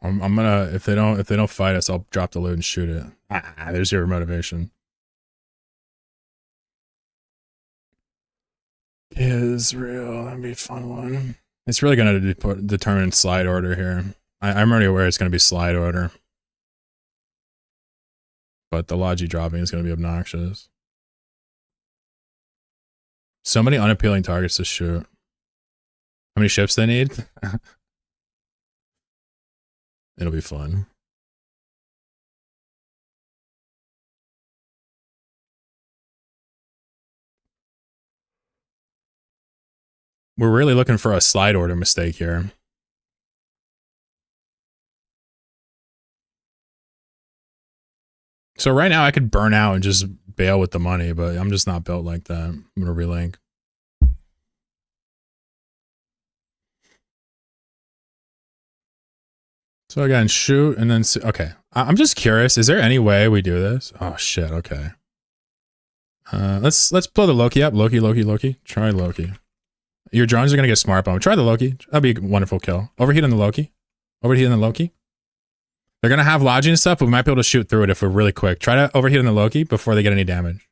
I'm gonna if they don't fight us, I'll drop the loot and shoot it. There's your motivation. Israel, that'd be a fun one. It's really gonna determine slide order here. I'm already aware it's gonna be slide order. But the Logi dropping is gonna be obnoxious. So many unappealing targets to shoot. How many ships they need? It'll be fun. We're really looking for a slide order mistake here. So right now I could burn out and just bail with the money, but I'm just not built like that. I'm gonna relink. So again, shoot and then see. Okay, I'm just curious. Is there any way we do this? Oh shit. Okay. Let's blow the Loki up. Loki. Try Loki. Your drones are gonna get smart bomb. Try the Loki. That'd be a wonderful kill. Overheat on the Loki. Overheat on the Loki. They're gonna have Logi and stuff, but we might be able to shoot through it if we're really quick. Try to overheat on the Loki before they get any damage.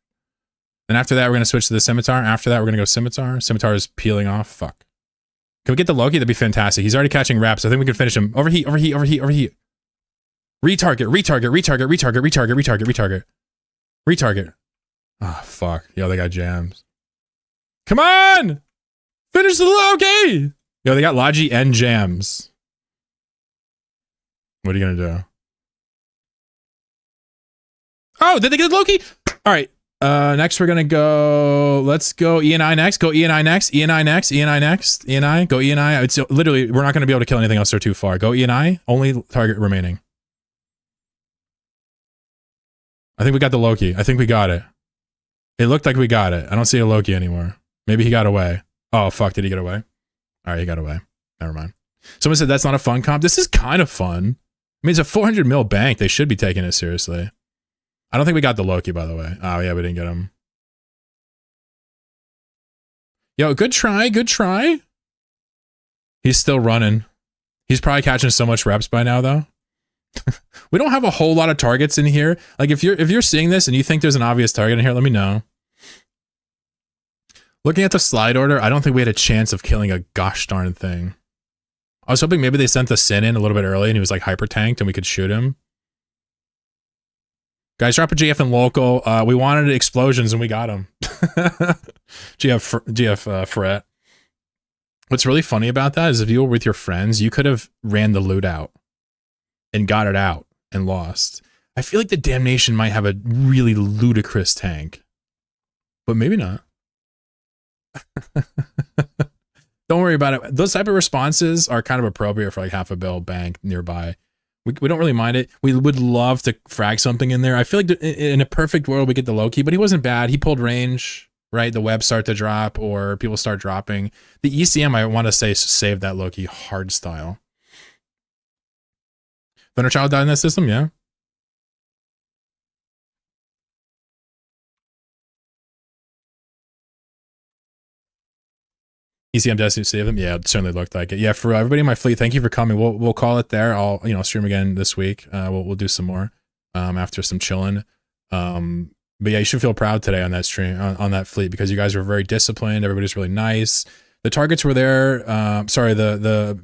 And after that, we're gonna switch to the Scimitar. After that, we're gonna go Scimitar. Scimitar is peeling off. Fuck. Can we get the Loki? That'd be fantastic. He's already catching reps. I think we can finish him. Overheat. Retarget. Oh, fuck. Yo, they got jams. Come on! Finish the Loki! Yo, they got Logi and jams. What are you gonna do? Oh, did they get Loki? All right. Next we're gonna go. Let's go E&I next. Go E&I next. E&I next. E&I next. E&I. Go E&I. It's literally we're not gonna be able to kill anything else. They're too far. Go E&I. Only target remaining. I think we got the Loki. I think we got it. It looked like we got it. I don't see a Loki anymore. Maybe he got away. Oh fuck! Did he get away? All right, he got away. Never mind. Someone said that's not a fun comp. This is kind of fun. I mean, it's a 400 mil bank. They should be taking it seriously. I don't think we got the Loki, by the way. Oh, yeah, we didn't get him. Yo, good try. Good try. He's still running. He's probably catching so much reps by now, though. We don't have a whole lot of targets in here. Like, if you're seeing this and you think there's an obvious target in here, let me know. Looking at the slide order, I don't think we had a chance of killing a gosh darn thing. I was hoping maybe they sent the Sin in a little bit early and he was like hyper tanked and we could shoot him. Guys, drop a GF in local. We wanted explosions and we got them. GF Fret. What's really funny about that is if you were with your friends, you could have ran the loot out and got it out and lost. I feel like the Damnation might have a really ludicrous tank, but maybe not. Don't worry about it. Those type of responses are kind of appropriate for like half a bill bank nearby. We don't really mind it. We would love to frag something in there. I feel like in a perfect world we get the Loki, but he wasn't bad. He pulled range, right? The webs start to drop or people start dropping. The ECM, I want to say, saved that Loki hard style. Thunderchild died in that system, yeah. ECM Destiny save them? Yeah, it certainly looked like it. Yeah, for everybody in my fleet, thank you for coming. We'll call it there. I'll stream again this week. We'll do some more after some chilling. But yeah, you should feel proud today on that stream on that fleet because you guys were very disciplined. Everybody's really nice. The targets were there. Sorry, the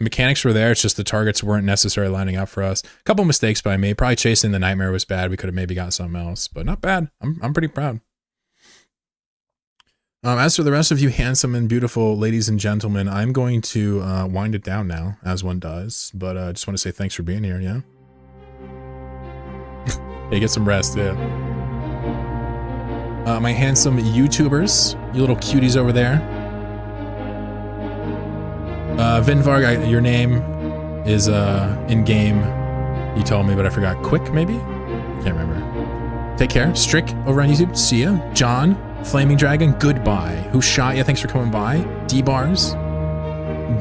mechanics were there. It's just the targets weren't necessarily lining up for us. A couple mistakes by me. Probably chasing the nightmare was bad. We could have maybe got something else, but not bad. I'm pretty proud. As for the rest of you handsome and beautiful ladies and gentlemen, I'm going to wind it down now, as one does. But I just want to say thanks for being here, yeah? Hey, get some rest, yeah. My handsome YouTubers, you little cuties over there. Vinvarg, your name is in-game, you told me, but I forgot. Quick, maybe? Can't remember. Take care. Strick over on YouTube, see ya. John, Flaming Dragon, goodbye. Who shot you? Thanks for coming by. D-Bars,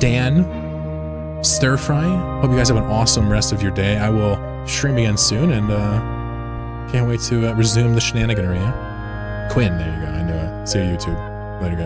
Dan, Stir Fry. Hope you guys have an awesome rest of your day. I will stream again soon and can't wait to resume the shenaniganery. Quinn, there you go. I knew it. See you, YouTube. Later, guys.